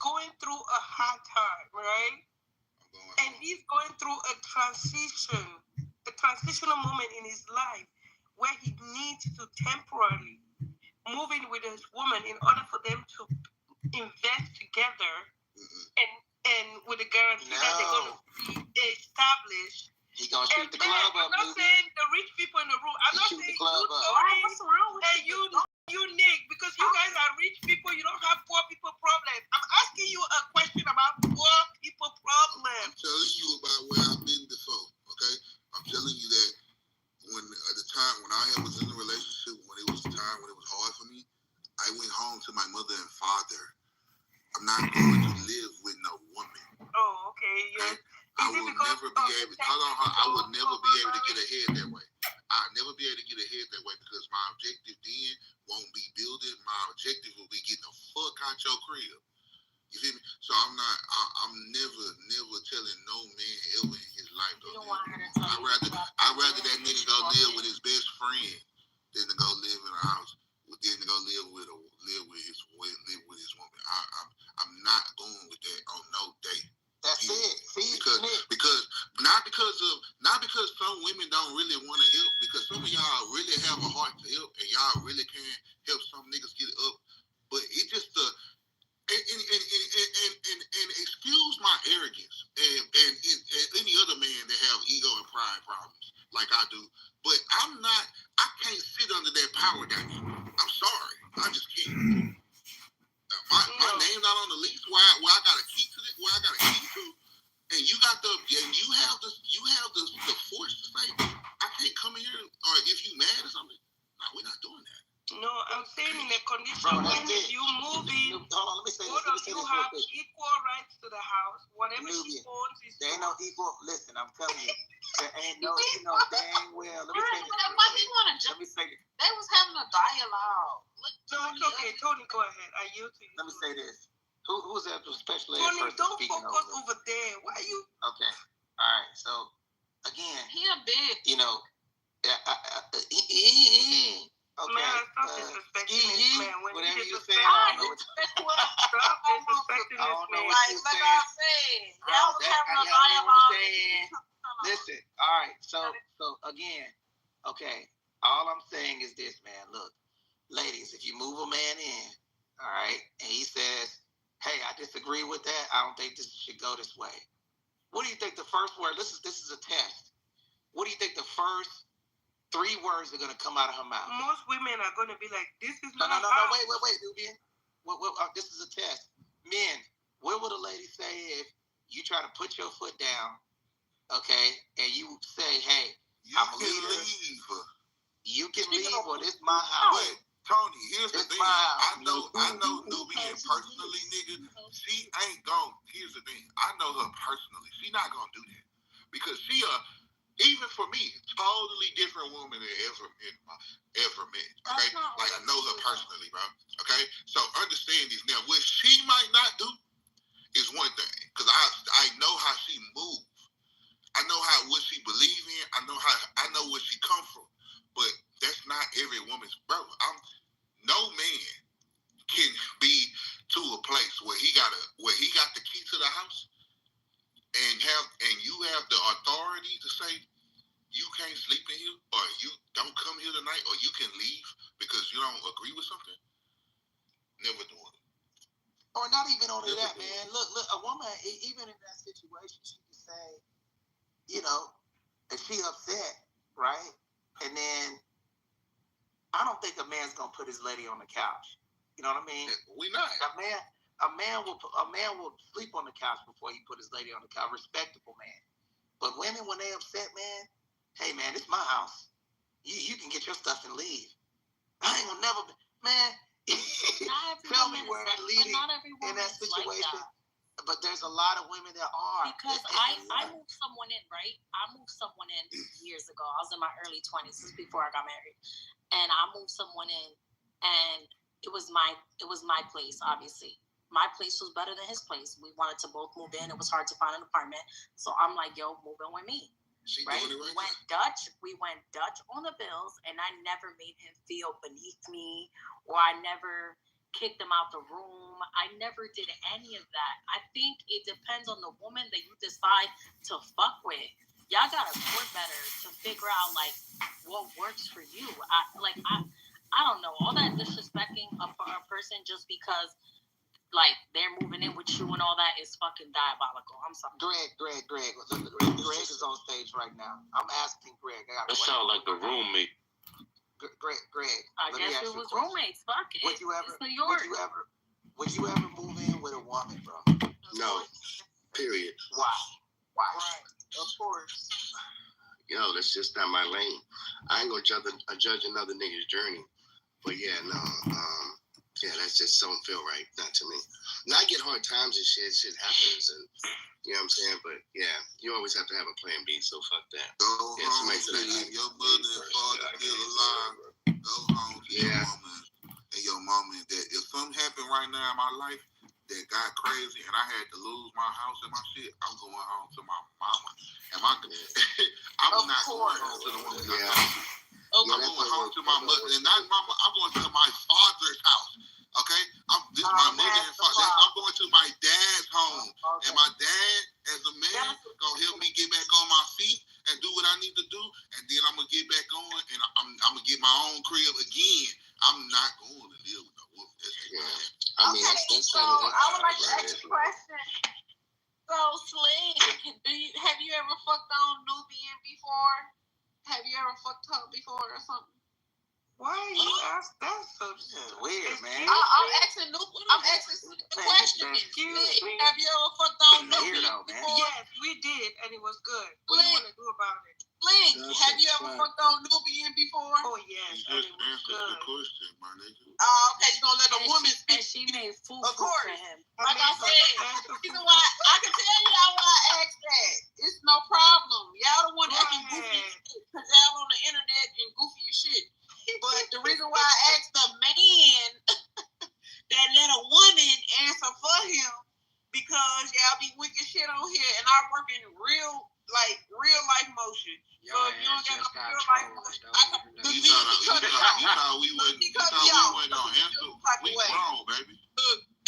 going through a hard time, right? And he's going through a transitional moment in his life where he needs to temporarily move in with his woman in order for them to invest together and with the guarantee that they're going to be established. He gonna shoot the club up. I'm not saying the rich people in the room. I'm not saying you, Tony, and you, Nick, because you guys are rich people. You don't have poor people problems. I'm asking you a question about poor people problems. I'm telling you about where I've been before. Okay, I'm telling you that when at the time when I was in a relationship, when it was a time when it was hard for me, I went home to my mother and father. I'm not going to live with no woman. Oh, okay. Yeah. I would never be able. I would never be able to get ahead that way. I'd never be able to get ahead that way because my objective then won't be building. My objective will be getting the fuck out your crib. You feel me? So I'm never telling no man ever in his life. I'd rather that nigga go live with his best friend than to go live in a house. Than to go live with his woman. I'm not going with that on no date. That's it. See, because not because some women don't really want to help, because some of y'all really have a heart to help and y'all really can help some niggas get up. But it just and excuse my arrogance and any other man that have ego and pride problems like I do. But I can't sit under that power dynamic. I'm sorry. I just can't. My name not on the lease where I got a key to it, where I got a key to, and you have the force to say, I can't come here, or if you mad or something. No, we're not doing that. No, I'm saying in a condition where you move in, hold on, let me say both of you have equal rights to the house. Whatever she owns is there ain't no equal. Listen, I'm telling you, there ain't no, dang well. Let me say this. Why he want to jump? Let me say this. They was having a dialogue. No, it's okay. Tony, go ahead. I yield to you. Let me say this. Who's that special ed Tony, person don't speaking focus over there. Why you? Okay. All right. So, again. He a big. You know. Okay. Man, stop disrespecting this man. When whatever you say. stop disrespecting this man. Like I said, y'all was having a dialogue. Listen. All right. So again. Okay. All I'm saying is this, man. Look, ladies, if you move a man in, all right, and he says, hey, I disagree with that. I don't think this should go this way. What do you think the first word, this is a test. What do you think the first 3 words are going to come out of her mouth? Most women are going to be like, this is No, wait, Nubian. This is a test. Men, what would a lady say if you try to put your foot down, okay, and you say, hey, I'm leaving. You can leave, or this my house. Wait, Tony, here's the thing. I know Nubian personally, nigga. She ain't gonna. Here's the thing. I know her personally. She not gonna do that because she even for me, totally different woman than ever met. Okay, like I know her personally, bro. Okay, so understand this. Now, what she might not do is one thing, because I know how she moves. I know what she believes in. I know where she come from. But that's not every woman's brother. No man can be to a place where he got the key to the house and you have the authority to say you can't sleep in here, or you don't come here tonight, or you can leave because you don't agree with something. Never doing it. Or not even only that, man. Look, a woman, even in that situation, she can say, you know, if she upset, right? And then I don't think a man's gonna put his lady on the couch. You know what I mean? We not. A man will sleep on the couch before he put his lady on the couch. Respectable man. But women, when they upset, man, hey man, it's my house. You can get your stuff and leave. I ain't gonna never be, man. Tell me where that leading in that situation. Like that. But there's a lot of women that are. Because I moved someone in, right? I moved someone in years ago. I was in my early 20s. This is before I got married. And I moved someone in, and it was my place, obviously. My place was better than his place. We wanted to both move in. It was hard to find an apartment. So I'm like, yo, move in with me. Right? We went Dutch on the bills, and I never made him feel beneath me, or I never kick them out the room. I never did any of that. I think it depends on the woman that you decide to fuck with. Y'all gotta work better to figure out like what works for you. I don't know, all that disrespecting a person just because like they're moving in with you and all that is fucking diabolical. I'm sorry. Greg is on stage right now. I'm asking Greg. That sounds like a roommate. Greg. I guess it was roommates. Fuck it. Would you ever? It's New York. Would you ever move in with a woman, bro? No. Period. Why? Right. Of course. Yo, that's just not my lane. I ain't gonna judge another nigga's journey. But yeah, no. Yeah, that's just don't feel right. Not to me. Now I get hard times and shit. Shit happens, and you know what I'm saying. But yeah, you always have to have a plan B. So fuck that. Go home, if your mother and father still alive, go home to your mama and your mama. That if something happened right now in my life that got crazy and I had to lose my house and my shit, I'm going home to my mama. And I'm not going home to the woman. I'm going home to my mother, and not mama. I'm going to my father's house. Okay, this is my mother and father. I'm going to my dad's home, and my dad, as a man, gonna help me get back on my feet and do what I need to do, and then I'm gonna get back on, and I'm gonna get my own crib again. I'm not going to live with no woman. I mean, so I would like to ask a question. So, Sling, have you ever fucked on Nubian before? Have you ever fucked her before or something? Why you ask that? So weird, man. I'm asking the question. Have you ever fucked on Nubian before? Yes, we did, and it was good. What do you want to do about it? Link, have you ever fucked on Nubian before? Oh, yes. You just answered the question, my nigga. Okay, you're going to let the woman speak. And she made food for him. Like I said, the reason why I can tell y'all why I asked that. It's no problem. Y'all the one acting goofy because y'all on the internet and goofy as shit. But the reason why I asked the man that let a woman answer for him, because y'all be wicked shit on here, and I work in real life motion. So if you don't get no real life motion, you thought we wasn't gonna answer. We grown, baby.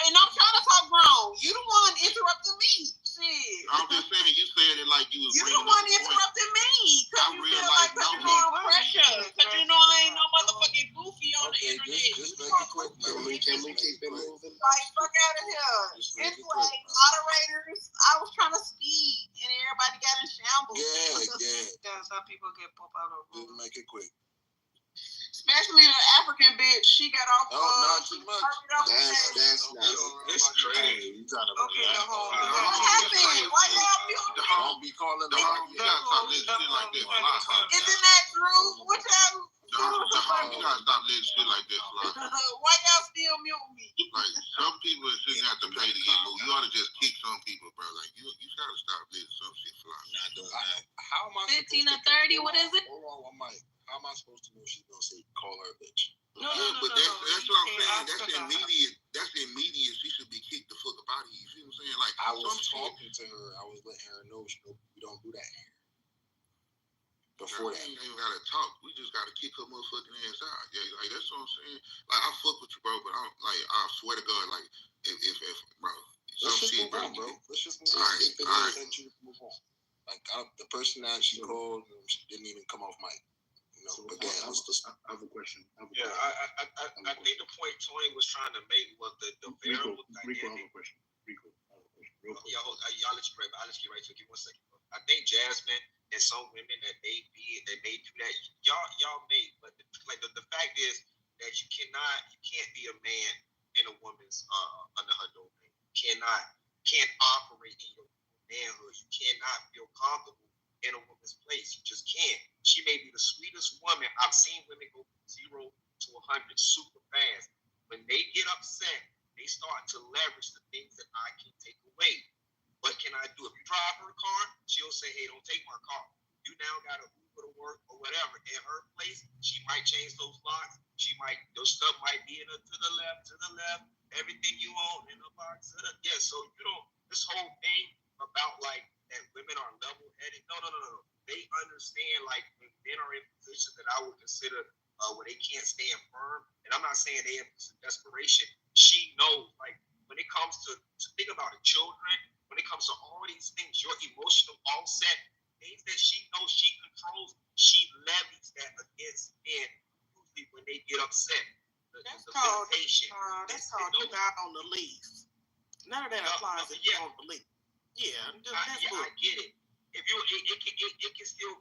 And I'm trying to talk grown. You the one interrupting me. Shit. I'm just saying, you said it like you was. You the one interrupting me because you feel like putting me on pressure. Because you know I ain't no motherfucking goofy on the internet. Just make it quick, man. Can we keep it moving? Like, fuck out of here. Anyway, moderators, I was trying to speak and everybody got in shambles. Yeah. That's how people get popped out of Just make it quick. Especially the African bitch, she got off. Not too much. That's not. It's crazy. What happened? Why y'all mute? Don't be calling the You gotta stop letting shit like this fly. Isn't that true? What y'all? You gotta stop letting shit like this fly. Why y'all still mute me? Like, some people shouldn't have to pay to get moved. You ought to just kick some people, bro. Like, you gotta stop letting some shit fly. Not doing that. How am I 15 or 30, what is it? Hold on, one mic. How am I supposed to know she's gonna say call her a bitch? But that's what I'm saying. That's immediate. That's immediate. She should be kicked the fuck up out of here. You see what I'm saying? Like, I was talking to her. I was letting her know we don't do that here. Before that, we ain't even gotta talk. We just gotta kick her motherfucking ass out. Yeah, like that's what I'm saying. Like, I fuck with you, bro, but I swear to God, like, if bro, some shit, bro. Let's just move on. All right. Move on. Like the person that she called, she didn't even come off mic. So again, I have a question. I think the point Tony was trying to make was the variable dynamic. Rico, I have a question. Y'all let you right, but I'll let you right. So give 1 second. I think Jasmine and some women that may do that. Y'all may, but the fact is that you can't be a man in a woman's under her domain. Can't operate in your manhood. You cannot feel comfortable in a woman's place. You just can't. She may be the sweetest woman. I've seen women go from 0 to 100 super fast. When they get upset, they start to leverage the things that I can take away. What can I do? If you drive her car, she'll say, hey, don't take my car. You now got to Uber to work or whatever. In her place, she might change those locks. Your stuff might be to the left. Everything you own in the box. Yeah, so you don't, this whole thing about like that women are level-headed. No. They understand like when men are in positions that I would consider where they can't stand firm. And I'm not saying they have desperation. She knows, like, when it comes to think about it, children, when it comes to all these things, your emotional offset, things that she knows she controls, she levies that against men usually when they get upset. That's called you got on the lease. None of that applies if you on the lease. Yeah, I get it. If you, it can still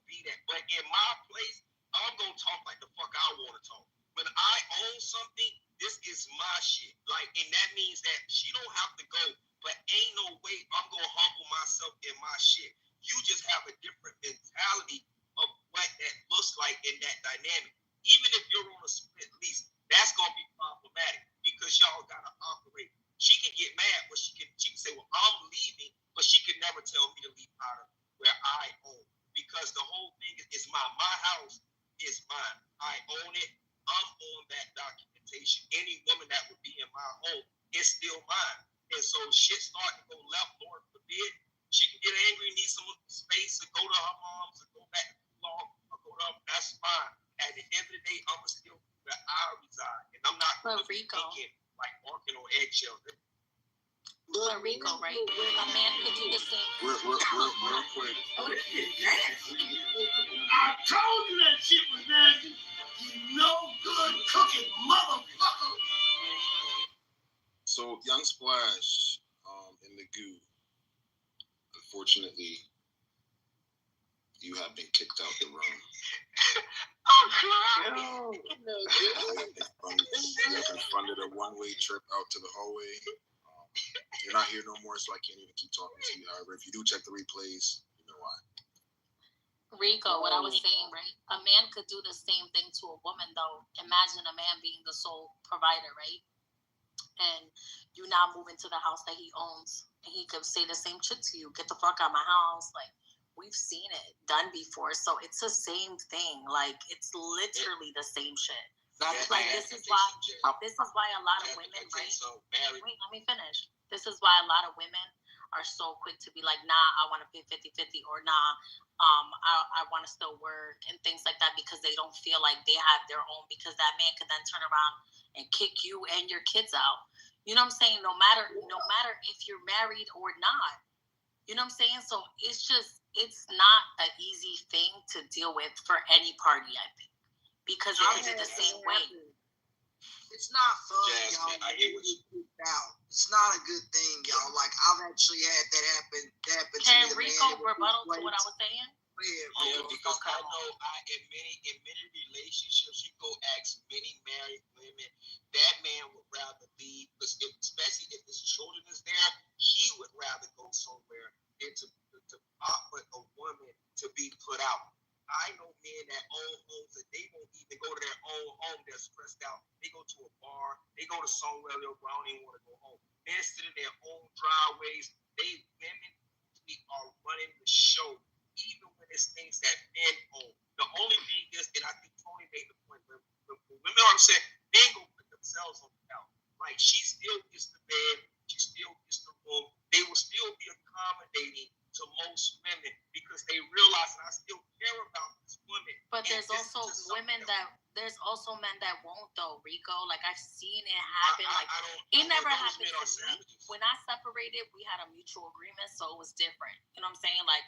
be that. But in my place, I'm gonna talk like the fuck I want to talk. When I own something, this is my shit. Like, and that means that she don't have to go. But ain't no way I'm gonna humble myself in my shit. You just have a different mentality of what that looks like in that dynamic. Even if you're on a split lease, that's gonna be problematic because y'all gotta operate. She can get mad, but she can say, "Well, I'm leaving," but she can never tell me to leave out of where I own because the whole thing is my house is mine. I own it. I'm on that documentation. Any woman that would be in my home is still mine. And so shit starting to go left, Lord forbid, she can get angry, need some space to go to her mom's or go back to the law or go to her. That's fine. At the end of the day, I'm still where I reside, and I'm not going to be thinking like walking on eggshells. Puerto Rico, right? A man could do the same. Real quick. Oh, this shit nasty. I told you that shit was nasty. You no good cooking motherfucker. So, Young Splash in the goo. Unfortunately, you have been kicked out the room. You have confronted a one-way trip out to the hallway. You're not here no more, so I can't even keep talking to you. However, if you do check the replays, you know why. Rico, what I was saying, right? A man could do the same thing to a woman, though. Imagine a man being the sole provider, right? And you now move into the house that he owns, and he could say the same shit to you. Get the fuck out of my house. Like, we've seen it done before. So it's the same thing. Like, it's literally the same shit. Like, this is why a lot of women, right? Wait, let me finish. This is why a lot of women are so quick to be like, nah, I want to pay 50-50, or nah, I want to still work and things like that, because they don't feel like they have their own, because that man could then turn around and kick you and your kids out. You know what I'm saying? No matter if you're married or not. You know what I'm saying? So it's not an easy thing to deal with for any party, I think, because it is the same way. It's not fun, Jasmine, y'all. It's not a good thing, y'all. Like, I've actually had that happen to me. Can Rico rebuttal to what I was saying? Yeah, because I know in many relationships, you go ask many married women, that man would rather leave, especially if his children is there, he would rather go somewhere than to offer a woman to be put out. I know men that own homes that they won't even go to their own home. They're stressed out. They go to a bar. They go to somewhere they don't even want to go home. Men sit in their own driveways. Women are running the show, even when it's things that men own. The only thing is, and I think Tony made the point, when women are upset, they ain't gonna put themselves on the couch. Like, she still gets the bed. She still gets the room. They will still be accommodating to most women because they realize that I still care about this woman. But there's also men that won't, though, Rico. Like, I've seen it happen. It never happened to me. When I separated, we had a mutual agreement, so it was different. You know what I'm saying? Like,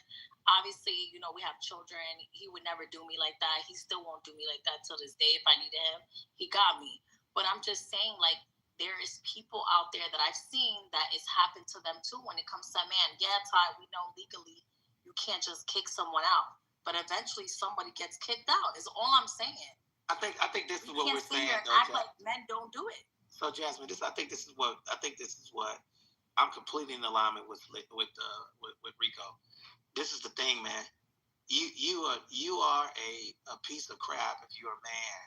obviously, you know, we have children. He would never do me like that. He still won't do me like that till this day. If I needed him, he got me. But I'm just saying, like, there is people out there that I've seen that it's happened to them too when it comes to a man. Yeah, Ty, we know legally you can't just kick someone out, but eventually somebody gets kicked out. Is all I'm saying. I think this is what we're saying. Act like men don't do it. So Jasmine, I think this is what I'm completely in alignment with Rico. This is the thing, man. You are a piece of crap if you're a man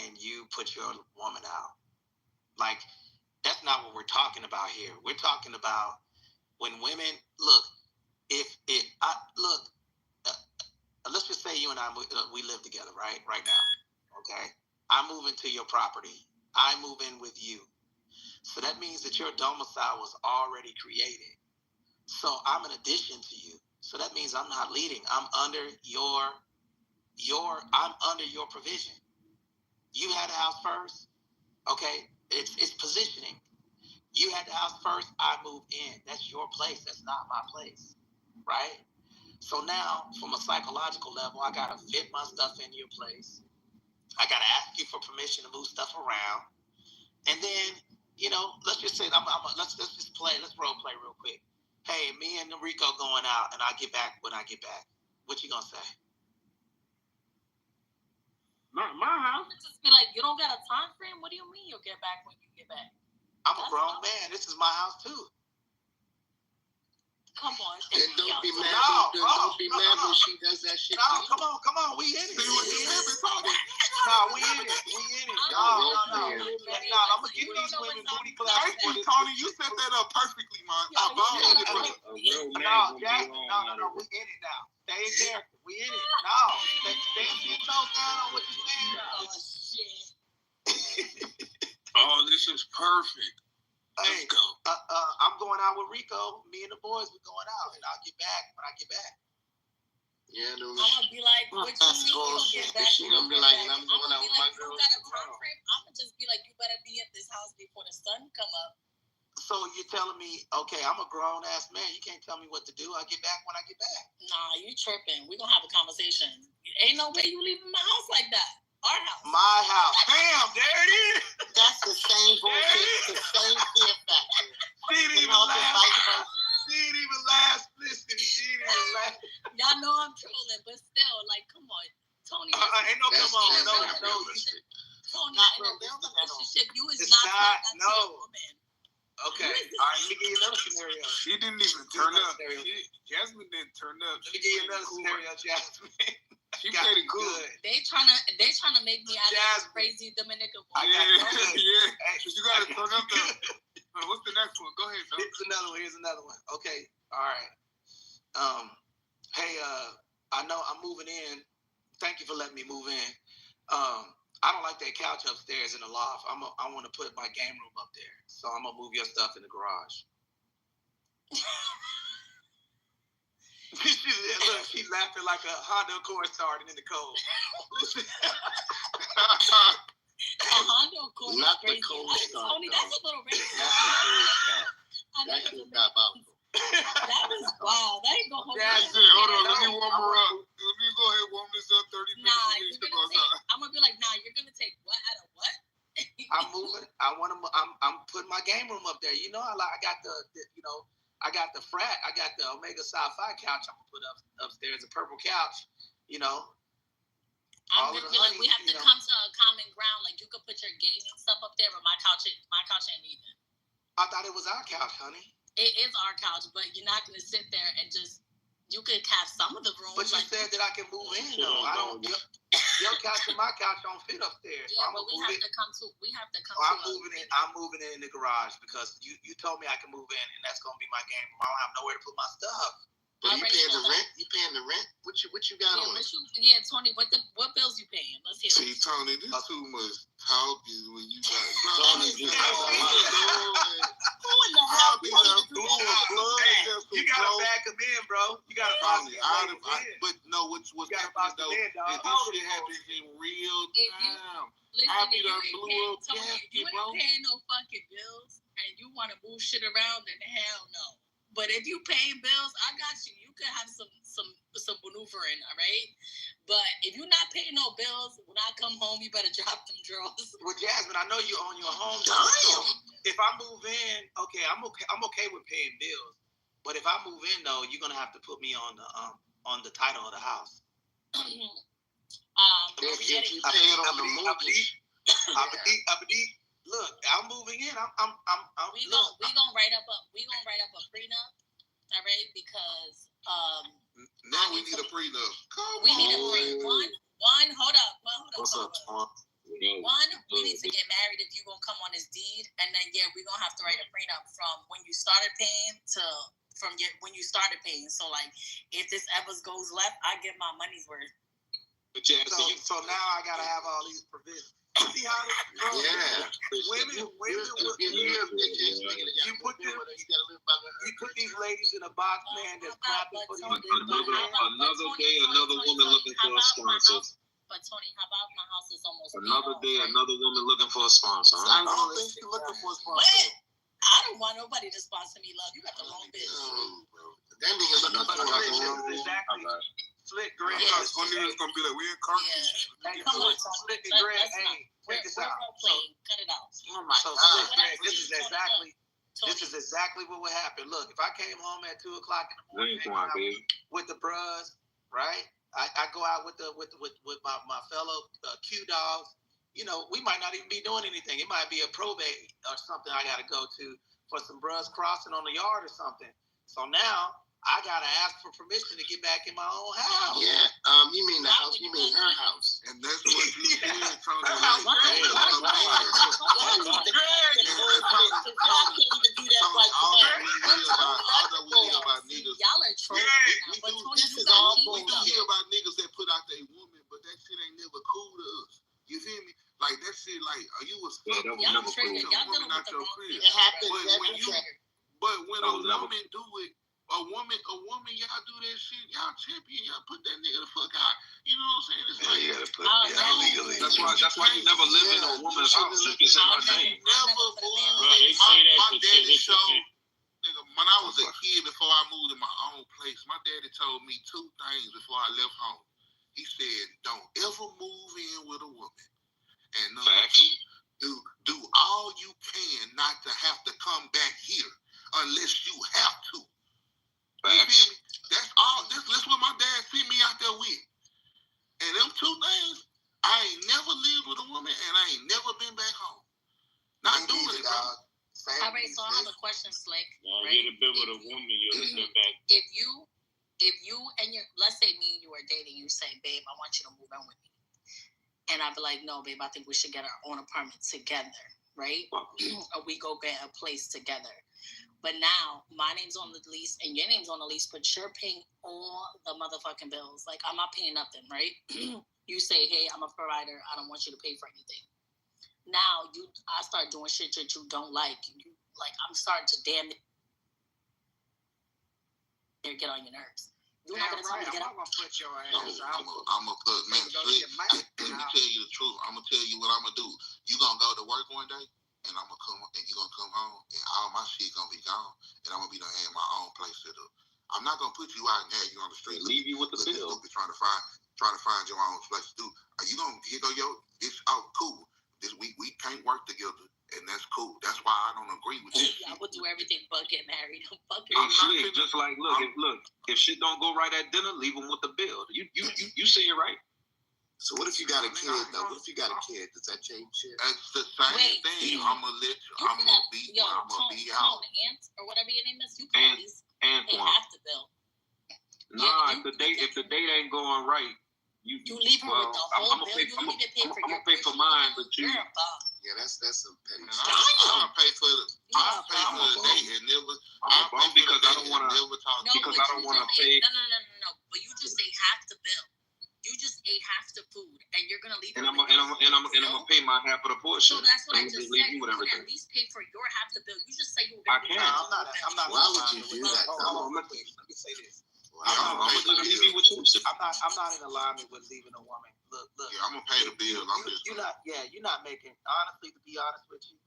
and you put your woman out. Like, that's not what we're talking about here. We're talking about when women look. Let's just say you and I we live together, right now. Okay, I move into your property. I move in with you. So that means that your domicile was already created. So I'm an addition to you. So that means I'm not leading. I'm under your I'm under your provision. You had the house first. Okay, it's positioning. You had the house first. I moved in. That's your place. That's not my place, right? So now, from a psychological level, I gotta fit my stuff in your place. I gotta ask you for permission to move stuff around, and then let's just say let's just play. Let's role play real quick. Hey, me and Rico going out, and I'll get back when I get back. What you gonna say? My house. Just be like, you don't got a time frame. What do you mean you'll get back when you get back? I'm a grown man. This is my house too. Come on. And don't be mad. Don't be mad when she does that shit. No, come on. We in it. We in it. No. I'm gonna give these women booty claps. Thank you, Tony. You set that up perfectly, man. No, we in it now. Stay in character. We in it. No, stay your toes down on what you're saying. Oh shit. Oh, this is perfect. Hey, I'm going out with Rico. Me and the boys, we're going out, and I'll get back when I get back. Yeah, I'm gonna be like, what you mean you'll get back? She gonna be like, and I'm going out with my girls. I'm gonna just be like, you better be at this house before the sun come up. So you're telling me, okay, I'm a grown ass man. You can't tell me what to do. I'll get back when I get back. Nah, you tripping. We're gonna have a conversation. Ain't no way you leaving my house like that. Our house. My house. Bam, there it is. That's the same bullshit, the same fear factor. She didn't even laugh. Listen, she didn't even laugh. Y'all know I'm trolling, but still, like, come on. Tony. Ain't no come on. No. Tony, in a real relationship, you is not no. Okay. All right, let me give you another scenario. She didn't even turn up. Jasmine didn't turn up. Let me give you another scenario, Jasmine. She played it good. They trying to make me out of crazy Dominican boy. Yeah. You gotta turn up though. What's the next one? Go ahead, though. Here's another one. Okay. All right. Hey, I know I'm moving in. Thank you for letting me move in. I don't like that couch upstairs in the loft. I want to put my game room up there. So I'm gonna move your stuff in the garage. Look, she's laughing like a Honda Accord starting in the cold. A Honda Accord. Not the cold start. Tony, that's a little racist. That's diabolical. That was wild. That ain't gonna hold Hold on, let me warm her up. Let me go ahead and warm this up 30 minutes. I'm gonna be like, nah, you're gonna take what out of what? I'm moving. I'm putting my game room up there. You know, I got I got the frat. I got the Omega Psi Phi couch. I'm gonna put upstairs, a purple couch. You know. I'm just like, we have to come to a common ground. Like, you could put your gaming stuff up there, but my couch ain't even. I thought it was our couch, honey. It is our couch, but you're not gonna sit there and just. You could have some of the rooms. But you said that I can move in, though. I don't. Your couch and my couch don't fit upstairs. Yeah, so but we have to come to. I'm moving in the garage because you told me I can move in, and that's gonna be my game room. I don't have nowhere to put my stuff. But you paying the rent? You paying the rent? What you got on it? Tony, what bills you paying? Let's hear it. See, Tony, this too much talking when you got Tony just Who in the hell? You gotta back them in, bro. You gotta box them in. But no, what's happening though? And this shit happens in real time. Listen, if you ain't paying no fucking bills and you want to move shit around, then hell no. But if you pay bills, I got you. You could have some maneuvering, all right? But if you're not paying no bills, when I come home, you better drop them drawers. Well, Jasmine, I know you own your home. So if I move in, okay, I'm okay with paying bills. But if I move in, though, you're gonna have to put me on the title of the house. If you pay it on the mortgage. Look, I'm moving in. We gonna write up a prenup, all right? Because now we need a prenup. We need a prenup. One. Hold up. What's up, Tom? One, we need to get married if you're gonna come on this deed, and then we're gonna have to write a prenup from when you started paying when you started paying. So like, if this ever goes left, I get my money's worth. So now I gotta have all these provisions. See how women you put these ladies in a box, man. That's crappy for these another day, another woman looking for a sponsor. But Tony, how about my house is almost another day, another woman looking for a sponsor. I don't think she's looking for a sponsor. I don't want nobody to sponsor me, love. You got the wrong bitch. That nigga looking for exactly. Slick Greg. It's gonna be like we in car. Hey, come on, Slick and Greg. Hey, check this out. Cut it out. Oh my God. Greg, this is exactly what would happen. Look, if I came home at 2:00 in the morning with the bros, right? I go out with my fellow Q dogs. You know, we might not even be doing anything. It might be a probate or something I got to go to for some bros crossing on the yard or something. So now I got to ask for permission to get back in my own house. Yeah. You mean the house? You mean her house? And that's what you did, Tony. Y'all are trolling. We do hear about niggas that put out their woman, but that shit ain't never cool to us. You feel me? Like that shit, like you was fucking y'all triggered. Y'all dealing with the wrong It happens but when a woman do it, a woman, y'all do that shit, y'all champion, y'all put that nigga the fuck out. You know what I'm saying? It's like, you gotta put that legally. That's why you never live in a woman's house if it's in her name. Never, boy. My daddy showed, nigga, when I was a kid before I moved to my own place, my daddy told me 2 things before I left home. He said, don't ever move in with a woman. And number 2, do all you can not to have to come back here unless you have to. You feel me? That's all. That's what my dad sent me out there with. And them 2 things, I ain't never lived with a woman and I ain't never been back home. Not doing it, dog. All right, so I have a question, Slick. Well, right? You'd have been with a woman, you'd have been back. If you and your, let's say me and you were dating, you say, babe, I want you to move in with me. And I'd be like, no, babe, I think we should get our own apartment together, right? Or we go get a place together. But now my name's on the lease and your name's on the lease, but you're paying all the motherfucking bills. Like, I'm not paying nothing, right? You say, hey, I'm a provider. I don't want you to pay for anything. Now I start doing shit that you don't like. I'm starting to damn it. Get on your nerves. You're not gonna tell me to get up. I'm gonna put your ass out. I'm gonna put, man, let me tell you the truth. I'm gonna tell you what I'm gonna do. You gonna go to work one day, and I'm gonna come, and you gonna come home, and all my shit gonna be gone, and I'm gonna be done in my own place set up. I'm not gonna put you out and have you on the street. Leave you with the bill. Trying to find your own place to do. Are you gonna this? Oh, cool. We can't work together. And that's cool. That's why I don't agree with this. I would do everything but get married. Just like, look, if shit don't go right at dinner, leave them with the bill. You say it right. So what if you got a kid, though? What if you got a kid? Does that change shit? It's the same thing. I'm going to be out. Aunt, or whatever your name is, you can pay half the bill. Nah, if the date ain't going right, you leave her with the whole bill. I'm gonna pay for mine, but you. Yeah, that's some petty shit. I'll pay for the date and never. Because I don't want to pay. No. But you just say half the bill. You just ate half the food, and you're gonna leave. And I'm gonna pay my half of the portion. So that's what I just said. You can at least pay for your half the bill. You just say you're gonna. I'm not. Why would you do that? Let me say this. I'm not in alignment with leaving a woman. Look. Yeah, I'm gonna pay the bill. You're not making. Honestly, to be honest with you,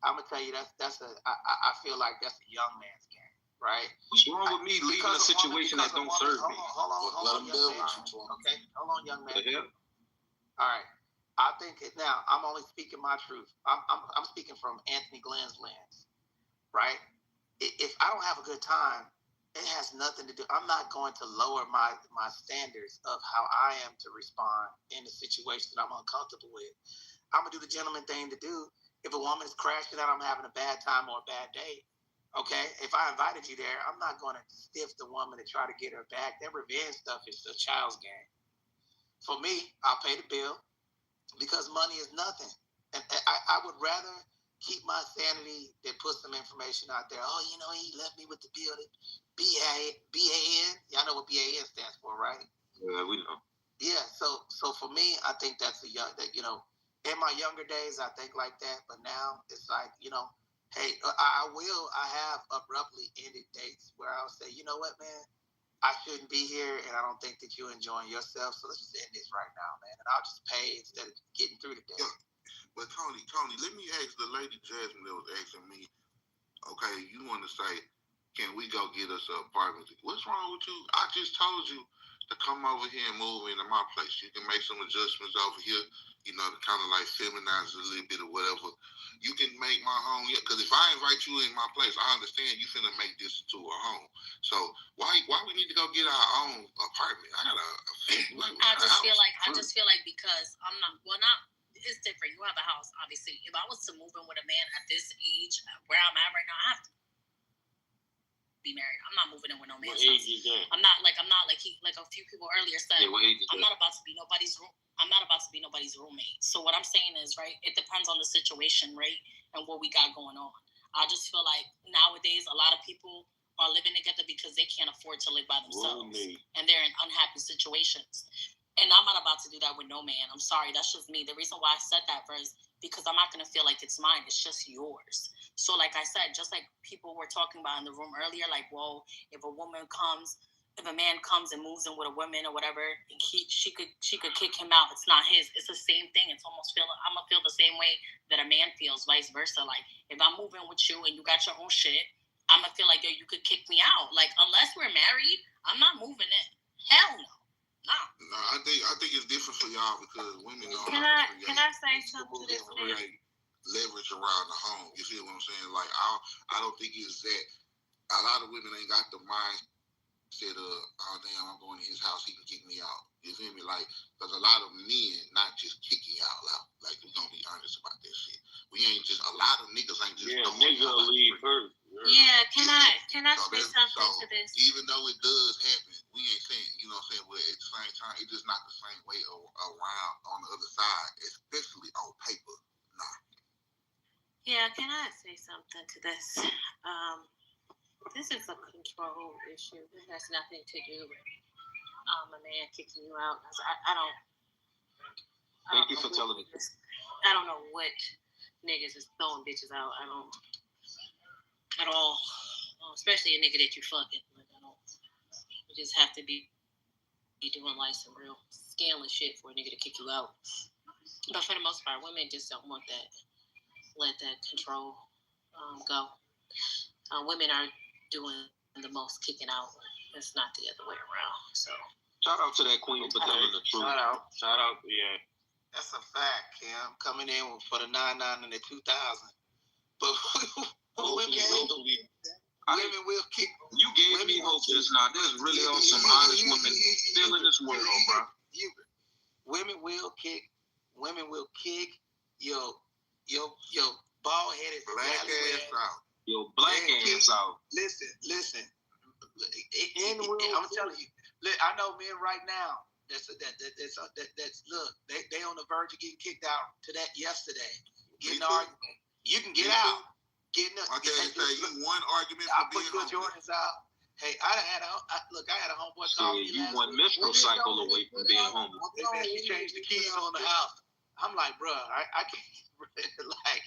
I'm gonna tell you I feel like that's a young man's game, right? What's wrong with me leaving a situation that don't serve me? Hold on, young man. Okay, hold on, young man. The hell? All right. I think now I'm only speaking my truth. I'm speaking from Anthony Glenn's lens, right? If I don't have a good time, it has nothing to do. I'm not going to lower my standards of how I am to respond in a situation that I'm uncomfortable with. I'm going to do the gentleman thing to do. If a woman is crashing out, I'm having a bad time or a bad day, okay? If I invited you there, I'm not going to stiff the woman to try to get her back. That revenge stuff is a child's game. For me, I'll pay the bill because money is nothing. And I would rather keep my sanity than put some information out there. Oh, he left me with the bill. BAN. Y'all know what BAN stands for, right? Yeah, we know. Yeah. So for me, I think that's In my younger days, I think like that, but now it's like, hey, I have abruptly ended dates where I'll say, you know what, man, I shouldn't be here, and I don't think that you're enjoying yourself, so let's just end this right now, man, and I'll just pay instead of getting through the day. Yeah. But Tony, let me ask the lady Jasmine that was asking me, okay, you want to say, can we go get us an apartment? What's wrong with you? I just told you to come over here and move into my place. You can make some adjustments over here, to kind of like feminize a little bit or whatever. You can make my home, because if I invite you in my place, I understand you finna make this into a home. So why we need to go get our own apartment? I just feel like because I'm not, it's different. You have a house, obviously. If I was to move in with a man at this age, where I'm at right now, I have to be married. I'm not moving in with no man. What age is that? I'm not like a few people earlier said. I'm not about to be nobody's roommate. So what I'm saying is, right, it depends on the situation, right, and what we got going on. I just feel like nowadays a lot of people are living together because they can't afford to live by themselves, and they're in unhappy situations. And I'm not about to do that with no man. I'm sorry, that's just me. The reason why I said that first, because I'm not going to feel like it's mine. It's just yours. So like I said, just like people were talking about in the room earlier, like, well, if a man comes and moves in with a woman or whatever, she could kick him out. It's not his. It's the same thing. I'm gonna feel the same way that a man feels, vice versa. Like, if I'm moving with you and you got your own shit, I'm gonna feel like, yo, you could kick me out. Like, unless we're married, I'm not moving in. Hell no. No, I think it's different for y'all because women know Can I say something to this? Leverage around the home. You feel what I'm saying? Like, I don't think it's that. A lot of women ain't got the mindset of, oh damn, I'm going to his house, he can kick me out. You feel me? Like, because a lot of men not just kicking you out. Like, we're gonna be honest about that shit. A lot of niggas ain't just niggas will leave first. Yeah, can I say something to this? Even though it does happen, we ain't saying, you know what I'm saying, but at the same time, it's just not the same way around on the other side, especially on paper. Nah. Yeah, can I say something to this? This is a control issue. It has nothing to do with a man kicking you out. Thank you for telling me. I don't know what niggas is throwing bitches out. I don't at all. Especially a nigga that you fucking. Like, you just have to be doing like some real scandalous shit for a nigga to kick you out. But for the most part, women just don't want that. Let that control go. Women are doing the most kicking out. It's not the other way around. So shout out to that queen for telling the truth. Shout out, yeah. That's a fact, Kim. Coming in for the 99 and the 2000. But women will kick. You gave me hope just now. There's really some honest women still in this world, bro. Women will kick. Women will kick your bald-headed black ass out. Your black ass out. Listen. I'm telling you. I know men right now. That's look. They on the verge of getting kicked out to that yesterday. Getting an argument. You can get out. I can't say you one argument I for put being your Jordans out. Hey, I had a homeboy call me. You one menstrual cycle away from being homeless. They said he changed the keys on the house. I'm like, bro, I can't like.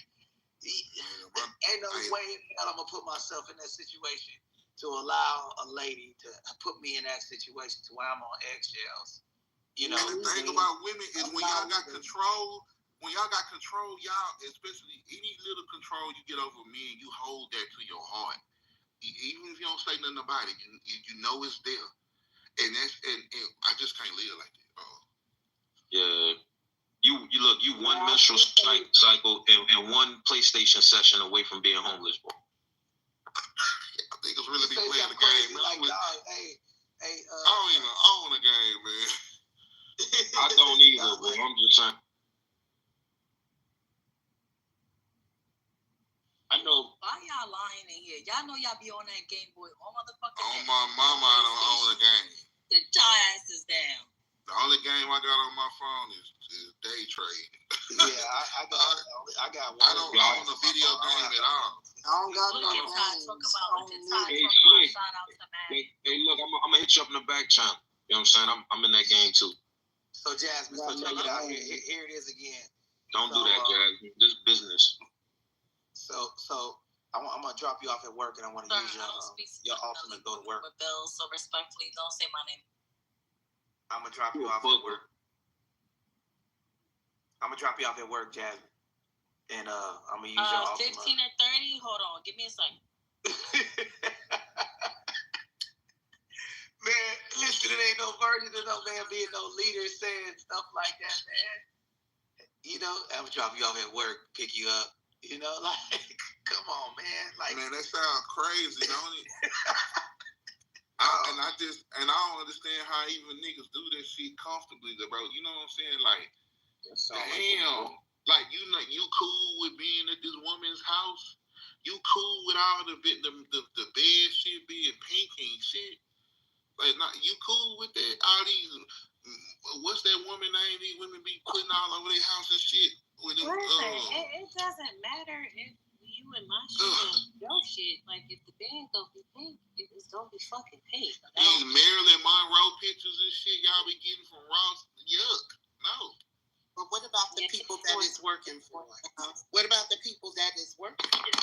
Ain't no way in hell I'm gonna put myself in that situation to allow a lady to put me in that situation to where I'm on eggshells. You know. And the thing about women is when y'all got control, y'all, especially any little control you get over men, you hold that to your heart. Even if you don't say nothing about it, you know it's there. And I just can't live like that. Yeah. You one menstrual cycle and one PlayStation session away from being homeless, bro. I think it's really be playing the game, man. Like, I don't even own a game, man. I don't either, bro. I'm just saying. I know. Why y'all lying in here? Y'all know y'all be on that Game Boy all motherfucking On my mama, I don't own a game. Sit y'all asses down. The only game I got on my phone is day trade. Yeah, I got one. I don't own a video game at all. I don't got no Hey, look, I'm gonna hit you up in the back channel. You know what I'm saying? I'm in that game too. So Jasmine, check it out. Here it is again. Don't do that, Jasmine. This is business. So I'm gonna drop you off at work, and I want to use your ultimate go to work. With Bill, so respectfully, don't say my name. I'm gonna drop you off at work. I'm gonna drop you off at work, Jasmine, and I'm gonna use your ultimate. 15 or 30. Hold on, give me a second. Man, listen, it ain't no version of no man being no leader saying stuff like that, man. You know, I'm gonna drop you off at work, pick you up. You know, like, come on, man. Like, man, that sounds crazy, don't it? I don't understand how even niggas do this shit comfortably, bro. You know what I'm saying? Like, damn. Like, you know, you cool with being at this woman's house? You cool with all the bed shit being pink and shit? Like, you cool with that? All these, what's that woman name? These women be putting all over their house and shit. Listen, it doesn't matter if you and my shit or your shit. Like, if the band gonna be pink, it's gonna be fucking pink. These Marilyn Monroe pictures and shit y'all be getting from Ross, yuck. No. But what about the people that is working for? What about the people that is working for?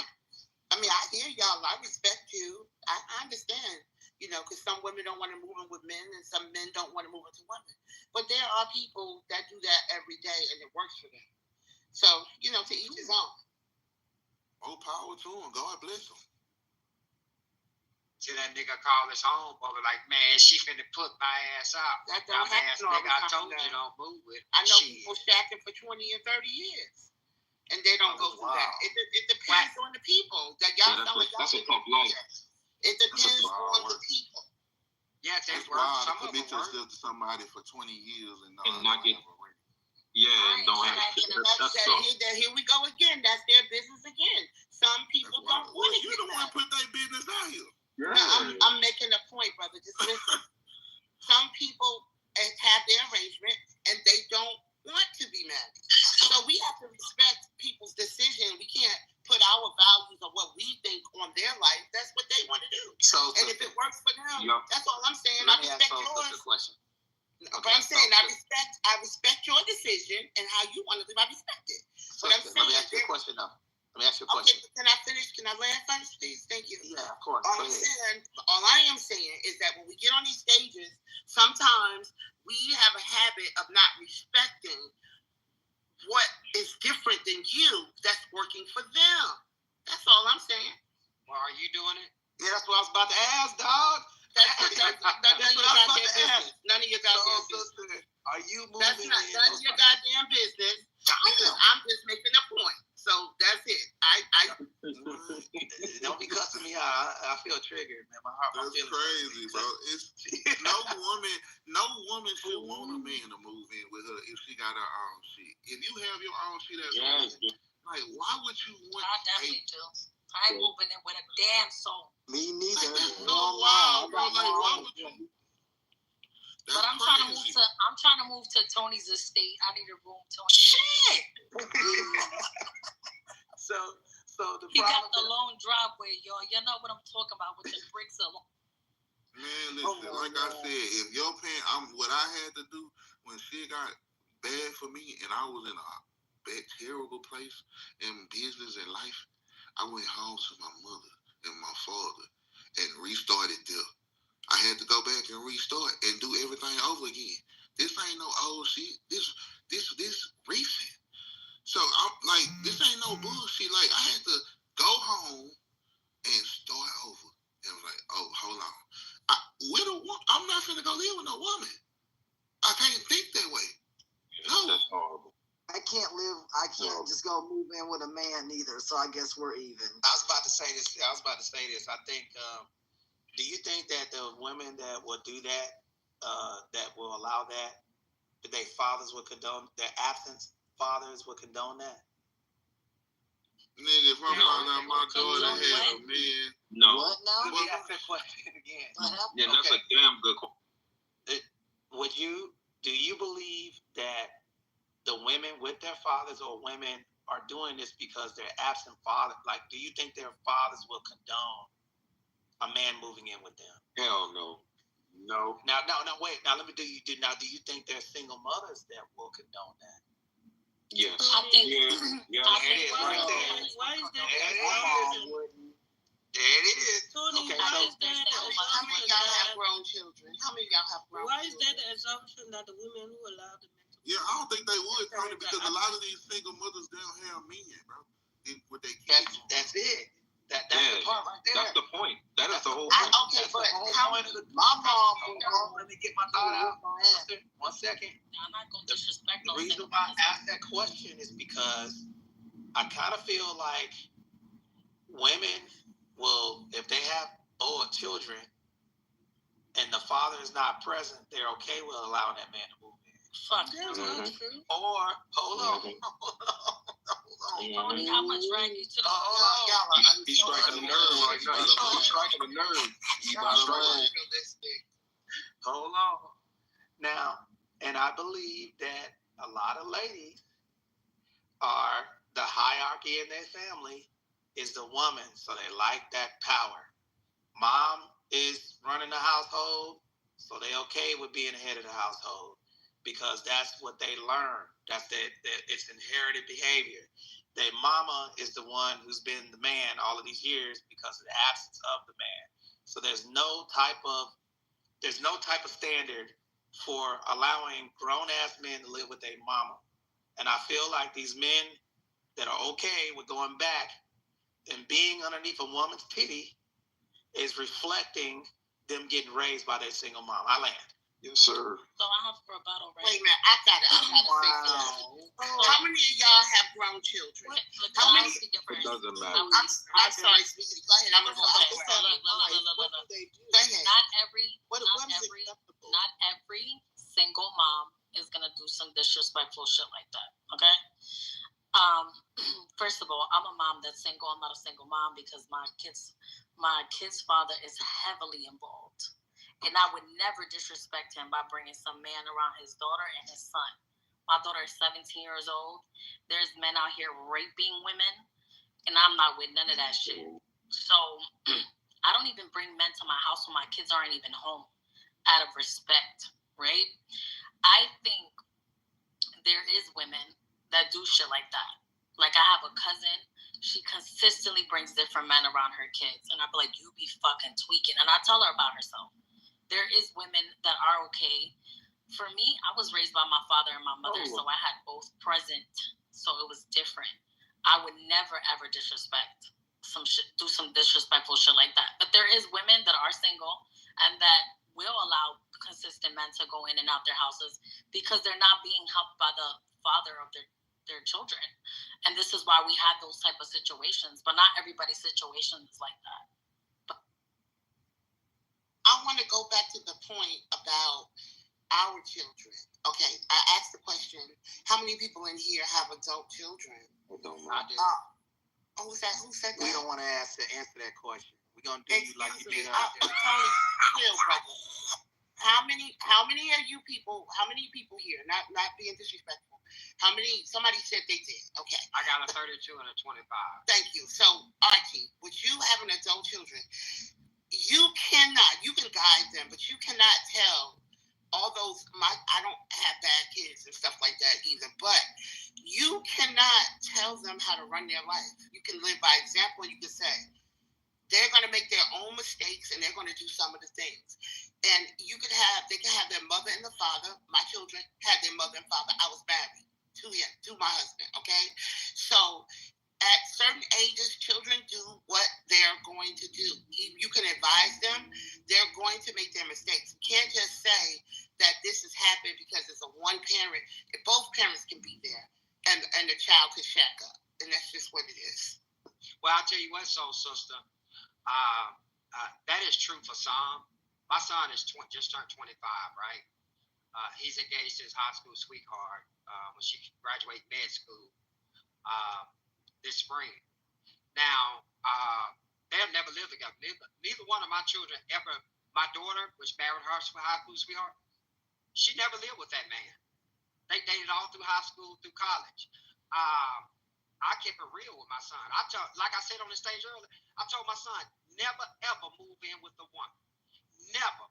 I mean, I hear y'all. I respect you. I understand. You know, because some women don't want to move in with men, and some men don't want to move into women. But there are people that do that every day, and it works for them. So, you know, to each his own. More power to him. God bless him. Till that nigga call his home, brother, like, man, she finna put my ass out. That don't happen all the nigga, time. I told you don't move with. I know people shacking for 20 and 30 years, and they don't go through that. It depends on the people. That y'all That's a tough life. It depends on the people. Yeah, that's wild to commit yourself to somebody for 20 years and not get. Yeah, and don't have. Here we go again. That's their business again. Some people don't want to. You don't want to put their business out here. Yeah. No, I'm making a point, brother. Just listen. Some people have their arrangement and they don't want to be married. So we have to respect people's decision. We can't put our values of what we think on their life. That's what they want to do. And if it works for them, that's all I'm saying. I respect yours. Question. But I'm saying I respect your decision and how you want to live. I respect it. But I'm saying, let me ask you a question now. Okay, can I finish? Can I land first, please? Thank you. Yeah, of course. All I am saying is that when we get on these stages, sometimes we have a habit of not respecting what is different than you that's working for them. That's all I'm saying. Well, are you doing it? Yeah, that's what I was about to ask, dog. That's what I was about to ask. None of your goddamn business. Are you moving? That's not none of your goddamn business. I'm just making a point. So that's it. Don't be cussing me out. I feel triggered, man. My heart. That's crazy, bro. It's no woman should want a man to move in with her if she got her own shit. If you have your own shit, like, why would you want? I definitely do. I ain't moving in with a damn soul. Me neither. That's so wild, bro. Like, why would you? But I'm trying to move to Tony's estate. I need a room, Tony. Shit. So the he got the long driveway, y'all. You know what I'm talking about with the bricks alone. Man, listen, like I said, if your parents, what I had to do when shit got bad for me and I was in a terrible place in business and life, I went home to my mother and my father and restarted there. I had to go back and restart and do everything over again. This ain't no old shit. This recent. So I'm like, this ain't no bullshit. Like, I had to go home and start over. And I was like, oh, hold on. I'm not finna go live with no woman. I can't think that way. No. That's horrible. I can't just go move in with a man either. So I guess we're even. I was about to say this. I think, do you think that the women that will do that, that will allow that their fathers would condone, their absent fathers would condone that? Nigga, if I'm finding out my daughter had a man. No. What now? Let me ask that question again. Yeah, that's a damn good question. Do you believe that the women with their fathers or women are doing this because their absent father, like, do you think their fathers will condone a man moving in with them? Hell no. No. Now, wait. Now, do you think there's single mothers that will condone that? Yes. I think. Yeah. I There it think is right there. Why is that There it assumption? is. There it is. Tony, Okay, why so is that the How many of assumption y'all have that? grown children? How many of y'all have grown Why is that children? the assumption that the women who allow the men to? Yeah, I don't think they would, Tony, because a lot of these single mothers, they don't have men, bro. With their kids. That's it. That's the part right there. That's the point. That is the whole Okay, point. That's but the whole how point many? of the. My mom. Let me get my thought out. Sister, 1 second. I'm not gonna disrespect The those reason single why I mothers. asked that question is because I kind of feel like women will, if they have children and the father is not present, they're okay with allowing that man to move in. Fuck. That's not true. Or, hold on. Tony, I'm gonna drag you to the He's striking a nerve right now. He's striking a nerve. You got right. Hold on. Now, and I believe that a lot of ladies are, the hierarchy in their family is the woman, so they like that power. Mom is running the household, so they okay with being the head of the household because that's what they learn. That's it's inherited behavior. Their mama is the one who's been the man all of these years because of the absence of the man. So there's no type of standard for allowing grown-ass men to live with their mama. And I feel like these men that are okay with going back and being underneath a woman's pity is reflecting them getting raised by their single mom. I land. Yes, sir. So I have a rebuttal, right? Wait a minute, I gotta say something. How many of y'all have grown children? How many? It doesn't matter. I'm sorry, sweetie. Go ahead. I'm gonna go ahead. Look. Go ahead. Not every single mom is gonna do some disrespectful shit like that. Okay. First of all, I'm a mom that's single. I'm not a single mom because my kid's father is heavily involved. And I would never disrespect him by bringing some man around his daughter and his son. My daughter is 17 years old. There's men out here raping women, and I'm not with none of that shit. So I don't even bring men to my house when my kids aren't even home out of respect, right? I think there is women that do shit like that. Like I have a cousin, she consistently brings different men around her kids, and I be like, you be fucking tweaking. And I tell her about herself. There is women that are okay. For me, I was raised by my father and my mother, so I had both present. So it was different. I would never ever disrespect do some disrespectful shit like that. But there is women that are single and that will allow consistent men to go in and out their houses because they're not being helped by the father of their children. And this is why we have those type of situations. But not everybody's situation is like that. I want to go back to the point about our children. Okay, I asked the question, how many people in here have adult children? I do. Who said that? We don't want to answer that question. We're going to do you like you did. Tony, chill, brother. How many of you people, how many people here, not being disrespectful, somebody said they did. Okay. I got a 32 and a 25. Thank you. So, Archie, with you having adult children, you can guide them, but you cannot tell all those, I don't have bad kids and stuff like that either, but you cannot tell them how to run their life. You can live by example. You can say, they're going to make their own mistakes and they're going to do some of the things. And they can have their mother and the father. My children had their mother and father. I was married to my husband, okay? So at certain ages, children do what they're going to do. You can advise them. They're going to make their mistakes. You can't just say that this has happened because it's a one parent. If both parents can be there and the child can shack up. And that's just what it is. Well, I'll tell you what, soul sister. That is true for some. My son is just turned 25, right? He's engaged to his high school sweetheart when she graduated med school this spring. Now, they've never lived together. Neither one of my children ever. My daughter, which married her high school sweetheart, she never lived with that man. They dated all through high school, through college. I kept it real with my son. Like I said on the stage earlier, I told my son, never ever move in with a woman. Never.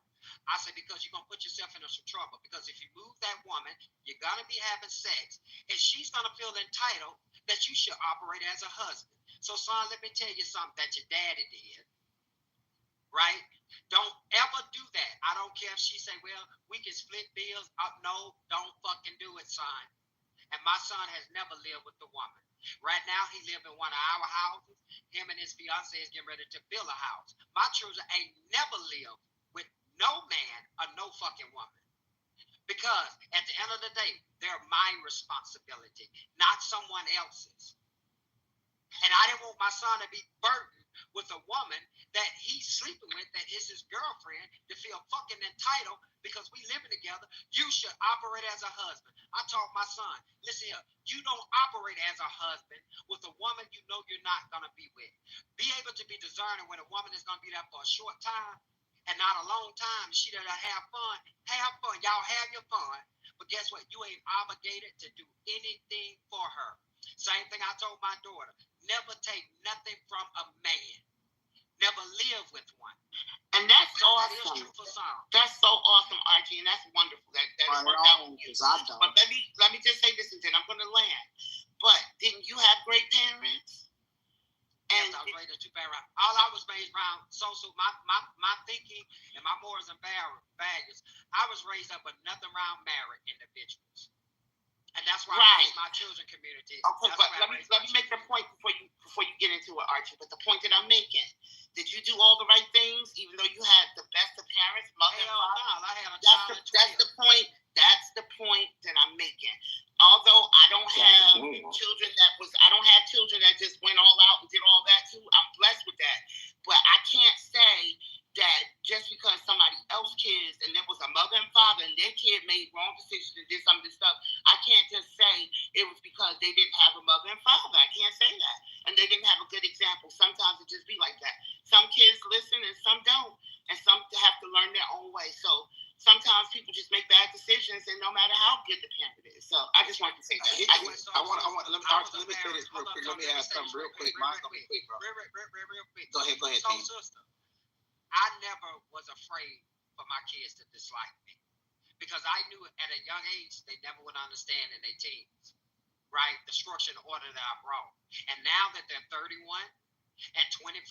I said, because you're going to put yourself into some trouble. Because if you move that woman, you're going to be having sex, and she's going to feel entitled that you should operate as a husband. So, son, let me tell you something that your daddy did, right? Don't ever do that. I don't care if she say, well, we can split bills. No, don't fucking do it, son. And my son has never lived with the woman. Right now, he lives in one of our houses. Him and his fiance is getting ready to build a house. My children ain't never lived with no man or no fucking woman. Because at the end of the day, they're my responsibility, not someone else's. And I didn't want my son to be burdened with a woman that he's sleeping with, that is his girlfriend, to feel fucking entitled because we living together. You should operate as a husband. I taught my son, listen here, you don't operate as a husband with a woman you know you're not going to be with. Be able to be discerning when a woman is going to be there for a short time and not a long time. She doesn't have fun. Have fun. Y'all have your fun. But guess what? You ain't obligated to do anything for her. Same thing I told my daughter. Never take nothing from a man. Never live with one. And that's awesome. That is true for some. That's so awesome, Archie, and that's wonderful. That worked out with you. But let me just say this, and then I'm going to land. But didn't you have great parents? Yes, I was raised as two parents. All I was raised around my thinking and my morals and values. I was raised up with nothing around married individuals. And that's why I raised my children community. Okay, but let me make the point before you get into it, Archie. But the point that I'm making, did you do all the right things, even though you had the best of parents, mother and father? No, I had a child. That's the point. That's the point that I'm making. Although I don't have children that just went all out and did all that too. I'm blessed with that. But I can't say that just because somebody else's kids and there was a mother and father and their kid made wrong decisions and did some of this stuff, I can't just say it was because they didn't have a mother and father. I can't say that. And they didn't have a good example. Sometimes it just be like that. Some kids listen and some don't. And some have to learn their own way. So sometimes people just make bad decisions, and no matter how good the parent is. So I just wanted to say that. Let me say this real quick. Let me ask something real quick. Mine's gonna be quick, bro. Real quick. Go ahead, So, T. sister, I never was afraid for my kids to dislike me because I knew at a young age they never would understand in their teens, right? The structure and order that I brought. And now that they're 31 and 25,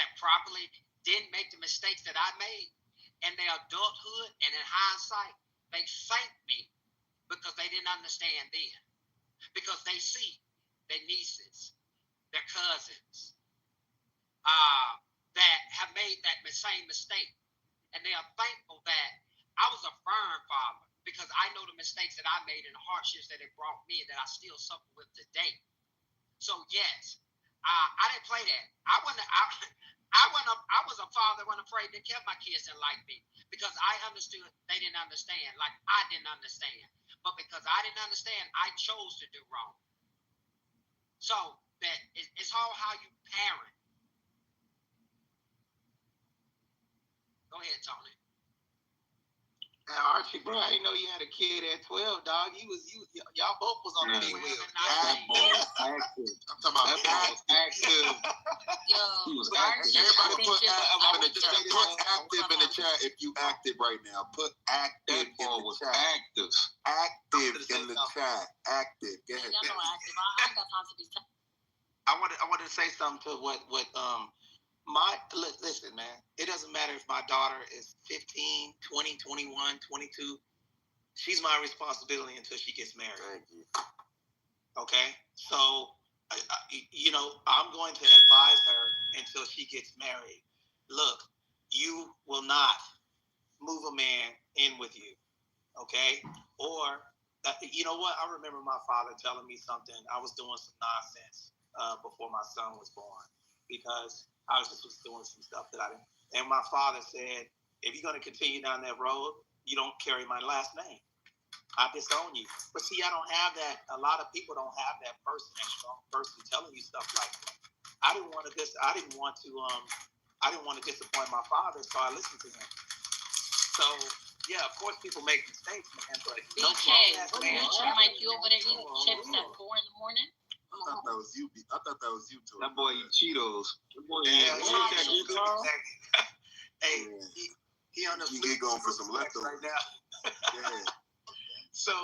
that probably didn't make the mistakes that I made in their adulthood and in hindsight, they thank me because they didn't understand then. Because they see their nieces, their cousins, that have made that same mistake. And they are thankful that I was a firm father because I know the mistakes that I made and the hardships that it brought me that I still suffer with today. So yes, I didn't play that. I was a father that wasn't afraid to kill my kids and like me because I understood they didn't understand like I didn't understand. But because I didn't understand, I chose to do wrong. So that it's all how you parent. Go ahead, Tony. Now, Archie, bro, I didn't know you had a kid at 12, dog. Y'all both was on the big wheel. That boy was active. I'm talking about that boy was active. Yo, He was active. Everybody put active in the chat if you active right now. Put active in the chat. Active in the chat. Active. Go ahead. Y'all know active. I ain't got time to be. I wanted to say something to what listen, man, it doesn't matter if my daughter is 15, 20, 21, 22. She's my responsibility until she gets married. Thank you. Okay? So, I'm going to advise her until she gets married. Look, you will not move a man in with you. Okay? Or, you know what? I remember my father telling me something. I was doing some nonsense before my son was born because I was just doing some stuff that I didn't. And my father said, if you're going to continue down that road, you don't carry my last name. I disown you. But see, I don't have that. A lot of people don't have that strong person telling you stuff like that. I didn't want to disappoint my father, so I listened to him. So yeah, of course people make mistakes, man, but BK, like you over there eating chips at 4 in the morning? I thought that was you. Too. That boy eat Cheetos. Hey, he He on the You get going for some leftovers right now. Yeah. So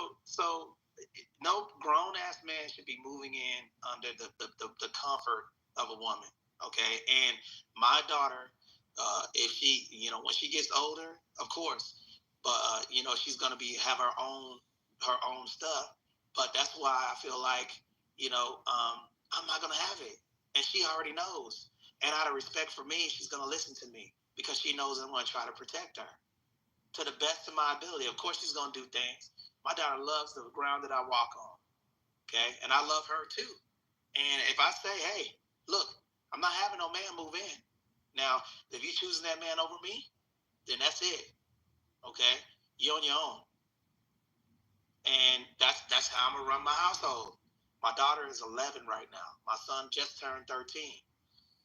no grown ass man should be moving in under the comfort of a woman. Okay, and my daughter, if she, when she gets older, of course, but she's gonna have her own stuff. But that's why I feel like I'm not gonna have it, and she already knows. And out of respect for me, she's gonna listen to me because she knows I'm gonna try to protect her to the best of my ability. Of course, she's gonna do things. My daughter loves the ground that I walk on. Okay, and I love her too. And if I say, hey, look, I'm not having no man move in. Now, if you choosing that man over me, then that's it. Okay, you on your own. And that's how I'm gonna run my household. My daughter is 11 right now. My son just turned 13,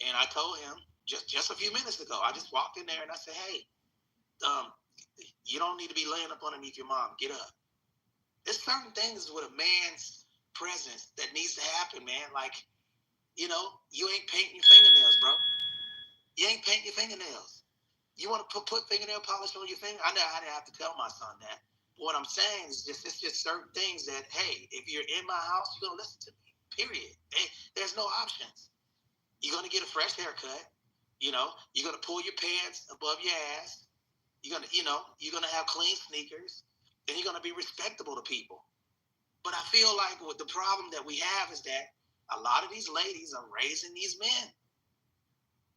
and I told him just a few minutes ago. I just walked in there and I said, hey, you don't need to be laying up underneath your mom. Get up. There's certain things with a man's presence that needs to happen, man. Like, you ain't painting your fingernails, bro. You ain't painting your fingernails. You want to put fingernail polish on your finger? I know I didn't have to tell my son that. But what I'm saying is it's just certain things that, hey, if you're in my house, you're going to listen to me, period. There's no options. You're going to get a fresh haircut. You're going to pull your pants above your ass. You're going to have clean sneakers. And you're going to be respectable to people. But I feel like the problem that we have is that a lot of these ladies are raising these men.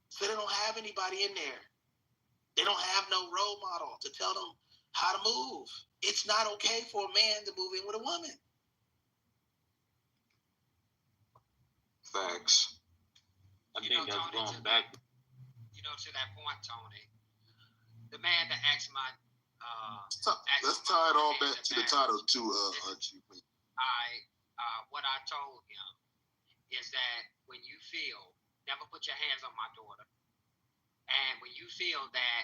So they don't have anybody in there. They don't have no role model to tell them how to move. It's not okay for a man to move in with a woman. Facts. I think that's going back. To that point, Tony, the man that asked my let's tie it all back to the title too, what I told him is that when you feel, never put your hands on my daughter, and when you feel that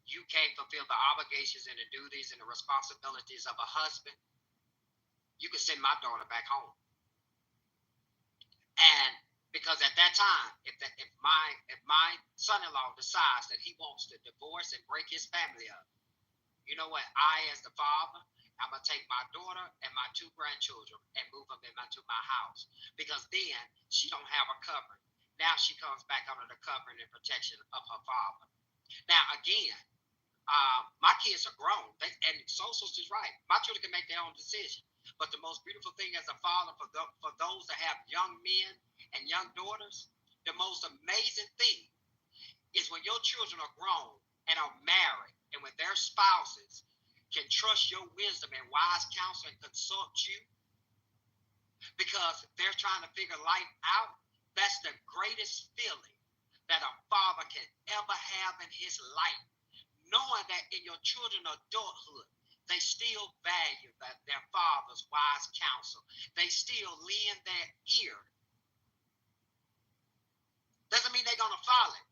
you can't fulfill the obligations and the duties and the responsibilities of a husband, you can send my daughter back home. And because at that time, if my son-in-law decides that he wants to divorce and break his family up, you know what? I, as the father, I'm going to take my daughter and my 2 grandchildren and move them into my house. Because then she don't have a covering. Now she comes back under the covering and protection of her father. Now, again, my kids are grown. And Sosos is right. My children can make their own decision. But the most beautiful thing as a father for those that have young men and young daughters, the most amazing thing is when your children are grown and are married and when their spouses can trust your wisdom and wise counsel and consult you because they're trying to figure life out. That's the greatest feeling that a father can ever have in his life, knowing that in your children's adulthood, they still value their father's wise counsel. They still lend their ear. Doesn't mean they're going to follow it.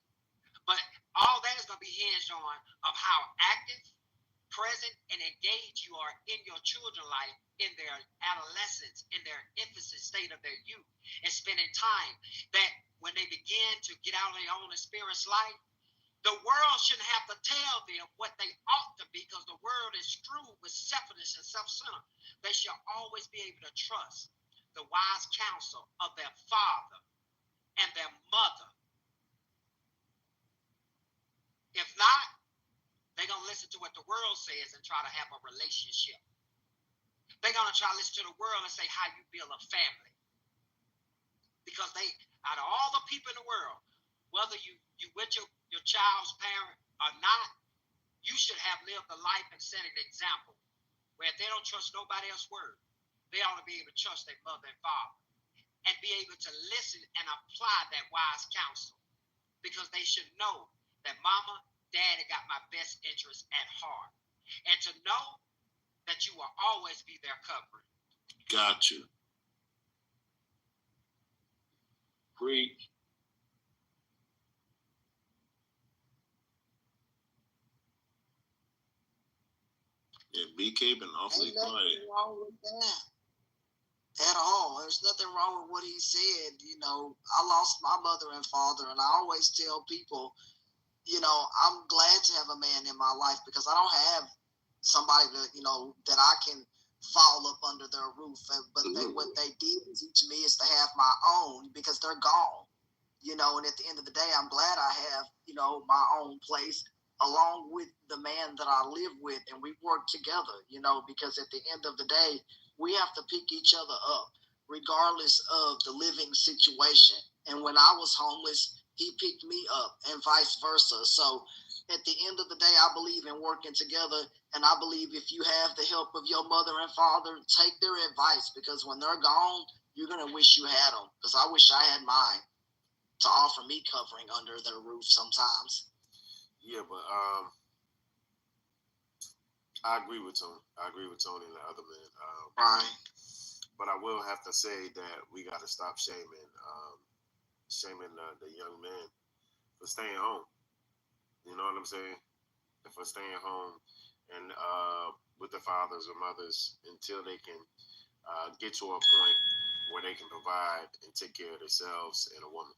But all that is going to be hinged on of how active, present, and engaged you are in your children's life, in their adolescence, in their infancy state of their youth, and spending time that when they begin to get out of their own experience life, the world shouldn't have to tell them what they ought to be because the world is strewn with selfishness and self-centered. They should always be able to trust the wise counsel of their father and their mother. If not, they're going to listen to what the world says and try to have a relationship. They're going to try to listen to the world and say how you build a family. Because out of all the people in the world, whether you with your child's parent or not, you should have lived a life and set an example where if they don't trust nobody else's word, they ought to be able to trust their mother and father and be able to listen and apply that wise counsel because they should know that mama, daddy got my best interest at heart. And to know that you will always be their covering. Gotcha. Preach. Yeah, BK been awfully quiet. Nothing wrong with that at all. There's nothing wrong with what he said. I lost my mother and father, and I always tell people, I'm glad to have a man in my life because I don't have somebody that I can fall up under their roof. But what they did teach me is to have my own because they're gone. And at the end of the day, I'm glad I have, my own place along with the man that I live with, and we work together, because at the end of the day, we have to pick each other up regardless of the living situation. And when I was homeless, he picked me up and vice versa. So at the end of the day, I believe in working together. And I believe if you have the help of your mother and father, take their advice because when they're gone, you're going to wish you had them. Because I wish I had mine to offer me covering under their roof sometimes. Yeah, but I agree with Tony. And the other man. Right. But I will have to say that we got to stop shaming the young men for staying home. You know what I'm saying? For staying home and with the fathers or mothers until they can get to a point where they can provide and take care of themselves and a woman.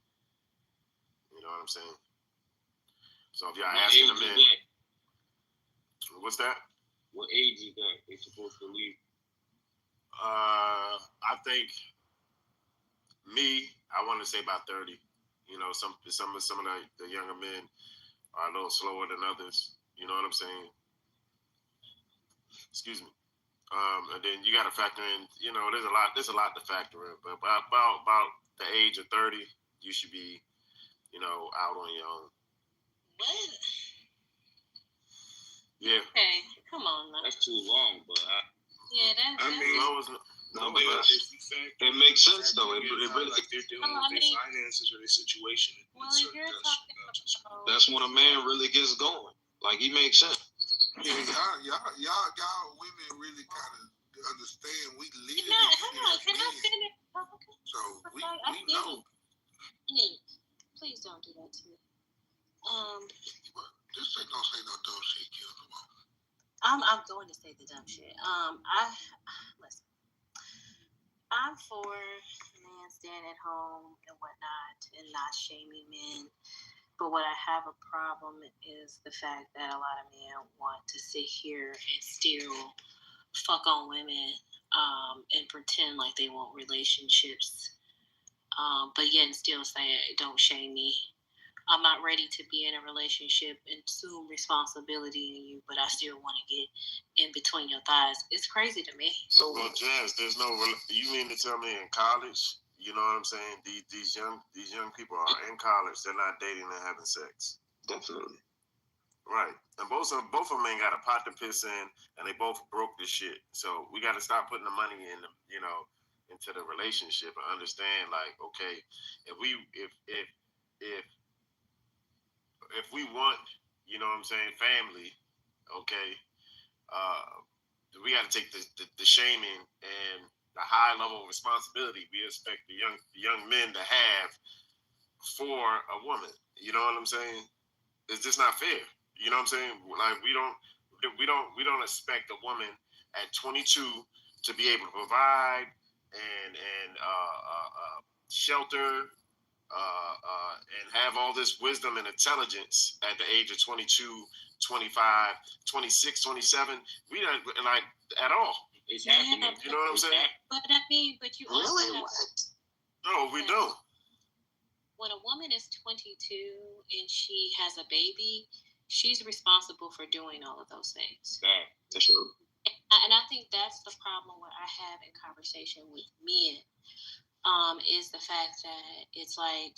You know what I'm saying? So if y'all asking the men, what's that? What age is that they supposed to leave? I think I want to say about 30. Some of the younger men are a little slower than others. You know what I'm saying? Excuse me. And then you got to factor in. There's a lot to factor in. But about the age of 30, you should be, out on your own. What? Yeah. Okay, come on now. That's too long, but it makes sense though. It really like they're dealing with their finances or their situation. Well, if you're talking about, that's when a man really gets going. Like he makes sense. Yeah, y'all women really gotta understand we live in can I finish talking? So we know. Please don't do that to me. Just don't say no dumb shit, kill the woman. I'm going to say the dumb shit. Listen. I'm for men staying at home and whatnot and not shaming men. But what I have a problem is the fact that a lot of men want to sit here and still fuck on women and pretend like they want relationships. But yet and still say, don't shame me. I'm not ready to be in a relationship and assume responsibility in you, but I still want to get in between your thighs. It's crazy to me. So, well, Jazz, you mean to tell me in college, you know what I'm saying? These young people are in college. They're not dating and having sex. Definitely. Right. And both of them ain't got a pot to piss in, and they both broke this shit. So we got to stop putting the money in, into the relationship and understand, like, okay, if we want, you know what I'm saying, family, okay, we got to take the shaming and the high level of responsibility we expect the young men to have for a woman. You know what I'm saying? It's just not fair. You know what I'm saying? Like we don't expect a woman at 22 to be able to provide and shelter. And have all this wisdom and intelligence at the age of 22, 25, 26, 27. We don't like at all. It's happening. You know what I'm saying? But you really also what? No, we don't. When a woman is 22 and she has a baby, she's responsible for doing all of those things. That's true. And I think that's the problem what I have in conversation with men. Is the fact that it's like,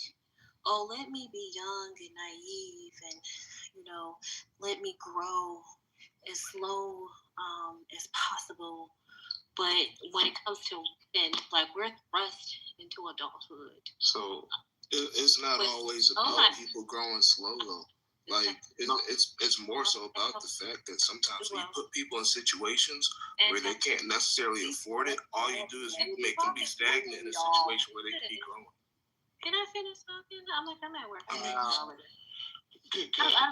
oh, let me be young and naive and, let me grow as slow as possible. But when it comes to men, like we're thrust into adulthood. So it's not always about people growing slow though. Like it's more so about the fact that sometimes when you put people in situations where they can't necessarily afford it, all you do is you make them be stagnant in a situation where they can be growing. Can I finish talking? I'm at work. Go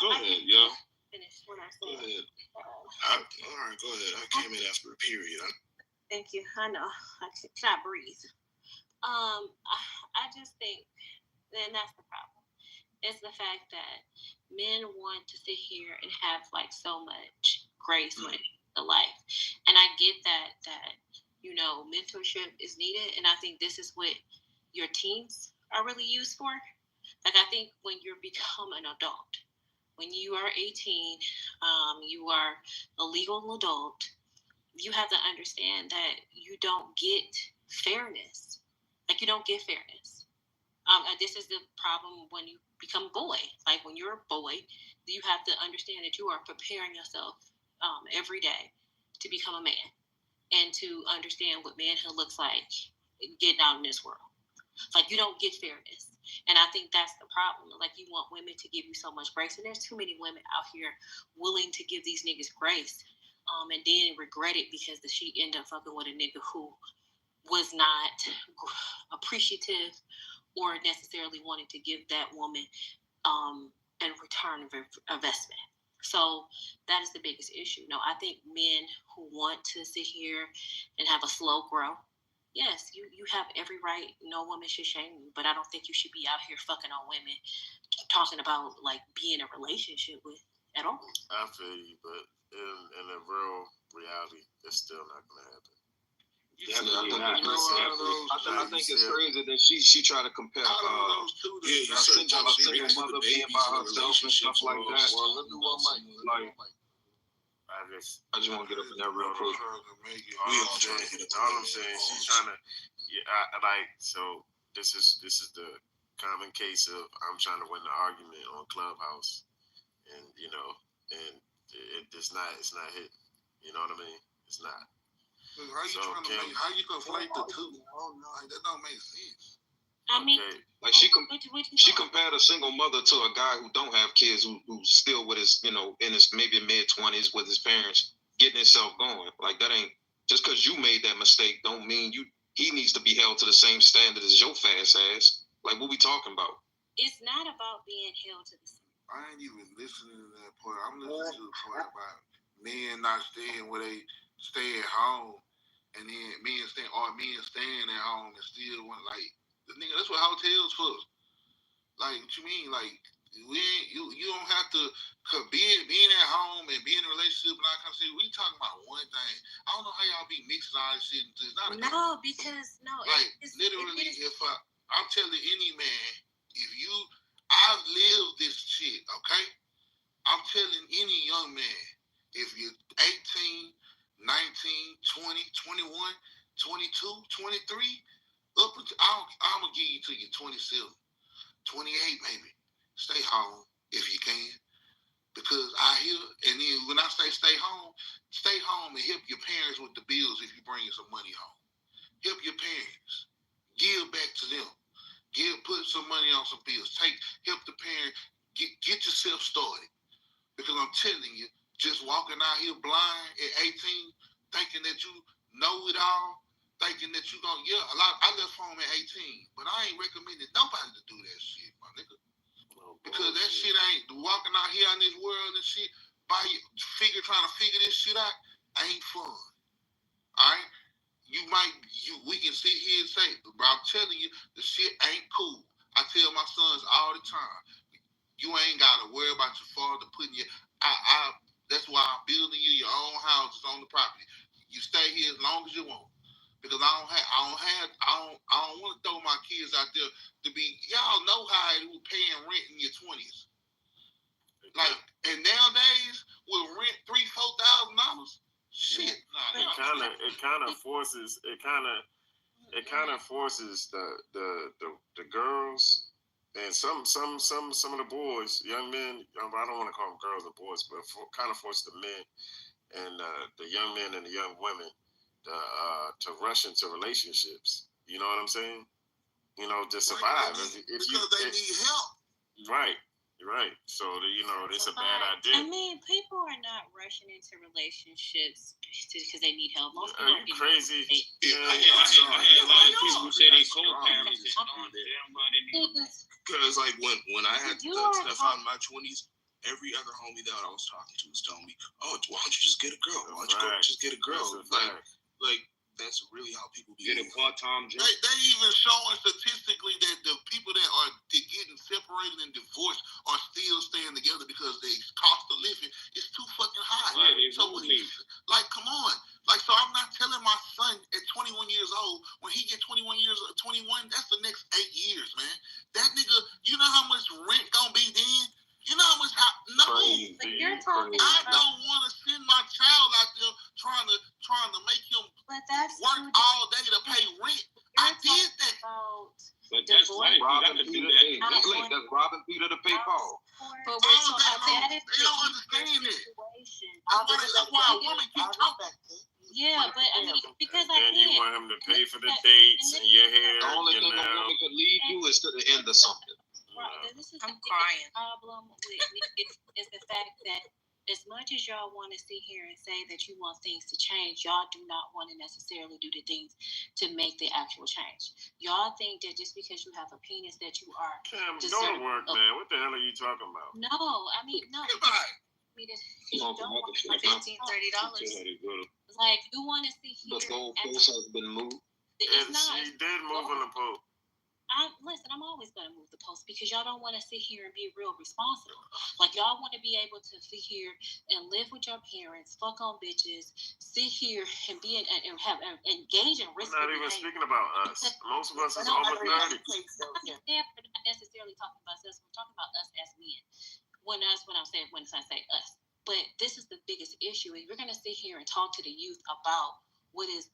ahead, yo. Finish what I said. Go ahead. All right, go ahead. I came in after a period. Thank you. I know. I cannot breathe. I just think, and that's the problem. It's the fact that men want to sit here and have like so much grace when it comes to life, and I get that mentorship is needed, and I think this is what your teens are really used for. Like I think when you become an adult, when you are 18, you are a legal adult. You have to understand that you don't get fairness. Like you don't get fairness. This is the problem when you become a boy. Like when you're a boy, you have to understand that you are preparing yourself every day to become a man and to understand what manhood looks like getting out in this world. Like you don't get fairness. And I think that's the problem. Like you want women to give you so much grace, and there's too many women out here willing to give these niggas grace, and then regret it because she ended up fucking with a nigga who was not appreciative or necessarily wanted to give that woman in return of investment. So that is the biggest issue. No, I think men who want to sit here and have a slow grow, yes, you have every right. No woman should shame you, but I don't think you should be out here fucking on women, talking about like being in a relationship with at all. I feel you, but in the real reality, it's still not gonna happen. I think it's crazy that she tried to compare a single mother being by herself and stuff like that. Like, I just want to get up in that real quick. All I'm saying, she's trying to, so this is the common case of I'm trying to win the argument on Clubhouse, and it's not hitting. You know what I mean? It's not. How you conflate the two? Like, that don't make sense. I mean, like she compared a single mother to a guy who don't have kids, who's still with his, in his maybe mid-20s with his parents, getting himself going. Like that ain't just because you made that mistake don't mean he needs to be held to the same standard as your fast ass. Like what we talking about? It's not about being held to the same. I ain't even listening to that part. I'm listening to the part about men not staying where they stay at home, and then men staying at home and still want the nigga. That's what hotels for. Like what you mean? Like you don't have to being at home and being in a relationship and all kind of shit. We talking about one thing. I don't know how y'all be mixing all this shit. It's not literally. If I'm telling any man, I've lived this shit. Okay, I'm telling any young man, if you're 18. 19, 20, 21, 22, 23, I'm going to give you to you 27, 28 maybe. Stay home if you can. Because and then when I say stay home and help your parents with the bills if you bring some money home. Help your parents. Give back to them. Put some money on some bills. Help the parent get yourself started. Because I'm telling you, just walking out here blind at 18, thinking that you know it all, thinking that you gonna I left home at 18, but I ain't recommending nobody to do that shit, my nigga. Because that shit ain't walking out here in this world and shit, trying to figure this shit out, ain't fun. Alright? We can sit here and say, but I'm telling you, the shit ain't cool. I tell my sons all the time, you ain't gotta worry about your father putting you. That's why I'm building you your own houses on the property. You stay here as long as you want, because I don't want to throw my kids out there to be. Y'all know how it was paying rent in your 20s. Like, and nowadays with rent $3,000-$4,000, shit. It kind of forces the girls. And some of the boys, young men, I don't want to call them girls or boys, but kind of force the men and the young men and the young women to rush into relationships. You know what I'm saying? To survive. Because they need help. Right. So, it's a bad idea. I mean, people are not rushing into relationships because they need help. Most people are crazy. People say they co-parents. Because when I had stuff out in my 20s, every other homie that I was talking to was telling me, "Oh, why don't you just get a girl? Why don't you just get a girl?" Like that's really how people get a part-time job. They even showing statistically that the people that are getting separated and divorced are still staying together because the cost of living is too fucking high. Right, so like, come on. Like, so I'm not telling my son at 21 years old, when he get 21, that's the next 8 years, man. That nigga, you know how much rent gonna be then? You know how much? No, but you're talking. I don't want to send my child out there trying to make him work all day to pay rent. I did that. But that's right. Robbing Peter to pay. That's robbing Peter to pay Paul. But we're talking. They don't understand it. That's why a woman keep talking. Yeah, but I mean, because I then can't. you want him to pay for the dates and your hair. The only thing a woman could leave you is to the end of something. I'm crying. The problem is the fact that as much as y'all want to sit here and say that you want things to change, y'all do not want to necessarily do the things to make the actual change. Y'all think that just because you have a penis that you are Cam, go to work, man. What the hell are you talking about? No, I mean, no. You don't want $15, $30. Like, you want to sit here. The goalpost has been moved. It's not. She did move on the post. Listen, I'm always going to move the post because y'all don't want to sit here and be real responsible. Like, y'all want to be able to sit here and live with your parents, fuck on bitches, sit here and be and engage in risk. We're not even speaking about us. Most of us is over 30. We're not necessarily talking about us. We're talking about us as men. When I say us. But this is the biggest issue. If you're going to sit here and talk to the youth about what is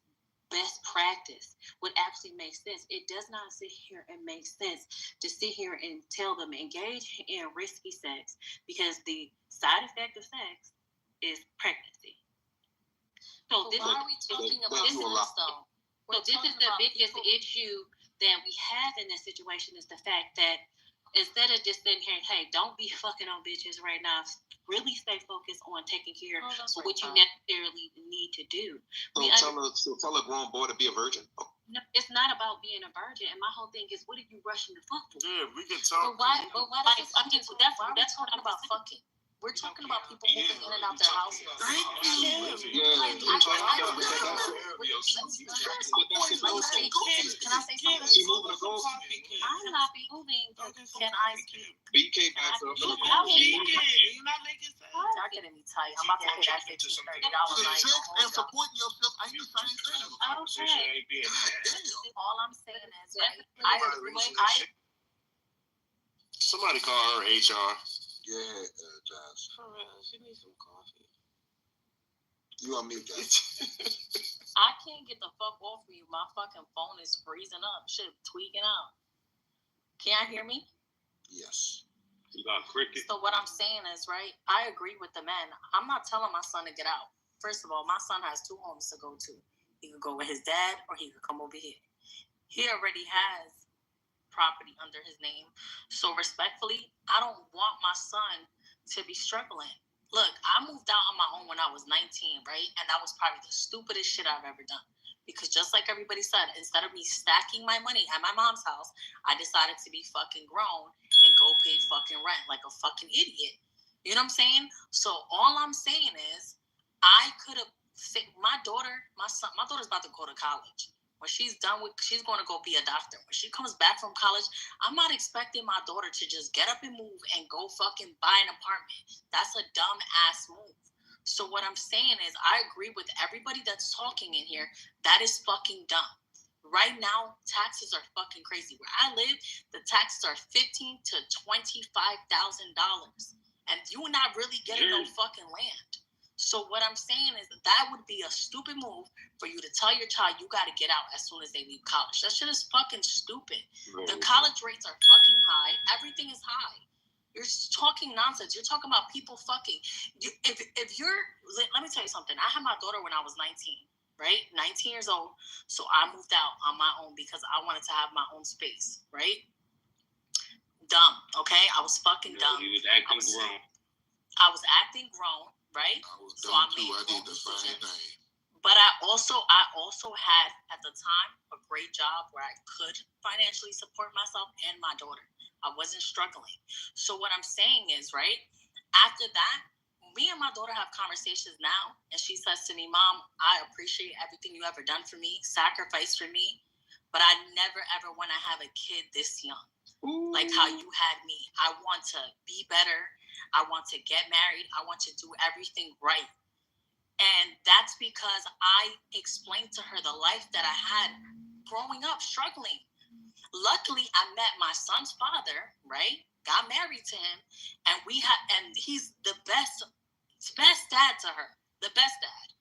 best practice, what actually makes sense, it does not sit here and make sense to sit here and tell them engage in risky sex because the side effect of sex is pregnancy. So this why are we talking about this though? So this is the biggest issue that we have in this situation is the fact that instead of just sitting here, hey, don't be fucking on bitches right now. Really stay focused on taking care of what you necessarily need to do. So tell a grown boy to be a virgin. No, it's not about being a virgin. And my whole thing is, what are you rushing to fuck for? Yeah, we can talk. But why that's what I'm about fucking. We're talking about people moving in and out their houses. Thank you. Can I say something? I'm not moving. Can I speak? BK backs up. You're not making sense. Y'all getting me tight. I'm about to pay that $15, $30. Sex and supporting yourself ain't the same thing. Okay. All I'm saying is, Somebody call her HR. Yeah, Josh. For real, she needs some coffee. You on mute, guys. I can't get the fuck off of you. My fucking phone is freezing up. Shit, tweaking out. Can y'all hear me? Yes. You got cricket. So what I'm saying is, right, I agree with the men. I'm not telling my son to get out. First of all, my son has 2 homes to go to. He could go with his dad or he could come over here. He already has property under his name. So respectfully, I don't want my son to be struggling. Look, I moved out on my own when I was 19, right? And that was probably the stupidest shit I've ever done. Because just like everybody said, instead of me stacking my money at my mom's house, I decided to be fucking grown and go pay fucking rent like a fucking idiot. You know what I'm saying? So all I'm saying is, I could have my daughter's about to go to college. When she's done she's going to go be a doctor. When she comes back from college, I'm not expecting my daughter to just get up and move and go fucking buy an apartment. That's a dumb ass move. So what I'm saying is, I agree with everybody that's talking in here. That is fucking dumb. Right now, taxes are fucking crazy. Where I live, the taxes are $15,000 to $25,000, and you're not really getting no fucking land. So what I'm saying is that would be a stupid move for you to tell your child you got to get out as soon as they leave college. That shit is fucking stupid. The college rates are fucking high. Everything is high. You're talking nonsense. You're talking about people fucking. Let me tell you something. I had my daughter when I was 19, right? 19 years old. So I moved out on my own because I wanted to have my own space, right? Dumb, okay? I was fucking dumb. You was acting grown. I was acting grown. Right? So I did the same thing. But I also had at the time a great job where I could financially support myself and my daughter. I wasn't struggling. So what I'm saying is, right, after that, me and my daughter have conversations now, and she says to me, Mom, I appreciate everything you ever done for me, sacrificed for me, but I never ever want to have a kid this young. Ooh. Like how you had me. I want to be better. I want to get married. I want to do everything right. And that's because I explained to her the life that I had growing up, struggling. Luckily, I met my son's father, right? Got married to him, and he's the best dad to her. The best dad.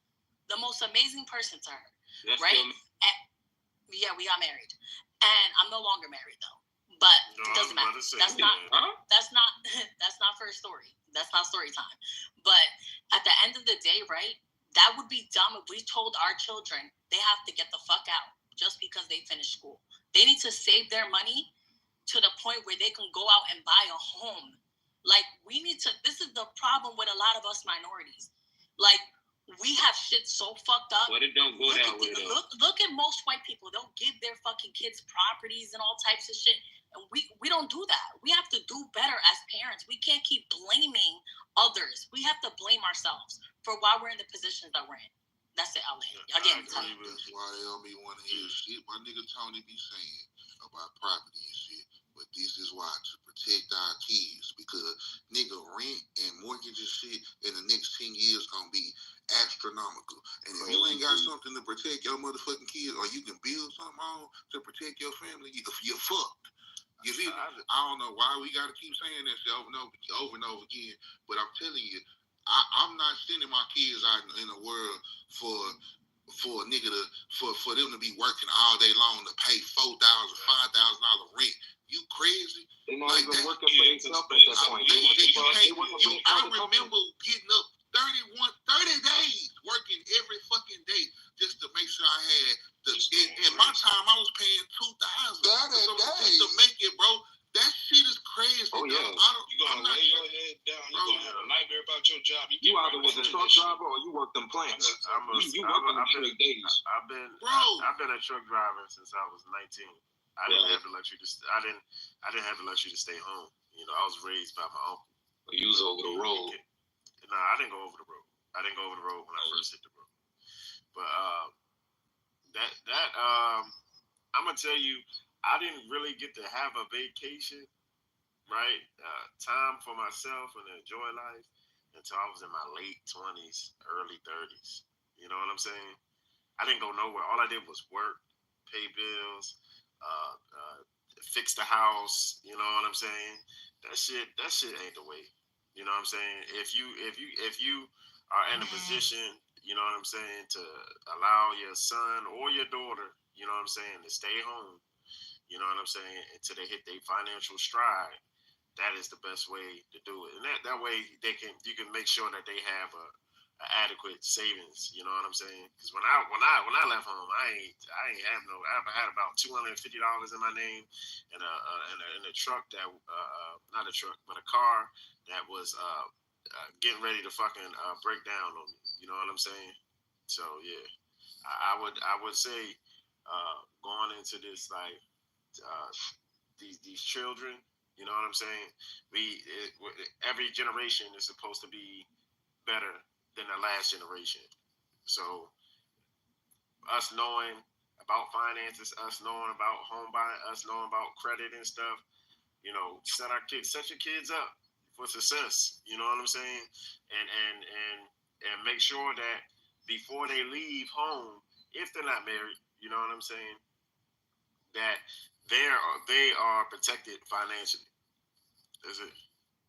The most amazing person to her. That's right? Yeah, we got married. And I'm no longer married though. But it doesn't matter. That's not first story. That's not story time. But at the end of the day, right? That would be dumb if we told our children they have to get the fuck out just because they finished school. They need to save their money to the point where they can go out and buy a home. Like, we need to, this is the problem with a lot of us minorities. Like, we have shit so fucked up. But it don't go that way, though. Look at most white people. They'll give their fucking kids properties and all types of shit. And we don't do that. We have to do better as parents. We can't keep blaming others. We have to blame ourselves for why we're in the positions that we're in. That's it, I'll end. Again, that's why they don't be want to hear shit my nigga Tony be saying about property and shit. But this is why, to protect our kids, because nigga, rent and mortgage and shit in the next 10 years gonna be astronomical. And if you ain't got something to protect your motherfucking kids, or you can build something on to protect your family, you're fucked. You feel me? I don't know why we gotta keep saying that shit over and over again, but I'm telling you, I'm not sending my kids out in the world for a nigga for them to be working all day long to pay $4,000, $5,000 rent. You crazy? They not like even working for themselves at that point. I remember getting up 30 days working every fucking day just to make sure I had in my time I was paying $2,000 to make it, bro. That shit is crazy. Oh yeah, you're gonna lay your head down. You're gonna have a nightmare about your job. You either was a truck driver or you worked them plants. You worked them straight days. I've been a truck driver since I was 19. I didn't have the luxury to. I didn't have the luxury to stay home. You know, I was raised by my uncle. You was over the road. No, I didn't go over the road. I didn't go over the road when I first hit the road. But I'm gonna tell you, I didn't really get to have a vacation, right? Time for myself and enjoy life until I was in my late 20s, early 30s. You know what I'm saying? I didn't go nowhere. All I did was work, pay bills, fix the house. You know what I'm saying? That shit ain't the way. You know what I'm saying? If you are in a position, you know what I'm saying, to allow your son or your daughter, you know what I'm saying, to stay home, you know what I'm saying, until they hit their financial stride, that is the best way to do it. And that way you can make sure that they have a adequate savings, you know what I'm saying? Because when I left home, I had about $250 in my name and a truck that not a truck, but a car that was getting ready to fucking break down on me. You know what I'm saying? So yeah, I would say going into this, like these children, you know what I'm saying? Every generation is supposed to be better than the last generation. So us knowing about finances, us knowing about home buying, us knowing about credit and stuff, you know, set your kids up for success. You know what I'm saying? And make sure that before they leave home, if they're not married, you know what I'm saying, that they are protected financially. That's it.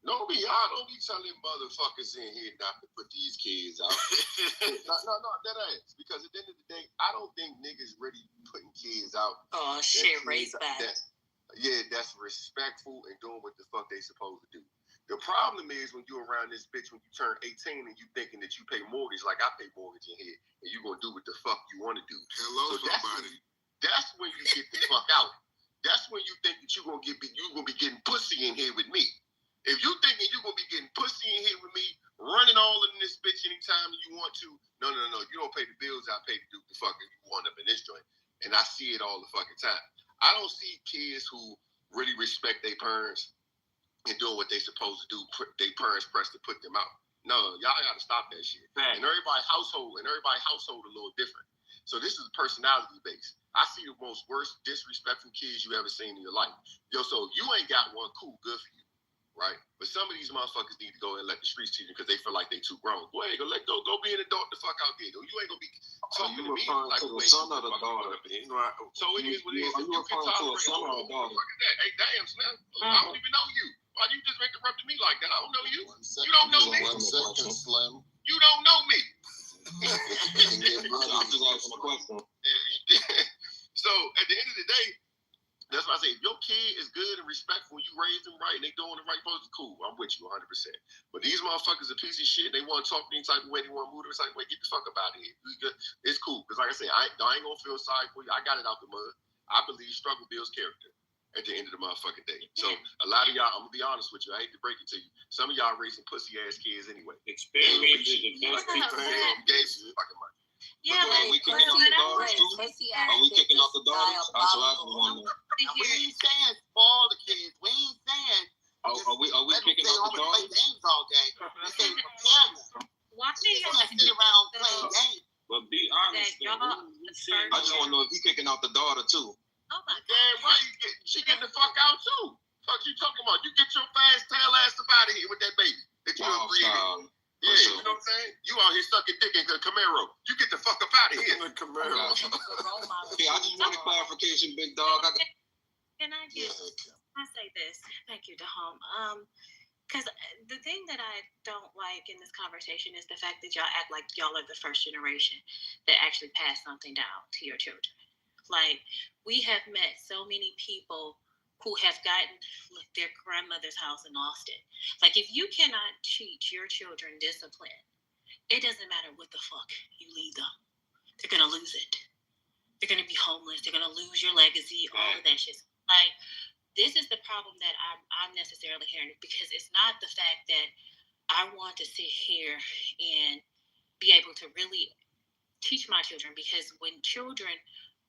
Don't be telling motherfuckers in here not to put these kids out. No, that ain't. Because at the end of the day, I don't think niggas really putting kids out. Oh shit, raise back. That's respectful and doing what the fuck they supposed to do. The problem is when you around this bitch when you turn 18 and you thinking that you pay mortgage like I pay mortgage in here and you gonna do what the fuck you want to do. Hello, somebody. That's when you get the fuck out. That's when you think that you gonna be getting pussy in here with me. If you thinking you're going to be getting pussy in here with me, running all in this bitch anytime you want to, no. You don't pay the bills I pay to do the fucking you want up in this joint. And I see it all the fucking time. I don't see kids who really respect their parents and doing what they supposed to do. Their parents press to put them out. No, y'all gotta stop that shit. And everybody's household a little different. So this is personality based. I see the most worst disrespectful kids you ever seen in your life. Yo, so you ain't got one, cool, good for you, right? But some of these motherfuckers need to go and let the streets teach them because they feel like they too grown. Boy, go be an adult the fuck out there. You ain't gonna be talking to me like the son or the daughter. So it is what it is. Are you referring to a son or a daughter? Look at that. Hey, damn, Slim. I don't even know you. Why you just interrupted me like that? I don't know you. You don't know me. 1 second, Slim. You don't know me. I'm just asking a question. So at the end of the day, that's why I say if your kid is good and respectful, you raise them right, and they doing the right things, cool. I'm with you 100%. But these motherfuckers are a piece of shit. They want to talk any type of way. They want to move the type of way. Get the fuck up out of here. It's cool. Because like I say, I ain't gonna feel sorry for you. I got it out the mud. I believe struggle builds character at the end of the motherfucking day. So a lot of y'all, I'm gonna be honest with you. I hate to break it to you. Some of y'all raising pussy ass kids anyway. Experience is the best thing. Yeah, are we kicking out the daughters too? Are we kicking out the daughters? That's what I want to know. We ain't saying spoil the kids. We ain't saying. Are we kicking out the daughters? Play games all day. We saying prepare them. Watching y'all sit around playing games. But be honest, I just want to know if you kicking out the daughter too. Oh my God! Man, why she getting the fuck out too? Fuck you talking about? You get your fast tail ass up out of here with that baby that you breathing. Yeah, you know what I'm saying? You out here sucking dick in the Camaro. You get the fuck up out of here. Camaro. Yeah, I just want a clarification, big dog. Can I say this? Thank you, Dahom. Because the thing that I don't like in this conversation is the fact that y'all act like y'all are the first generation that actually passed something down to your children. Like, we have met so many people who have gotten their grandmother's house and lost it. Like, if you cannot teach your children discipline, it doesn't matter what the fuck you leave them. They're going to lose it. They're going to be homeless. They're going to lose your legacy, all of that shit. Like, this is the problem that I'm necessarily hearing, because it's not the fact that I want to sit here and be able to really teach my children, because when children,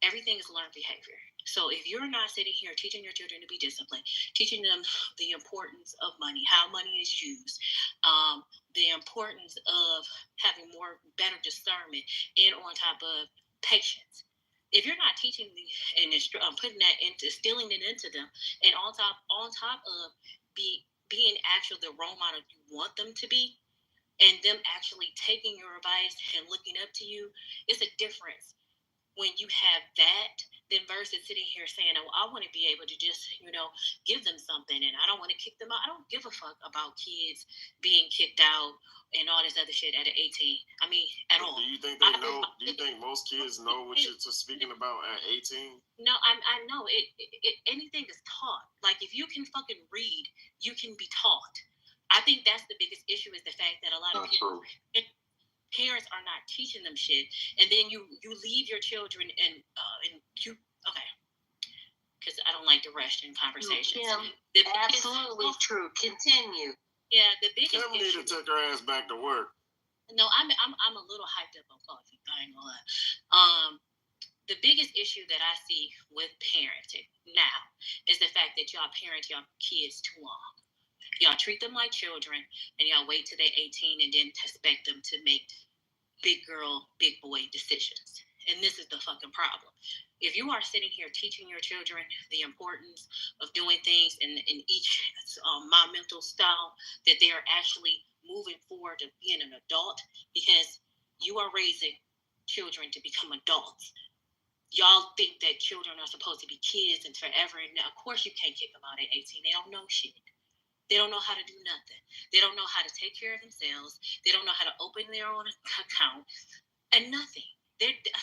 everything is learned behavior. So if you're not sitting here teaching your children to be disciplined, teaching them the importance of money, how money is used, the importance of having better discernment, and on top of patience. If you're not teaching and putting that instilling it into them, and on top of being actually the role model you want them to be, and them actually taking your advice and looking up to you, it's a difference when you have that than versus sitting here saying, oh, I want to be able to just, give them something, and I don't want to kick them out. I don't give a fuck about kids being kicked out and all this other shit at 18. I mean, at all. Do you think they know? Do you think most kids know what you're speaking about at 18? No, I know it. Anything is taught. Like, if you can fucking read, you can be taught. I think that's the biggest issue, is the fact that a lot of people, parents are not teaching them shit, and then you leave your children and you because I don't like to rush in conversations. Absolutely true. Continue. Yeah, the biggest Kim need to take her ass back to work. No, I'm a little hyped up on coffee. I ain't gonna lie. The biggest issue that I see with parenting now is the fact that y'all parent y'all kids too long. Y'all treat them like children, and y'all wait till they're 18 and then expect them to make big girl, big boy decisions. And this is the fucking problem. If you are sitting here teaching your children the importance of doing things in each mental style, that they are actually moving forward to being an adult, because you are raising children to become adults. Y'all think that children are supposed to be kids and forever. And now, of course, you can't kick them out at 18. They don't know shit. They don't know how to do nothing. They don't know how to take care of themselves. They don't know how to open their own account and nothing.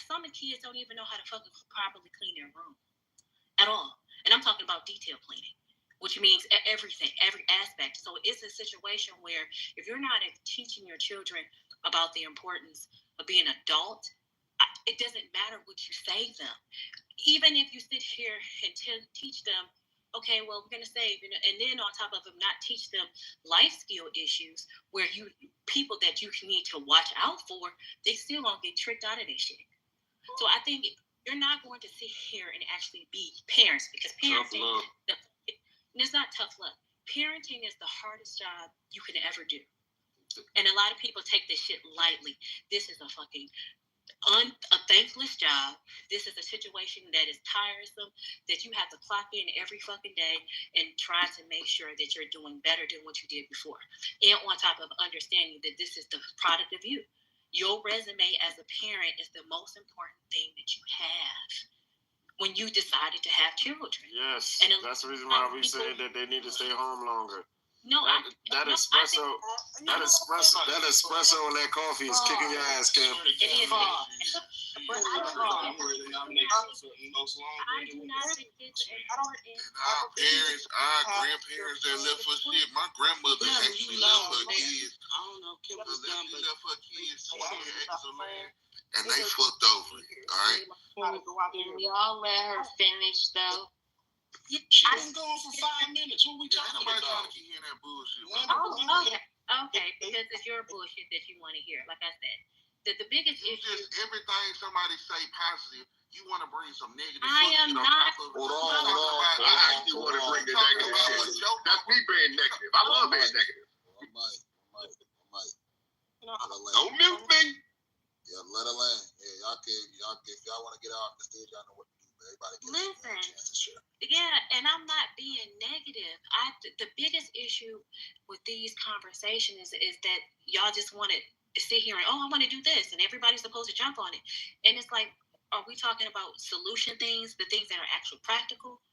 Some kids don't even know how to fucking properly clean their room at all. And I'm talking about detail cleaning, which means everything, every aspect. So it's a situation where if you're not teaching your children about the importance of being an adult, it doesn't matter what you say them. Even if you sit here and teach them, okay, well, we're going to save, and then on top of them, not teach them life skill issues where people that you need to watch out for, they still going to get tricked out of this shit. So I think you're not going to sit here and actually be parents, because parenting, and it's not tough luck. Parenting is the hardest job you can ever do. And a lot of people take this shit lightly. This is a fucking a thankless job. This is a situation that is tiresome, that you have to clock in every fucking day and try to make sure that you're doing better than what you did before. And on top of understanding that this is the product of you. Your resume as a parent is the most important thing that you have when you decided to have children. Yes, and that's the reason why we say that they need to stay home longer. No, that espresso on that coffee is kicking your ass, Kim. It is. But I do not think it's our parents, our grandparents that left us shit. My grandmother actually left her kids. I don't know, Kim was dumb, but left her kids 20 acres of land, and they fucked over it. All right. Can y'all let her finish though? She been going for 5 minutes. What we talking about? Nobody keep hearing that bullshit. Okay, because it's your bullshit that you want to hear. Like I said, the biggest issue. Just everything somebody say positive, you want to bring some negative. I am not. Hold on. I actually want to bring the negative shit. That's me being negative. I love being negative. I might. Don't mute me. Yeah, let her land. Yeah, y'all can, if y'all want to get off the stage, y'all know what to do. Everybody gets Listen, a chance to share. Yeah, and I'm not being negative. The biggest issue with these conversations is that y'all just want to sit here and, I want to do this, and everybody's supposed to jump on it. And it's like, are we talking about solution things, the things that are actually practical?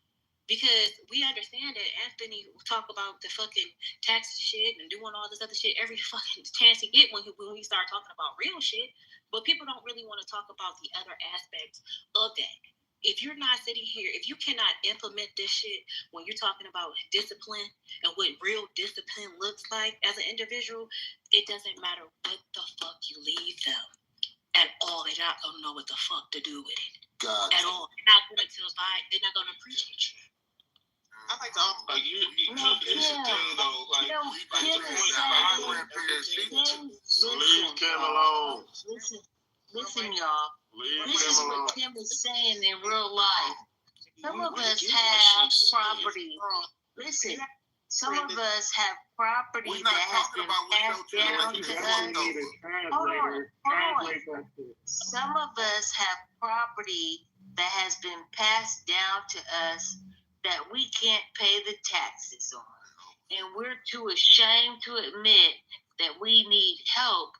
Because we understand that Anthony will talk about the fucking tax shit and doing all this other shit every fucking chance he get when we start talking about real shit. But people don't really want to talk about the other aspects of that. If you're not sitting here, if you cannot implement this shit when you're talking about discipline and what real discipline looks like as an individual, it doesn't matter what the fuck you leave them at all. They're not going to know what the fuck to do with it. At all. They're not going to abide. They're not going to appreciate you. I like to talk about you. It's a thing though. Like, leave Kim alone. Listen, y'all. This is what Kim is saying in real life. Some of us have property. Listen, some of us have property that has been passed down to us. Hold on. Some of us have property that has been passed down to us that we can't pay the taxes on. And we're too ashamed to admit that we need help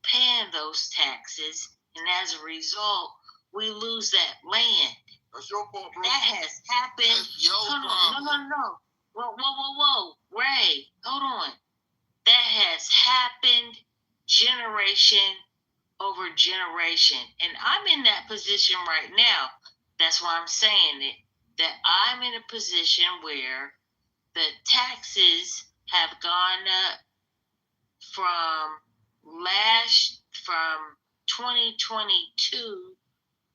paying those taxes. And as a result, we lose that land. That's your fault, bro. That has happened. That's your problem. No. Whoa. Ray, hold on. That has happened generation over generation. And I'm in that position right now. That's why I'm saying it. That I'm in a position where the taxes have gone up from 2022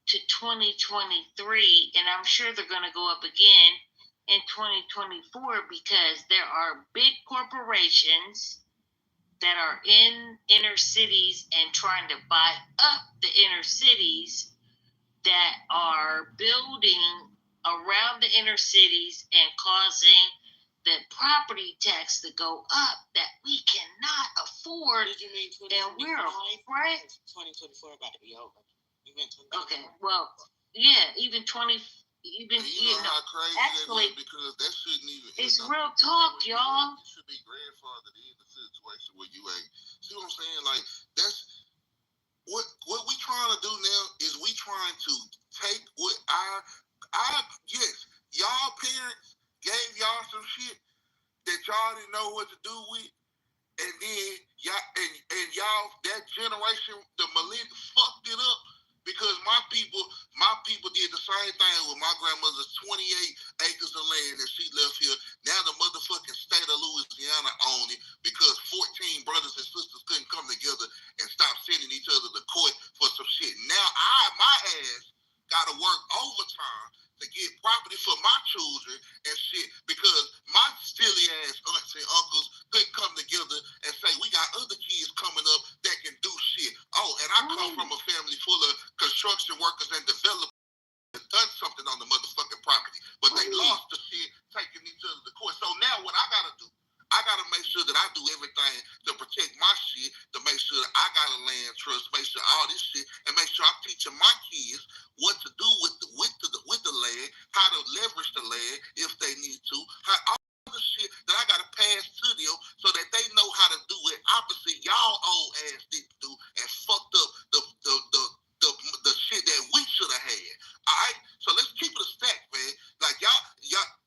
to 2023, and I'm sure they're going to go up again in 2024 because there are big corporations that are in inner cities and trying to buy up the inner cities that are building around the inner cities and causing the property tax to go up that we cannot afford. Did you mean 2025? And we're right. 2024 about to be over. You meant 2024? Okay, well, yeah, even how crazy actually, that is because that shouldn't even. It's real talk, y'all. You should be grandfathered in the situation where you ain't. See what I'm saying? Like that's what we trying to do now is we trying to take what yes, y'all parents gave y'all some shit that y'all didn't know what to do with, and then y'all that generation, the millennials, fucked it up because my people did the same thing with my grandmother's 28 acres of land that she left here. Now the motherfucking state of Louisiana owned it because 14 brothers and sisters couldn't come together and stop sending each other to court for some shit. Now my ass gotta work overtime to get property for my children and shit because my silly ass aunts and uncles couldn't come together and say we got other kids coming up that can do shit. Oh, and I come from a family full of construction workers and developers that done something on the motherfucking property, but they lost the shit taking each other to court. So now what I gotta do, I gotta make sure that I do everything to protect check my shit to make sure that I got a land trust, make sure all this shit, and make sure I'm teaching my kids what to do with the land, how to leverage the land if they need to, how all the shit that I gotta pass to them so that they know how to do it opposite y'all old ass didn't do and fucked up the shit that we should have had. All right, so let's keep it a stack, man. Like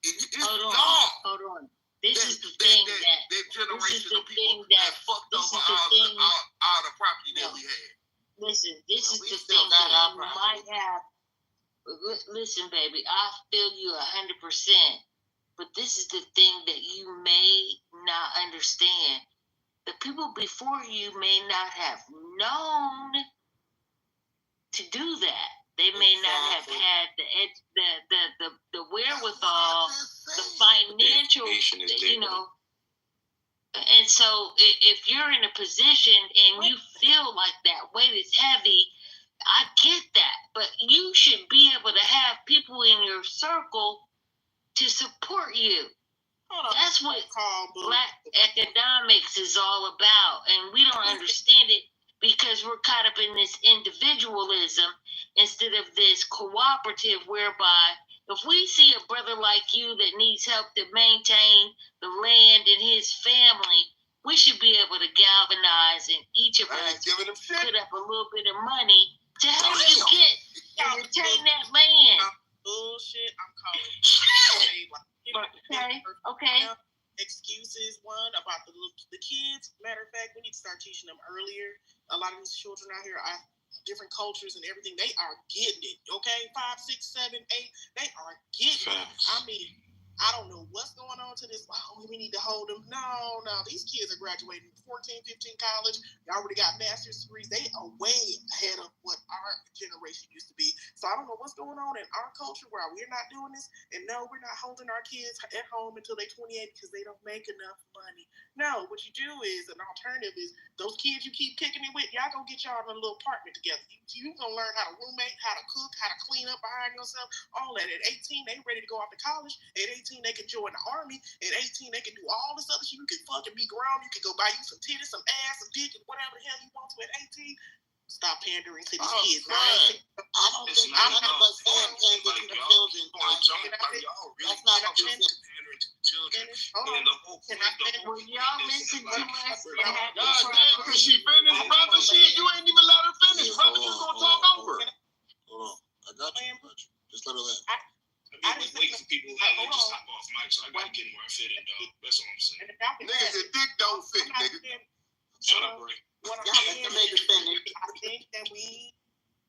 it's Hold on. This is the thing that generation of people that fucked over all the property that we had. Listen, this is the thing that you might have. Listen, baby, I feel you 100%. But this is the thing that you may not understand. The people before you may not have known to do that. They may not have had the wherewithal, the financial, And so if you're in a position and you feel like that weight is heavy, I get that. But you should be able to have people in your circle to support you. That's what Black economics is all about. And we don't understand it because we're caught up in this individualism instead of this cooperative whereby if we see a brother like you that needs help to maintain the land and his family, we should be able to galvanize and each of us put up a little bit of money to help you get and retain that land. Bullshit, I'm calling. Okay. Excuses, one, about the kids. Matter of fact, we need to start teaching them earlier. A lot of these children out here, different cultures and everything, they are getting it, okay? 5, 6, 7, 8, they are getting it. I mean, I don't know what's going on to this. Oh, we need to hold them. No, these kids are graduating 14, 15 college. They already got master's degrees. They are way ahead of what our generation used to be. So I don't know what's going on in our culture where we're not doing this. And no, we're not holding our kids at home until they're 28 because they don't make enough money. No, what you do is, an alternative is, those kids you keep kicking it with, y'all gonna get y'all in a little apartment together. You gonna learn how to roommate, how to cook, how to clean up behind yourself, all that. At 18, they ready to go off to college. At 18, they can join the army. At 18, they can do all this other shit. You can fucking be grown. You can go buy you some titties, some ass, some dick, and whatever the hell you want to at 18. Stop pandering to these kids. I don't think none of us pander to the children. That's not what you said. Children. Will y'all listen to us? Because she finished, brother. You ain't even let her finish, brother. You gonna talk over. Hold on. I got you. Just let her land. I be waiting for people to just hop off mic, so I gotta get where I fit in, dog. That's all I'm saying. Niggas, your dick don't fit, nigga. Shut up, Ray. I think that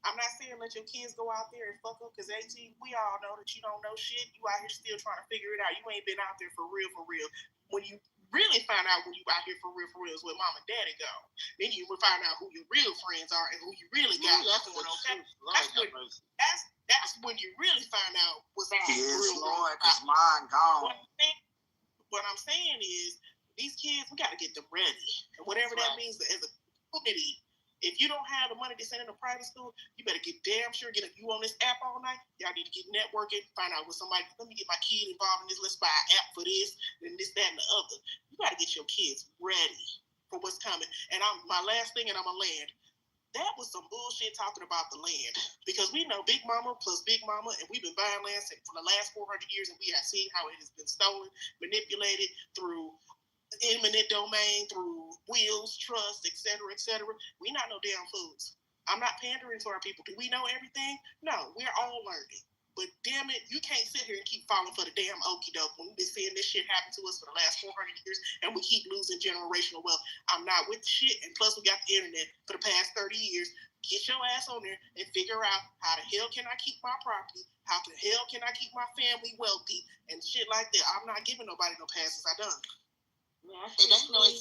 I'm not saying let your kids go out there and fuck up, because 18, we all know that you don't know shit. You out here still trying to figure it out. You ain't been out there for real. When you really find out when you out here for real is when mom and daddy go. Then you will find out who your real friends are and who you really got going, okay? That's when you really find out what's real. Lord, his mind gone. What I'm saying is, these kids, we got to get them ready. And whatever that means as a community, if you don't have the money to send in a private school, you better get damn sure, you on this app all night, y'all need to get networking, find out with somebody, let me get my kid involved in this, let's buy an app for this, and this, that, and the other. You got to get your kids ready for what's coming. And my last thing, and I'm going to land, that was some bullshit talking about the land. Because we know Big Mama plus Big Mama, and we've been buying land for the last 400 years, and we have seen how it has been stolen, manipulated through eminent domain, through wills, trust, etc., etc. We not no damn fools. I'm not pandering to our people. Do we know everything? No, we're all learning. But damn it, you can't sit here and keep falling for the damn okie doke when we've been seeing this shit happen to us for the last 400 years, and we keep losing generational wealth. I'm not with the shit, and plus we got the internet for the past 30 years. Get your ass on there and figure out how the hell can I keep my property? How the hell can I keep my family wealthy? And shit like that. I'm not giving nobody no passes. I done. First off,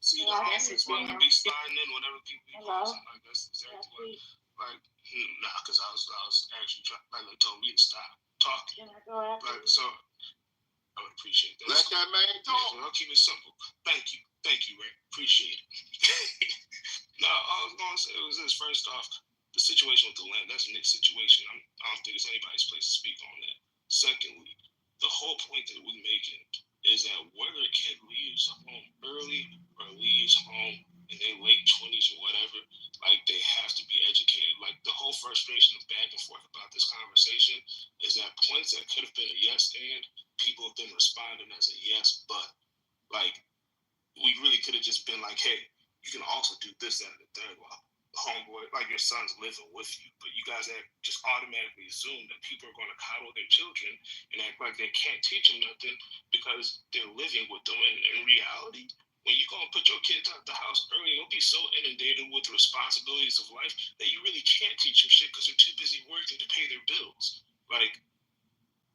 see, the homies want to be sliding in whenever people be like, that's exactly what, because I was actually trying, they told me to stop talking. So, I would appreciate that. Let that man talk. Yeah, so I'll keep it simple. Thank you, Ray. Appreciate it. No, all I was going to say was this. First off, the situation with the land, that's Nick's situation. I don't think it's anybody's place to speak on that. Secondly, the whole point that we're making is that whether a kid leaves home early or leaves home in their late 20s or whatever, like they have to be educated. Like the whole frustration of back and forth about this conversation is that points that could have been a yes and people have been responding as a yes but. Like we really could have just been like, hey, you can also do this, that, and the third. Well, homeboy, like your son's living with you, but you guys just automatically assume that people are going to coddle their children and act like they can't teach them nothing because they're living with them. And in reality, when you go and put your kids out the house early, you'll be so inundated with the responsibilities of life that you really can't teach them shit because they're too busy working to pay their bills. Like,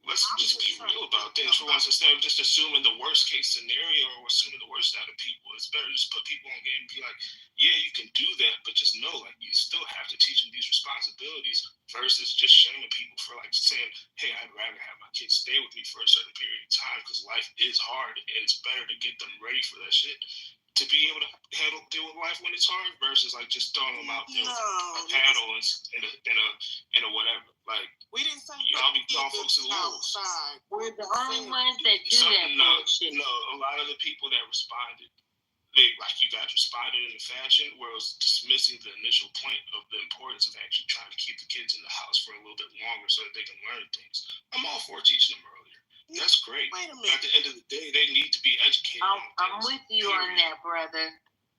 let's just be real about things for once instead of just assuming the worst case scenario or assuming the worst out of people. It's better to just put people on game and be like, yeah, you can do that, but just know like you still have to teach them these responsibilities versus just shaming people for like saying, hey, I'd rather have my kids stay with me for a certain period of time because life is hard and it's better to get them ready for that shit to be able to deal with life when it's hard versus like just throwing them out there with a paddle and a whatever. Like we didn't say y'all be throwing folks to the wolves. We're the only ones that do that bullshit. No, a lot of the people that responded, they like you guys responded in a fashion where it was dismissing the initial point of the importance of actually trying to keep the kids in the house for a little bit longer so that they can learn things. I'm all for teaching them earlier. That's great. Wait a minute. At the end of the day, they need to be educated. I'm with you on that, brother.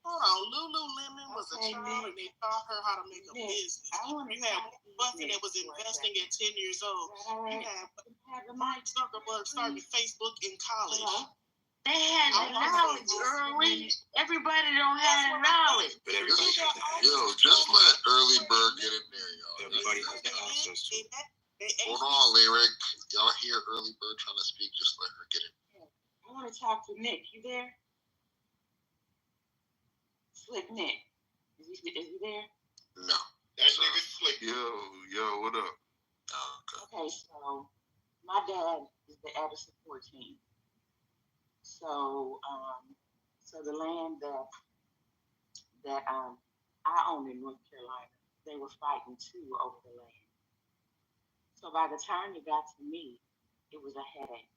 Hold on, Lululemon was a child and they taught her how to make a business. You had Buffett that was investing at 10 years old. You had Mark Zuckerberg starting Facebook in college. They had the knowledge early. Everybody don't have the knowledge. But everybody has that. Yo, just let Early Bird get in there, y'all. Everybody has that access to. Hold on, Lyric. Y'all hear Early Bird trying to speak? Just let her get in. I want to talk to Nick. You there? Slick Nick. Is he there? No. That nigga Slick. Yo, what up? Okay, so my dad is the Edison 14. So the land that I own in North Carolina, they were fighting too over the land. So by the time it got to me, it was a headache.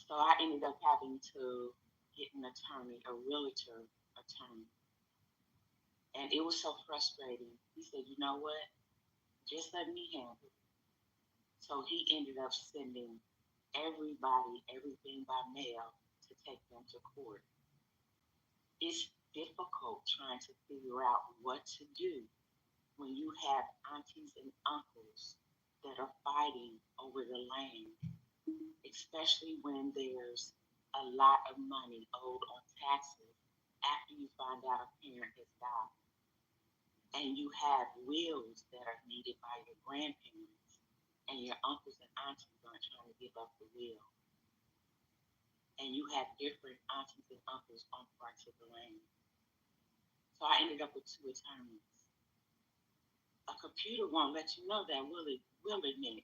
So I ended up having to get an attorney, a realtor attorney. And it was so frustrating. He said, you know what? Just let me handle it. So he ended up sending everybody everything by mail to take them to court. It's difficult trying to figure out what to do when you have aunties and uncles that are fighting over the land, especially when there's a lot of money owed on taxes after you find out a parent has died. And you have wills that are needed by your grandparents, and your uncles and aunties aren't trying to give up the will. And you have different aunties and uncles on parts of the land. So I ended up with 2 attorneys. A computer won't let you know that, will it, Nick?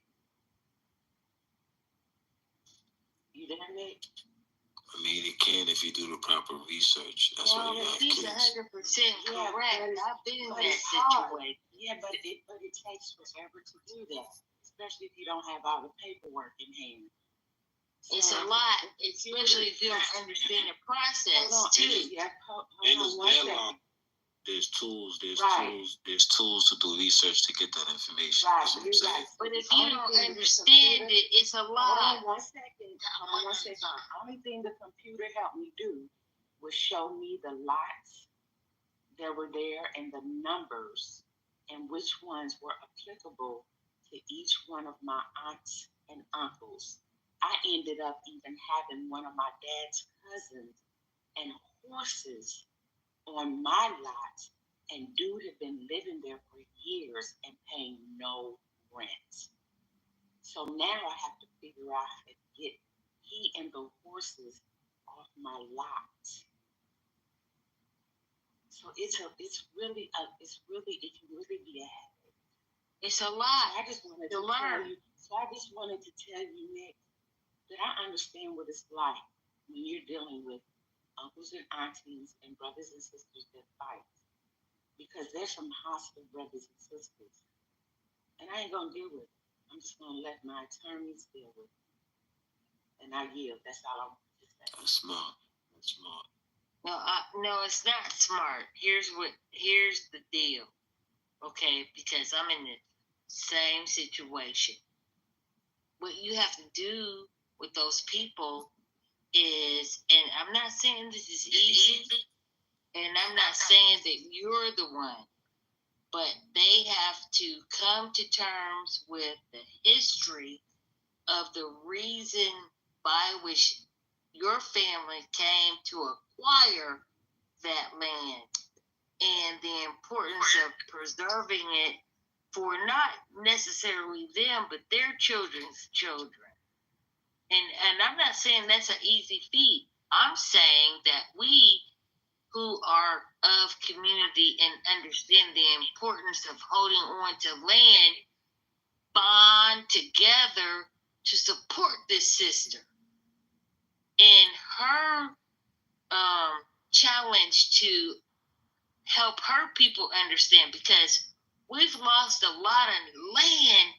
You there, Nick? I mean, it can if you do the proper research. That's why you have he's kids. 100% correct. I've been in that situation. Yeah, but it takes forever to do that, especially if you don't have all the paperwork in hand. It's a lot, especially if you don't understand the process too. And it's that long. There's tools to do research to get that information. Right, That's what I'm saying. But if you don't understand it, it's a lot. Hold on 1 second. The only thing the computer helped me do was show me the lots that were there and the numbers and which ones were applicable to each one of my aunts and uncles. I ended up even having one of my dad's cousins and horses on my lot, and dude had been living there for years and paying no rent. So now I have to figure out how to get he and the horses off my lot. So it can really be a headache. It's a lot. So I just wanted to learn. I just wanted to tell you, Nick, that I understand what it's like when you're dealing with uncles and aunties and brothers and sisters that fight. Because there's some hostile brothers and sisters. And I ain't gonna deal with it. I'm just gonna let my attorneys deal with it. And I yield. That's all I want to say. That's smart. That's smart. No, it's not smart. Here's the deal. Okay, because I'm in the same situation. What you have to do with those people is, and I'm not saying this is easy, and I'm not saying that you're the one, but they have to come to terms with the history of the reason by which your family came to acquire that land and the importance of preserving it for not necessarily them, but their children's children. And I'm not saying that's an easy feat. I'm saying that we who are of community and understand the importance of holding on to land bond together to support this sister. And her challenge to help her people understand, because we've lost a lot of land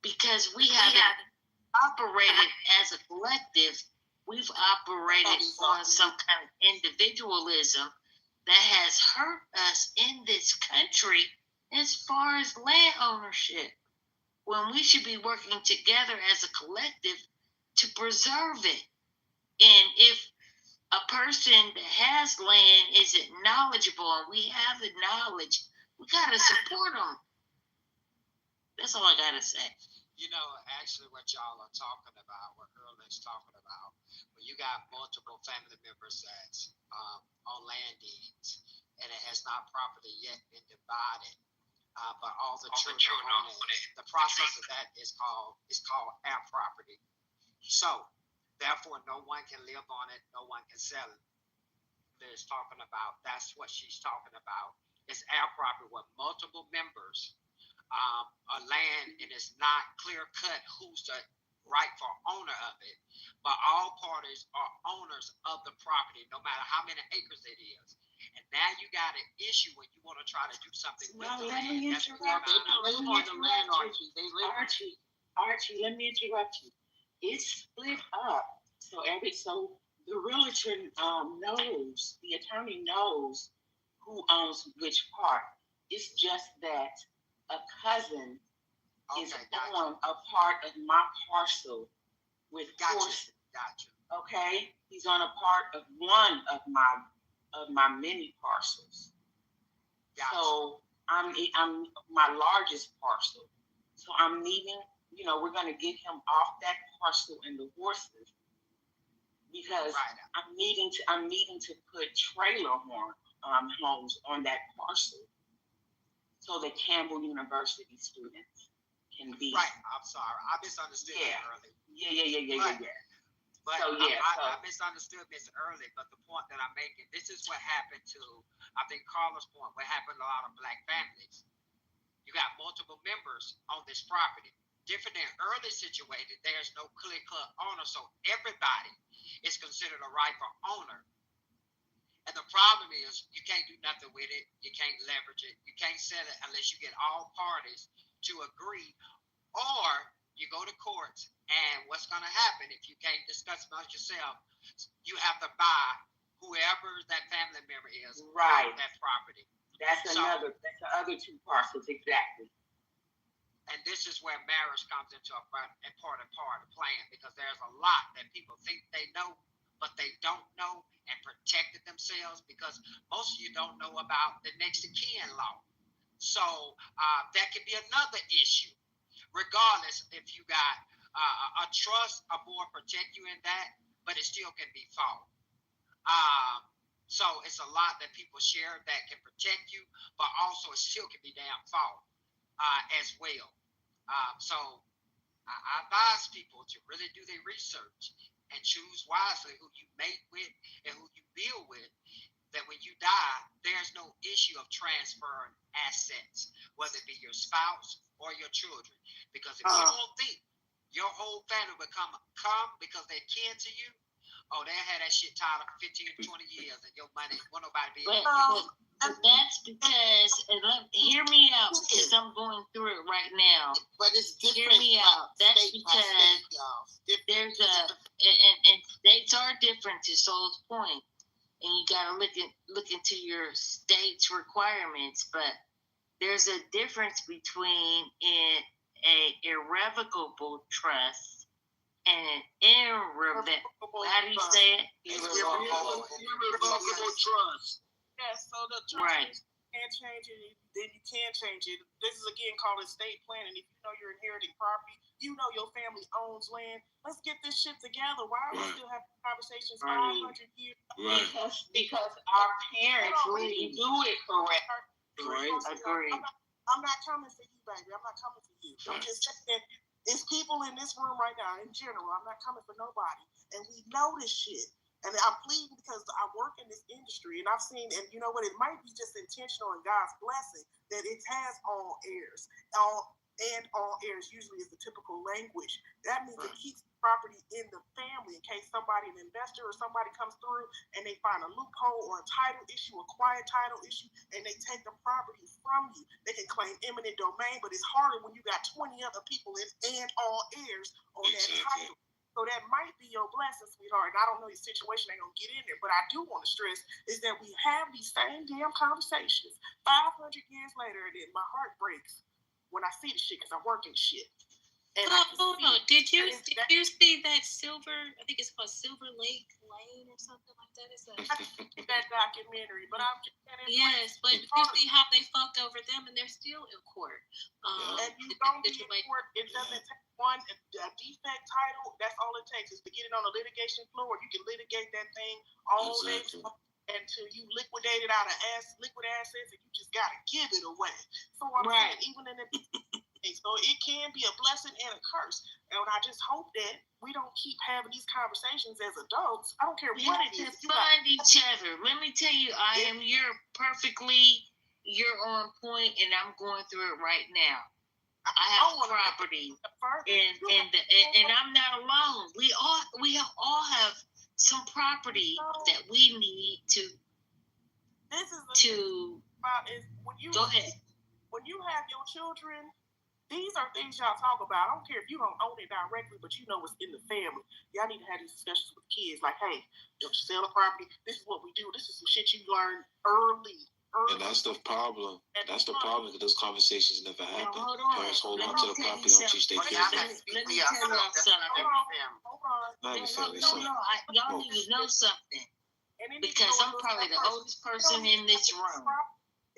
because we haven't operated as a collective. We've operated on some kind of individualism that has hurt us in this country as far as land ownership, when we should be working together as a collective to preserve it. And if a person that has land isn't knowledgeable and we have the knowledge, we got to support them. That's all I got to say. You know, actually what y'all are talking about, what Earl's talking about, when you got multiple family members that's on land deeds and it has not properly yet been divided, but all the children on it, the process of that is called our property. So, therefore, no one can live on it, no one can sell it. Liz talking about, that's what she's talking about. It's our property with multiple members. A land, and it's not clear cut who's the rightful owner of it, but all parties are owners of the property, no matter how many acres it is. And now you got an issue when you want to try to do something with the land. Archie, let me interrupt you. It's split up, so the realtor knows, the attorney knows who owns which part. It's just that a cousin is on a part of my parcel with horses. Gotcha. Okay, he's on a part of one of my many parcels. Gotcha. So I'm my largest parcel. So I'm needing, we're gonna get him off that parcel and the horses because I'm needing to put trailer homes on that parcel, so the Campbell University students can be. Right. I'm sorry. I misunderstood you earlier. Yeah. But I misunderstood Miss Early, but the point that I'm making, this is what happened to, I think Carla's point, what happened to a lot of black families. You got multiple members on this property. Different than early situated, there's no clear-cut owner, so everybody is considered a rightful owner. And the problem is you can't do nothing with it. You can't leverage it. You can't sell it unless you get all parties to agree, or you go to courts. And what's going to happen if you can't discuss amongst yourself? You have to buy whoever that family member is, right, that property. That's the other two parcels, exactly. And this is where marriage comes into a important part of the plan, because there's a lot that people think they know, but they don't know and protected themselves, because most of you don't know about the next of kin law. So that could be another issue. Regardless, if you got a trust, a board protect you in that, but it still can be fought. So it's a lot that people share that can protect you, but also it still can be damn fought as well. So I advise people to really do their research and choose wisely who you mate with and who you build with, that when you die, there's no issue of transferring assets, whether it be your spouse or your children. Because if you don't think your whole family will come because they're kin to you, they had that shit tied up for 15 to 20 years and your money won't nobody be able to But that's because, hear me out, because I'm going through it right now. But it's different. Hear me out. That's because there's and states are different, to Soul's point, and you got to look into your state's requirements. But there's a difference between a irrevocable trust and an irrevocable. How do you say it? Irrevocable trust. Yes, so the trust can't change it, then you can't change it. This is again called estate planning. If you know you're inheriting property, you know your family owns land. Let's get this shit together. Why are we still having conversations 500 years? Because our parents really do it correct. Agree. I'm not coming for you, baby. I'm not coming for you. I'm just saying, it's people in this room right now, in general. I'm not coming for nobody. And we know this shit. And I'm pleading because I work in this industry and I've seen, and you know what, it might be just intentional and God's blessing that it has all heirs. All heirs usually is the typical language. That means it keeps property in the family in case somebody, an investor or somebody comes through and they find a loophole or a title issue, a quiet title issue, and they take the property from you. They can claim eminent domain, but it's harder when you got 20 other people and all heirs on that title. So that might be your blessing, sweetheart. And I don't know your situation, ain't gonna get in there. But I do want to stress is that we have these same damn conversations 500 years later, and then my heart breaks when I see the shit because I'm working shit. And hold on. Did you see that Silver? I think it's called Silver Lake Lane or something like that. It's that documentary, but I'm just saying. Yes, but you see how they fucked over them, and they're still in court. And you don't be in court. It doesn't take one a defect title. That's all it takes is to get it on the litigation floor. You can litigate that thing all day until you liquidate it out of liquid assets, and you just gotta give it away. So I'm saying, even in the so it can be a blessing and a curse. And I just hope that we don't keep having these conversations as adults. I don't care what it is. Find each other. Let me tell you, you're on point, and I'm going through it right now. I have property, and I'm not alone. We all have some property that we need to. This is go ahead. When you have your children, these are things y'all talk about. I don't care if you don't own it directly, but you know what's in the family. Y'all need to have these discussions with kids. Like, hey, don't you sell a property? This is what we do. This is some shit you learn early. And that's the problem. That's the problem that those conversations never happen. Parents hold on to the property, don't teach their kids. Let me tell y'all something. Y'all need to know something. Because I'm probably the oldest person in this room.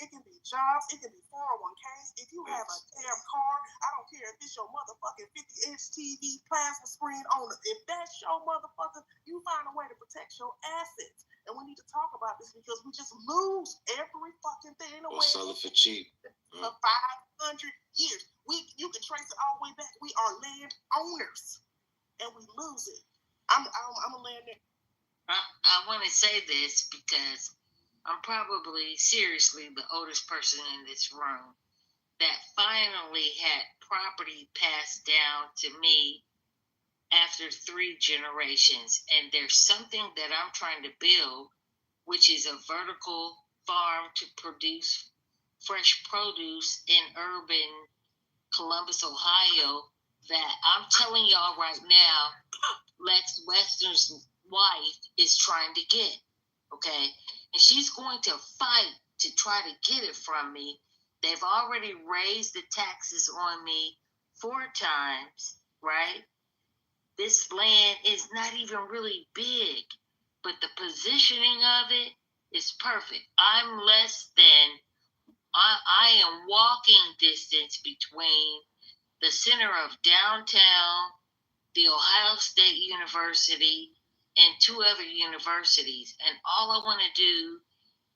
It can be jobs. It can be 401ks. If you have a damn car, I don't care if it's your motherfucking 50-inch TV plasma screen owner. If that's your motherfucker, you find a way to protect your assets. And we need to talk about this because we just lose every fucking thing away. Or sell it for cheap. For 500 years. You can trace it all the way back. We are land owners. And we lose it. I'm a land owner. I want to say this because I'm probably seriously the oldest person in this room that finally had property passed down to me after 3 generations. And there's something that I'm trying to build, which is a vertical farm to produce fresh produce in urban Columbus, Ohio, that I'm telling y'all right now, Lex Western's wife is trying to get, okay? And she's going to fight to try to get it from me. They've already raised the taxes on me 4 times, right? This land is not even really big, but the positioning of it is perfect. I'm less than, I am walking distance between the center of downtown, the Ohio State University, and 2 other universities. And all I want to do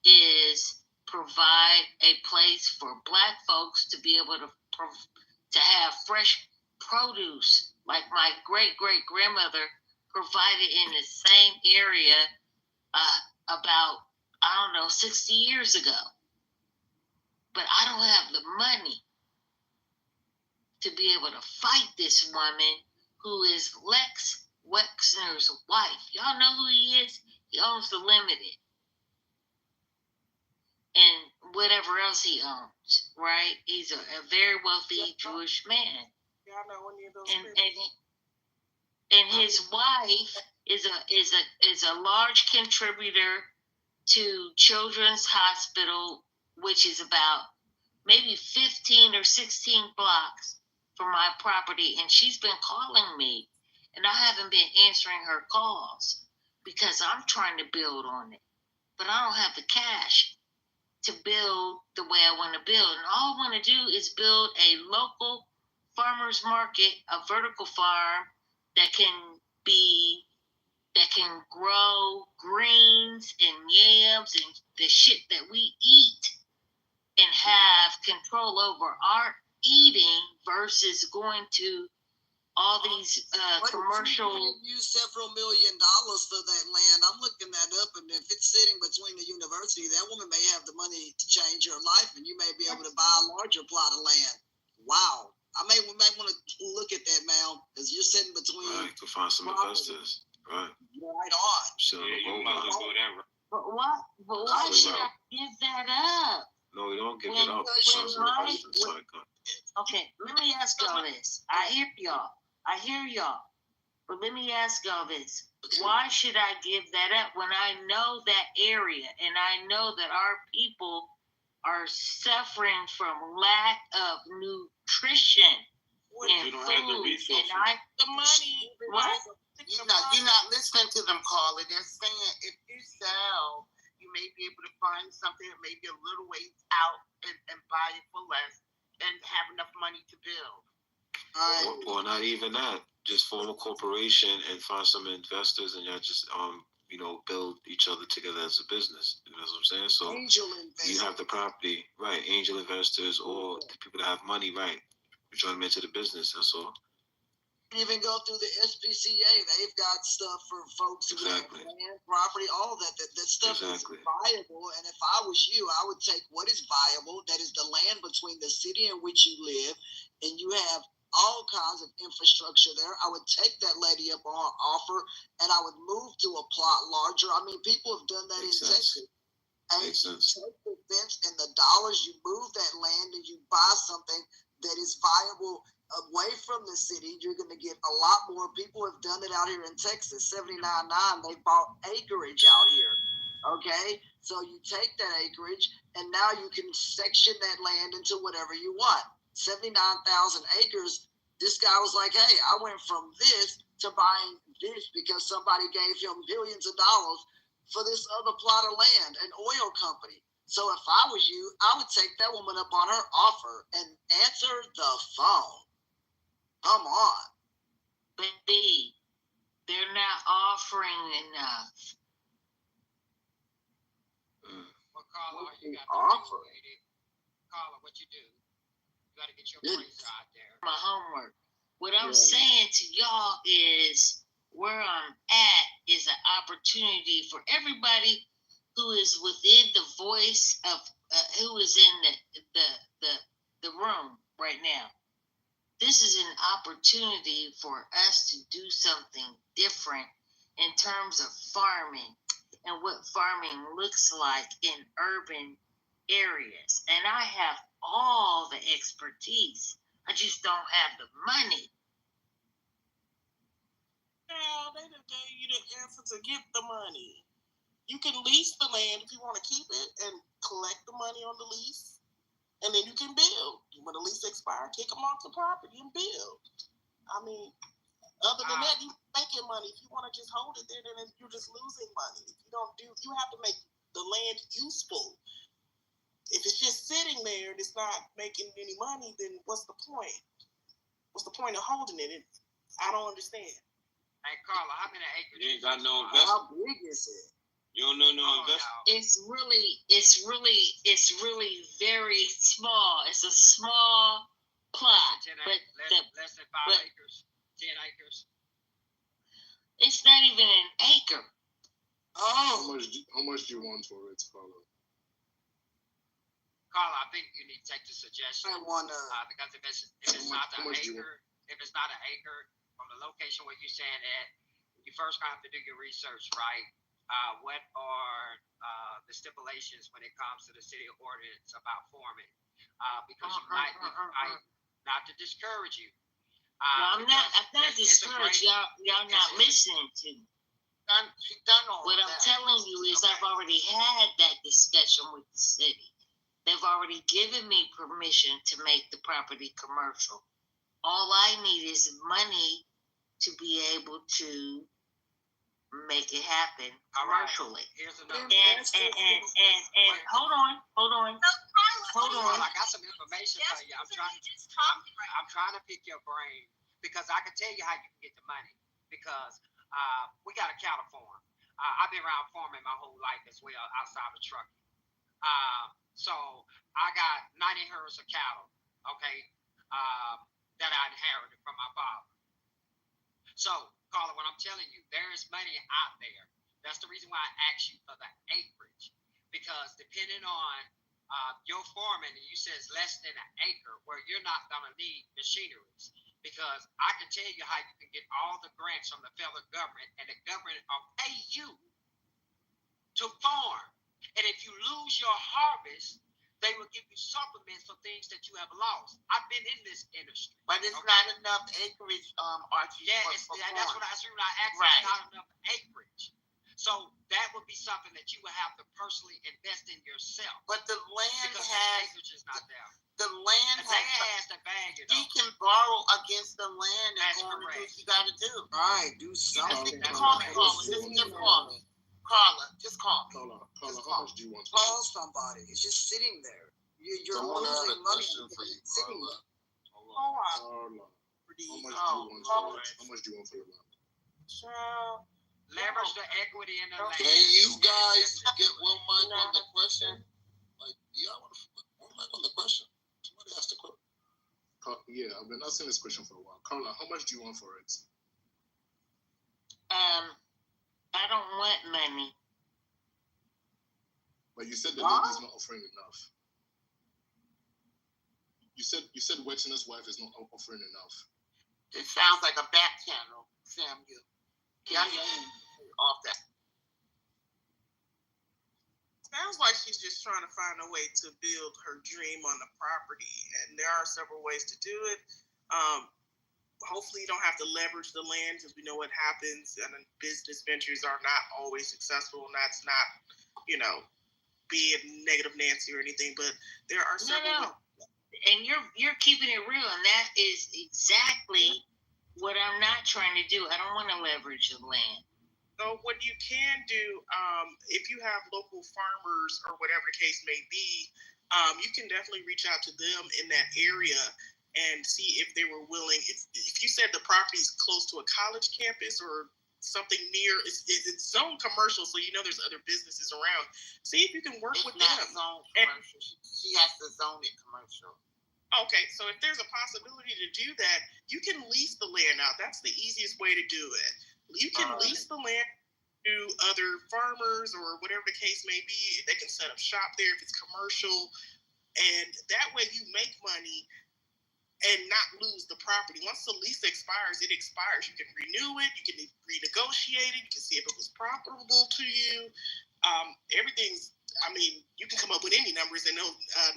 is provide a place for Black folks to be able to have fresh produce like my great-great-grandmother provided in the same area about, 60 years ago. But I don't have the money to be able to fight this woman who is Lex Wexner's wife. Y'all know who he is? He owns the Limited. And whatever else he owns, right? He's a very wealthy Jewish man. Yeah, I know any of those. And his wife is a large contributor to Children's Hospital, which is about maybe 15 or 16 blocks from my property, and she's been calling me, and I haven't been answering her calls because I'm trying to build on it, but I don't have the cash to build the way I want to build. And all I want to do is build a local farmer's market, a vertical farm that can grow greens and yams and the shit that we eat and have control over our eating versus going to all these commercial. You several $1 million for that land. I'm looking that up, and if it's sitting between the university, that woman may have the money to change her life, and you may be able to buy a larger plot of land. Wow. We may want to look at that, Mal, because you're sitting between. Right, to find some investors. Right. Right on. You might as well go there. But why should I give that up? No, you don't give it up. Okay, let me ask y'all this. I hear y'all. But let me ask y'all this. Why should I give that up when I know that area and I know that our people are suffering from lack of nutrition and don't food? have the resources. The money. What? You're not listening to them, Carla. They're saying if you sell, you may be able to find something that may be a little ways out and buy it for less and have enough money to build. Or not even that. Just form a corporation and find some investors, and y'all just build each other together as a business. You know what I'm saying? So angel investors. You have the property, right? Angel investors or the people that have money, right? You join them into the business. That's all. Even go through the SPCA. They've got stuff for folks who have land, property, all that stuff is viable. And if I was you, I would take what is viable, that is the land between the city in which you live, and you have all kinds of infrastructure there. I would take that lady up on her offer, and I would move to a plot larger. I mean, people have done that in Texas. And you take the fence and the dollars, you move that land, and you buy something that is viable away from the city. You're going to get a lot more. People have done it out here in Texas. 79.9, they bought acreage out here. Okay? So you take that acreage, and now you can section that land into whatever you want. 79,000 acres. This guy was like, hey, I went from this to buying this because somebody gave him billions of dollars for this other plot of land, an oil company. So if I was you, I would take that woman up on her offer and answer the phone. Come on. Baby, they're not offering enough. Well, Carla, you got offer. Carla, what you do? You got to get your praise out there. My homework. What I'm saying to y'all is where I'm at is an opportunity for everybody who is within the voice of who is in the room right now. This is an opportunity for us to do something different in terms of farming and what farming looks like in urban areas. And I have all the expertise. I just don't have the money. Now, they done gave you the answer to get the money. You can lease the land if you want to keep it and collect the money on the lease. And then you can build. When the lease expires, kick them off the property and build. I mean, other than that, you're making money. If you want to just hold it there, then you're just losing money. If you don't you have to make the land useful. If it's just sitting there and it's not making any money, then what's the point? What's the point of holding it? I don't understand. Hey, Carla, how many acres? You ain't got no investment. How big is it? You don't know no investment. It's really very small. It's a small plot, Less than 5 acres, 10 acres. It's not even an acre. How much do you want for it, Carla? Carla, I think you need to take the suggestion. I want to. Because if it's not an acre, from the location where you're saying that, you first have to do your research, right? what are the stipulations when it comes to the city ordinance about forming? Because you might, not to discourage you. I'm not discouraged. Y'all not listening to me. She's done all what I'm telling you is I've already had that discussion with the city. They've already given me permission to make the property commercial. All I need is money to be able to make it happen commercially. Right. Here's another. And hold on. I got some information for you. I'm trying to pick your brain because I can tell you how you can get the money because we got a cattle farm. I've been around farming my whole life as well outside of trucking. So I got 90 herds of cattle, okay, that I inherited from my father. So, Carla, what I'm telling you, there is money out there. That's the reason why I asked you for the acreage. Because depending on your farming, and you said it's less than an acre, where you're not going to need machineries. Because I can tell you how you can get all the grants from the federal government, and the government will pay you to farm. And if you lose your harvest, they will give you supplements for things that you have lost. I've been in this industry. But it's not enough acreage, Archie. Yeah, that's what I asked. Right. It's not enough acreage. So that would be something that you would have to personally invest in yourself. But the land because has the acreage is not there. The land has the value. You can borrow against the land and go and do what you got to do. Right, do something. Call me. Carla, just call me. Carla, how much do you want? Call somebody. It's just sitting there. You're losing money sitting there. Carla, how much do you want for your land? Leverage the equity in the land. Can you guys get one mic on the question? Like, y'all want one mic on the question? Somebody asked the question. Yeah, I've been asking this question for a while. Carla, how much do you want for it? I don't want money. But you said the lady's not offering enough. You said Wetzin's wife is not offering enough. It sounds like a back channel, Samuel. Yeah, off that. Sounds like she's just trying to find a way to build her dream on the property, and there are several ways to do it. Hopefully you don't have to leverage the land because we know what happens, and business ventures are not always successful, and that's not, being negative Nancy or anything, but there are several. No. And you're keeping it real, and that is exactly what I'm not trying to do. I don't want to leverage the land. So what you can do, if you have local farmers or whatever the case may be, you can definitely reach out to them in that area and see if they were willing. If you said the property is close to a college campus or something near, it's zoned commercial, so there's other businesses around. See if you can work with them. It's not zoned commercial. She has to zone it commercial. Okay, so if there's a possibility to do that, you can lease the land out. That's the easiest way to do it. You can lease the land to other farmers or whatever the case may be. They can set up shop there if it's commercial. And that way you make money and not lose the property. Once the lease expires, it expires. You can renew it. You can renegotiate it. You can see if it was profitable to you. You can come up with any numbers and no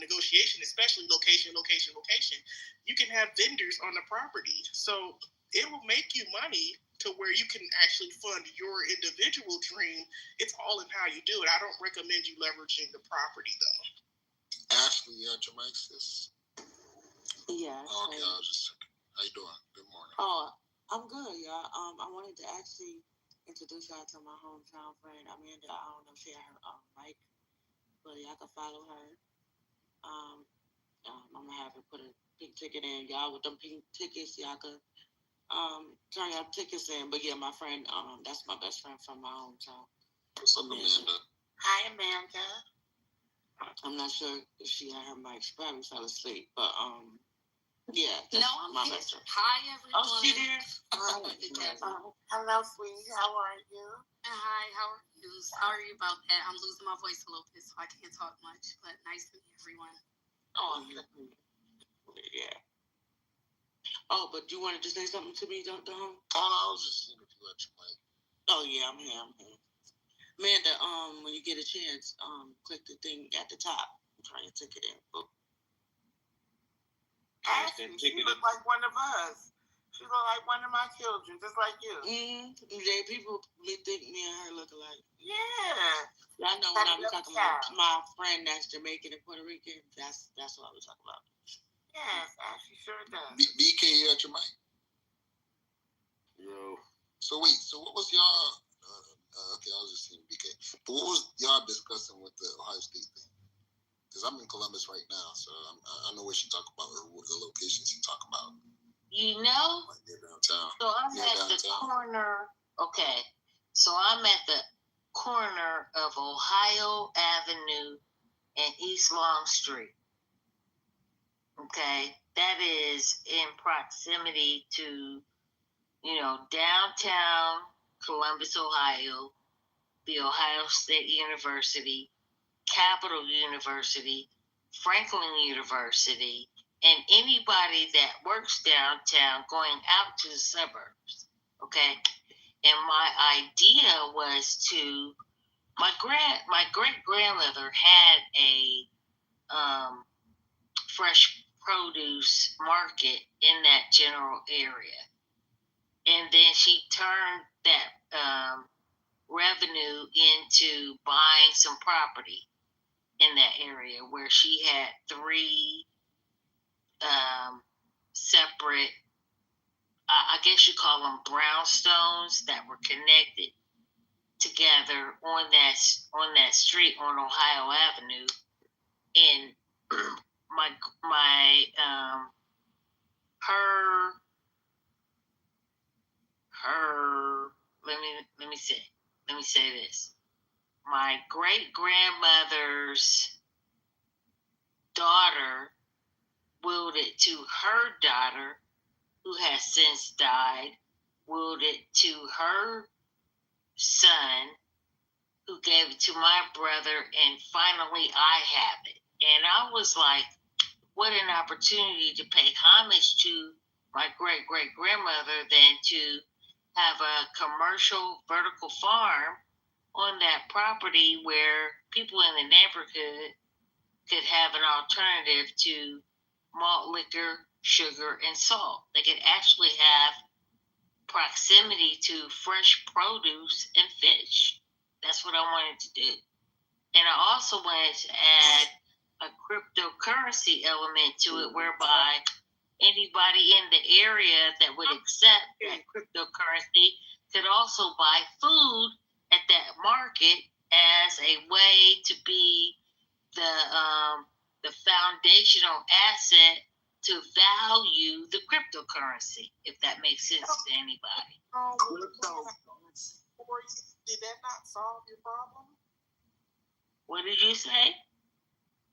negotiation, especially location. You can have vendors on the property. So it will make you money to where you can actually fund your individual dream. It's all in how you do it. I don't recommend you leveraging the property, though. Ashley, you got your mic, sis? Yeah. Okay, I was just checking. How you doing? Good morning. Oh, I'm good, y'all. I wanted to actually introduce y'all to my hometown friend, Amanda. I don't know if she had her mic, but y'all can follow her. I'm gonna have her put a pink ticket in. Y'all with them pink tickets, y'all could turn your tickets in. But yeah, my friend, that's my best friend from my hometown. What's up, Amanda? Hi, Amanda. I'm not sure if she had her mic. She probably fell asleep, but yeah. No, I'm my here. best friend. Hi, everyone. Oh, she there? Hello, sweetie. How are you? Hi, how are you? Sorry about that. I'm losing my voice a little bit, so I can't talk much, but nice to meet everyone. Oh, yeah. Oh, but you wanted to say something to me, Dr. Holmes? Oh, no, I was just seeing if you let your mic. Oh, yeah, I'm here. Amanda, when you get a chance, click the thing at the top. I'm trying to take it in. She look like one of us. She look like one of my children, just like you. Yeah, people think me and her look alike. Yeah. I know when I was talking about my friend that's Jamaican and Puerto Rican, that's what I was talking about. Yes, she sure does. BK, you at your mic? Yo. So wait, so what was y'all? Okay, I was just seeing BK. But what was y'all discussing with the Ohio State thing? Because I'm in Columbus right now, so I know what she talking about, or what the location she talking about. You know? Like near downtown. So I'm at the corner. Okay. So I'm at the corner of Ohio Avenue and East Long Street. Okay. That is in proximity to, downtown Columbus, Ohio, the Ohio State University, Capital University, Franklin University, and anybody that works downtown going out to the suburbs. Okay. And my idea was my great grandmother had a fresh produce market in that general area. And then she turned that revenue into buying some property in that area where she had 3 separate, I guess you call them brownstones, that were connected together on that street on Ohio Avenue. And let me say this. My great grandmother's daughter willed it to her daughter, who has since died, willed it to her son, who gave it to my brother, and finally I have it. And I was like, what an opportunity to pay homage to my great-great-grandmother than to have a commercial vertical farm on that property where people in the neighborhood could have an alternative to malt liquor, sugar, and salt. They could actually have proximity to fresh produce and fish. That's what I wanted to do. And I also wanted to add a cryptocurrency element to it, whereby anybody in the area that would accept that cryptocurrency could also buy food at that market as a way to be the foundational asset to value the cryptocurrency, if that makes sense to anybody. Did that not solve your problem? What did you say?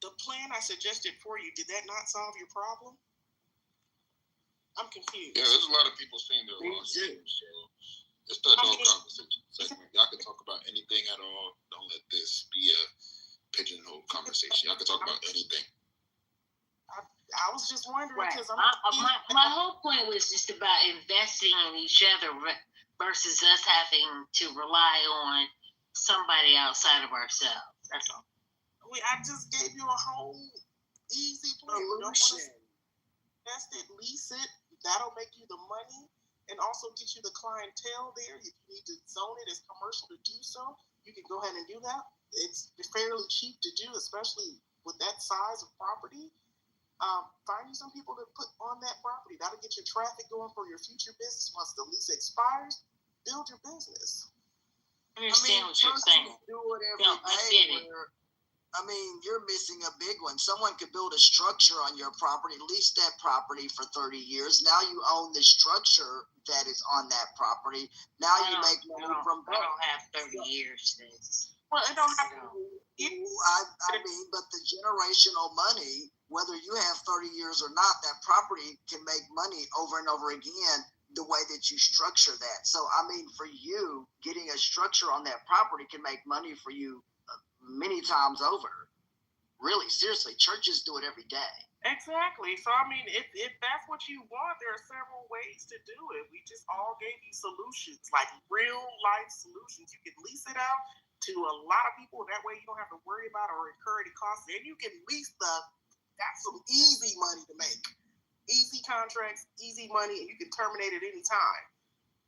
The plan I suggested for you, did that not solve your problem? I'm confused. Yeah, there's a lot of people saying they're lost. So it's the adult conversation segment. Y'all can talk about anything at all. Don't let this be a pigeonhole conversation. Y'all can talk about anything. I was just wondering because my whole point was just about investing in each other versus us having to rely on somebody outside of ourselves. That's all. I just gave you a whole easy plan. Invest it, lease it. That'll make you the money and also get you the clientele there. If you need to zone it as commercial to do so, you can go ahead and do that. It's fairly cheap to do, especially with that size of property. Find you some people to put on that property. That'll get your traffic going for your future business. Once the lease expires, build your business. I understand what you're saying. Do it every day. You're missing a big one. Someone could build a structure on your property, lease that property for 30 years. Now you own the structure that is on that property. Now you make money from that. I don't have 30 years. Well, it don't have to. But the generational money, whether you have 30 years or not, that property can make money over and over again the way that you structure that. So, for you, getting a structure on that property can make money for you many times over. Really, seriously, churches do it every day. Exactly. So, if that's what you want, there are several ways to do it. We just all gave you solutions, like real life solutions. You can lease it out to a lot of people. That way you don't have to worry about or incur any costs. And you can lease stuff. That's some easy money to make. Easy contracts, easy money, and you can terminate at any time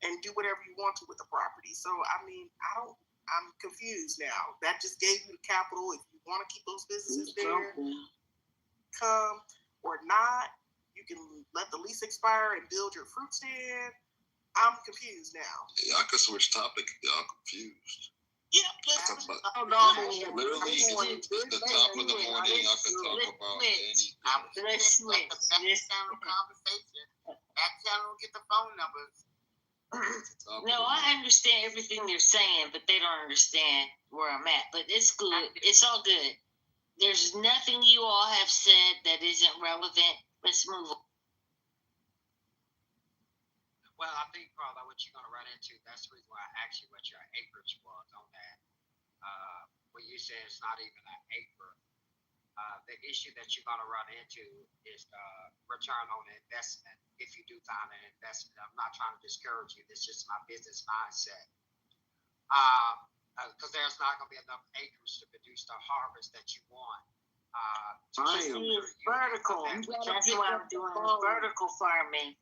and do whatever you want to with the property. So, I mean, I'm confused now. That just gave you the capital. If you want to keep those businesses there, come or not, you can let the lease expire and build your fruit stand. I'm confused now. Yeah, I could switch topic. Y'all confused. Yeah, literally, at the top of the morning, y'all can talk about anything. Let's switch. This conversation. That channel, get the phone numbers. No, I understand everything they're saying, but they don't understand where I'm at. But it's good. It's all good. There's nothing you all have said that isn't relevant. Let's move on. Well, I think probably what you're going to run into, that's the reason why I asked you what your acreage was on that. When you say it's not even an acre, the issue that you're going to run into is the return on investment if you do find an investment. I'm not trying to discourage you. This is just my business mindset. Because there's not going to be enough acres to produce the harvest that you want. Vertical. That's why I'm doing vertical farming.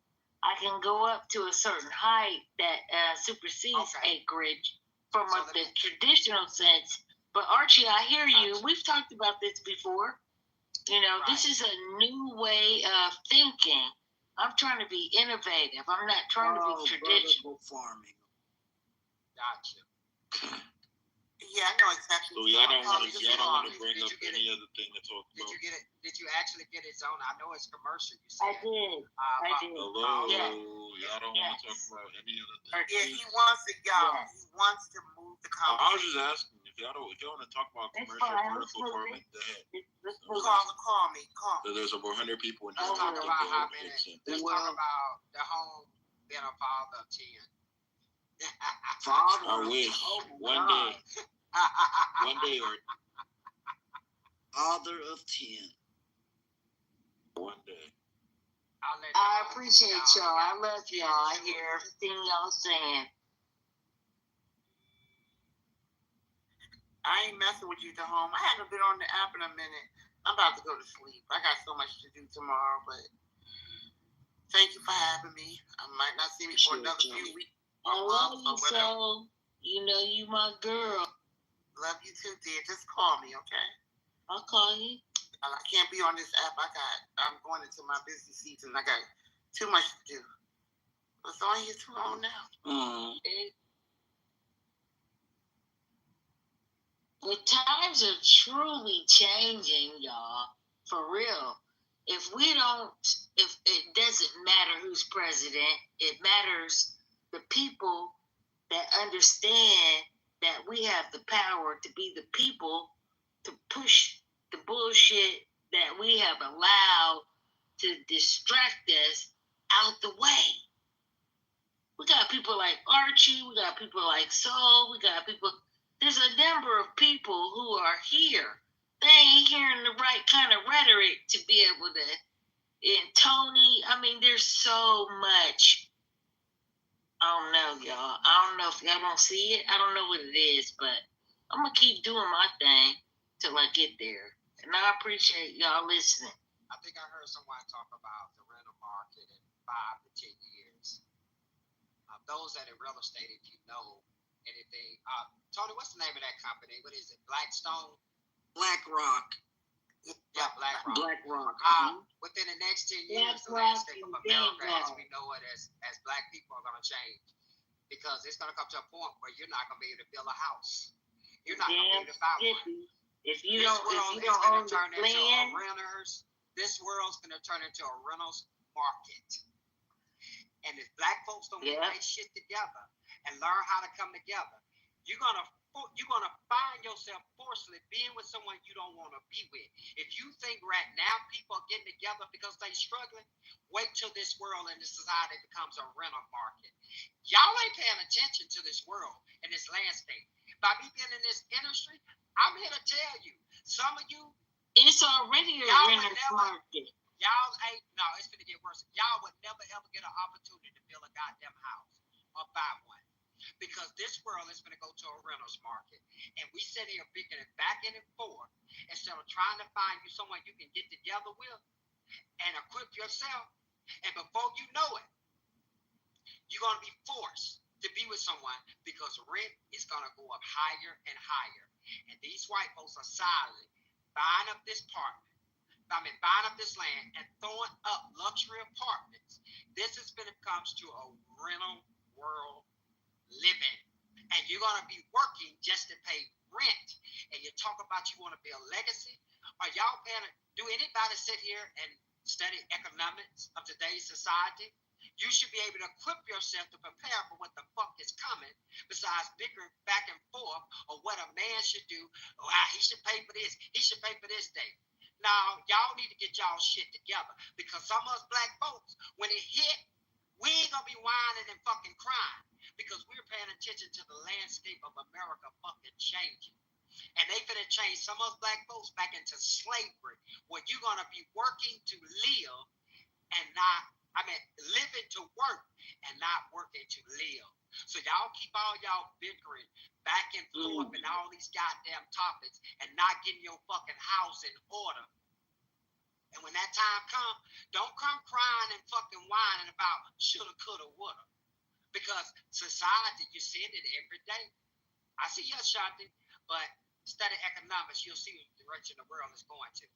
I can go up to a certain height that supersedes acreage from the traditional sense. But Archie, I hear you. We've talked about this before. You know, this is a new way of thinking. I'm trying to be innovative. I'm not trying to be traditional. Farming. Gotcha. Yeah, I know exactly. So y'all don't want to bring up any other thing to talk about. Did you get it? Did you actually get it zoned? I know it's commercial. You I said. did. Hello. Yes. Y'all don't want to talk about any other thing. Yeah, he wants it, y'all. He wants to move the conversation. I was just asking if y'all want to talk about commercial vertical farming. Go ahead. Call me. So there's over 100 people in Let's talk about how many. Let's talk about the home being a father of 10. I wish one day. One day or father of 10. One day. I appreciate y'all. I love y'all. I hear everything y'all saying. I ain't messing with you to home. I haven't been on the app in a minute. I'm about to go to sleep. I got so much to do tomorrow, but thank you for having me. I might not see me for another few weeks. I love you so. You know you my girl. Love you too, dear. Just call me, okay? I'll call you. I can't be on this app. I'm going into my busy season. I got too much to do. It's on here too long now. The times are truly changing, y'all. For real. If it doesn't matter who's president, it matters the people that understand that we have the power to be the people to push the bullshit that we have allowed to distract us out the way. We got people like Archie, we got people like Soul, there's a number of people who are here. They ain't hearing the right kind of rhetoric to be able to, and Tony, I mean, there's so much. I don't know, y'all. I don't know if y'all don't see it. I don't know what it is, but I'm going to keep doing my thing till I get there. And I appreciate y'all listening. I think I heard someone talk about the rental market in 5 to 10 years. Those that are real estate, if you know anything. Tony, what's the name of that company? What is it? Blackstone? BlackRock. Yeah, BlackRock. BlackRock. Within the next 10 years, the landscape of America as we know it as black people are going to change. Because it's going to come to a point where you're not going to be able to build a house. You're not going to be able to buy one. If you don't own the land, this world's going to turn into a rentals market. And if black folks don't get their shit together and learn how to come together, you're gonna find yourself forcibly being with someone you don't want to be with. If you think right now people are getting together because they're struggling, wait till this world and this society becomes a rental market. Y'all ain't paying attention to this world and this landscape. By me being in this industry, I'm here to tell you, some of you, it's already a rental market. Y'all ain't, no, it's gonna get worse. Y'all would never ever get an opportunity to build a goddamn house or buy one. Because this world is going to go to a rentals market. And we sit here picking it back and forth instead of trying to find you someone you can get together with and equip yourself. And before you know it, you're going to be forced to be with someone because rent is going to go up higher and higher. And these white folks are silently buying up this buying up this land and throwing up luxury apartments. This is when it comes to a rental world living. And you're going to be working just to pay rent. And you talk about you want to build legacy. Are y'all paying? Do anybody sit here and study economics of today's society? You should be able to equip yourself to prepare for what the fuck is coming, besides bickering back and forth of what a man should do. Oh, he should pay for this. He should pay for this day. Now, y'all need to get y'all shit together, because some of us black folks, when it hit, we ain't gonna be whining and fucking crying, because we're paying attention to the landscape of America fucking changing. And they finna change some of us black folks back into slavery, where you're gonna be working to live and not, living to work and not working to live. So y'all keep all y'all bickering back and forth and all these goddamn topics and not getting your fucking house in order. And when that time comes, don't come crying and fucking whining about shoulda, coulda, woulda. Because society, you're seeing it every day. I see you, Shanti, but study economics, you'll see the direction the world is going to.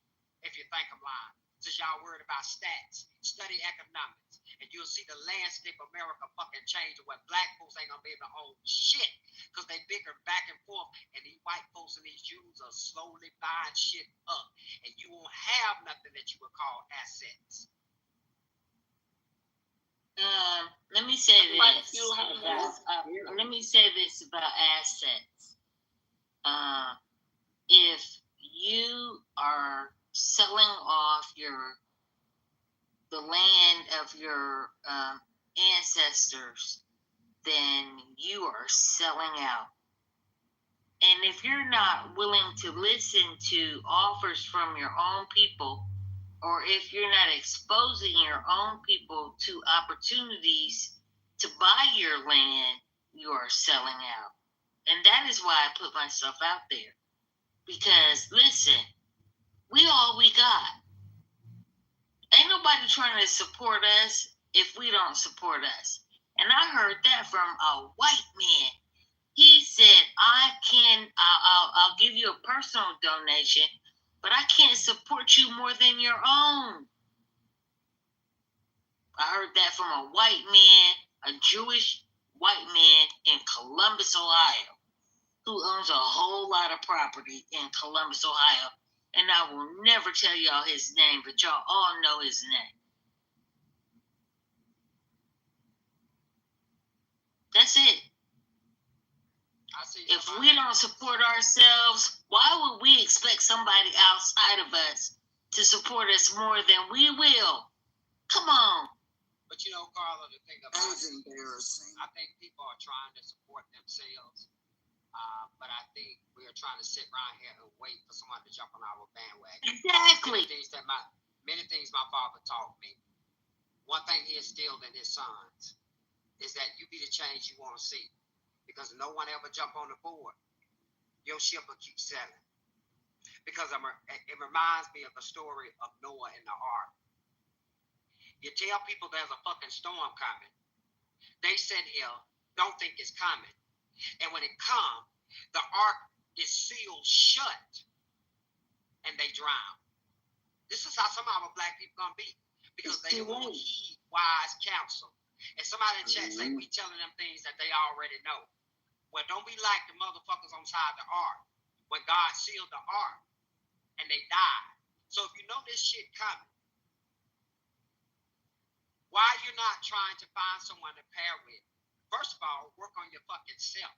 If you think I'm lying. Since y'all worried about stats, study economics, and you'll see the landscape of America fucking change, where black folks ain't gonna be able to own shit because they bicker back and forth, and these white folks and these Jews are slowly buying shit up, and you won't have nothing that you would call assets. Let me say this. Let me say this about assets. If you are selling off the land of your ancestors, then you are selling out. And if you're not willing to listen to offers from your own people, or if you're not exposing your own people to opportunities to buy your land, you are selling out. And that is why I put myself out there. Because, listen, we all we got. Ain't nobody trying to support us if we don't support us. And I heard that from a white man. He said, I'll give you a personal donation, but I can't support you more than your own. I heard that from a white man, a Jewish white man in Columbus, Ohio, who owns a whole lot of property in Columbus, Ohio. And I will never tell y'all his name, but y'all all know his name. That's it. If we don't support ourselves, why would we expect somebody outside of us to support us more than we will? Come on. But you know, Carla, the thing about it's embarrassing. I think people are trying to support themselves. But I think we are trying to sit around here and wait for someone to jump on our bandwagon. Exactly. Many things my father taught me. One thing he instilled in his sons is that you be the change you want to see. Because no one ever jump on the board. Your ship will keep sailing. Because it reminds me of the story of Noah and the ark. You tell people there's a fucking storm coming. They sit here, don't think it's coming. And when it comes, the ark is sealed shut and they drown. This is how some of our black people gonna be, because they won't heed wise counsel. And somebody in chat say we telling them things that they already know. Well, don't be like the motherfuckers on side the ark when God sealed the ark and they died. So if you know this shit coming, why you're not trying to find someone to pair with? First of all, work on your fucking self.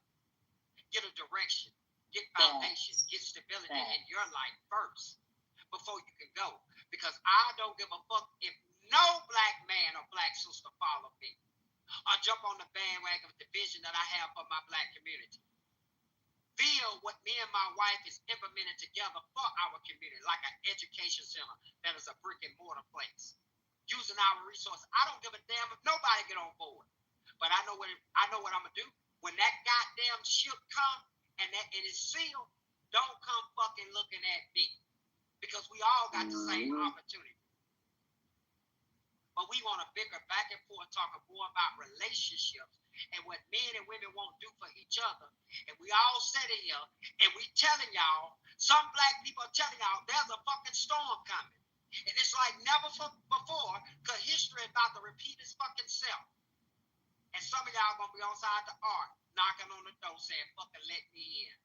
Get a direction. Get foundation. Get stability in your life first before you can go. Because I don't give a fuck if no black man or black sister follow me or jump on the bandwagon of the vision that I have for my black community. Build what me and my wife is implementing together for our community, like an education center that is a brick and mortar place. Using our resources. I don't give a damn if nobody get on board. But I know what I'm gonna do. When that goddamn ship come and it's sealed, don't come fucking looking at me. Because we all got the same opportunity. But we want to bicker back and forth, talking more about relationships and what men and women won't do for each other. And we all sitting here and we telling y'all, some black people are telling y'all there's a fucking storm coming. And it's like never before, because history is about to repeat its fucking self. And some of y'all gonna be outside the ark, knocking on the door saying, fucking let me in.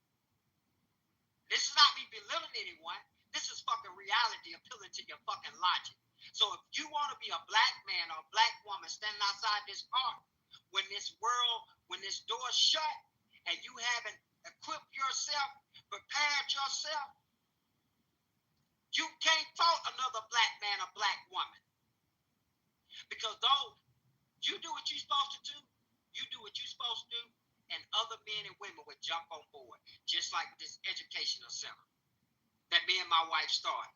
This is not me belittling anyone. This is fucking reality appealing to your fucking logic. So if you want to be a black man or a black woman standing outside this ark, when this door's shut and you haven't equipped yourself, prepared yourself, you can't fault another black man or black woman. Because though you do what you're supposed to do, you do what you're supposed to do, and other men and women would jump on board, just like this educational center that me and my wife started.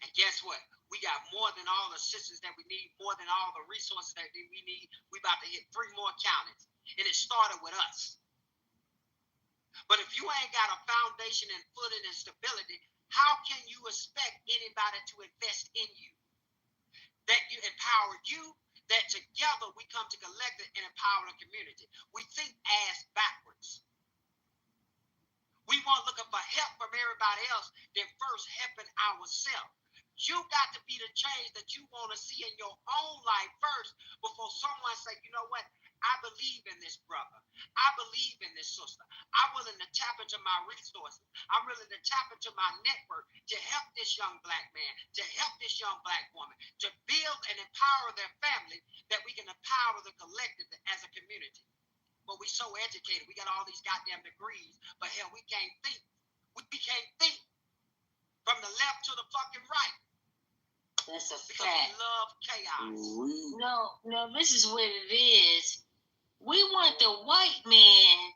And guess what? We got more than all the assistance that we need, more than all the resources that we need. We about to hit 3 more counties. And it started with us. But if you ain't got a foundation and footing and stability, how can you expect anybody to invest in you? That you empower you, that together we come to collective and empower the community. We think ass backwards. We want looking for help from everybody else, then first helping ourselves. You got to be the change that you want to see in your own life first before someone say, you know what? I believe in this brother. I believe in this sister. I'm willing to tap into my resources. I'm willing to tap into my network to help this young black man, to help this young black woman, to build and empower their family, that we can empower the collective as a community. But we so educated. We got all these goddamn degrees, but hell, we can't think. We can't think from the left to the fucking right. That's a because fact. We love chaos. No, this is what it is. We want the white man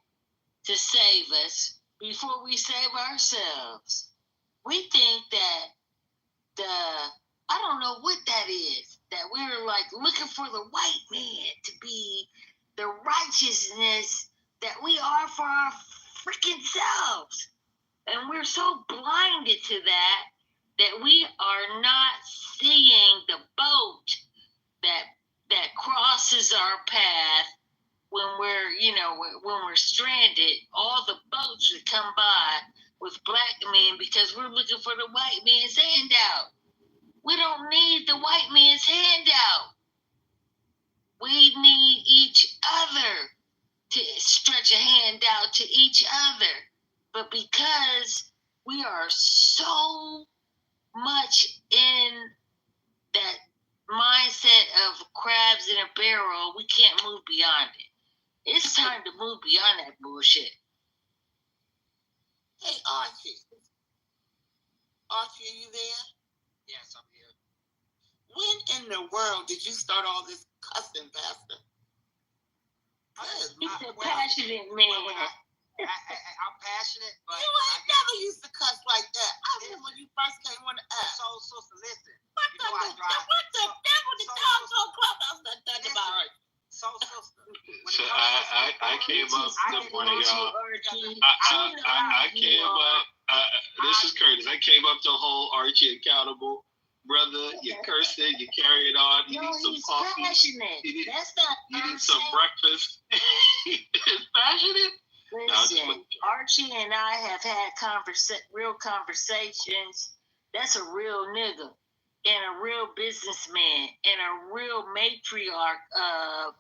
to save us before we save ourselves. We think that I don't know what that is, that we're like looking for the white man to be the righteousness that we are for our freaking selves. And we're so blinded to that we are not seeing the boat that crosses our path when we're stranded. All the boats that come by with black men, because we're looking for the white man's handout. We don't need the white man's handout. We need each other to stretch a hand out to each other. But because we are so much in that mindset of crabs in a barrel, we can't move beyond it. It's time to move beyond that bullshit. Hey, Archie. Archie, are you there? Yes, I'm here. When in the world did you start all this cussing, Pastor? He's a passionate man. I'm passionate, but you ain't never used to cuss like that. I remember when you first came on the app. So, sister, listen. What the devil did God go clubhouse that done about? So, sister. So I came up to one of y'all. I came up. This is Curtis. I came up to hold Archie accountable. Brother, you curse it, you carry it on. You need some coffee. Passionate. That's not. You need some breakfast. He's passionate. Listen, Archie and I have had real conversations. That's a real nigga and a real businessman and a real matriarch of,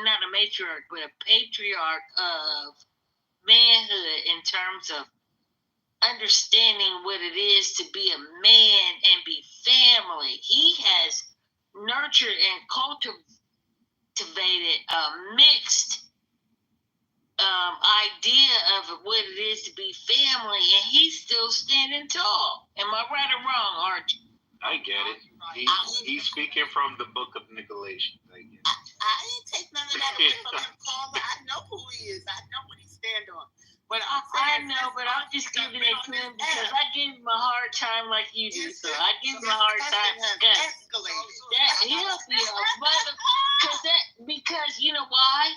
not a matriarch, but a patriarch of manhood in terms of understanding what it is to be a man and be family. He has nurtured and cultivated a mixed idea of what it is to be family, and he's still standing tall. Am I right or wrong, Archie? I get it. He's speaking from the book of Nicolation. I get it. I ain't take none of that away from him, Paula. I know who he is. I know what he stand on. But I know, but I'm just giving it to him because I give him a hard time like you do. So I give him a hard time. He'll be a mother. Because you know why?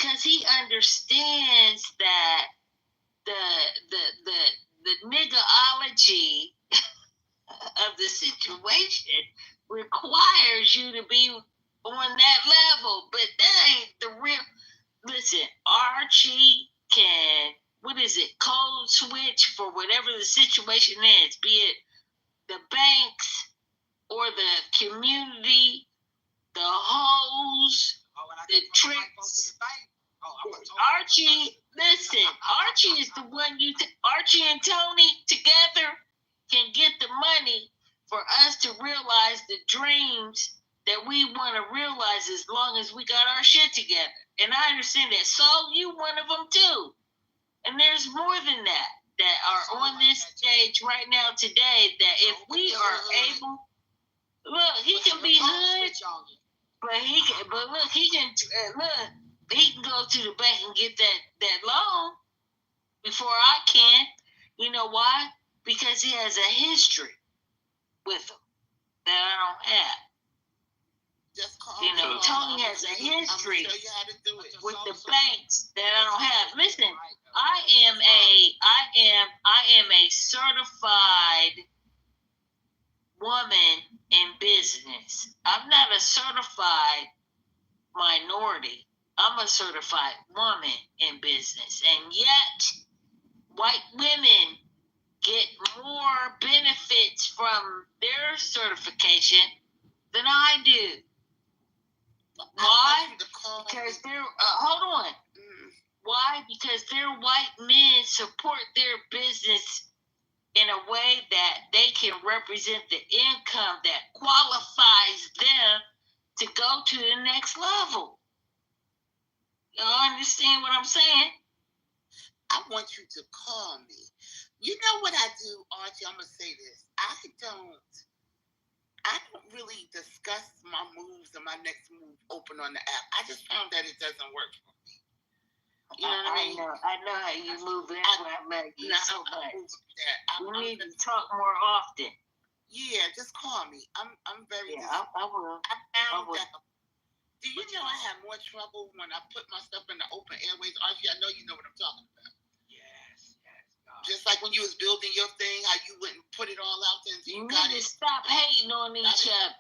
because he understands that the niggaology of the situation requires you to be on that level, but that ain't the real. Listen, Archie can, what is it, code switch for whatever the situation is, be it the banks or the community, the hoes, the tricks. Archie, listen, Archie is the one Archie and Tony together can get the money for us to realize the dreams that we want to realize as long as we got our shit together. And I understand that. So you one of them too. And there's more than that are on this stage right now today that if we are able, look, he can be hood, but he can go to the bank and get that loan before I can. You know why? Because he has a history with them that I don't have. Tony has a history with the banks that I don't have. Listen, I am a certified woman in business. I'm not a certified minority. I'm a certified woman in business. And yet, white women get more benefits from their certification than I do. Why? Because they're, hold on. Why? Because their white men support their business in a way that they can represent the income that qualifies them to go to the next level. Y'all understand what I'm saying? I want you to call me. You know what I do, Archie? I'm going to say this. I don't really discuss my moves and my next move open on the app. I just found that it doesn't work for me. You know what I mean? I know how you move in. I like you so much. We need to talk more often. Yeah, just call me. I'm very. Yeah, I will. I found that. Do you know I have more trouble when I put my stuff in the open airways? Archie, I know you know what I'm talking about. Yes. Just like when you was building your thing, how you wouldn't put it all out there. You need to stop hating on each other.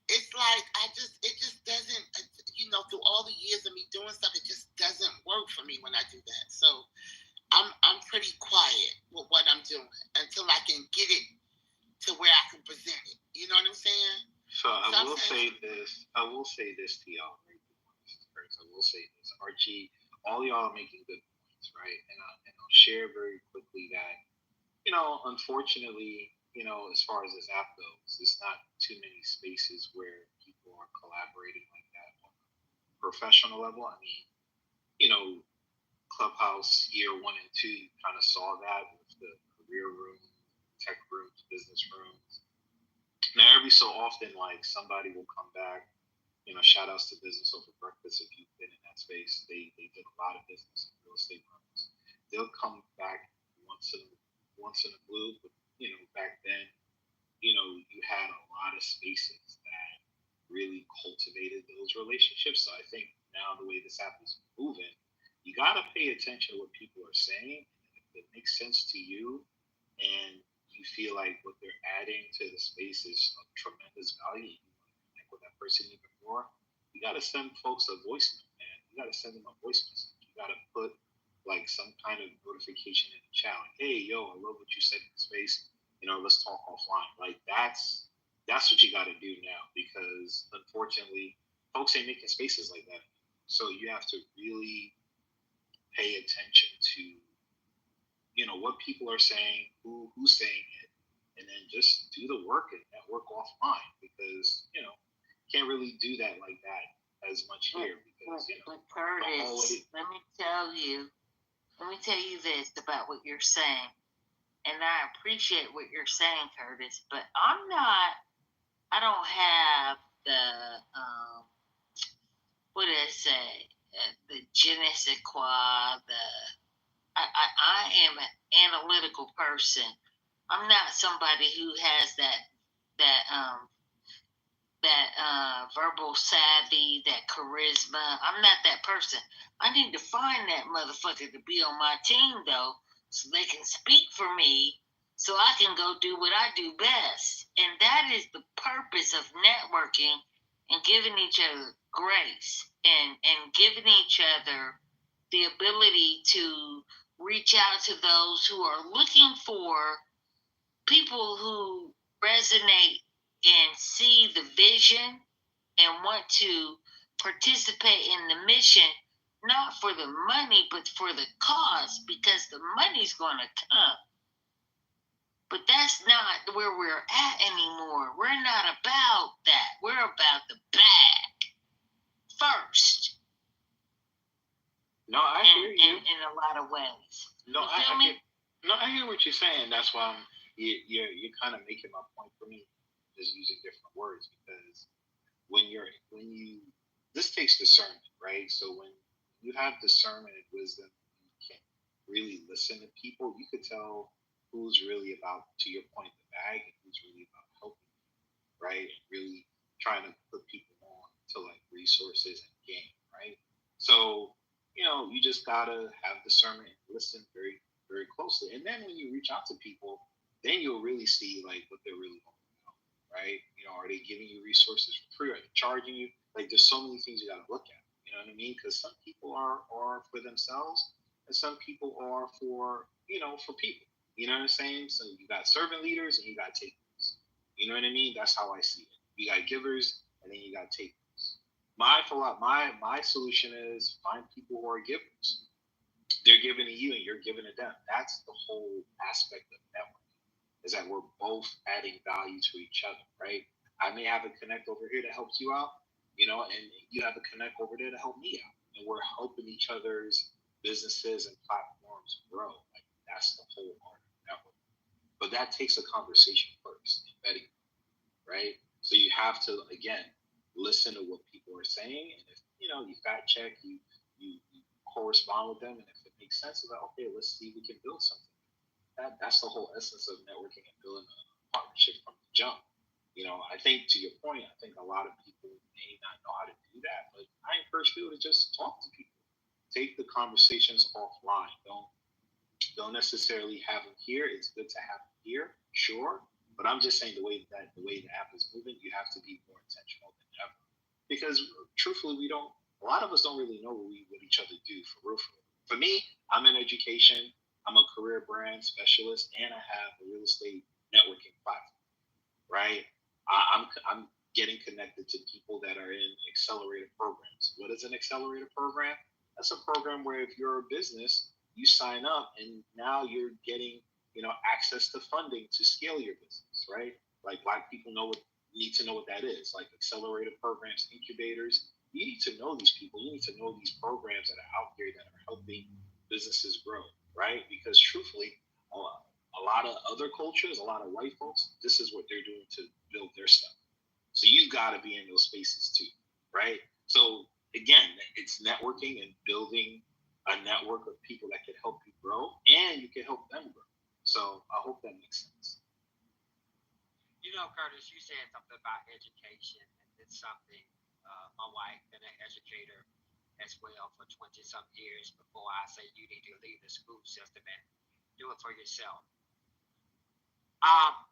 It's like it just doesn't. Through all the years of me doing stuff, it just doesn't work for me when I do that. So I'm pretty quiet with what I'm doing until I can get it to where I can present it. You know what I'm saying? So I will say this to y'all. I will say this, Archie. All y'all are making good points, right? And I'll share very quickly that unfortunately, as far as this app goes, there's not too many spaces where people are collaborating like that on a professional level. I mean, Clubhouse year 1 and 2, you kind of saw that with the career rooms, tech rooms, business rooms. Now, every so often, like, somebody will come back. Shout outs to Business Over Breakfast if you've been in that space. They did a lot of business in real estate rooms. They'll come back once in a blue, but back then, you had a lot of spaces that really cultivated those relationships. So I think now the way this app is moving, you got to pay attention to what people are saying. If it makes sense to you and you feel like what they're adding to the space is of tremendous value, you want to connect with that person even more, you got to send folks a voice note, man. You got to send them a voice message. You got to put like some kind of notification in the chat, like, hey, yo, I love what you said in the space. Let's talk offline. Like that's what you got to do now, because unfortunately, folks ain't making spaces like that. So you have to really pay attention to, what people are saying, who's saying it, and then just do the work and network offline, because can't really do that like that as much here, because but Curtis, let me tell you this about what you're saying, and I appreciate what you're saying, Curtis, but I don't have the what did I say, the je ne sais quoi, I am an analytical person. I'm not somebody who has that that verbal savvy, that charisma. I'm not that person. I need to find that motherfucker to be on my team, though, so they can speak for me, so I can go do what I do best. And that is the purpose of networking and giving each other grace and giving each other the ability to reach out to those who are looking for people who resonate and see the vision and want to participate in the mission, not for the money, but for the cause, because the money's going to come. But that's not where we're at anymore. We're not about that. We're about the bag first. No, I hear you. In a lot of ways. No, I hear what you're saying. That's why you're kind of making my point for me, just using different words, because when you this takes discernment, right? So when you have discernment and wisdom, you can really listen to people. You could tell who's really about, to your point, the bag, and who's really about helping, right? Really trying to put people on to like resources and game, right? So you just gotta have discernment and listen very, very closely. And then when you reach out to people, then you'll really see like what they're really about, right? Are they giving you resources for free? Are they charging you? Like, there's so many things you gotta look at. You know what I mean? Because some people are for themselves, and some people are for people. You know what I'm saying? So you got servant leaders and you got takers. You know what I mean? That's how I see it. You got givers and then you got takers. My solution is find people who are givers. They're giving to you and you're giving to them. That's the whole aspect of networking, is that we're both adding value to each other, right? I may have a connect over here that helps you out, and you have a connect over there to help me out. And we're helping each other's businesses and platforms grow. Like, that's the whole art of networking. But that takes a conversation first, embedding, right? So you have to, again, listen to what people are saying, and if you fact check, you correspond with them, and if it makes sense, it's like, okay, let's see if we can build something. That's the whole essence of networking and building a partnership from the jump. I think, to your point, I think a lot of people may not know how to do that, but I encourage people to just talk to people, take the conversations offline. Don't necessarily have them here. It's good to have them here, sure. But I'm just saying the way the app is moving, you have to be more intentional than ever. Because truthfully, a lot of us don't really know what each other do for real. For me, I'm in education. I'm a career brand specialist, and I have a real estate networking platform, right? I'm getting connected to people that are in accelerator programs. What is an accelerator program? That's a program where if you're a business, you sign up and now you're getting access to funding to scale your business, right? Like, Black people need to know what that is. Like, accelerator programs, incubators. You need to know these people. You need to know these programs that are out there that are helping businesses grow, right? Because truthfully, a lot of other cultures, a lot of white folks, this is what they're doing to build their stuff. So you got to be in those spaces too, right? So again, it's networking and building a network of people that can help you grow, and you can help them grow. So I hope that makes sense. Curtis, you said something about education, and it's something my wife been an educator as well for 20-some years before I say you need to leave the school system and do it for yourself.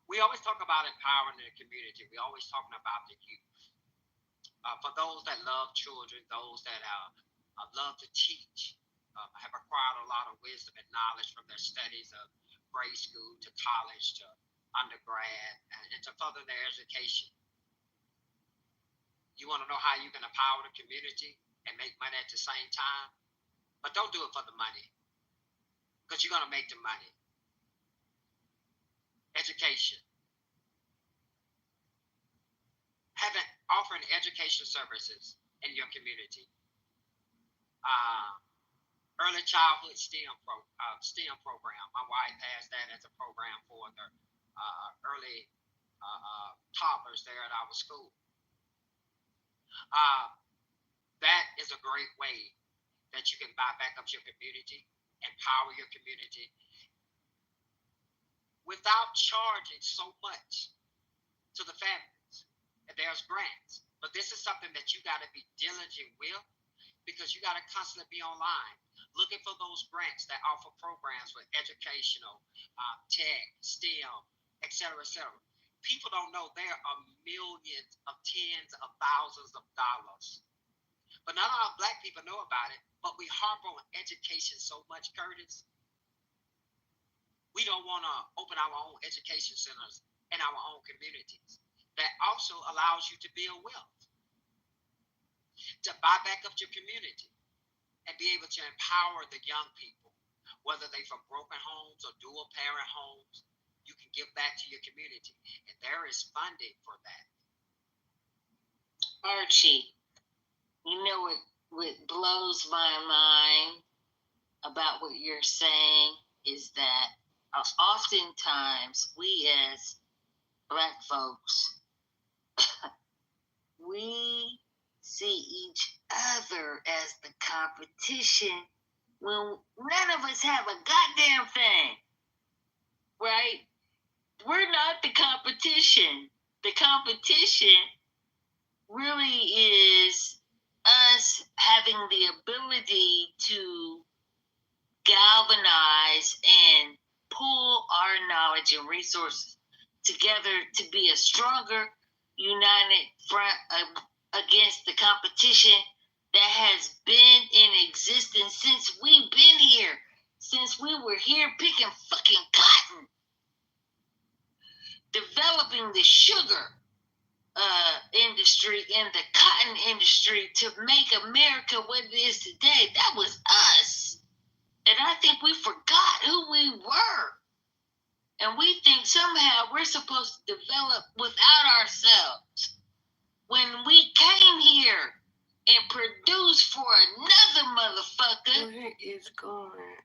We always talk about empowering the community. We always talking about the youth. For those that love children, those that love to teach, have acquired a lot of wisdom and knowledge from their studies of grade school to college to undergrad and to further their education. You want to know how you can empower the community and make money at the same time? But don't do it for the money, because you're going to make the money. Education. Offering education services in your community. Early childhood STEM program. My wife has that as a program for the early toddlers there at our school. That is a great way that you can buy back up your community, empower your community, without charging so much to the families. and there's grants. But this is something that you got to be diligent with, because you got to constantly be online looking for those grants that offer programs for educational, tech, STEM, et cetera, et cetera. People don't know there are millions of tens of thousands of dollars. But not all Black people know about it, but we harp on education so much, Curtis. We don't want to open our own education centers in our own communities. That also allows you to build wealth, to buy back up your community, and be able to empower the young people, whether they from broken homes or dual parent homes. You can give back to your community, and there is funding for that. Archie, you know what blows my mind about what you're saying is that oftentimes we as Black folks, we see each other as the competition when none of us have a goddamn thing, right? We're not the competition. The competition really is us having the ability to galvanize and pull our knowledge and resources together to be a stronger, united front against the competition that has been in existence since we've been here, since we were here picking fucking cotton, developing the sugar industry and the cotton industry to make America what it is today. That was us. And I think we forgot who we were. And we think somehow we're supposed to develop without ourselves. When we came here and produced for another motherfucker. Where is going?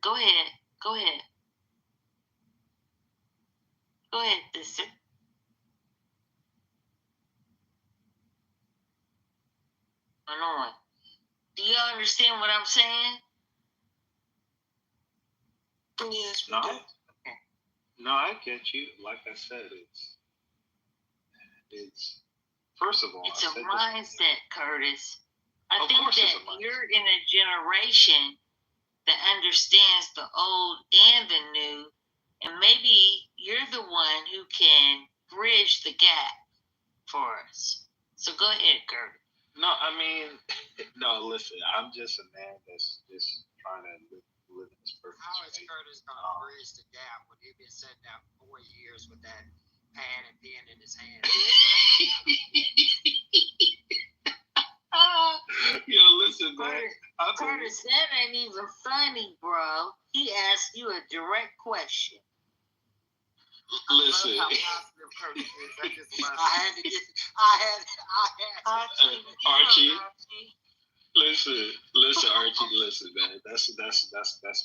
Go ahead. Go ahead. Go ahead, sister. On. Do you understand what I'm saying? Yes, no. No, I get you. Like I said, it's first of all, it's a mindset, Curtis. I think that you're in a generation that understands the old and the new, and maybe you're the one who can bridge the gap for us. So go ahead, Curtis. No, I mean, no, listen, I'm just a man that's just trying to live in this perfect How is space. Curtis going to bridge the gap when he's been sitting down 4 years with that pad and pen in his hand? Yo, listen, man. Curtis, that ain't even funny, bro. He asked you a direct question. Listen, I had to get. Archie. Listen, Archie. Listen, man. That's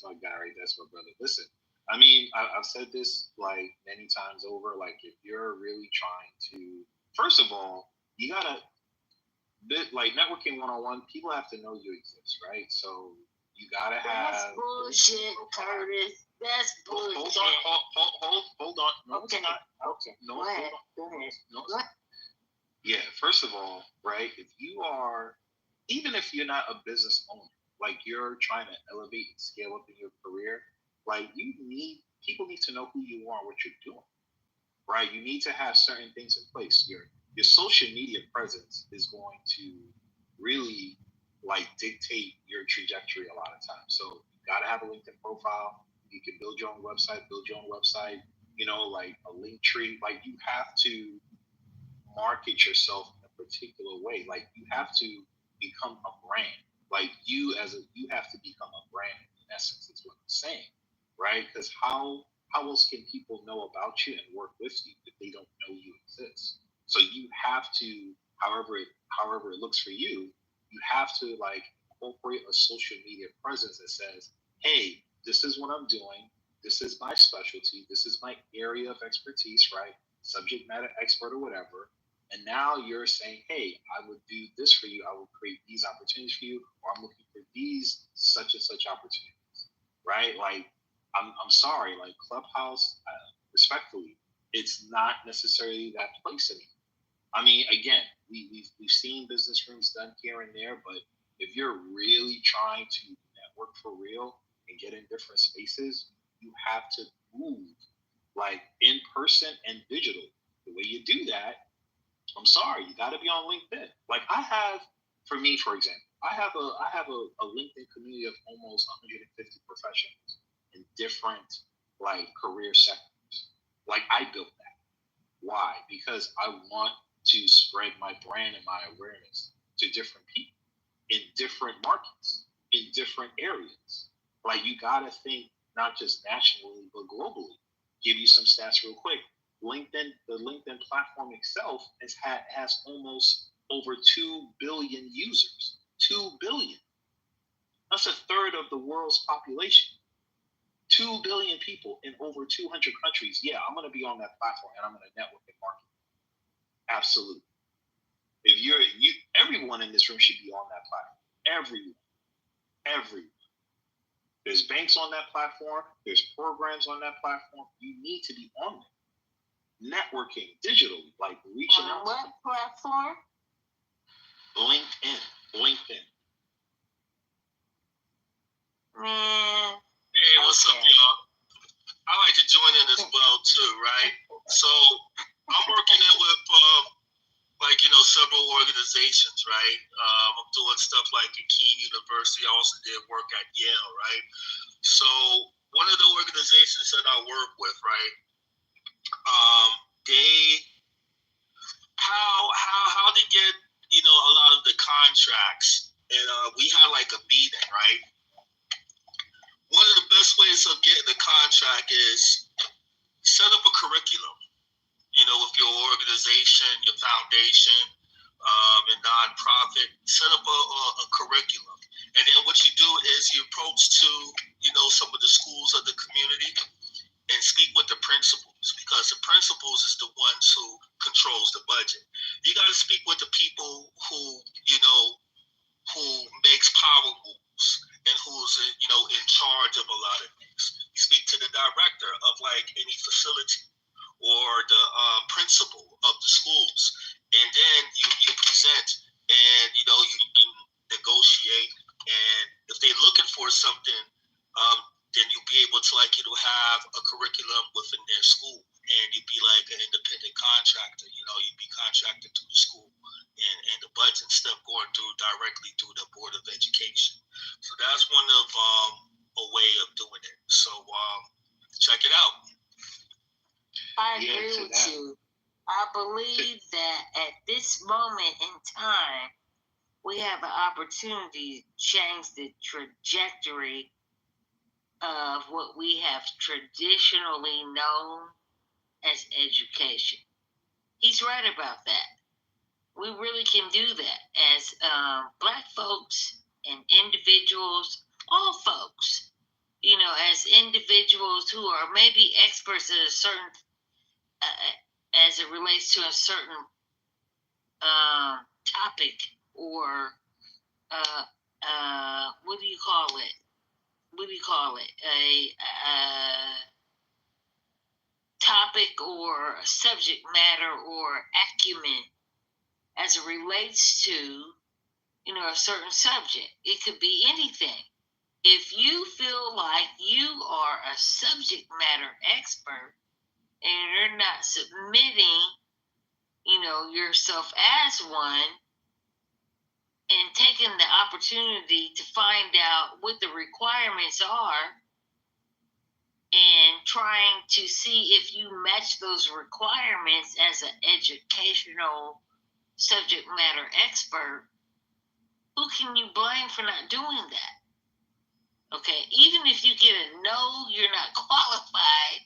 my guy, right? That's my brother. Listen, I mean, I've said this like many times over. Like, if you're really trying to, first of all, you gotta, like networking 101. People have to know you exist, right? So you gotta have. That's bullshit, Curtis. That's bullshit. Hold on. No, okay. It's not. Okay. No, Go ahead. No, yeah, first of all, right, if you are, even if you're not a business owner, like you're trying to elevate and scale up in your career, like people need to know who you are, what you're doing, right? You need to have certain things in place. Your social media presence is going to really like dictate your trajectory a lot of times. So you gotta have a LinkedIn profile. You can build your own website, like a link tree. Like you have to market yourself in a particular way. Like you have to become a brand. Like you have to become a brand in essence, is what I'm saying. Right? Because how else can people know about you and work with you if they don't know you exist? So you have to, however it looks for you, you have to like incorporate a social media presence that says, hey, this is what I'm doing. This is my specialty. This is my area of expertise, right? Subject matter expert or whatever. And now you're saying, hey, I would do this for you. I will create these opportunities for you, or I'm looking for these such and such opportunities, right? Like, I'm sorry, like Clubhouse, respectfully, it's not necessarily that place anymore. I mean, again, we've seen business rooms done here and there, but if you're really trying to network for real and get in different spaces, you have to move like in person and digital. The way you do that, I'm sorry, you got to be on LinkedIn. Like I have, for me, for example, I have a LinkedIn community of almost 150 professionals in different like career sectors. Like I built that. Why? Because I want to spread my brand and my awareness to different people in different markets, in different areas. Like you gotta think not just nationally but globally. Give you some stats real quick. LinkedIn, the LinkedIn platform itself has almost over 2 billion users. 2 billion. That's a third of the world's population. 2 billion people in over 200 countries. Yeah, I'm gonna be on that platform and I'm gonna network and market. Absolutely. If everyone in this room should be on that platform. Everyone. There's banks on that platform. There's programs on that platform. You need to be on there. Networking digitally, like reaching out. What platform? LinkedIn. Man. Hey, what's up, y'all? I like to join in as well too, right? So I'm working in with several organizations, right? I'm doing stuff like at Keene University. I also did work at Yale, right? So one of the organizations that I work with, right? How they get a lot of the contracts, and we had like a meeting, right? One of the best ways of getting the contract is set up a curriculum, with your organization, your foundation, and nonprofit. Set up a curriculum, and then what you do is you approach to some of the schools of the community and speak with the principals, because the principals is the ones who controls the budget. You got to speak with the people who makes power moves and who's in charge of a lot of things. You speak to the director of like any facility or the principal of the schools, and then you present, and you can negotiate, and if they're looking for something, then you'll be able to have a curriculum within their school, and you'd be like an independent contractor. You'd be contracted through the school, and the budget stuff going directly through the Board of Education. So that's one of a way of doing it. So check it out. I agree with you. I believe that at this moment in time, we have an opportunity to change the trajectory of what we have traditionally known as education. He's right about that. We really can do that as Black folks and individuals, all folks, as individuals who are maybe experts at a certain, as it relates to a certain topic or what do you call it? A topic or a subject matter or acumen as it relates to, a certain subject. It could be anything. If you feel like you are a subject matter expert and you're not submitting, yourself as one, and taking the opportunity to find out what the requirements are and trying to see if you match those requirements as an educational subject matter expert, who can you blame for not doing that? Okay, even if you get a no, you're not qualified,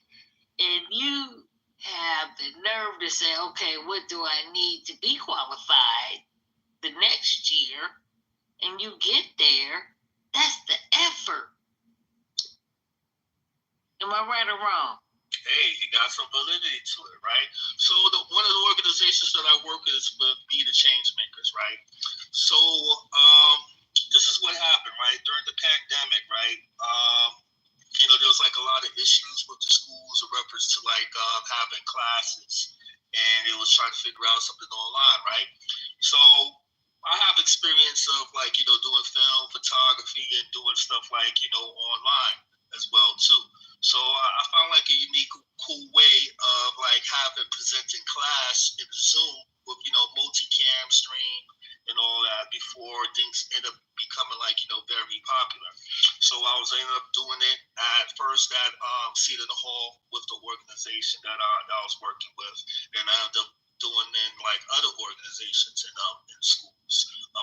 and you have the nerve to say, okay, what do I need to be qualified the next year, and you get there, that's the effort. Am I right or wrong? Hey, you got some validity to it, right? So one of the organizations that I work with is with Be the Change Makers, right? So this is what happened, right? During the pandemic, right? there was like a lot of issues with the schools in reference to like having classes, and it was trying to figure out something online, right? So I have experience of like, doing film photography and doing stuff like, online as well too. So I found like a unique, cool way of like having presenting class in Zoom with, multicam stream and all that before things end up becoming like, very popular. So I was ended up doing it at first at Seat in the Hall with the organization that I was working with. And I ended up doing in like other organizations in schools,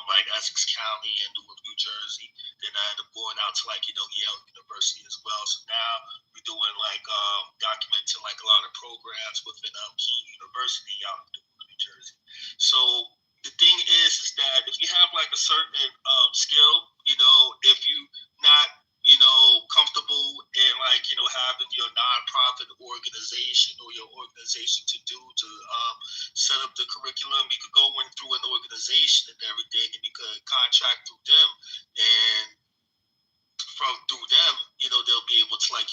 like Essex County and Newark, New Jersey. Then I ended up going out to like, Yale University as well. So now we're doing like documenting like a lot of programs within Keene University out in Newark, New Jersey. So the thing is that if you have like a certain skill, if you not comfortable in like having your nonprofit organization or your organization to set up the curriculum, you could go in through an organization and everything, and you could contract through them, and through them, they'll be able to like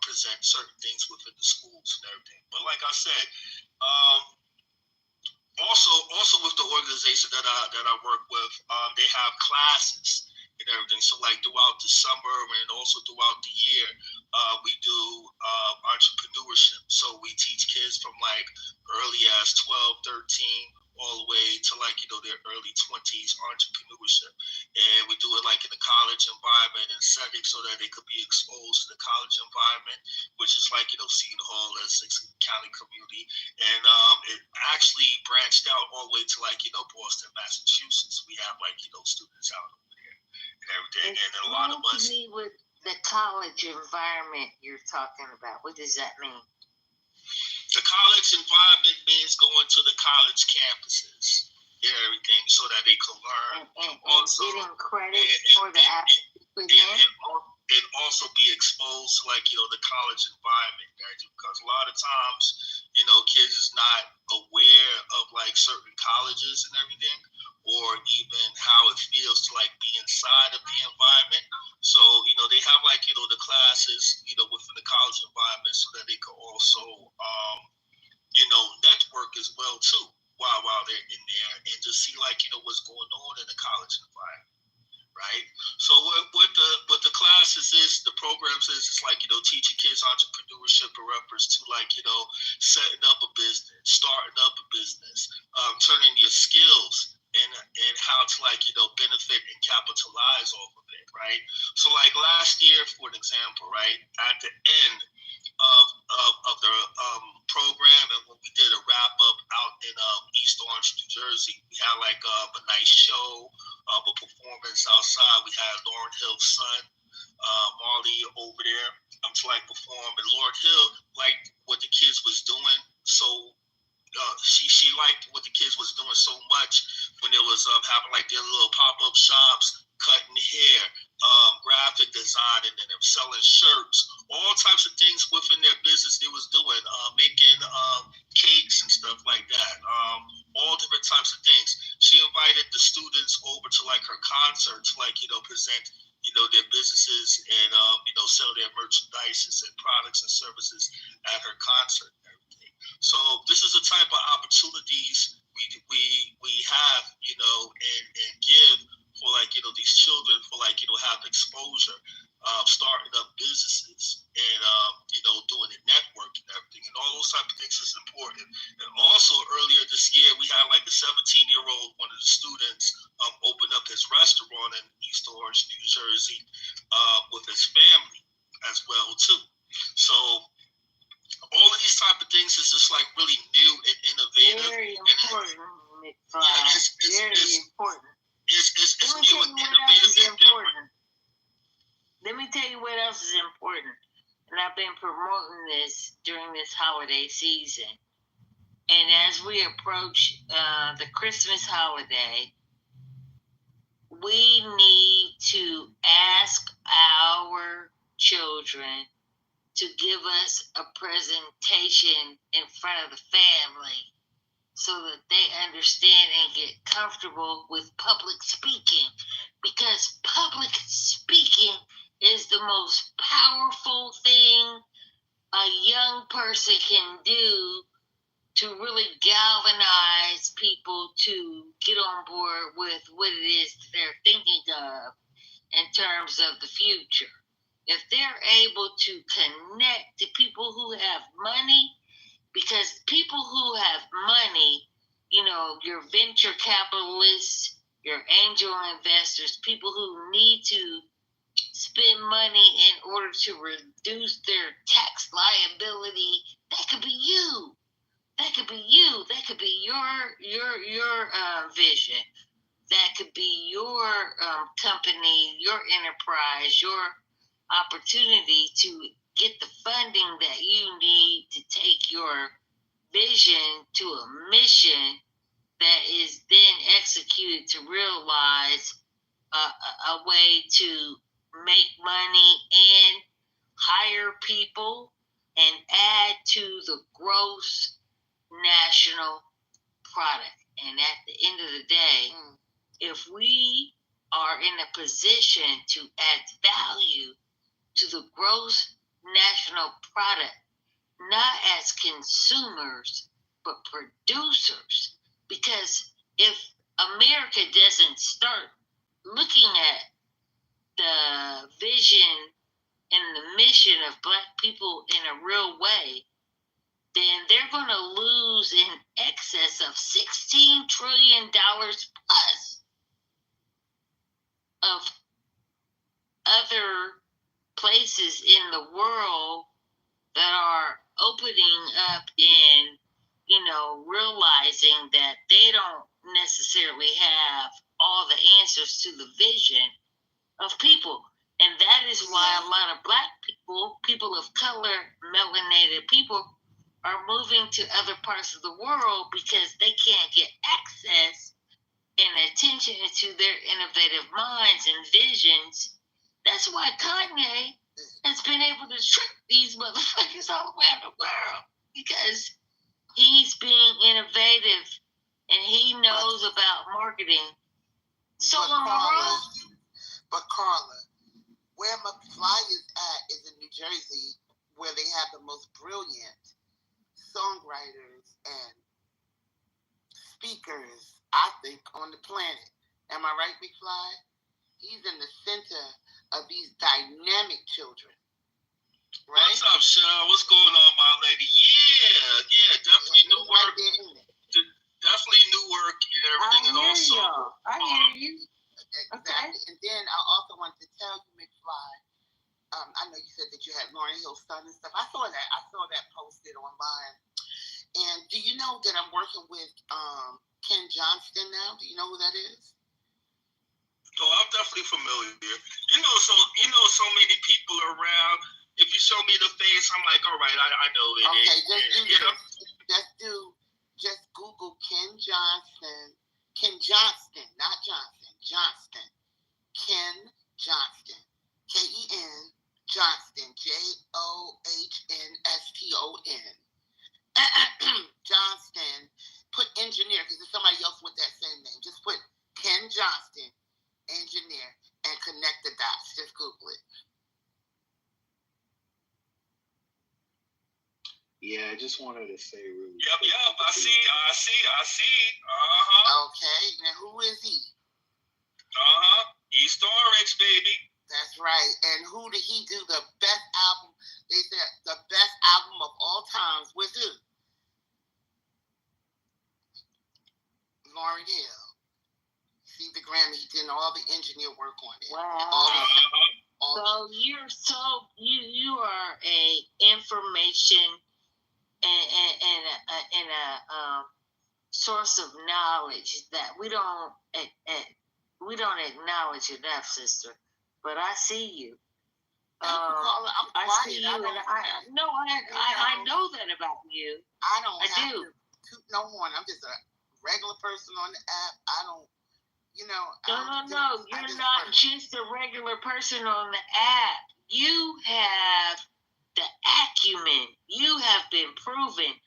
present certain things within the schools and everything. But like I said, also with the organization that I work with, they have classes and everything. So like throughout the summer and also throughout the year, we do entrepreneurship. So we teach kids from like early as 12, 13, all the way to like, their early 20s entrepreneurship. And we do it like in the college environment and setting so that they could be exposed to the college environment, which is like, Seton Hall, Essex County community. And it actually branched out all the way to like, Boston, Massachusetts. We have like, students out over there and everything. And then a lot of us. With the college environment you're talking about, what does that mean? The college environment means going to the college campuses and everything so that they can learn and also getting credit for the and also be exposed to like the college environment, because a lot of times kids is not aware of like certain colleges and everything, or even how it feels to like be inside of the environment. So they have like the classes within the college environment so that they can also network as well too while they're in there, and just see like what's going on in the college environment. Right. So what the classes is, the programs is, it's like teaching kids entrepreneurship in reference to like setting up a business, starting up a business, turning your skills and how to like benefit and capitalize off of it. Right. So like last year, for an example, right, at the end of the program, and when we did a wrap up out in East Orange, New Jersey, we had like a nice show, a performance outside. We had Lauryn Hill's son, Marley, over there to like perform, and Lauryn Hill liked what the kids was doing, so she liked what the kids was doing so much when it was having like their little pop-up shops, cutting hair, graphic designing, and them selling shirts, all types of things within their business they was doing, making cakes and stuff like that, all different types of things. She invited the students over to like her concert to like present their businesses and sell their merchandise and products and services at her concert and everything. So this is the type of opportunities we have and give for like these children, for like have exposure, starting up businesses and doing the network and everything, and all those type of things is important. And also earlier this year we had like a 17-year-old, one of the students, open up his restaurant in East Orange, New Jersey, with his family as well too. So all of these type of things is just like really new and innovative. Very important. Very important. It's new and innovative. Let me tell you what else is important. And I've been promoting this during this holiday season. And as we approach the Christmas holiday, we need to ask our children to give us a presentation in front of the family so that they understand and get comfortable with public speaking, because public speaking is the most powerful thing a young person can do to really galvanize people to get on board with what it is they're thinking of in terms of the future. If they're able to connect to people who have money, because people who have money, your venture capitalists, your angel investors, people who need to spend money in order to reduce their tax liability, that could be you. That could be you. That could be your vision. That could be your company, your enterprise, your opportunity to get the funding that you need to take your vision to a mission that is then executed to realize a way to make money and hire people and add to the gross national product. And at the end of the day, if we are in a position to add value to the gross national product, not as consumers, but producers, because if America doesn't start looking at the vision and the mission of Black people in a real way, then they're going to lose in excess of $16 trillion plus of other places in the world that are opening up and, realizing that they don't necessarily have all the answers to the vision of people. And that is why a lot of Black people, people of color, melanated people, are moving to other parts of the world because they can't get access and attention to their innovative minds and visions. That's why Kanye has been able to trick these motherfuckers all around the world, because he's being innovative and he knows about marketing. So But Carla, where McFly is at is in New Jersey, where they have the most brilliant songwriters and speakers, I think, on the planet. Am I right, McFly? He's in the center of these dynamic children. Right? What's up, Sean? What's going on, my lady? Yeah, definitely new work. Definitely new work and everything, and also. I hear you. Exactly. Okay. And then I also want to tell you, McFly, I know you said that you had Lauryn Hill's son and stuff. I saw that posted online. And do you know that I'm working with Ken Johnston now? Do you know who that is? Oh, I'm definitely familiar. So many people around. If you show me the face, I'm like, all right, I know it. Okay, just Google Ken Johnston. Ken Johnston, not Johnson. Johnston. Ken Johnston. Ken Johnston. Johnston. Johnston. Put engineer, because there's somebody else with that same name. Just put Ken Johnston, engineer, and connect the dots. Just Google it. Yeah, I just wanted to say really. Yep. I see. Okay, now who is he? East Orange, baby. That's right. And who did he do the best album? They said the best album of all times with who? Lauryn Hill. See the Grammy, he did all the engineer work on it. Wow. So you are a information and a source of knowledge that we don't acknowledge enough, sister. But I see you. I see you, and I know that about you. I do. To toot no horn. I'm just a regular person on the app. I don't. No. You're not just a regular person on the app. You have the acumen. You have been proven.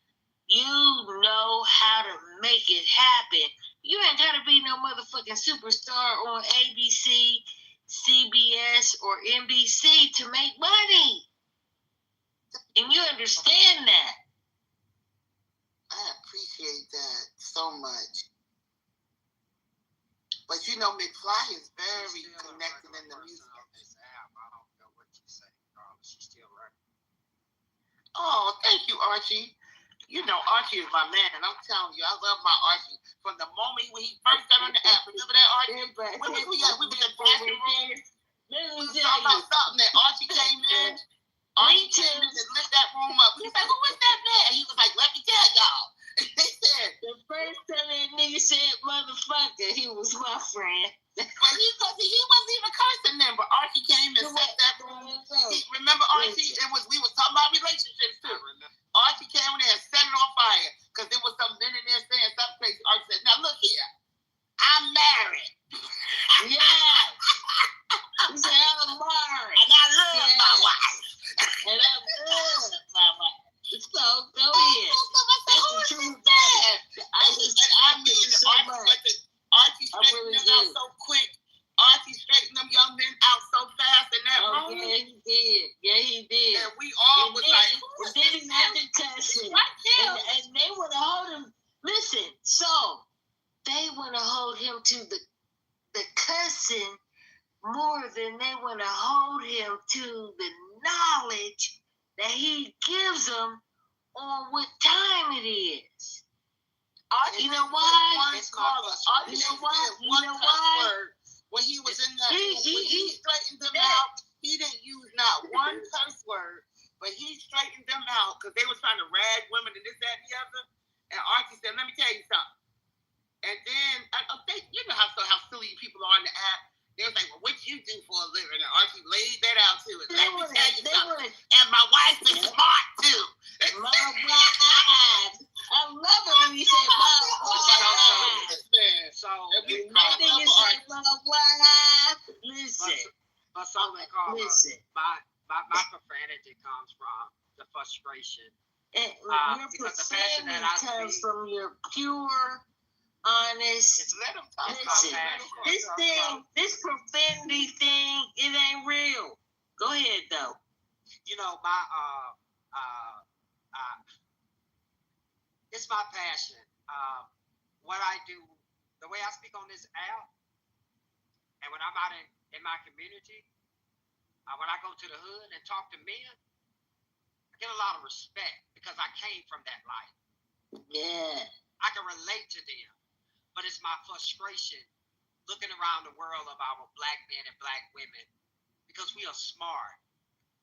You know how to make it happen. You ain't gotta be no motherfucking superstar on ABC CBS or NBC to make money. And you understand that. I appreciate that so much. But you know, McFly is very connected in the music. Oh, thank you, Archie. You know, Archie is my man, and I'm telling you, I love my Archie. From the moment when he first got on the app, remember that, Archie? Where was we at? We was in Passion Room. We was talking about something that Archie came in. Archie came in and lit that room up. We was like, who was that man? He was like, let me tell y'all. They said, the first time that nigga said motherfucker, he was my friend. But he wasn't even cursing then, but Archie came and set that room. Remember, Archie, we was talking about relationships too. Archie came in there and set it on fire because there was some men in there saying something crazy. Archie said, now look here, I'm married. Yeah. He said, I'm married. And I love my wife. And I love my wife. So go ahead. Who is this man? I mean, so Archie straightened them out so quick. Archie straightened them young men out so fast in that room. Yeah, he did. Yeah, he did. And we all was like, and then he had to cuss him. And they want to hold him. Listen, so they want to hold him to the cussing more than they want to hold him to the knowledge that he gives them on what time it is. You know why? You know why? When he was in that, he straightened them out. He didn't use not one curse word, but he straightened them out because they were trying to rag women and this, that, and the other. And Archie said, "Let me tell you something." And then you know how silly people are on the app. They was like, well, what you do for a living? And Archie laid that out to it. Let me tell you something. And my wife is smart too. My wife. I love it when you say my wife. So, my thing is like my wife. Listen. Listen. My profanity comes from the frustration. Your profanity comes from your pure, honest. Just let them talk. Listen, this profanity thing, it ain't real. Go ahead though. You know, it's my passion. What I do, the way I speak on this app, and when I'm out in my community, when I go to the hood and talk to men, I get a lot of respect because I came from that life. Yeah. I can relate to them. But it's my frustration looking around the world of our black men and black women because we are smart,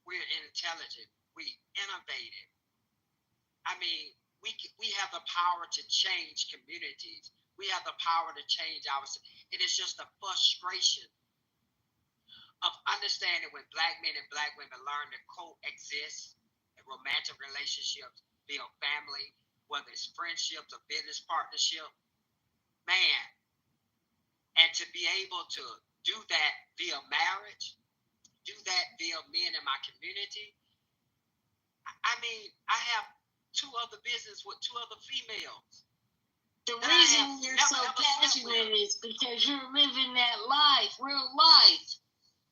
we're intelligent, we innovative. I mean, we have the power to change communities. We have the power to change ourselves. It is just a frustration of understanding when black men and black women learn to coexist in romantic relationships, build family, whether it's friendships or business partnership. Man, and to be able to do that via marriage, do that via men in my community. I mean, I have 2 other business with 2 other females. The reason you're so passionate is because you're living that life, real life.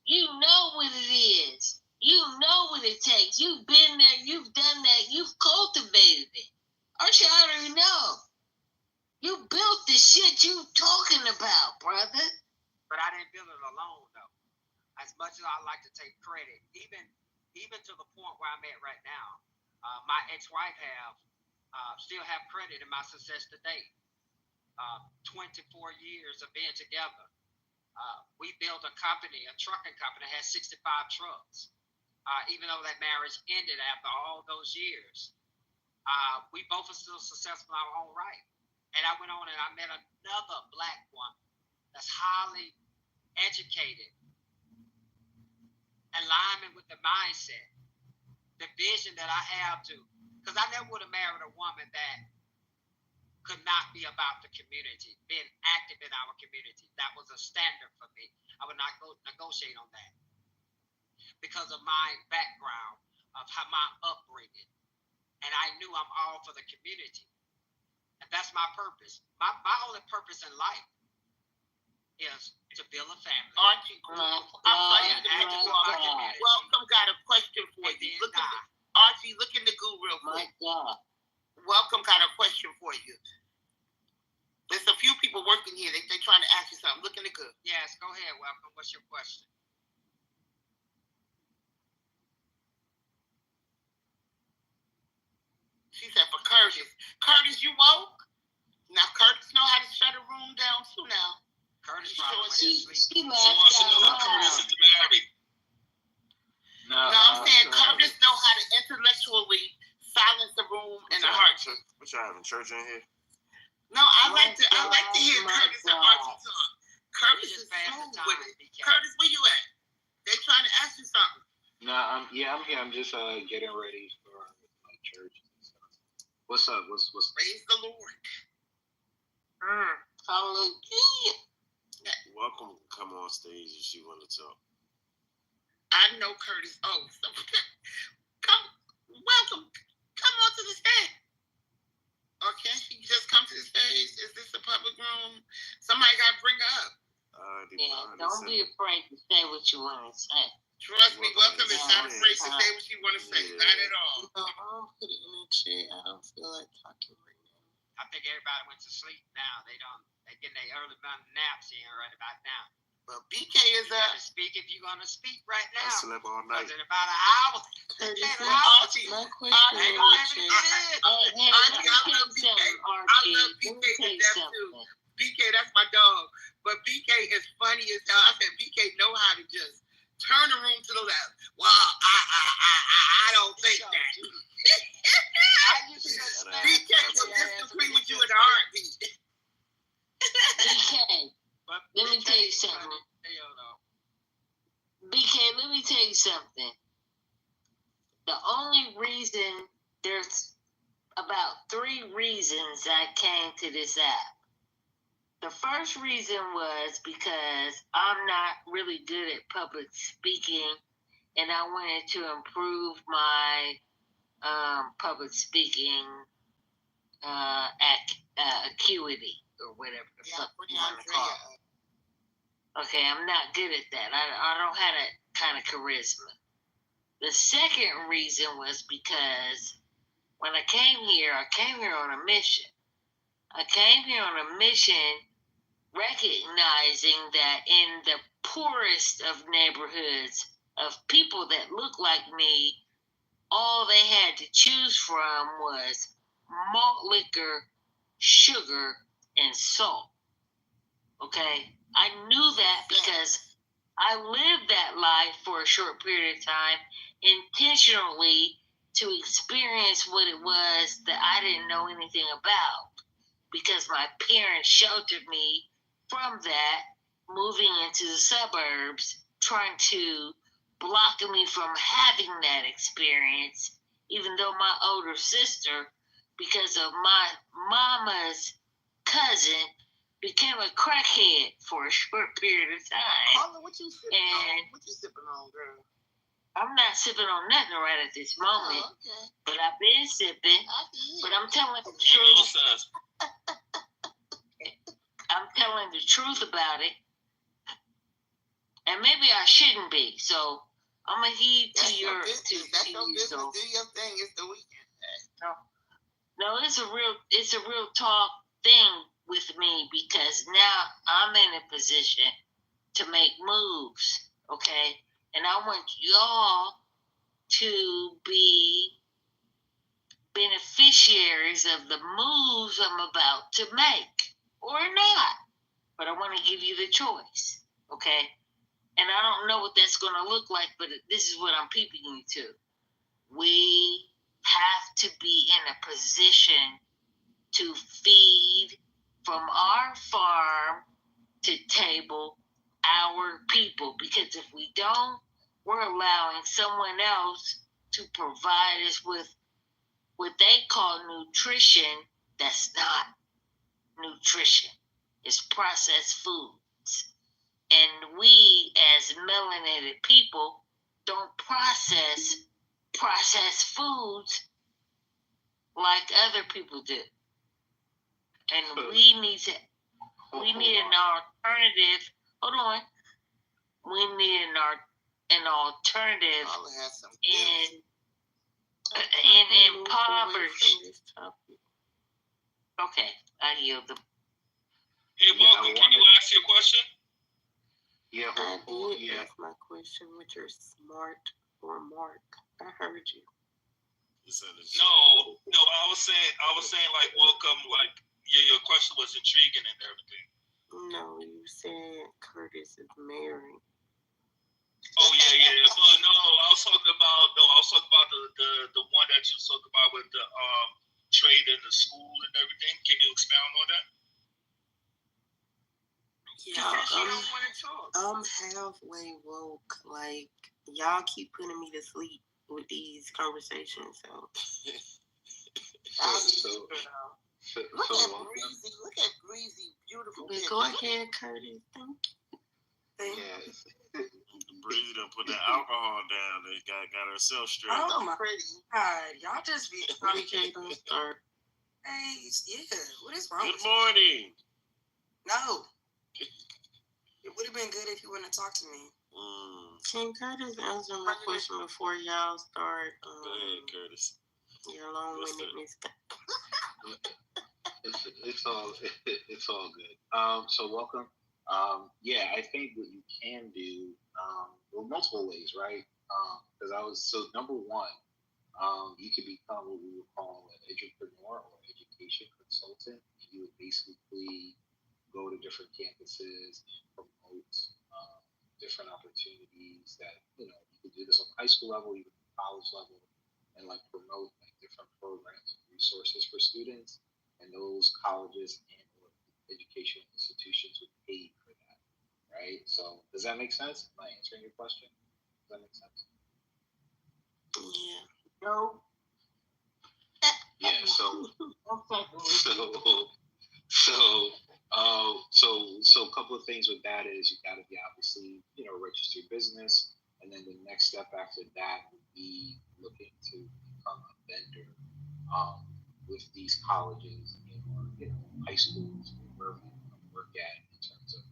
You know what it is. You know what it takes. You've been there. You've done that. You've cultivated it. Archie, I already know. You built the shit you talking about, brother. But I didn't build it alone, though. As much as I like to take credit, even to the point where I'm at right now, my ex-wife still have credit in my success today. 24 years of being together. We built a company, a trucking company, that had 65 trucks. Even though that marriage ended after all those years, we both are still successful in our own right. And I went on and I met another black woman that's highly educated, alignment with the mindset, the vision that I have to, because I never would have married a woman that could not be about the community, being active in our community. That was a standard for me. I would not negotiate on that because of my background, of how my upbringing. And I knew I'm all for the community. And that's my purpose. My only purpose in life Yes, to build a family. Archie, welcome. Got a question for you. Look at Archie. Look in the Google real quick. My God. Welcome. Got a question for you. There's a few people working here. They trying to ask you something. Look in the Google. Yes, go ahead. Welcome. What's your question? She said for Curtis. Curtis, you woke? Now Curtis know how to shut a room down too now. Curtis probably She She wants to know if Curtis is married. No, I'm saying Curtis know how to intellectually silence the room in a heartbeat. What y'all having church in here? No, I like to hear Curtis and Archie talk. Curtis is smooth with it. Curtis, where you at? They trying to ask you something. No, I'm here. I'm just getting ready for my church. What's up? What's Praise the Lord. Hallelujah. Welcome. Come on stage if she want to talk. I know Curtis. Oh, so welcome. Come on to the stage. Okay, you just come to the stage. Is this a public room? Somebody got to bring her up. Don't be afraid to say what you want to say. Trust me, welcome is not afraid to say what you want to say. Not at all. No, I'll put it in the chat. I don't feel like talking right now. I think everybody went to sleep now. They're getting their early morning naps in right about now. But BK is up. Speak if you're gonna speak right now. I slept all night. In about an hour. My question I love BK to death too. BK, that's my dog. But BK is funny as hell. I said BK know how to just turn the room to the left. Well, I don't think that. BK will disagree with you in a heartbeat. BK, let me tell you something. BK, let me tell you something. The only reason, there's about 3 reasons I came to this app. The first reason was because I'm not really good at public speaking, and I wanted to improve my public speaking acuity, or whatever the fuck you want to call it. Okay, I'm not good at that. I don't have that kind of charisma. The second reason was because when I came here on a mission. I came here on a mission recognizing that in the poorest of neighborhoods of people that look like me, all they had to choose from was malt liquor, sugar, and salt. Okay? I knew that because I lived that life for a short period of time intentionally to experience what it was that I didn't know anything about, because my parents sheltered me from that, moving into the suburbs, trying to block me from having that experience, even though my older sister, because of my mama's cousin, became a crackhead for a short period of time. Carla, what you sipping on? What you sipping on, girl? I'm not sipping on nothing right at this moment, but I've been sipping. But I'm telling the truth. I'm telling the truth about it, and maybe I shouldn't be. So I'm gonna heed to your business. That's your business. Do your thing. It's the weekend. No, it's a real talk thing with me, because now I'm in a position to make moves, okay? And I want y'all to be beneficiaries of the moves I'm about to make, or not. But I want to give you the choice, okay? And I don't know what that's going to look like, but this is what I'm peeping you to. We have to be in a position to feed from our farm to table our people, because if we don't, we're allowing someone else to provide us with what they call nutrition. That's not nutrition. It's processed foods. And we, as melanated people, don't process foods like other people do. And we need to We need an alternative. Hold on. We need an alternative in impoverished. Okay, I yield the. Hey, welcome. Can you ask your question? Yeah, I did ask my question with your smart remark. I heard you. No, I was saying like welcome, like your question was intriguing and everything. No, you said Curtis is married. Oh yeah. But no, I was talking about the one that you talked about with the trade in the school and everything. Can you expound on that? Yeah, I'm halfway woke. Like, y'all keep putting me to sleep with these conversations. So, Look at Breezy, beautiful. Go ahead, Curtis. Thank you. Yes. Breezy done put that alcohol down. They got herself straight. Oh my God, y'all just be Okay, don't start. Hey, yeah, what is wrong? Good morning. No. It would have been good if you wouldn't have talked to me. Can Curtis answer my question before y'all start? Go ahead, Curtis. Your long-windedness. It's all good. So welcome. Yeah, I think what you can do, well, multiple ways, right? Number one, you could become what we would call an entrepreneur or education consultant. You would basically go to different campuses and promote different opportunities that, you could do this on high school level, even college level, and like promote like different programs and resources for students, and those colleges and or educational institutions would pay for that, right? So does that make sense? Am I answering your question? Does that make sense? Yeah. No. Yeah. So a couple of things with that is you got to be obviously a registered business, and then the next step after that would be looking to become a vendor with these colleges or high schools or wherever you want to work at in terms of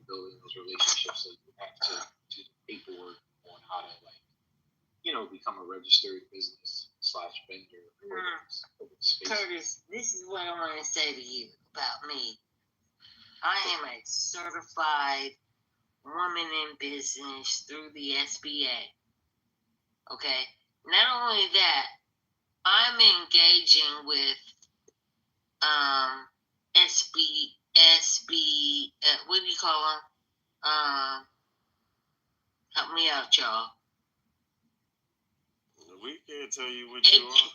building those relationships. So you have to do the paperwork on how to become a registered business / vendor. Curtis, this is what I want to say to you about me. I am a certified woman in business through the SBA. Okay? Not only that, I'm engaging with what do you call them? Help me out, y'all. We can't tell you what you are.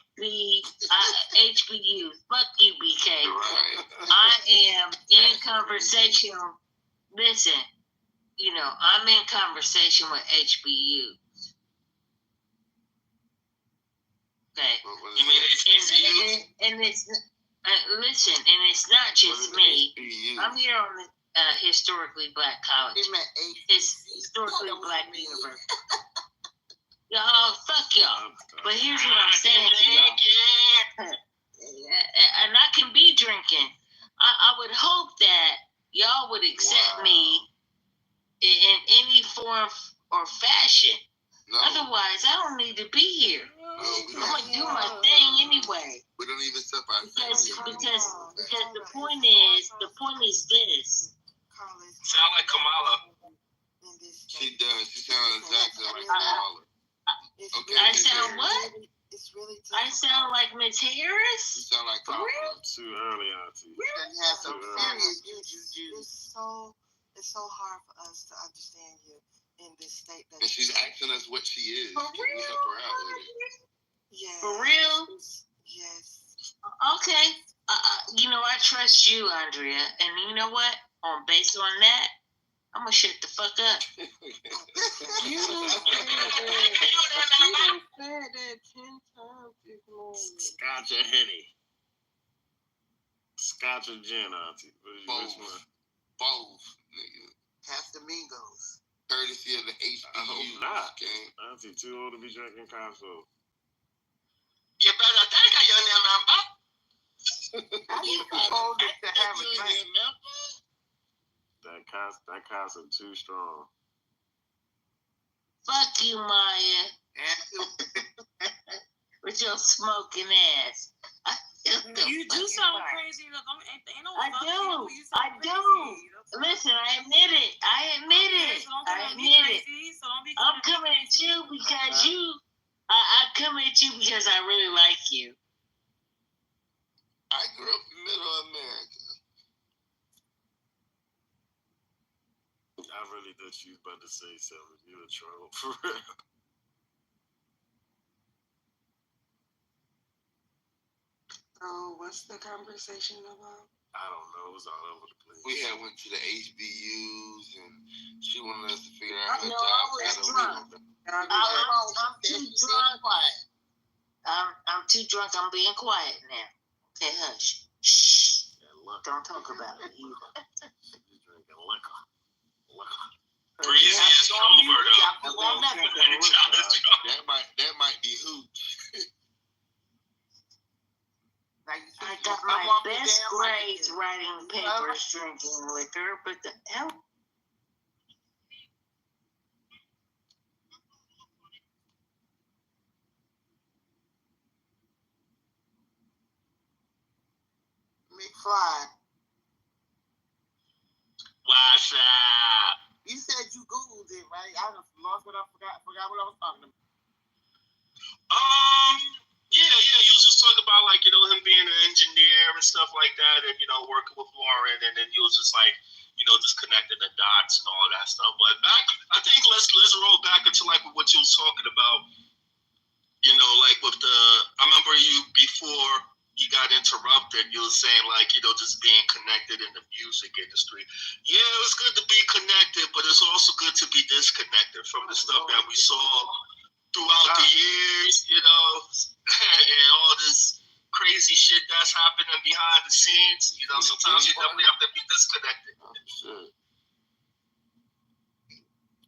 HBU. Fuck you, BK. Right. I am in conversation. Listen, I'm in conversation with HBU. Okay. And it's listen, and it's not just me. I'm here on the historically black college. It's historically black university. Y'all, fuck y'all. But here's what I'm saying to y'all. And I can be drinking. I would hope that y'all would accept me in any form or fashion. No. Otherwise, I don't need to be here. I'm gonna do my thing anyway. We don't even step out. Because the point is this. Sound like Kamala. She does. She sounds exactly like Kamala. Okay. I sound what? I sound like Miss Harris? You sound like Kamala. Too early, Auntie. It's so hard for us to understand you in this state. And she's asking us what she is. For real? Can we help her out with it? Yes. For real? Yes. Okay. I trust you, Andrea. And you know what? Based on that, I'm gonna shut the fuck up. You done said that 10 times this morning. Scotch or Henny? Scotch or gin, Auntie? Which one? Both, nigga. Casamigos. Courtesy of the HBU. I hope not. Auntie too old to be drinking Costco. You better take your number. I need to hold it to have a drink. That concept too strong. Fuck you, Maya. With your smoking ass. You do sound crazy. Look, I do. Listen, I admit it. I'm coming at you because I come at you because I really like you. I grew up in Middle America. I really thought you was about to say something. You a troll for real. So, what's the conversation about? I don't know. It was all over the place. We had went to the HBUs and she wanted us to figure out her No, job. I was drunk. I'm too drunk. I'm too drunk. I'm being quiet now. Okay, hush. Shh. Don't talk about it either. You drinking liquor. Breezy is over though. That might be hooch. I got my best grades writing papers, drinking liquor, but the hell. McFly. What's up? You said you Googled it, right? I just lost what I forgot what I was talking about. Yeah. You was just talking about like, him being an engineer and stuff like that, and working with Lauren, and then you was just like, just connecting the dots and all that stuff. But I think let's roll back into like what you was talking about. Like with I remember you before you got interrupted, you were saying like, just being connected in the music industry. Yeah, it was good to be connected, but it's also good to be disconnected from the stuff that we saw throughout the years, and all this crazy shit that's happening behind the scenes. Sometimes you definitely have to be disconnected. Oh, shit.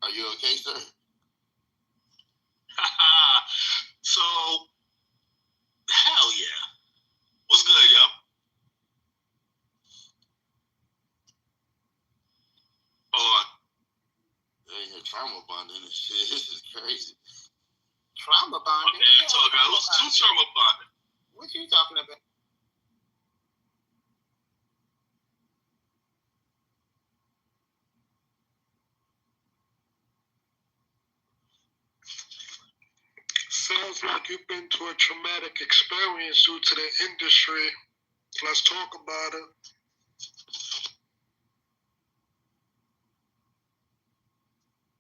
Are you okay, sir? So, hell yeah. What's good, yo? Hold on. They ain't trauma bonding and shit. This is crazy. Trauma bonding? Who's trauma bonding? What you talking about? Sounds like you've been to a traumatic experience due to the industry. Let's talk about it.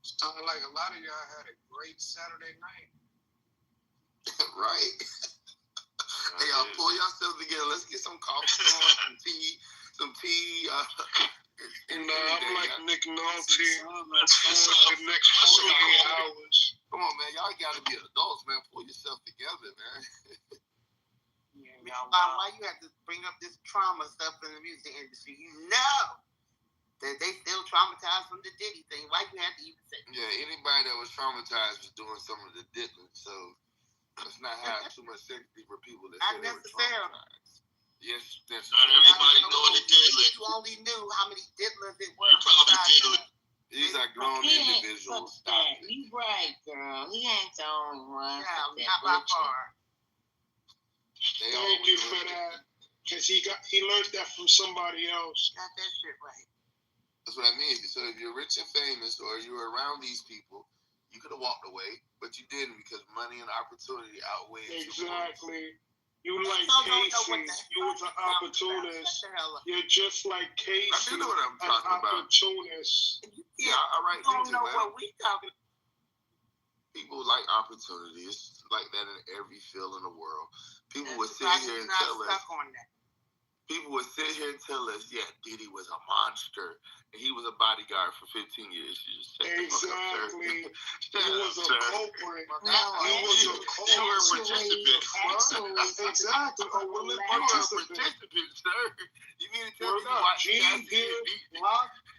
Sounded like a lot of y'all had a great Saturday night. Right? Hey, y'all pull yourself together. Let's get some coffee going, some tea. I'm like Nick Nolte for the next 48 hours. Come on, man. Y'all got to be adults, man. Pull yourself together, man. Why you have to bring up this trauma stuff in the music industry? You know that they still traumatized from the Diddy thing. Why you have to even say that? Yeah, anybody that was traumatized was doing some of the Ditman, so let's not have too much sympathy for people that say they were traumatized. Yes, that's not everybody knowing the Ditman. You only knew how many Ditmans it were. You probably did it. These are grown individuals. You right, girl. He ain't the only one. Yeah, not by far. Thank you for that. Because he learned that from somebody else. Got that shit right. That's what I mean. So if you're rich and famous or you were around these people, you could have walked away, but you didn't because money and opportunity outweighed. Exactly. You like Casey. You was an opportunist. You're just like Casey. I do know what I'm talking about. Opportunist. Yeah, all right. You don't know what we talking about. People like opportunity. It's like that in every field in the world. People would sit here and tell us. People would sit here and tell us, yeah, Diddy was a monster, and he was a bodyguard for 15 years. You just exactly. He was a culprit. You were a participant. Exactly. A willing You were a participant, sir. You mean to tell me why Gene Deal?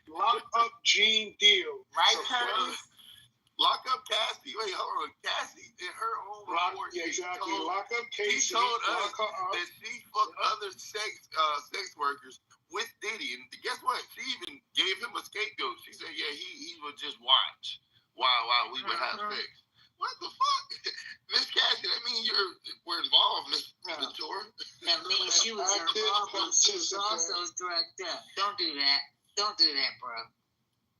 Lock up Gene Deal. Right, Curtis? Lock up Cassie. Wait, hold on. Cassie, in her own report, exactly. Lock up Casey. She told us that she fucked other other sex workers with Diddy, and guess what? She even gave him a scapegoat. She said, "Yeah, he would just watch while we would have sex." What the fuck, Miss Cassie? That means we're involved, Miss Ventura. That means she was involved, but she was also drugged up. Don't do that. Don't do that, bro.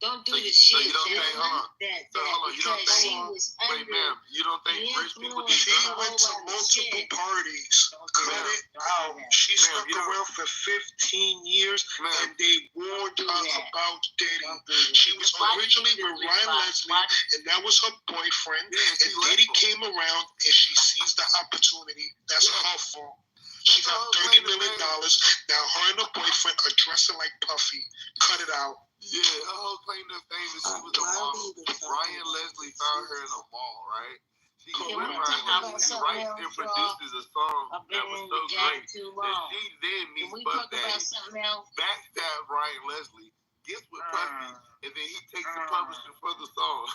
Don't do the shit you don't think, because she was wait, ma'am, you don't think rich people do She went to multiple parties, cut it out. She stuck around for 15 years, and they warned her about Diddy. She was originally with Ryan Leslie, and that was her boyfriend. And Diddy came around, and she seized the opportunity. That's her fault. She got $30 million. Now her and her boyfriend are dressing like Puffy. Cut it out. Yeah, her whole claim to fame is she was a model. Ryan Leslie found her in a mall, right? She went Ryan Leslie, writes and produces a song that was so great. And she then meets Puff Daddy, backstab Ryan Leslie, gets with Puffy, and then he takes the publishing for the song.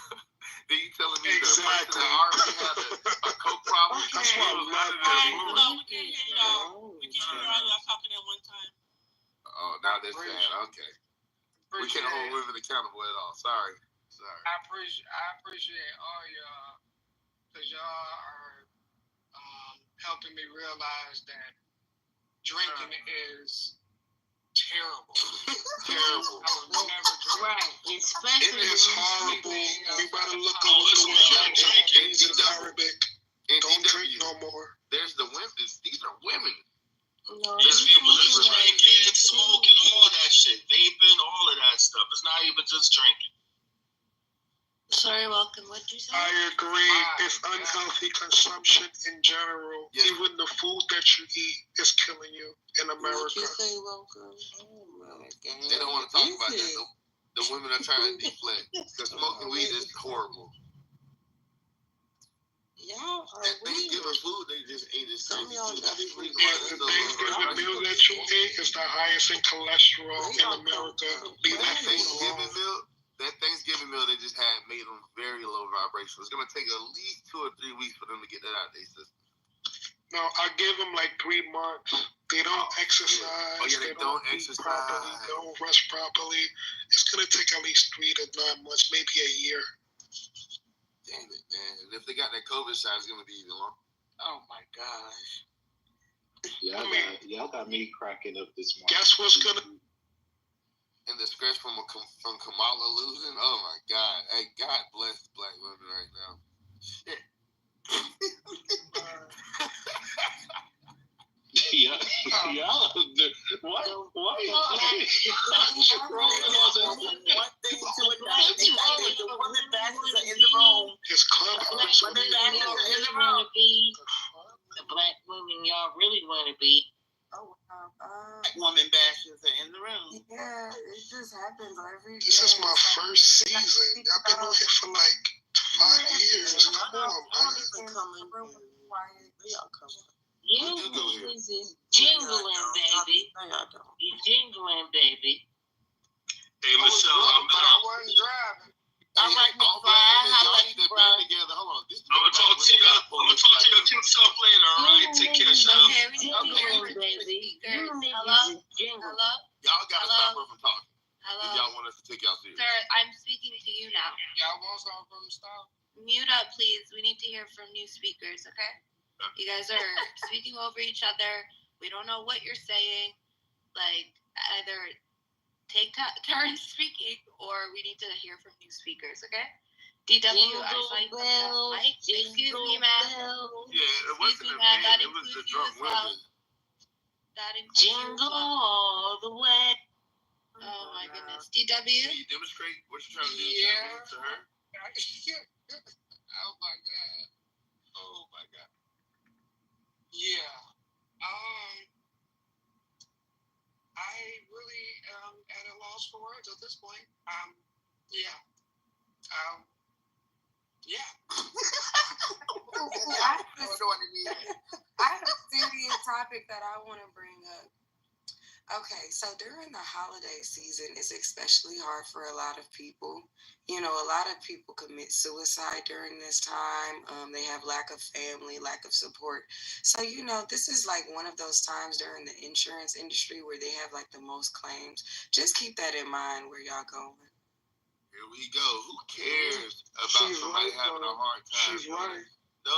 Then you telling me the person that already had a coke problem? That's why I love that. We can't hear y'all. We can't hear y'all talking at one time. Oh, now they're saying, okay. We can't hold women accountable at all. Sorry. I appreciate all y'all, because y'all are helping me realize that drinking is terrible. Terrible. I would never drink. Right. Especially it is horrible. We better look over the world. Drinking in Arabic. Don't drink no more. There's the women. These are women. No, there's people that's drinking, smoking, all that shit, vaping, all of that stuff. It's not even just drinking. Sorry, welcome. What'd you say? I agree. It's unhealthy consumption in general. Yes. Even the food that you eat is killing you in America. What'd you say, welcome? Oh my God. They don't want to talk about that. The women are trying to deflect. Because smoking weed is horrible. Y'all are Thanksgiving food, they just ate it. The Thanksgiving meal that you ate is the highest in cholesterol in America. That Thanksgiving meal they just had made them very low vibration. It's going to take at least 2 or 3 weeks for them to get that out of their system. No, I give them like 3 months. They don't exercise. Oh, yeah, they don't exercise. Properly, don't rest properly. It's going to take at least 3 to 9 months, maybe a year. Damn it, man. And if they got that COVID shot, it's going to be even longer. Oh, my gosh. Y'all got me cracking up this morning. Guess what's going to... And the scratch from Kamala losing? Oh, my God. Hey, God bless black women right now. Shit. Y'all, why y'all? One thing to another. The women bastards are in the room. The black women y'all really want to be. Woman bashers are in the room. Yeah, it just happens every day. This is my first season. I've been on here for like 5 years. Come on, man. You is jingling, baby. You jingling, baby. Hey, Michelle, I wasn't driving. All right, y'all need to band together. Hold on. I'm gonna talk to your cute self later. All right, take care, Michelle. Jingling, baby. You Hello? niggas is jingling. Hello? Y'all gotta stop her from talking. Hello? If y'all want us to take y'all serious. Sir, I'm speaking to you now. Y'all want something from the stop? Mute up, please. We need to hear from new speakers, okay? You guys are speaking over each other. We don't know what you're saying. Like, either take turns speaking or we need to hear from new speakers, okay? DW, I saw you coming off mic. Excuse me, ma'am. Yeah, it wasn't a man. It was the drunk women. That includes Jingle all the way. Oh my goodness. DW? Can you demonstrate what you're trying to do to her? Oh my God. Oh my God. Yeah. I really am at a loss for words at this point. Yeah. Yeah. I have a serious topic that I want to bring up. Okay, so during the holiday season, it's especially hard for a lot of people. You know, a lot of people commit suicide during this time. They have lack of family, lack of support. So, you know, this is like one of those times during the insurance industry where they have like the most claims. Just keep that in mind where y'all going. Here we go. Who cares about somebody having a hard time? She's right. No,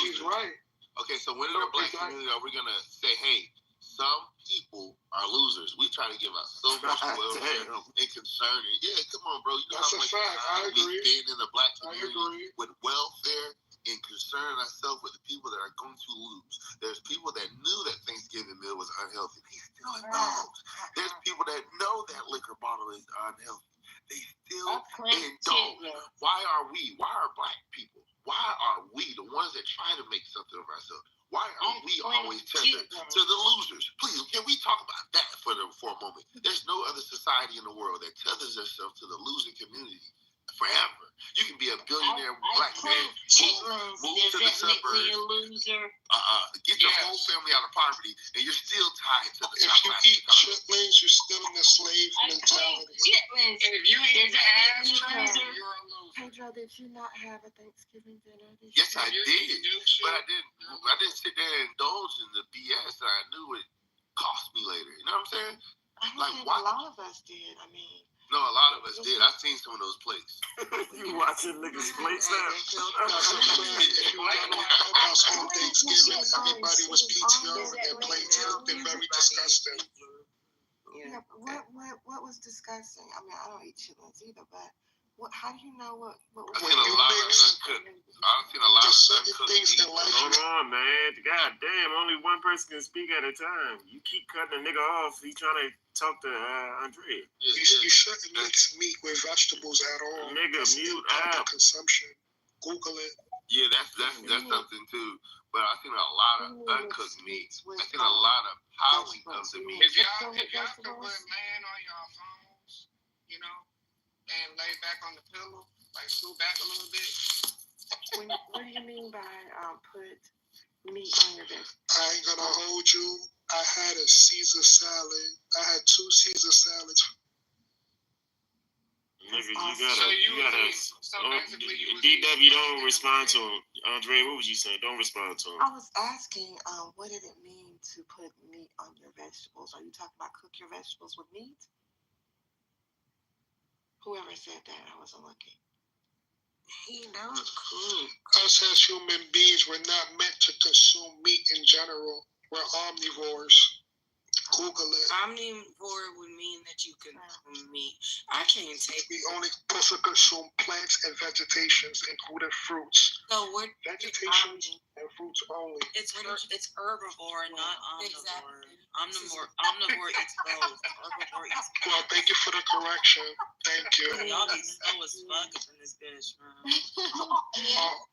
she's right. Okay, so when in the black community are we gonna say, hey, some people are losers? We try to give out so much welfare and concern. Yeah, come on, bro. You know That's how much fact. I agree. we've been in the black community with welfare and concerning ourselves with the people that are going to lose. There's people that knew that Thanksgiving meal was unhealthy. They still indulge. There's people that know that liquor bottle is unhealthy. They still indulge. Why are black people? Why are we the ones that try to make something of ourselves? Why are we always tethered to the losers? Please, can we talk about that for a moment? There's no other society in the world that tethers itself to the losing community forever. You can be a billionaire black man, move to the suburbs, get your whole family out of poverty, and you're still tied to the If you eat chitlins, you're still in the slave mentality. If you eat ass, you're a loser. Pedro, did you not have a Thanksgiving dinner? Yes, I did, but I didn't sit there and indulge in the BS that I knew would cost me later. You know what I'm saying? I think a lot of us did. I mean. No, a lot of us did. I've seen some of those plates. You watching niggas' plates now? If you got on Clubhouse on Thanksgiving, everybody was PTRing their plates. It would have been very disgusting. Yeah, what was disgusting? I mean, I don't eat chitlins either, but how do you know what was I've seen a lot of uncooked things that like Hold on, man. God damn, only one person can speak at a time. You keep cutting a nigga off. He trying to talk to Andrea. You shouldn't mix meat with vegetables at all. Nigga, mute out. Consumption. Google it. Yeah, that's something too. But I seen a lot of uncooked meat. I seen a lot of piling of the meat. If y'all could put land on y'all phones, you know, and lay back on the pillow, like scoot back a little bit. What do you mean by put meat on your bed? I ain't gonna hold you. I had a Caesar salad. I had 2 Caesar salads. Nigga, you gotta. DW, don't respond to him. Andre, what was you saying? Don't respond to him. I was asking, what did it mean to put meat on your vegetables? Are you talking about cook your vegetables with meat? Whoever said that, I wasn't looking. He knows cool. Us as human beings, we're not meant to consume meat in general. We're omnivores. Google it. Omnivore would mean that you consume meat. I can't take. We only supposed to consume plants and vegetations, including fruits. So we're vegetations and fruits only. It's herbivore, not omnivore. Exactly. Omnivore eats both. Herbivore eats both. Well, thank you for the correction. Thank you. Y'all be slow as fuck up in this bitch, man.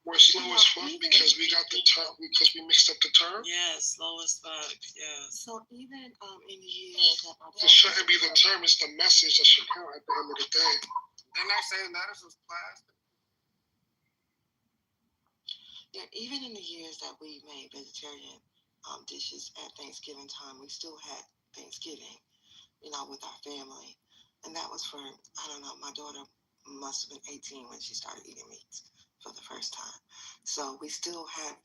We're slow as fuck because we got the term, because we mixed up the term. Yeah, slow as fuck. Yeah. So even in the years that it shouldn't be the term; it's the message that should count at the end of the day. Then I say lettuce was plastic. Yeah, even in the years that we made vegetarian dishes at Thanksgiving time, we still had Thanksgiving, you know, with our family. And that was for, I don't know, my daughter must have been 18 when she started eating meat for the first time. So we still had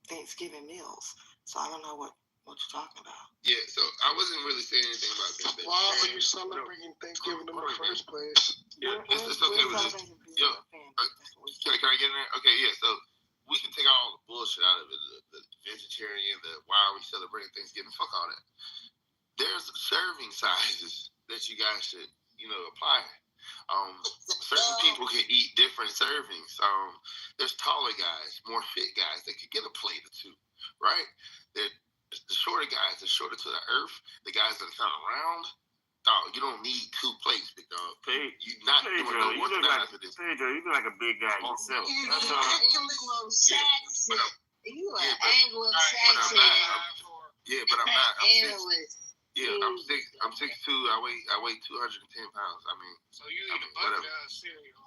Thanksgiving meals. So I don't know what you're talking about. Yeah, so I wasn't really saying anything about that. Why are you celebrating Thanksgiving in the first place? Yeah, it's okay with this. Yo, can I get in there? Okay, yeah, so we can take all the bullshit out of it, the vegetarian, the why are we celebrating Thanksgiving, fuck all that. There's serving sizes that you guys should, you know, apply. Certain people can eat different servings. There's taller guys, more fit guys that could get a plate or two, right? The shorter guys, the shorter to the earth, the guys that are kind of round. Dog, you don't need 2 plates, big dog. You're not doing no organized with this. Pedro, you look like a big guy yourself. That's all. Anglo-Saxon. You are Anglo-Saxon. Yeah, but I'm not. I'm 6'2". I weigh 210 pounds. I mean, so you eat a bucket of cereal.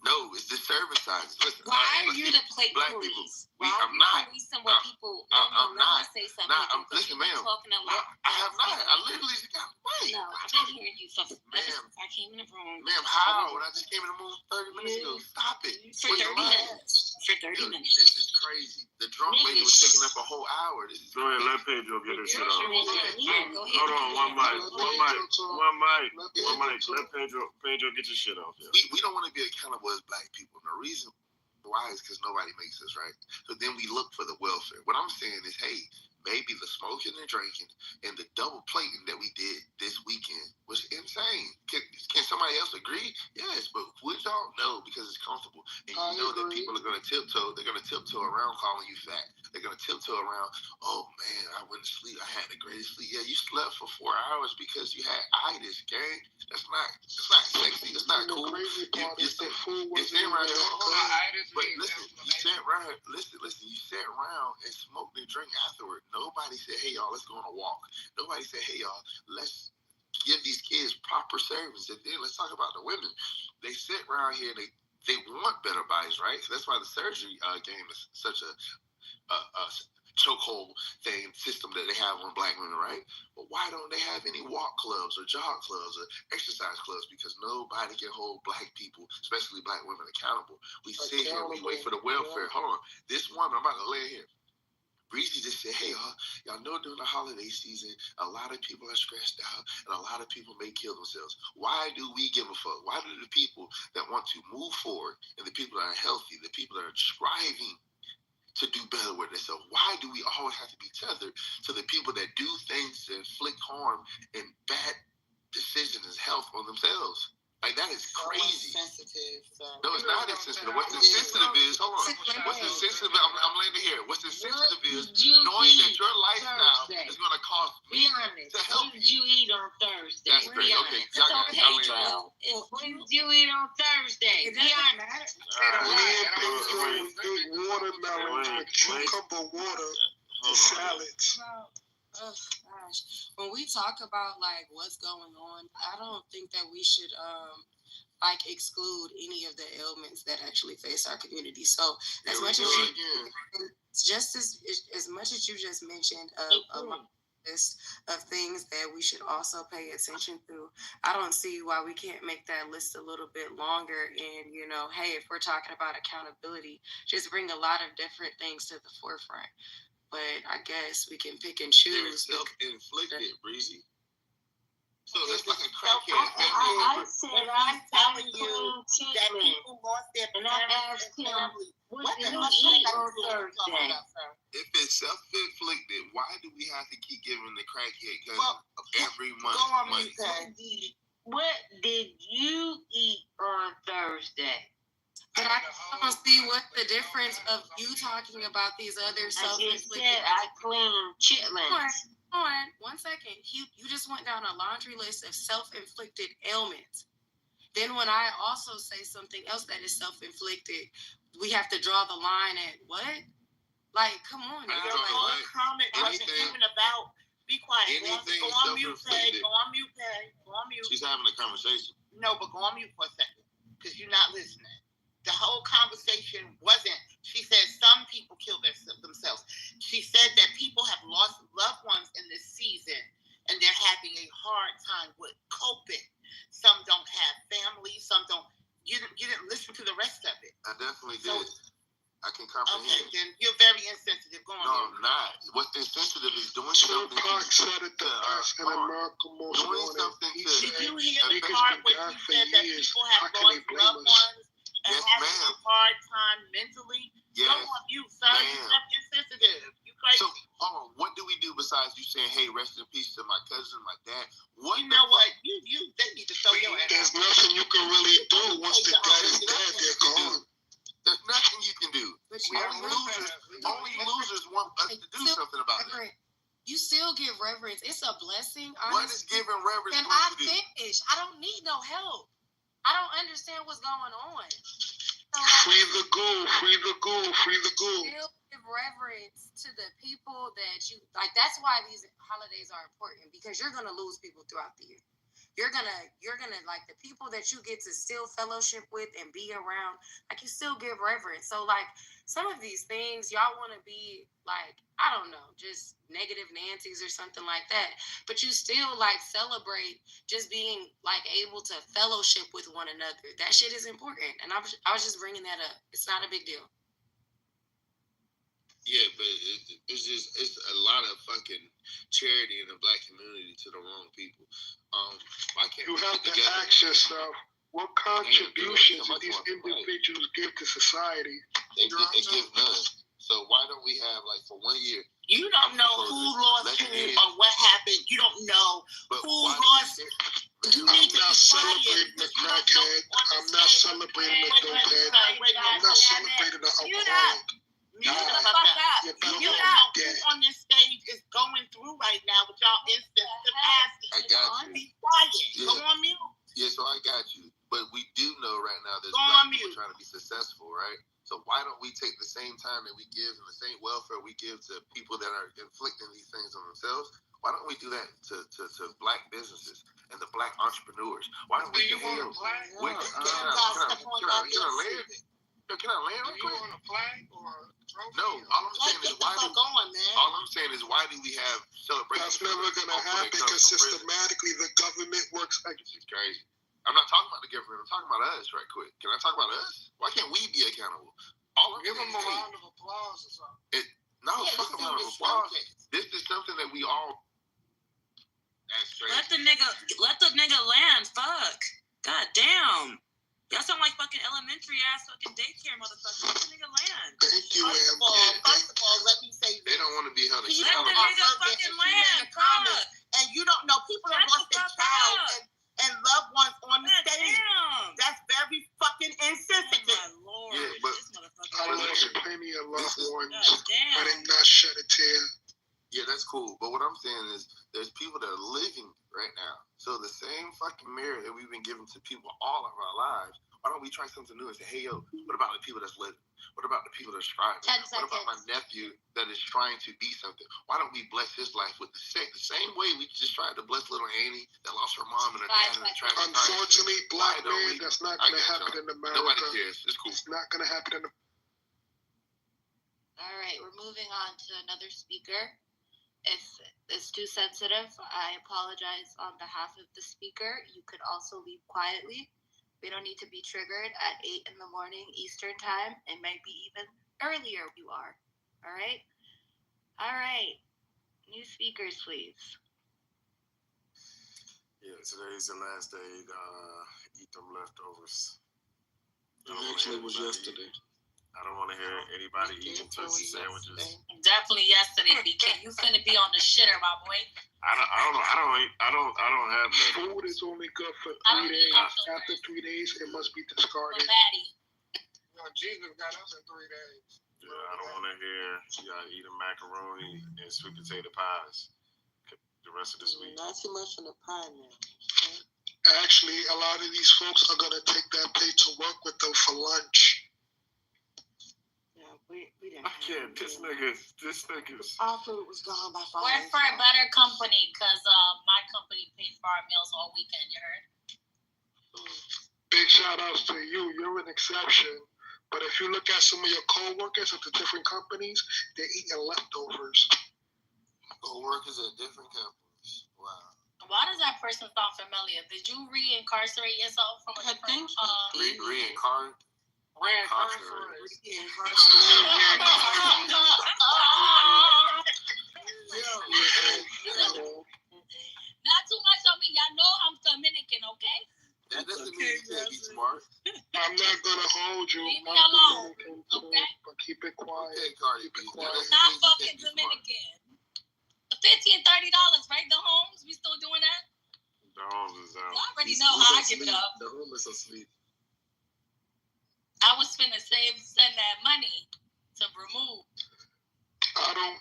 No, it's the service sizes. Listen, why are you the plate black police? people. Why are you policing what people? I'm not. Let me say something. Listen, ma'am. Talking a lot. I have not. I literally got wait. No, I've been hearing you for ma'am. I came in the room. Ma'am, how? When I just came in the room 30 minutes ago. Stop it. For 30 minutes. For 30 minutes. This is crazy. The drunk lady was taking up a whole hour. Go ahead, let Pedro get his shit off. Hold on, one mic. Let Pedro get your shit off. Yeah. We don't want to be accountable as black people. The reason why is because nobody makes us, right? So then we look for the welfare. What I'm saying is, hey, maybe the smoking and drinking and the double plating that we did this weekend was insane. Can somebody else agree? Yes, but would y'all? No, because it's comfortable. And you know that people are going to tiptoe. They're going to tiptoe around calling you fat. They're going to tiptoe around, oh, man, I went to sleep. I had the greatest sleep. Yeah, you slept for 4 hours because you had itis, gang. That's not sexy. That's not cool. You sit around here. But listen, you sat around. Listen. You sat around and smoked and drank afterward. Nobody said, hey, y'all, let's go on a walk. Nobody said, hey, y'all, let's give these kids proper service. And then let's talk about the women. They sit around here and they want better bodies, right? So that's why the surgery game is such a chokehold system that they have on black women, right? But why don't they have any walk clubs or jog clubs or exercise clubs? Because nobody can hold black people, especially black women, accountable. We sit here, we wait for the welfare. Hold on. This woman, I'm about to lay here. Breezy just said, hey, y'all know during the holiday season, a lot of people are stressed out and a lot of people may kill themselves. Why do we give a fuck? Why do the people that want to move forward and the people that are healthy, the people that are striving to do better with themselves, why do we always have to be tethered to the people that do things to inflict harm and bad decisions and health on themselves? Like, that is crazy. Sensitive. So. No, it's not insensitive. What's insensitive is, hold on. What's insensitive? I'm landing here. What's insensitive is knowing that your lifestyle is going to cost me to help you. What did you eat on Thursday? That's great. Okay. Y'all got it. What did you eat on Thursday? Be honest. Big watermelon with cucumber water and salads. Oh gosh, when we talk about like what's going on, I don't think that we should like exclude any of the ailments that actually face our community. So as much as much as you just mentioned a long list of things that we should also pay attention to, I don't see why we can't make that list a little bit longer. And hey, if we're talking about accountability, just bring a lot of different things to the forefront. But I guess we can pick and choose. Self-inflicted, Breezy. So that's like a crackhead. I said I'm telling you that people lost their and I asked him, what did you eat on Thursday? If it's self-inflicted, why do we have to keep giving the crackhead every month money? What did you eat on Thursday? But I don't see what the difference of you talking about these other self-inflicted. I clean chitlins. Hold on, 1 second. You just went down a laundry list of self-inflicted ailments. Then when I also say something else that is self-inflicted, we have to draw the line at what? Like, come on now. Your comment wasn't even about. Be quiet. Go on mute, Pay. Go on mute, Pay. Go on mute. She's having a conversation. No, but go on mute for a second, because you're not listening. The whole conversation wasn't, she said some people kill themselves. She said that people have lost loved ones in this season and they're having a hard time with coping. Some don't have family, some don't. You didn't listen to the rest of it. I definitely did. I can comprehend. Okay, then you're very insensitive. Go on. No, I'm not. What's insensitive is doing something. Tupac said it the best in America most doing something to. Did you hear the part where you said that people have lost loved ones? And yes, having ma'am. a hard time mentally. Yes, Go on you, son. You're insensitive. You crazy. So, hold on. What do we do besides you saying, "Hey, rest in peace" to my cousin, my dad? What? You know what? They need to throw your ass. There's nothing you can really do once the dad is dead. They're gone. There's nothing you can do. Only losers want us to do something about it. You still give reverence. It's a blessing. What is giving reverence? And I finish. I don't need no help. I don't understand what's going on. Free the ghoul. Still give reverence to the people that you like. That's why these holidays are important, because you're going to lose people throughout the year. you're gonna like the people that you get to still fellowship with and be around, like you still give reverence. So like some of these things y'all want to be like, I don't know, just negative Nancy's or something like that, but you still like celebrate just being like able to fellowship with one another. That shit is important, and I was just bringing that up. It's not a big deal. Yeah, but it's a lot of fucking charity in the black community to the wrong people. Why can't you have to ask yourself, what contributions do these individuals give to society? They give none. So why don't we have, like, for 1 year? You don't know who lost who or what happened. You don't know who lost. I'm not celebrating the crackhead. I'm not celebrating the dopehead. I'm not celebrating the alcoholic. You don't know who on this stage is going through right now with y'all instant capacity. I got you. Be quiet. Yeah. Go on mute. Yeah, so I got you. But we do know right now there's black people trying to be successful, right? So why don't we take the same time that we give and the same welfare we give to people that are inflicting these things on themselves? Why don't we do that to black businesses and the black entrepreneurs? Why don't we do that? Can I land real quick? You want a flag or a trophy? No, all I'm saying is why do we have celebrations? That's never gonna happen because systematically the government works like it's crazy. I'm not talking about the government. I'm talking about us, right quick. Can I talk about us? Why can't we be accountable? Give them a round of applause or something. Fuck a round of applause. This is something that we all. Let the nigga land. Fuck. God damn. Y'all sound like fucking elementary ass fucking daycare motherfuckers. Let the nigga land. Thank you, First of all, let me say this. They don't want to be held accountable. Let the nigga fucking land. Fuck. And you don't know, people have lost their child and loved ones on the stage. That's very fucking insensitive. Oh my Lord. Yeah, but I lost plenty of loved ones, but I'm not shed a tear. Yeah, that's cool. But what I'm saying is there's people that are living right now. So the same fucking mirror that we've been giving to people all of our lives, why don't we try something new and say, hey, yo, what about the people that's living? What about the people that are striving? What about my nephew that is trying to be something? Why don't we bless his life with the same way we just tried to bless little Annie that lost her mom and her dad in the traffic? Unfortunately, black man, that's not going to happen in America. Nobody cares. It's cool. It's not going to happen in America. All right, we're moving on to another speaker. If it's too sensitive, I apologize on behalf of the speaker. You could also leave quietly. We don't need to be triggered at 8 in the morning Eastern time, and maybe even earlier you are. All right? All right. New speakers, please. Yeah, today's the last day to eat them leftovers. Actually, it was yesterday. I don't want to hear anybody eating turkey sandwiches. Definitely yesterday, BK. You finna be on the shitter, my boy. I don't have that. Food is only good for 3 days. After 3 days, it must be discarded. Jesus got us in 3 days. Yeah, I don't want to hear y'all eating macaroni and sweet potato pies the rest of this week. Not too much on the pie now. Actually, a lot of these folks are gonna take that plate to work with them for lunch. I can't. This nigga's. Our food was gone by 5. We're for a better company because my company paid for our meals all weekend. You heard? Big shout outs to you. You're an exception. But if you look at some of your co-workers at the different companies, they're eating leftovers. Co-workers at different companies. Wow. Why does that person sound familiar? Did you re-incarcerate yourself from a different? Reincarnate. Not too much on me. Y'all know I'm Dominican, okay? That doesn't mean you can't be smart. I'm not gonna hold you. Leave me alone, okay? But keep it quiet. Okay, Cardi B. Not fucking Dominican. $15, $30, right? The homes, we still doing that? The homes is out. Y'all already know how I give it up. The homeless asleep. I was finna send that money to remove. I don't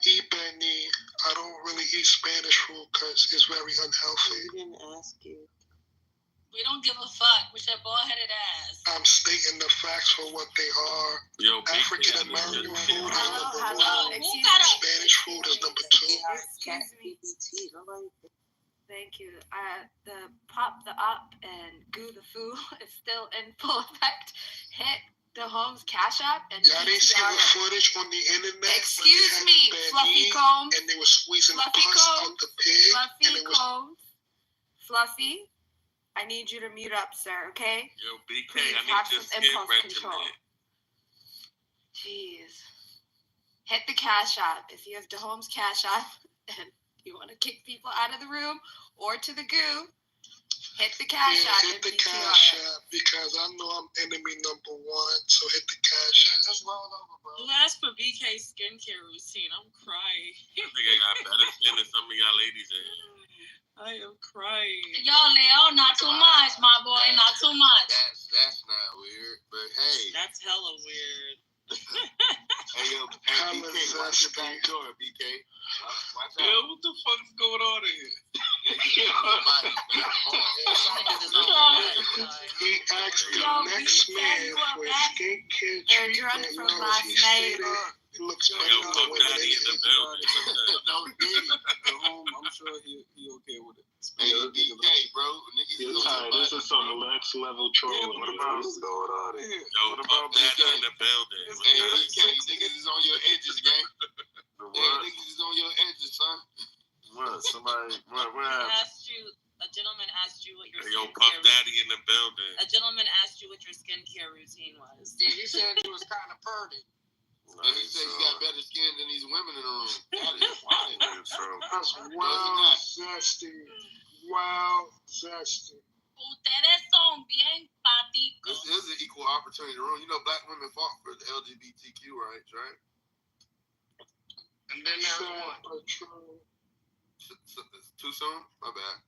really eat Spanish food because it's very unhealthy. We didn't ask you. We don't give a fuck with your bald-headed ass. I'm stating the facts for what they are. Yo, African American food is number 1. Who got Spanish food is number 2. Excuse me. Thank you. The pop the up and goo the foo is still in full effect. Hit the Homes Cash App and y'all didn't see the footage on the internet. Excuse me, Fluffy Combs. And they were squeezing the pus out the pig. Fluffy Combs. Fluffy, I need you to mute up, sir. Okay? Yo, BK, Please I need your skin control. regimen. Jeez. Hit the Cash App if you have the Homes Cash App and you want to kick people out of the room or to the goo. Hit the Cash App. Hit the Cash App because I know I'm enemy number one. So hit the Cash App. Just roll over, bro. Who asked for BK's skincare routine? I'm crying. I think I got better skin than some of y'all ladies in. I am crying. Y'all, Leo, not too much, my boy. Not too much. That's not weird, but hey. That's hella weird. Hey, yo, BK, watch your back door, BK. Watch out. Yo, what the fuck is going on here? He asked the next man for skincare treatment. From last night. He looks better yo, Puff Daddy in the building. No, I'm sure he okay with it. Hey, BK, bro. This is some next level trolling. What about what's going on here? Yo, Puff Daddy in the building. Hey, BK, niggas is on your edges, gang. Hey, niggas is on your edges, son. What? Somebody? What A gentleman asked you what your Hey, yo, skincare Puff Daddy in the building. A gentleman asked you what your skincare routine was. Yeah, he said you was kind of purdy. And he said you got better skin than these women in the room. That is wild. That's wild, zesty. Wow, zesty. Ustedes son bien paticos. This is an equal opportunity room. You know, black women fought for the LGBTQ rights, right? And then there's one. Too soon? My bad.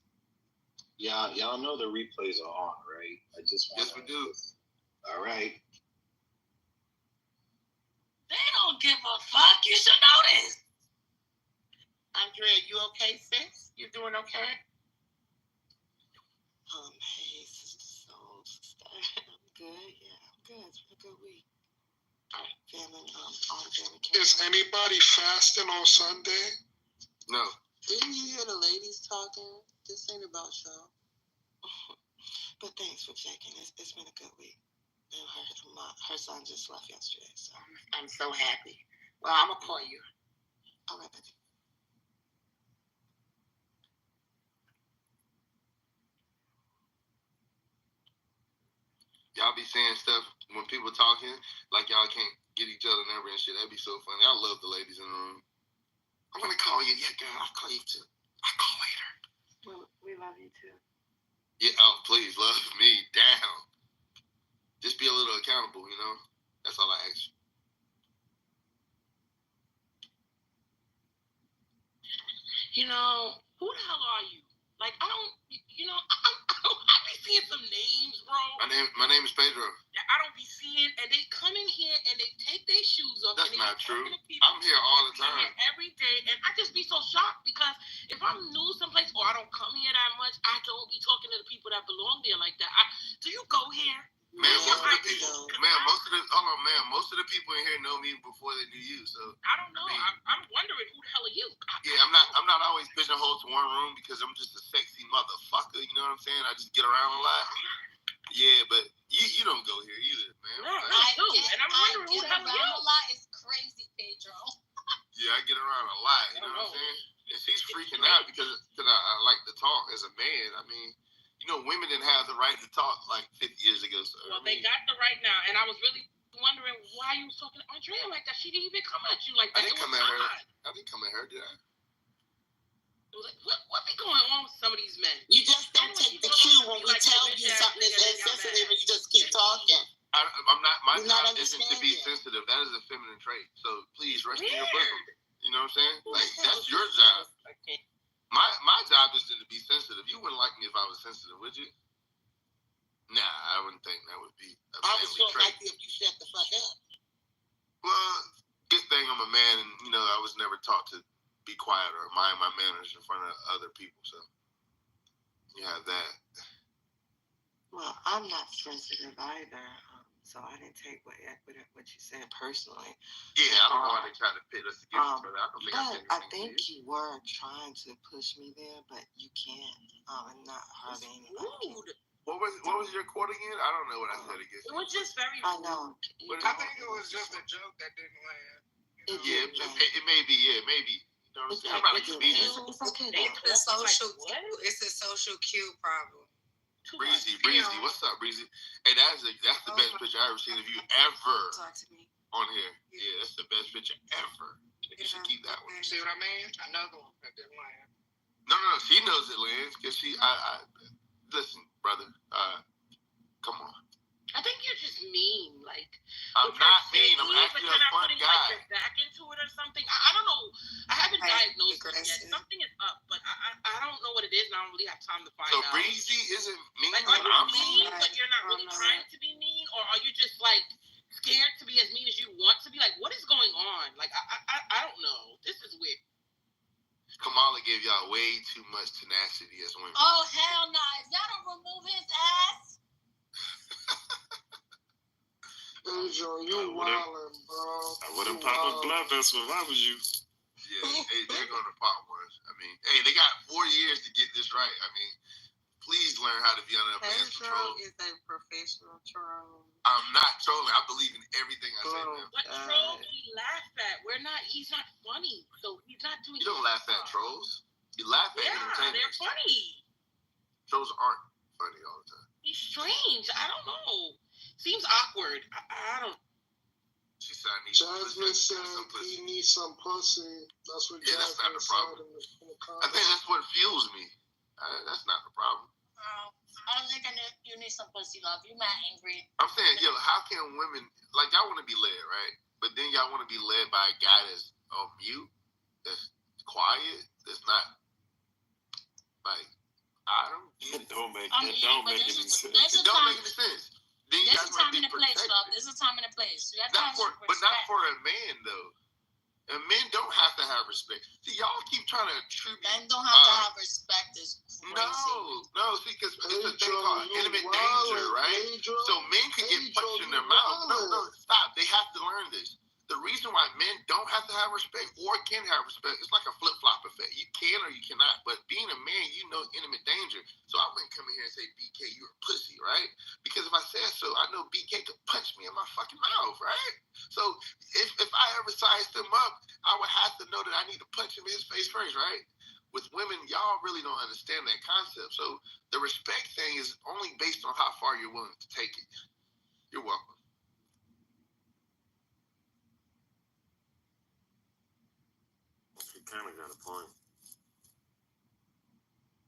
Y'all know the replays are on, right? I just want. Yes, we do. All right. They don't give a fuck. You should know this. Andrea, you okay, sis? You doing okay? Hey, sister, I'm good. Yeah, I'm good. It's been a good week. Family, all the family. Is anybody fasting on Sunday? No. Didn't you hear the ladies talking? This ain't about y'all. But thanks for checking. It's been a good week. And her son just left yesterday, so I'm so happy. Well, I'm gonna call you. All right, baby. Y'all be saying stuff when people talking like y'all can't get each other number and shit. That'd be so funny. I love the ladies in the room. I'm gonna call you. Yeah, girl, I'll call you too. I'll call later. Well, we love you too. Yeah, oh, please love me down. Just be a little accountable, you know? That's all I ask you. You know, who the hell are you? Like, I don't, you know, I be seeing some names, bro. My name is Pedro. That I don't be seeing, and they come in here and they take their shoes off. That's and they not true. people I'm here all the time. Every day, and I just be so shocked because if I'm new someplace or I don't come here that much, I don't be talking to the people that belong there like that. Do you go here? Man, most of the people, most of the people in here know me before they knew you. So I don't know. I'm wondering who the hell are you? Yeah, I'm not always pigeonholed to one room because I'm just a sexy motherfucker. You know what I'm saying? I just get around a lot. Yeah, but you don't go here either, man. No, I do, and I'm wondering who the hell are you? A lot is crazy, Pedro. Yeah, I get around a lot. You know what I'm saying? And she's freaking out because I like to talk as a man. I mean. You know, women didn't have the right to talk like 50 years ago. So, well, they got the right now, and I was really wondering why you was talking to Andrea like that. She didn't even come at you like that. I didn't come at her. I didn't come at her, did I? Like, what be going on with some of these men? You just don't take the cue when we tell you something is insensitive and you just keep talking. I'm not. My job isn't to be sensitive. That is a feminine trait. So please rest in your bosom. You know what I'm saying? Like that's your job. Okay. My job isn't to be sensitive. You wouldn't like me if I was sensitive, would you? Nah, I wouldn't think that would be a I would manly feel trait. like if you shut the fuck up. Well, good thing I'm a man, and you know I was never taught to be quiet or mind my manners in front of other people. So you have that. Well, I'm not sensitive either. So I didn't take what you said personally. Yeah, I don't know why they try to pit us against each other. I don't think I think you were trying to push me there, but you can't. I'm not hurting anybody. What was your quote again? I don't know what I said against. It was just very. I know. I think it was just a joke that didn't land. It may be. Yeah, maybe. You know what I'm saying? I'm not a comedian. It's okay. It's a social cue problem. Breezy, what's up, Breezy? Hey, that's the best picture I ever seen of you ever. Talk to me. On here. Yeah, that's the best picture ever. You should keep that one. See what I mean? Another one that didn't land. No. She knows it lands because I listen, brother. Come on. I think you're just mean. Like, I'm not mean. I'm actually a fun guy. Like, your back into it or something. I don't know. I haven't diagnosed it yet. Something is up, but I don't know what it is, and I don't really have time to find out. So Breezy isn't mean. Like, are you mean, but you're not really trying to be mean, or are you just like scared to be as mean as you want to be? Like, what is going on? Like, I don't know. This is weird. Kamala gave y'all way too much tenacity as women. Oh hell no! If y'all don't remove his ass. Adrian, you wildin', bro. I wouldn't pop a blood vessel if I was you. Yeah, they're gonna pop ones. I mean, hey, they got 4 years to get this right. I mean, please learn how to be under man's control. Is a professional troll. I'm not trolling. I believe in everything I say, man. But trolls we laugh at. He's not funny, so he's not doing. You don't laugh at trolls. You laugh at entertainers. They're funny. Trolls aren't funny all the time. He's strange. I don't know. Seems awkward. I don't. She said, Jasmine said he needs some pussy. That's what Jasmine that's not the problem. I think that's what fuels me. That's not the problem. I'm thinking that you need some pussy love. You mad angry. I'm saying, how can women, like, y'all want to be led, right? But then y'all want to be led by a guy that's on mute, that's quiet, that's not, like, I don't get it. It don't make any sense. It don't make any sense. Then you There's a time and a place, love. There's a time and a place. You have to have but not for a man, though. And men don't have to have respect. See, y'all keep trying to attribute. Men don't have to have respect. Is crazy. No. See, because it's a thing called intimate danger, right? So men can get punched in their mouth. No, stop. They have to learn this. The reason why men don't have to have respect or can have respect, it's like a flip-flop effect. You can or you cannot. But being a man, you know intimate danger. So I wouldn't come in here and say, BK, you're a pussy, right? Because if I said so, I know BK could punch me in my fucking mouth, right? So if I ever sized him up, I would have to know that I need to punch him in his face first, right? With women, y'all really don't understand that concept. So the respect thing is only based on how far you're willing to take it. You're welcome. Kind of got a point.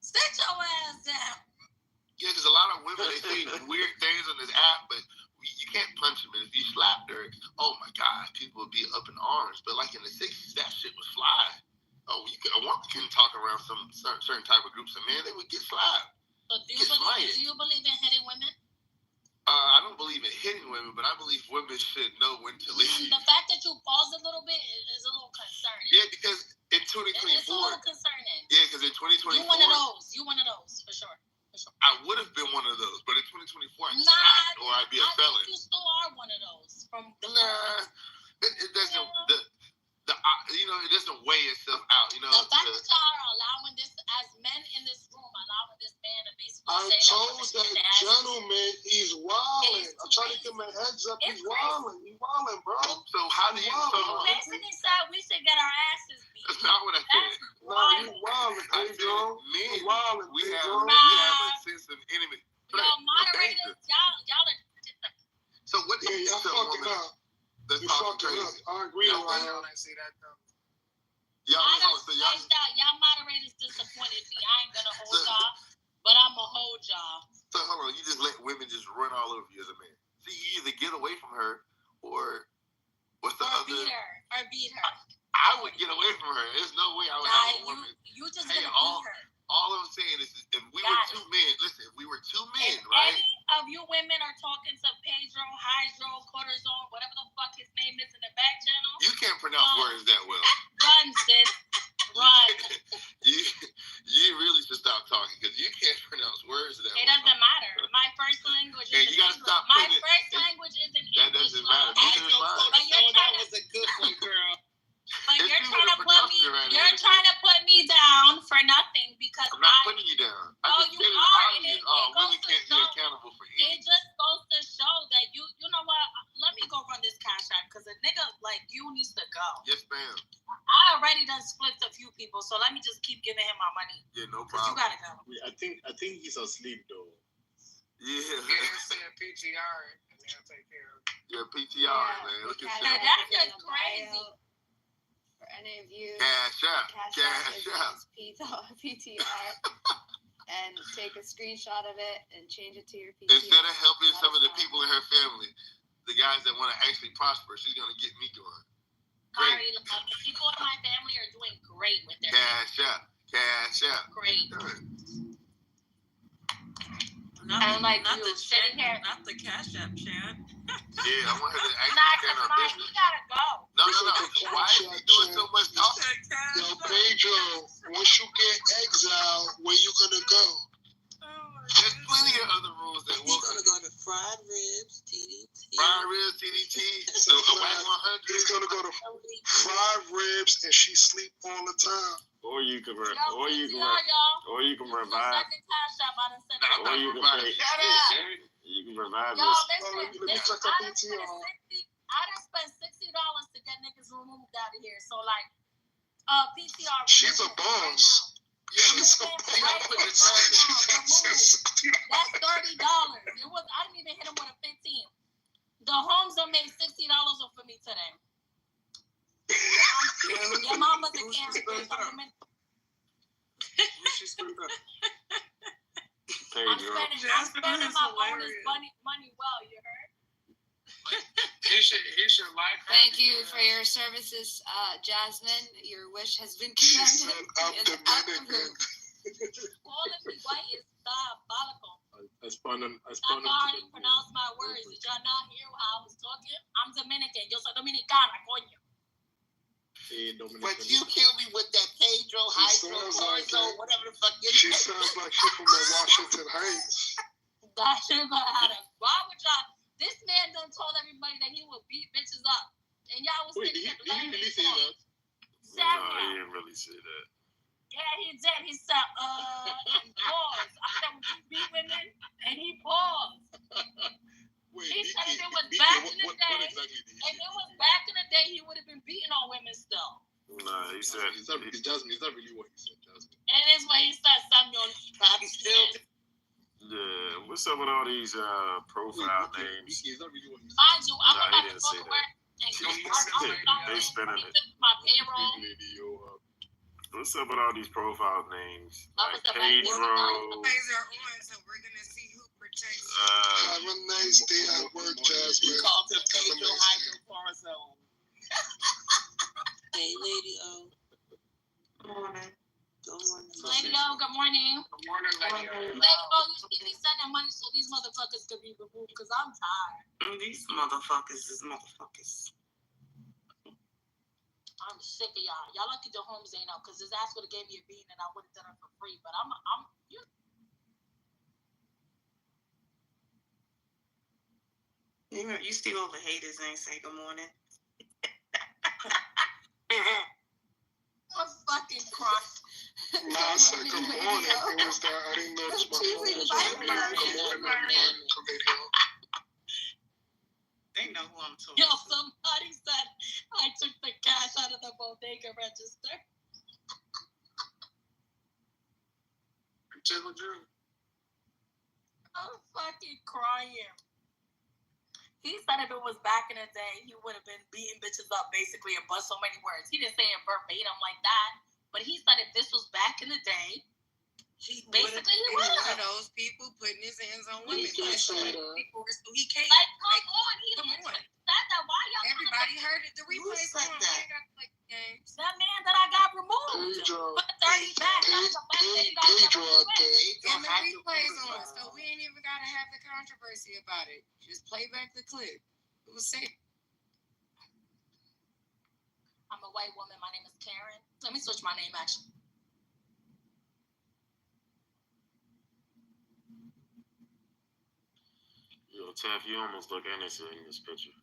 Sit your ass down. Yeah, because a lot of women, they say weird things on this app, but you can't punch them. And if you slapped her, oh my God, people would be up in arms. But like in the 60s, that shit was fly. Oh, a woman couldn't talk around some certain type of groups of men, they would get slapped. So do you believe in hitting women? I don't believe in hitting women, but I believe women should know when to leave. The fact that you paused a little bit is a little concerning. Yeah, because in 2024. It's a little concerning. Yeah, because in 2024. You one of those, for sure. I would have been one of those, but in 2024, I'd not, or I'd be a felon. I think you still are one of those. It doesn't. It doesn't weigh itself out. The fact that y'all are allowing this, as men in this room, allowing this man to basically I told that gentleman he's wilding. I'm trying to give him a heads up. He's wilding. He's wilding, bro. So how do you? Basically said we should get our asses beat. That's not what I said. No, you wilding, Pedro. Men, wilding, we Pedro. have a sense of enemy. Yo, moderators, y'all are. So what? Yeah, y'all fucking up. That's you fucking up. I agree with y'all. I see that though. Y'all moderators disappointed me. I ain't gonna hold y'all, but I'm gonna hold y'all. So hold on, you just let women just run all over you as a man. See, you either get away from her or what's the other? Beat her. I would get away from her. There's no way I would have a woman. You just gonna beat her. All I'm saying is, if we were two men, listen, if we were two men, right? Any of you women are talking to Pedro, Hydro, Cortisone, whatever the fuck his name is in the back channel. You can't pronounce words that well. Run, sis. Run. You really should stop talking because you can't pronounce words that well. It doesn't matter. My first language is you gotta English. stop My first language is Yeah, no Cause you problem. gotta go. I think he's asleep though. Yeah. Yeah, say a PTR and they'll take care of it. Yeah, PTR, man. Look at Now, that. that's just crazy. For any of you, Cash out. Cash Cash App out. is PTR, and take a screenshot of it and change it to your PTR. Instead of helping some of the people in her family, the guys that want to actually prosper, she's gonna get me going. Sorry, people in my family are doing great with their Cash out. Cash out. great. Not Not the sitting here. not the Cash App chat. Yeah, I want her to actually Nah, stand cause on Mike, business. we gotta go. No. Why is he doing so much talking? Yo, Pedro, once you get exiled, where you gonna go? There's plenty of other rules that He's gonna go to fried ribs, TDT. Fried ribs, TDT, so a whack 100. He's gonna go to fried ribs and she sleep all the time. Or you can revive. Second Or you can cash out. I done said that. Or you can pay. Shut up. You can revive Yo, this. listen, I done spent $60 to get niggas removed out of here. So like, PTR. She's a boss. She's a That's $30. It was. I didn't even hit him with a 15. The homes are made $60 off for me today. Your mama's a candidate. I'm spending my bonus money well. You heard? He should like her. Thank you for your services, Jasmine. Your wish has been granted. Calling me white is diabolical. I spun him. I can already pronounce my words. Did y'all not hear how I was talking? I'm Dominican. Yo soy dominicana, coño. But you killed me with that Pedro, whatever the fuck you She sounds like she's from the Washington Heights. Why would y'all? This man done told everybody that he would beat bitches up. And y'all was Wait, did he really say that? No, he didn't really say that. Yeah, he did. He said, and paused. I said, would you beat women? And he paused. He said if it was back in the day, if it was back in the day, he would have been beating on women still. Nah, he said It's not really what he said, Jasmine. And it's what he said, Samuel. Probably still. Yeah, what's up with all these profile names? Mind you, I'm Nah, about he to didn't go say to that. work. They spinning it. My payroll. What's up with all these profile names? Like Pedro. Pedro. So we're gonna see who protects. Have a nice day at work, Jasmine. You called him Pedro Hydrocortisone. Hey, Lady O. Good morning. Lady O, good morning. Good morning, Lady O. Lady O, you keep me sending money so these motherfuckers could be removed because I'm tired. These motherfuckers is motherfuckers. I'm sick of y'all. Y'all lucky the homes ain't up because his ass would have gave me a bean and I would have done it for free. But You still the haters ain't say good morning. I'm fucking crying. Nah, I said good morning. It was that I didn't notice my phone was on. Good morning, everyone. They know who I'm talking Yo, somebody said I took the cash out of the bodega register. I'm fucking crying. He said if it was back in the day, he would have been beating bitches up basically and bust so many words. He didn't say it verbatim like that, but he said if this was back in the day, basically he would have. One of those people putting his hands on women. He can't say that. So he can't. Like, come on, he literally said that. Why y'all? Everybody heard it. The replay said that? That man that I got removed. Pedro. Put 30 back. That's the best thing I Pedro out there. And the replay's on, so we ain't even gotta have the controversy about it. Just play back the clip. It was safe. I'm a white woman. My name is Karen. Let me switch my name actually. Yo, Taff, you almost look innocent in this picture.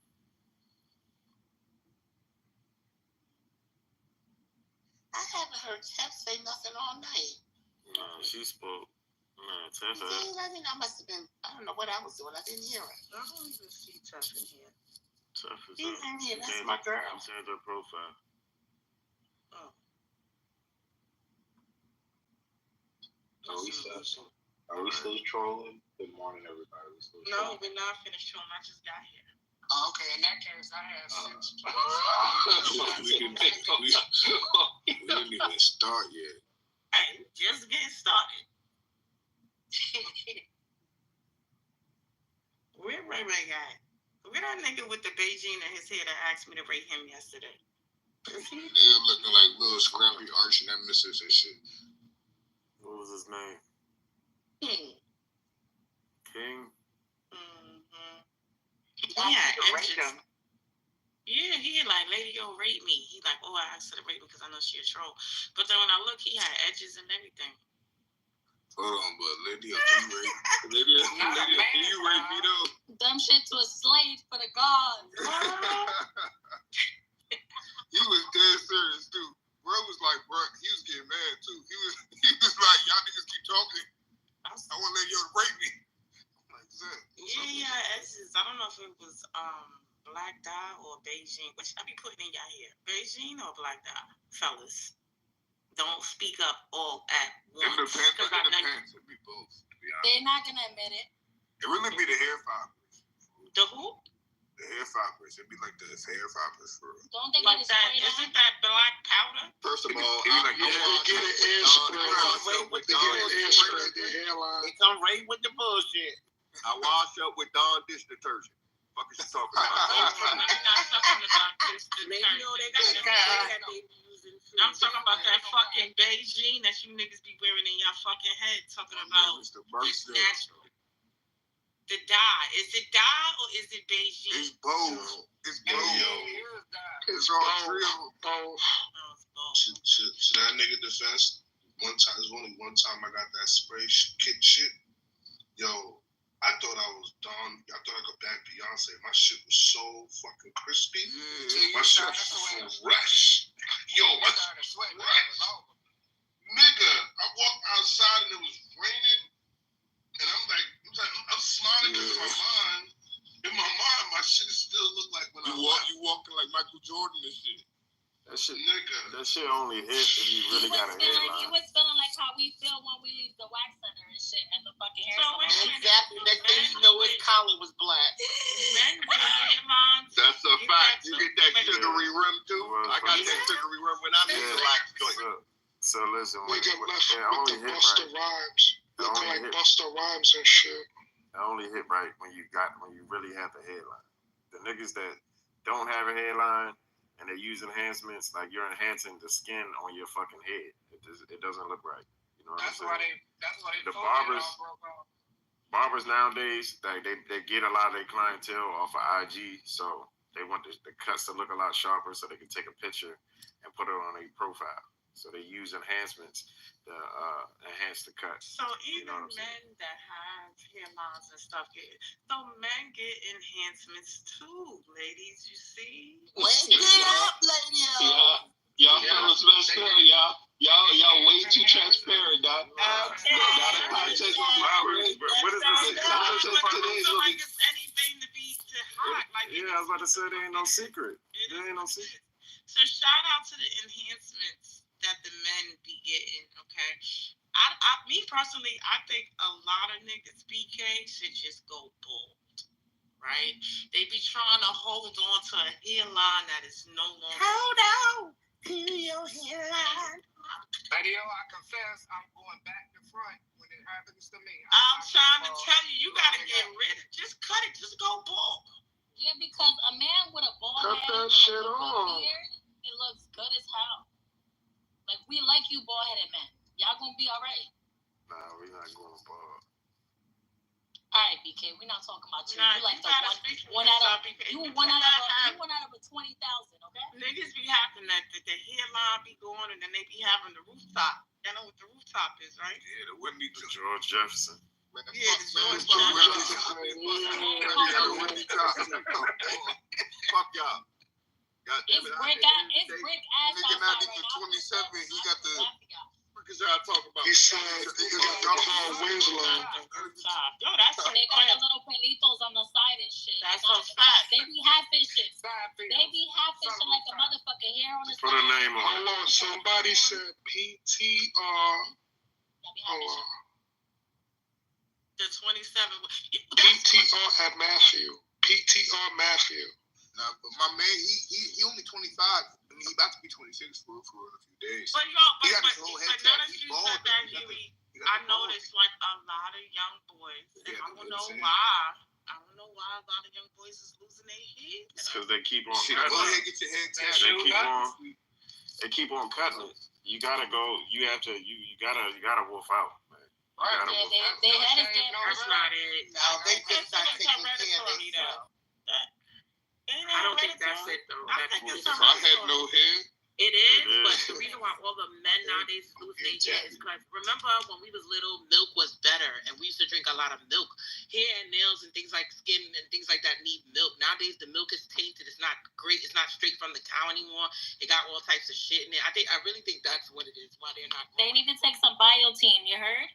I haven't heard Tef say nothing all night. No, she spoke. No, Taff. I think I must have been. I don't know what I was doing. I didn't hear it. I don't even see Tuff in here. Taff is He's in here. That's my girl. She changed her profile. Oh. Are we still trolling? Good morning, everybody. No, we're not finished trolling. I just got here. Oh, okay, in that case, I have 6 we didn't even start yet. Hey, just getting started. Where Ray at? Where that nigga with the Beijing in his head that asked me to rate him yesterday? They're looking like little scrappy arch nemesis and shit. What was his name? King. Mm-hmm. Yeah, he like, lady, yo, rate me. He like, oh, I asked her to rate me because I know she a troll. But then when I look, he had edges and everything. Hold on, but Lydia, can you rate me though? Dumb shit to a slave for the gods. He was dead serious too. Bro was like, bro, he was getting mad too. He was like, y'all niggas keep talking. I want to let you rate me. Like, yeah, edges. I don't know if it was black dye or Beijing. What should I be putting in y'all here? Beijing or black dye, fellas? Don't speak up all at once. It depends. It'd be both, to be honest. They're not gonna admit it. It really be the hair fibers. The who? The hair fibers. It'd be like the hair fibers for real. Don't they like get it that? sprayed Isn't that black powder? First of all, They get an air spray. They come right with the bullshit. I wash up with Dawn dish detergent. What is she talking about? I'm talking about that fucking Beijing that you niggas be wearing in your fucking head, talking about it's natural. The dye. Is it dye or is it Beijing? It's both. It's both. It's all three. Both. To that nigga defense, there's only one time I got that spray kit shit. Yo, I thought I was done. I thought I could back Beyonce. My shit was so fucking crispy. My shit was fresh. Yo, my shit was fresh. Nigga, I walked outside and it was raining. And I'm smiling because in my mind, my shit still look like when you walking like Michael Jordan and shit. That shit only hit if you really got a headline. He was feeling like how we feel when we leave the wax center and shit at the fucking hair salon. Exactly. Next thing you know, his collar was black. That's a fact. You get that sugary rim too. I got that sugary rim when I made the wax joint. So listen, Nigga left it with only the hit Busta right. Rhymes. Looking like Busta Rhymes and shit. It only hit right when you really had the headline. The niggas that don't have a headline and they use enhancements, like you're enhancing the skin on your fucking head. It doesn't look right. You know what I'm saying? That's why they the barbers nowadays, like they get a lot of their clientele off of IG, so they want the cuts to look a lot sharper so they can take a picture and put it on their profile. So they use enhancements to enhance the cut. So even men that have hairlines and stuff men get enhancements too, ladies. You see? Wake up, lady. Y'all fellas messed up. Y'all way too transparent, dog. What is this? The content today is like it's anything to be hot. Like I was about to say there ain't no secret. There ain't no secret. So shout out to the enhancements that the men be getting, okay? Me personally, I think a lot of niggas BK should just go bald, right? They be trying to hold on to a hairline that is no longer. Hold on to your hairline. Lady, I confess, I'm going back to front when it happens to me. I'm trying to tell you, you gotta get rid of it. Just cut it. Just go bald. Yeah, because a man with a bald Cut head that shit off. it looks good as hell. Like, we like you bald-headed men. Y'all gonna be all right. Nah, we not going bald. All right, BK, we're not talking about you. Nah, you like you the one out of a 20,000, okay? Niggas be having that the hairline be going and then they be having the rooftop. You know what the rooftop is, right? Yeah, the Whitney George Jefferson. Yeah, the George Fuck y'all. It's brick ass nigga not even 27. He got the. What is y'all talking about? He said he got the Winslow. Yo, that's so they got the little pelitos on the side and shit. That's so fat. They be half fishing. They be half fishing like a motherfucking hair on the side. Put a name on it. Hold on, somebody said PTR. The 27. PTR at Matthew. PTR Matthew. Nah, but my man, he only 25. I mean, he about to be 26 for a few days. But he got his whole head now tattooed. that you said that, Huey, I noticed like a lot of young boys, and I don't know why. I don't know why a lot of young boys is losing their heads. It's because they keep on cutting. Go ahead, get your head tattooed. They keep on cutting it. You gotta go. You gotta wolf out, man. They had his damn. That's not it. No, they just not taking care of themselves. I don't think that's it though. I had no hair. It is, but the reason why all the men nowadays lose their hair is because remember when we was little, milk was better, and we used to drink a lot of milk. Hair and nails and things like skin and things like that need milk. Nowadays, the milk is tainted. It's not great. It's not straight from the cow anymore. It got all types of shit in it. I really think that's what it is. Why they're not. They need to take some biotin. You heard?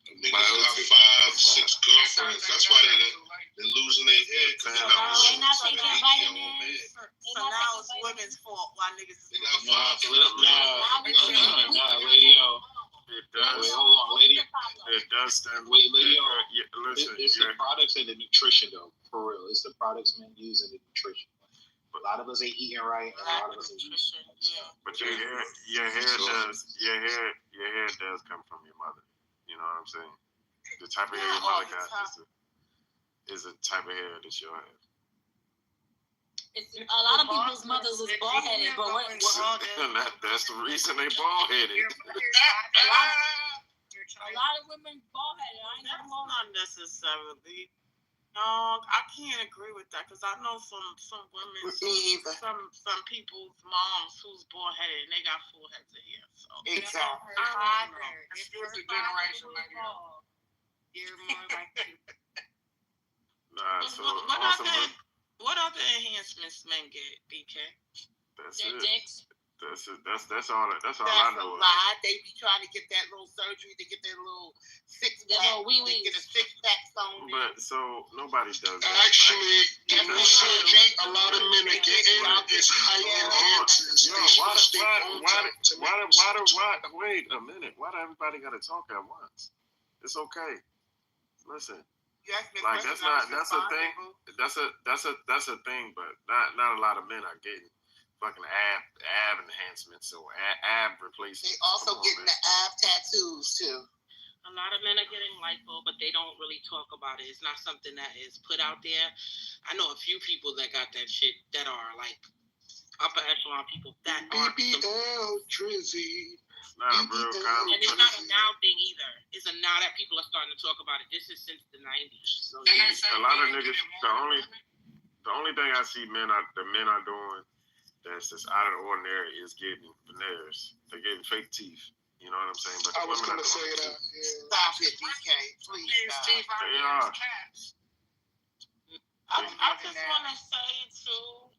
Niggas got 5, 6 girlfriends. That's why they're losing their head. They're not taking vitamins. So now it's women's fault why niggas is Nah, radio. It does. Wait, hold on, lady. It does stand. Wait, lady. Listen, it's the products and the nutrition, though. For real, it's the products men use and the nutrition. A lot of us ain't eating right, and a lot of us ain't eating. But your hair does come from your mother. You know what I'm saying? The type of hair your mother got is a type of hair that you'll have. A lot of people's mothers is bald headed, but that's the reason they bald headed. A lot of women bald headed. I ain't That's not necessarily. No, I can't agree with that because I know some women, some people's moms who's bald headed and they got full heads of hair. So exactly. I don't know. It's the generation, maybe. You're more like Nah, so what other enhancements men get, BK? That's their it. dicks. That's it. That's all I That's know. a lie. They be trying to get that little surgery to get their little six-pack. They get a six-pack sewn. But so nobody does that. Actually, that new surgery a lot of men are getting is height enhancers. Wait a minute. Why do everybody gotta talk at once? It's okay. Listen. Like that's a thing. That's a thing, but not a lot of men are getting fucking ab enhancements or ab replacements. They also getting the ab tattoos too. A lot of men are getting lipo, but they don't really talk about it. It's not something that is put out there. I know a few people that got that shit that are like upper echelon people that are BBL Drizzy. Not a real common. And it's not a now thing either. It's a now that people are starting to talk about it. This is since the 90s. So a lot of niggas. The only thing I see men are doing that's just out of the ordinary is getting veneers. They're getting fake teeth. You know what I'm saying? But I was gonna say that. Yeah. Stop it, BK. Please stop. They are. I just want to say too,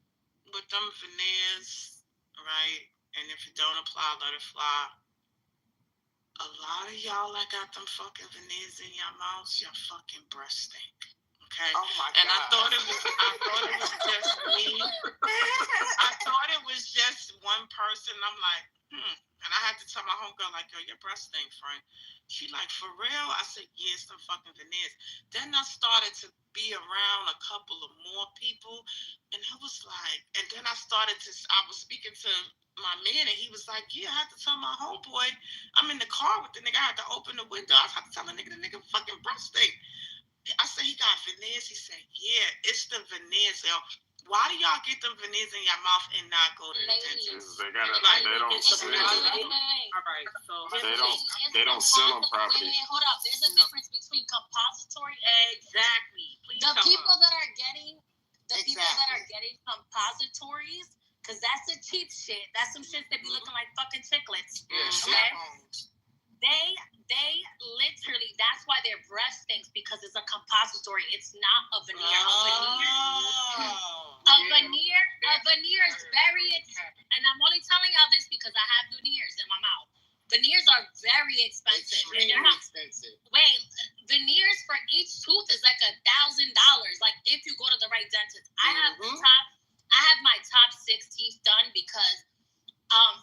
with them veneers, right? And if it don't apply, let it fly. A lot of y'all that got them fucking veneers in your mouth, your fucking breath stink. Okay. Oh my God. And I thought it was just me. I thought it was just one person. I'm like, And I had to tell my homegirl, like, yo, your breath stink, Frank. She like, for real? I said, yeah, some fucking veneers. Then I started to be around a couple of more people, and I was like, and then I was speaking to my man, and he was like, yeah, I had to tell my homeboy, I'm in the car with the nigga, I had to open the window, I had to tell the nigga fucking breath stink. I said, he got veneers? He said, yeah, it's the veneers, yo. Why do y'all get them veneers in your mouth and not go to the dentist? They don't sell them properly. Hold up, there's a difference between compository. Exactly. The people that are getting compositories, because that's the cheap shit. That's some shit that be looking like fucking chiclets. Okay? They literally, that's why their breath stinks, because it's a compository. It's not a veneer. A veneer is very, and I'm only telling y'all this because I have veneers in my mouth. Veneers are very expensive. Expensive. Wait, veneers for each tooth is like $1,000. Like if you go to the right dentist. I have my top 6 teeth done because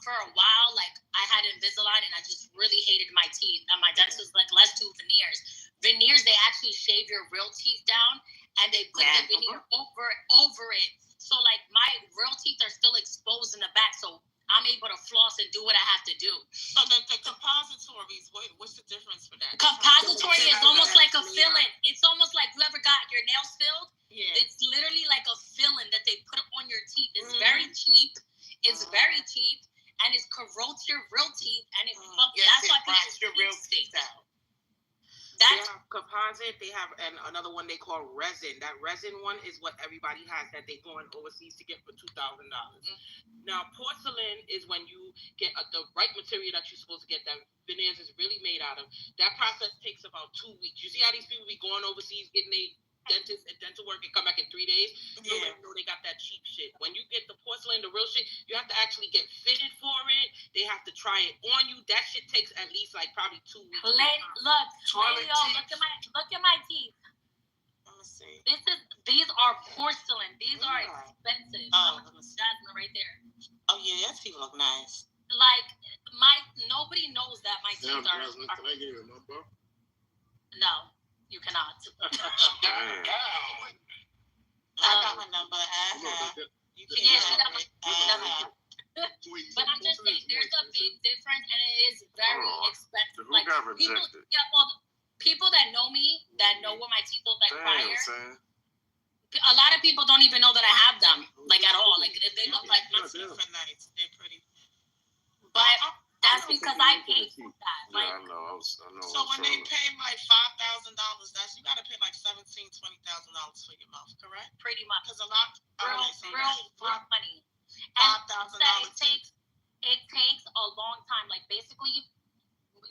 for a while, like I had Invisalign and I just really hated my teeth. And my dentist was like, let's do veneers. teeth down, and they put the veneer over it. So like my real teeth are still exposed in the back, so I'm able to floss and do what I have to do. So the compositories, what's the difference for that? Compository is almost like a filling. It's almost like you ever got your nails filled. Yeah. It's literally like a filling that they put on your teeth. It's very cheap. It's very cheap, and it corrodes your real teeth, and it that's why people your real teeth out. They have composite. They have another one they call resin. That resin one is what everybody has that they going overseas to get for $2,000. Now, porcelain is when you get the right material that you're supposed to get. That veneers is really made out of. That process takes about 2 weeks. You see how these people be going overseas getting their dentist and dental work and come back in 3 days? Yeah. No, they got that cheap shit. When you get the porcelain, the real shit, you have to actually get fitted for it. They have to try it on you. That shit takes at least like probably 2 weeks. Look at my teeth. Let me see. These are porcelain. These are expensive. Jasmine right there. Oh yeah, your teeth look nice. Like nobody knows that my teeth are. Can I give you a number? No, you cannot. I got my number. You can't have it. But I'm just saying, there's a big difference, and it is very expensive. Who like got rejected? People that know me, that know what my teeth look like prior. Son. A lot of people don't even know that I have them, like at all. Like they look like my teeth are nice. They're pretty. But that's because I paid for that. Like, yeah, I know. So when they pay like $5,000, you got to pay like $17,000-$20,000 for your mouth, correct? Pretty much. Because a lot real money. $5,000. It takes a long time. Like basically,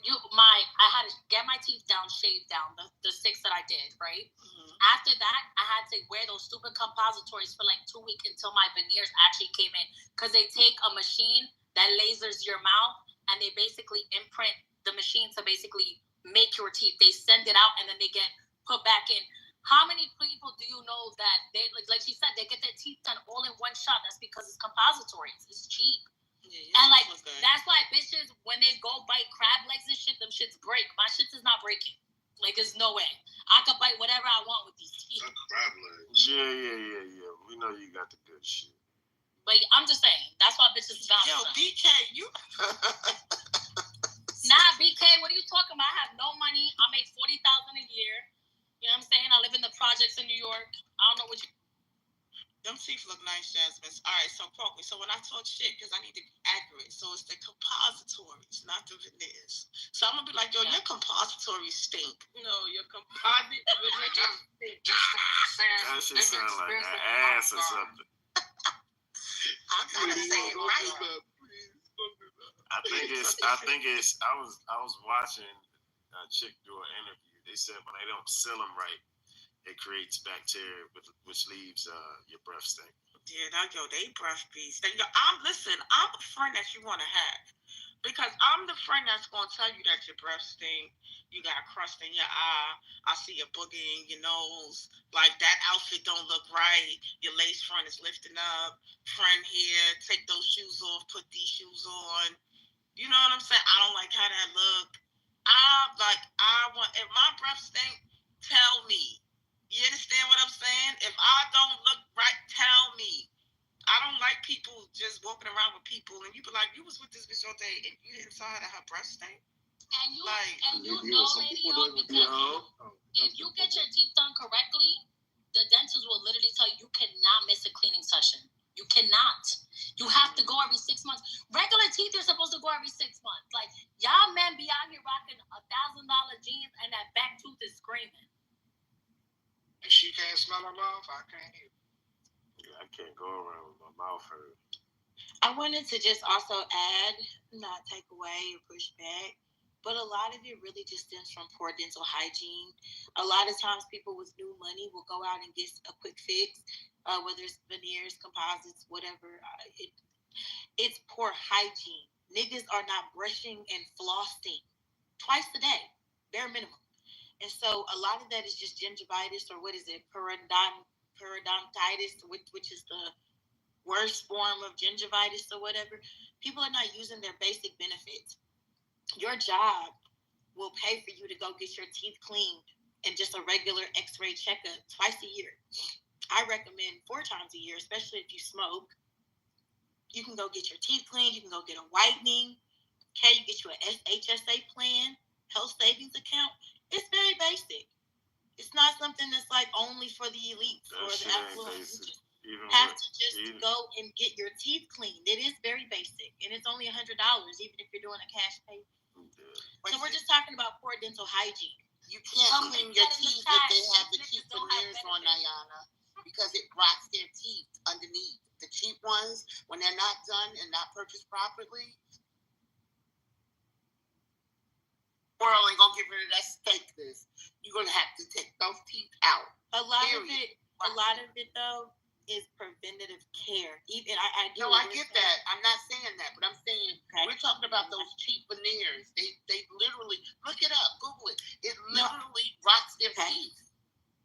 I had to get my teeth down, shaved down, the 6 that I did, right? Mm-hmm. After that, I had to wear those stupid compositories for like 2 weeks until my veneers actually came in. Because they take a machine that lasers your mouth, and they basically imprint the machine to basically make your teeth. They send it out, and then they get put back in. How many people do you know that they, like she said, they get their teeth done all in one shot? That's because it's compositories. It's cheap. Yeah, and like that's why bitches, when they go bite crab legs and shit, them shits break. My shit is not breaking. Like there's no way. I could bite whatever I want with these teeth. Crab legs. Yeah. We know you got the good shit. But I'm just saying, that's why bitches bounce. Yo, BK, you. Nah, BK, what are you talking about? I have no money. I make $40,000 a year. You know what I'm saying? I live in the projects in New York. I don't know what you. Them teeth look nice, Jasmine. All right, so quote me. So when I talk shit, because I need to be accurate, so it's the compositories, not the veneers. So I'm gonna be like, yo, your compositories stink. No, your composite veneers stink. That shit sound like an ass or something. I'm trying to say it right. I think it's. I was watching a chick do an interview. They said when they don't seal them right, it creates bacteria, which leaves your breath stink. Yeah, they breath be stink. I'm a friend that you want to have. Because I'm the friend that's going to tell you that your breath stink, you got a crust in your eye, I see a boogie in your nose, like that outfit don't look right, your lace front is lifting up, friend here, take those shoes off, put these shoes on. You know what I'm saying? I don't like how that look. If my breath stink, tell me. You understand what I'm saying? If I don't look right, tell me. I don't like people just walking around with people and you be like, you was with this bitch all day and you didn't saw her breath stink. And you know, lady, because if you get your teeth done correctly, the dentist will literally tell you cannot miss a cleaning session. You cannot. You have to go every 6 months. Regular teeth are supposed to go every 6 months. Like y'all men be out here rocking $1,000 jeans and that back tooth is screaming. And she can't smell her mouth. I can't either. I can't go around with my mouth hurt. I wanted to just also add, not take away or push back, but a lot of it really just stems from poor dental hygiene. A lot of times people with new money will go out and get a quick fix, whether it's veneers, composites, whatever. It's poor hygiene. Niggas are not brushing and flossing twice a day, bare minimum. And so a lot of that is just gingivitis, or what is it, periodontitis, which is the worst form of gingivitis or whatever. People are not using their basic benefits. Your job will pay for you to go get your teeth cleaned and just a regular X-ray checkup twice a year. I recommend 4 times a year, especially if you smoke. You can go get your teeth cleaned. You can go get a whitening. Okay, you get you an HSA plan, health savings account. It's very basic. It's not something that's like only for the elites or the affluent. You have to just go and get your teeth cleaned. It is very basic, and it's only $100, even if you're doing a cash pay. So we're just talking about poor dental hygiene. You can't clean your teeth if they have the cheap veneers on, Ayana, because it rots their teeth underneath. The cheap ones, when they're not done and not purchased properly, world ain't gonna get rid of that steakness. You're gonna have to take those teeth out. A lot of it though is preventative care. Even I get that. I'm not saying that, but I'm saying we're talking about those cheap veneers. They literally look it up, Google it. It literally rots their teeth.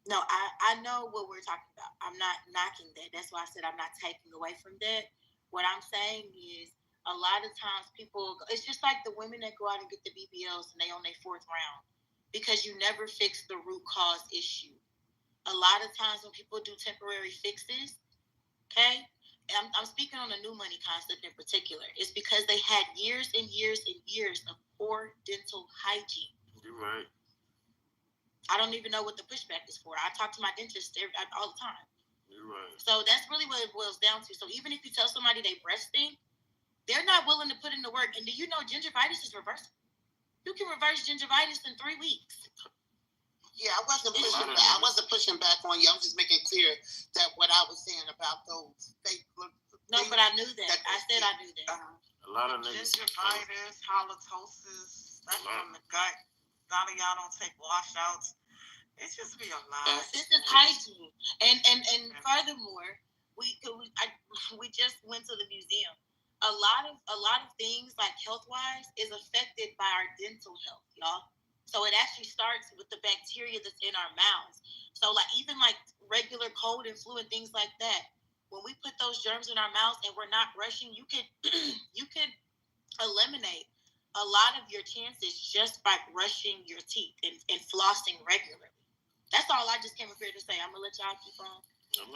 No, I know what we're talking about. I'm not knocking that. That's why I said I'm not taking away from that. What I'm saying is a lot of times people, it's just like the women that go out and get the BBLs and they on their 4th round because you never fix the root cause issue. A lot of times when people do temporary fixes, okay, I'm speaking on the new money concept in particular, it's because they had years and years and years of poor dental hygiene. You're right. I don't even know what the pushback is for. I talk to my dentist all the time. You're right. So that's really what it boils down to. So even if you tell somebody they breast stink, they're not willing to put in the work. And do you know gingivitis is reversible? You can reverse gingivitis in 3 weeks. Yeah, I wasn't pushing back on you. I'm just making clear that what I was saying about those fake. No, but I knew that. I said I knew that. A lot of niggas. Gingivitis, halitosis, that's from the gut. A lot of y'all don't take washouts. It just be a lot. This is hygiene, and furthermore, we just went to the museum. A lot of things like health wise is affected by our dental health, y'all. So it actually starts with the bacteria that's in our mouths. So like even like regular cold and flu and things like that, when we put those germs in our mouths and we're not brushing, you could eliminate a lot of your chances just by brushing your teeth and flossing regularly. That's all I just came up here to say. I'm gonna let y'all keep on.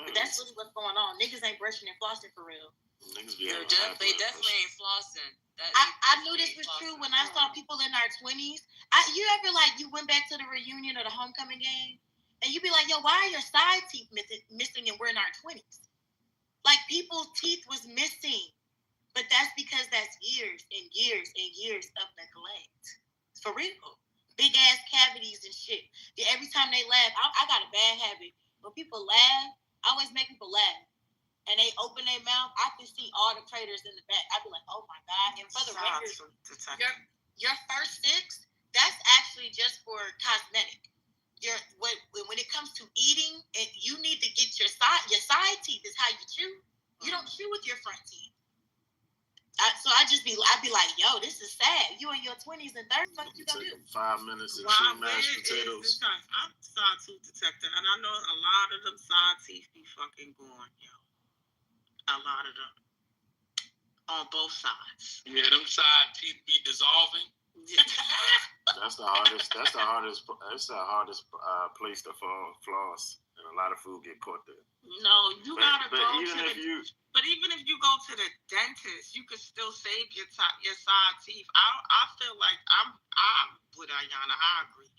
But that's really what's going on. Niggas ain't brushing and flossing for real. Niggas be they definitely ain't flossing. I knew this was true when I saw people in our 20s. You ever like you went back to the reunion or the homecoming game and you be like, yo, why are your side teeth missing and we're in our 20s? Like people's teeth was missing. But that's because that's years and years and years of neglect. For real. Big ass cavities and shit. Yeah, every time they laugh, I got a bad habit. When people laugh, I always make people laugh. And they open their mouth, I can see all the craters in the back. I'd be like, oh my God. And for the record, your first 6, that's actually just for cosmetic. When it comes to eating, and you need to get your side teeth is how you chew. You don't chew with your front teeth. So I'd be like, yo, this is sad. You in your 20s and 30s, what you gonna do? 5 minutes and 2 mashed potatoes. I'm side tooth detector, and I know a lot of them side teeth be fucking going, yo. A lot of them. On both sides. Yeah, them side teeth be dissolving. That's the hardest place to floss, and a lot of food get caught there. No, you gotta go to the. But even if you go to the dentist, you could still save your side teeth. I feel like I'm with Ayana. I agree.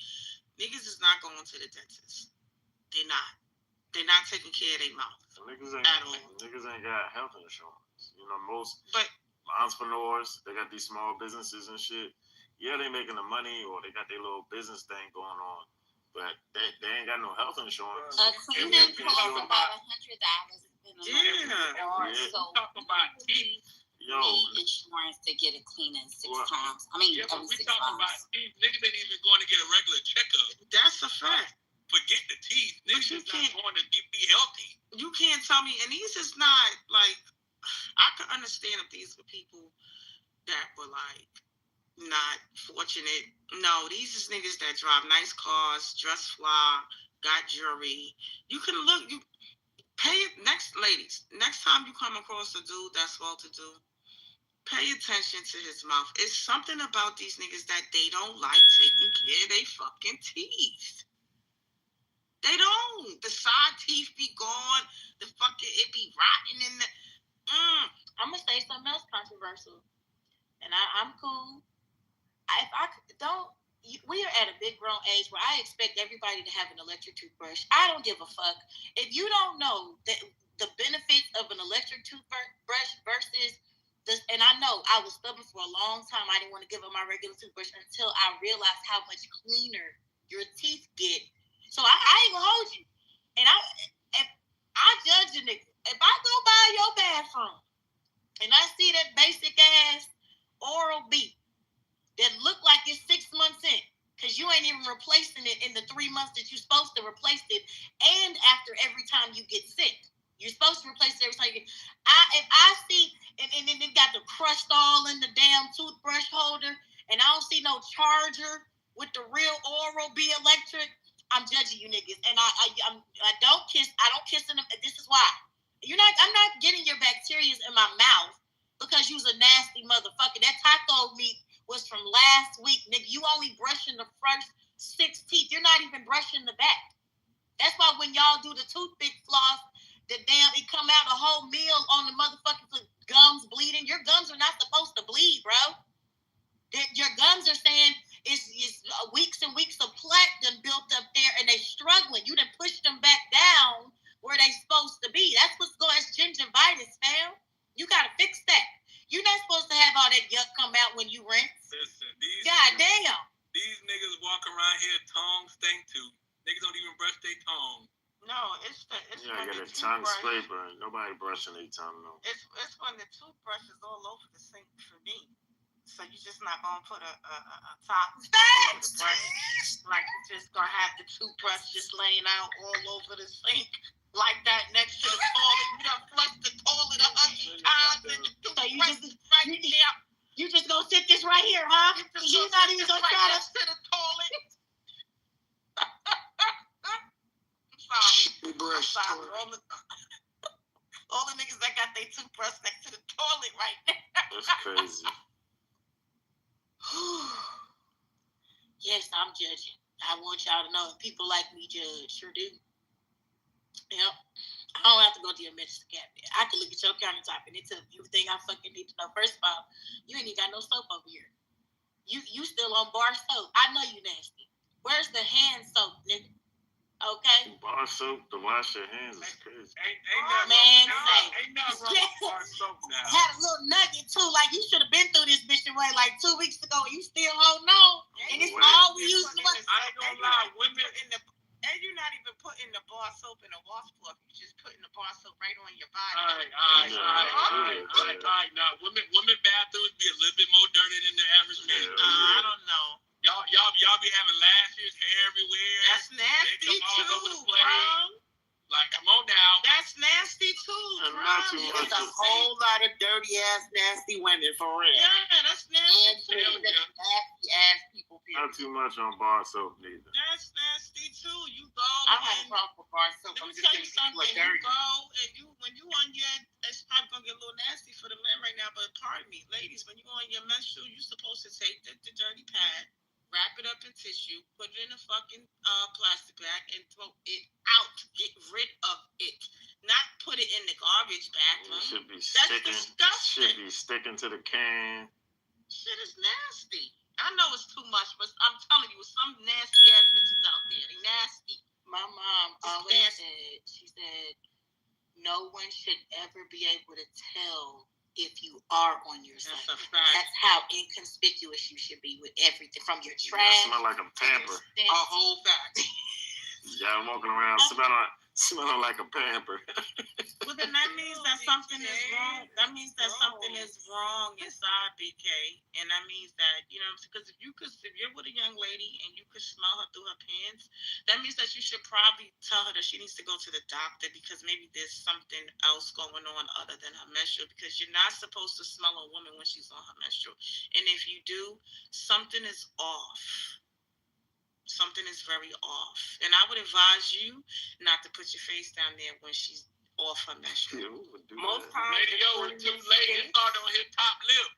Niggas is not going to the dentist. They're not. They're not taking care of their mouth. Niggas ain't got health insurance. You know, most entrepreneurs, they got these small businesses and shit. Yeah, they making the money or they got their little business thing going on, but they ain't got no health insurance. Cleaning costs about $100. Talking about teeth. Yo, need insurance to get it cleaned in 6 times. I mean, but we talking about teeth. Niggas ain't even going to get a regular checkup. That's a fact. Forget the teeth. Niggas is not going to be healthy. You can't tell me, and these is not like, I can understand if these were people that were like not fortunate. No, these is niggas that drive nice cars, dress fly, got jewelry. You can look, you pay it. Ladies, next time you come across a dude that's well-to-do, pay attention to his mouth. It's something about these niggas that they don't like taking care of their fucking teeth. They don't. The side teeth be gone. The fucking it be rotten in the. I'm gonna say something else controversial, and I'm cool. If I don't, we are at a big grown age where I expect everybody to have an electric toothbrush. I don't give a fuck if you don't know that the benefits of an electric toothbrush versus this. And I know I was stubborn for a long time. I didn't want to give up my regular toothbrush until I realized how much cleaner your teeth get. So I ain't gonna hold you. And if I judge a nigga, if I go by your bathroom and I see that basic ass Oral-B that look like it's 6 months in, because you ain't even replacing it in the 3 months that you're supposed to replace it, and after every time you get sick. You're supposed to replace it every time you get. If I see, and then it got the crust all in the damn toothbrush holder, and I don't see no charger with the real Oral-B electric, I'm judging you niggas. And I don't kiss in them. This is why. I'm not getting your bacteria in my mouth because you's a nasty motherfucker. That taco meat was from last week, nigga. You only brushing the first 6 teeth. You're not even brushing the back. That's why when y'all do the toothpick floss, it come out a whole meal on the motherfucking gums bleeding. Your gums are not supposed to bleed, bro. Your gums are saying it's weeks and weeks of plaque done built up there, and they struggling. You done pushed them back down where they supposed to be. That's what's going. It's gingivitis, fam. You gotta fix that. You're not supposed to have all that yuck come out when you rinse. Listen, damn. These niggas walk around here tongue stink too. Niggas don't even brush their tongue. No, it's I got a tongue scraper. Nobody brushing their tongue, no. It's when the toothbrush is all over the sink for me. So you're just not gonna put a top over the brush. Like you're just gonna have the toothbrush just laying out all over the sink like that next to the toilet. You done flushed the toilet 100 times and the toothbrush is right there. You just gonna sit this right here, huh? You're not even gonna try next to the toilet. I'm sorry. All the niggas that got their toothbrush next to the toilet right now. That's crazy. Yes, I'm judging. I want y'all to know that people like me judge. Sure do. Yep. I don't have to go to your medicine cabinet. I can look at your countertop and it tells me everything I fucking need to know. First of all, you ain't even got no soap over here. You still on bar soap. I know you nasty. Where's the hand soap, nigga? Okay. Bar soap to wash your hands is crazy. Ain't nothing wrong with bar soap now. Had a little nugget too. Like you should have been through this bitch away like 2 weeks ago. And you still holding on, and it's all we use. I ain't gonna lie, women. And you're not even putting the bar soap in a washcloth. You're just putting the bar soap right on your body. All right. Now, women bathrooms be a little bit more dirty than the average man. I don't know. Y'all be having lashes, hair everywhere. That's nasty too, bro. Like, come on now. That's nasty too, bro. It's a whole lot of dirty ass, nasty women for real. Yeah, that's nasty too. Nasty ass people. Not too much on bar soap neither. That's nasty too. You go. I have a problem with bar soap. Let me tell you something. You go and when you on your, it's probably gonna get a little nasty for the men right now, but pardon me, ladies, when you on your menstrual, you're supposed to take the dirty pad, wrap it up in tissue, put it in a fucking plastic bag, and throw it out. Get rid of it. Not put it in the garbage bag. It should be disgusting. Should be sticking to the can. Shit is nasty. I know it's too much, but I'm telling you, some nasty ass bitches out there. They nasty. My mom always said, she said, no one should ever be able to tell if you are on your side. That's how inconspicuous you should be with everything, from your trash. You smell like a pamper. A whole fact. Y'all walking around smelling like a pamper. Well, then that means that something is wrong. That means that something is wrong inside BK, and that means that, you know, because if you're with a young lady and you could smell her through her pants, that means that you should probably tell her that she needs to go to the doctor because maybe there's something else going on other than her menstrual. Because you're not supposed to smell a woman when she's on her menstrual, and if you do, something is off. Something is very off. And I would advise you not to put your face down there when she's off her menstrual. Most times, it's too late. It started on his top lip.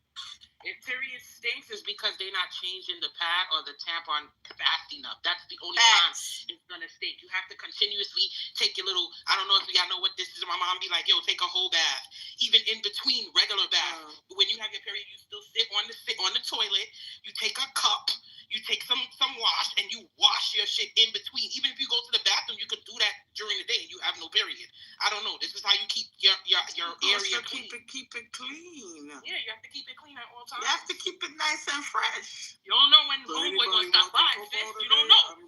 If period stinks, is because they're not changing the pad or the tampon fast enough. That's the only time it's gonna stink. You have to continuously take your little. I don't know if y'all know what this is. My mom be like, "Yo, take a whole bath, even in between regular baths. When you have your period, you still sit on the toilet. You take a cup." You take some wash and you wash your shit in between. Even if you go to the bathroom, you could do that during the day and you have no period. I don't know. This is how you keep your area clean. Keep it clean. Yeah, you have to keep it clean at all times. You have to keep it nice and fresh. You don't know when homeboy gonna stop by, sis. You don't know.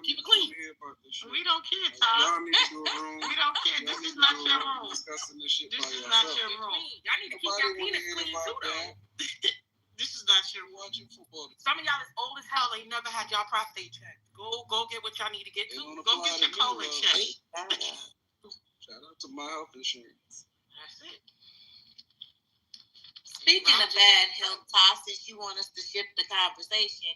Keep it clean. We don't care, Tom. We don't care. This is not your room. This is not your room. Y'all need to keep your penis clean too, though. This is not your watching football. Some of y'all is old as hell. They never had y'all prostate checked. Go get what y'all need to get to. Go get your colon checked. Shout out to my health insurance. That's it. Speaking of bad health, Toss, since you want us to shift the conversation,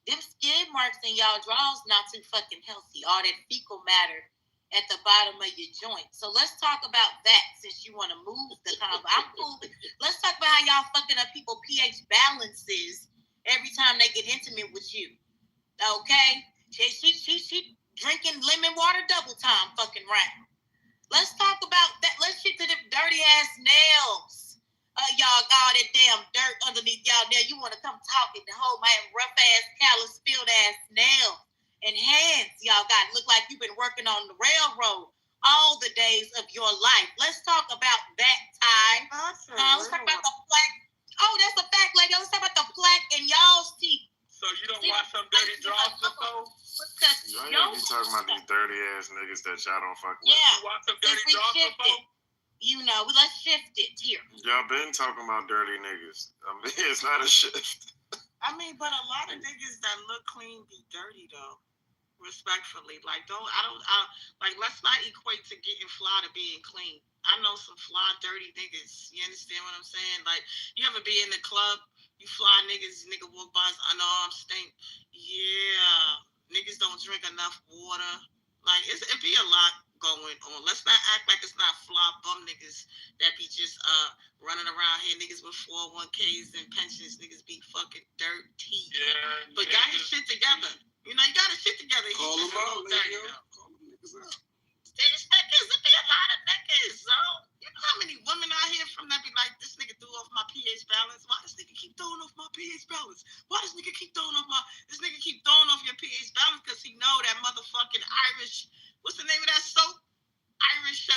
them skid marks in y'all drawers not too fucking healthy. All that fecal matter at the bottom of your joint. So let's talk about that since you want to move the convo. I'm cool. Let's talk about how y'all fucking up people pH balances every time they get intimate with you. Okay? She drinking lemon water double time fucking round. Let's talk about that. Let's get to the dirty ass nails. Y'all got all that damn dirt underneath y'all nail. You want to come talking the whole man rough ass, callous, filled ass nails. And hands y'all got look like you've been working on the railroad all the days of your life. Let's talk about that, Ty. Let's talk about the plaque. Oh, that's a fact, lady. Let's talk about the plaque in y'all's teeth. So you don't wash some dirty drawers before? Y'all be talking about these dirty ass niggas that y'all don't fuck with. Yeah. You wash some dirty drawers before? You know, let's shift it here. Y'all been talking about dirty niggas. I mean, it's not a shift. I mean, but a lot of niggas that look clean be dirty though. Respectfully, like let's not equate to getting fly to being clean. I know some fly dirty niggas. You understand what I'm saying? Like, you ever be in the club, you fly niggas, nigga walk by, unarmed, stink. Yeah, niggas don't drink enough water. Like, it be a lot going on. Let's not act like it's not fly bum niggas that be just running around here. Niggas with 401ks and pensions. Niggas be fucking dirty. Yeah, but got his shit together. You know, you got his shit together. Call them out, nigga. Call them niggas out. There's niggas. There be a lot of niggas, so. You know how many women out here from that be like, this nigga threw off my pH balance? Why this nigga keep throwing off my pH balance? Why this nigga keep throwing off your pH balance? Because he know that motherfucking Irish, what's the name of that soap? Irish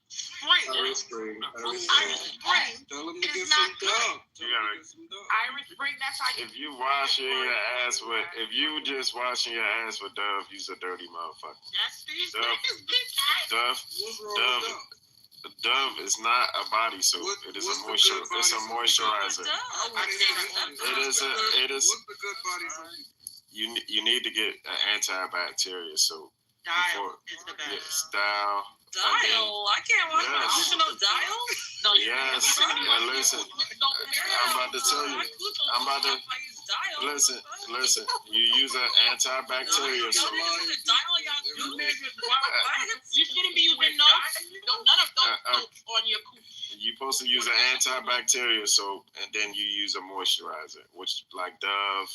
Spring. Irish Spring. Irish Spring. Tell him to get some dog. Irish Spring, that's how you. If you washing your ass with, if you just washing your ass with Dove, you's a dirty motherfucker. That's these niggas, bitch. Dove is not a body soap. It is a moisturizer. It's a moisturizer. It is. What's the good body soap? You need to get an antibacterial soap. Dial is the best. Yes, Dial. Dial? I can't watch my additional Dial? No, yes. Yeah, listen. I'm about to tell you. Listen. You use an antibacterial soap. You shouldn't be using none of those soaps on your cooch. You're supposed to use an antibacterial soap, and then you use a moisturizer, which like Dove.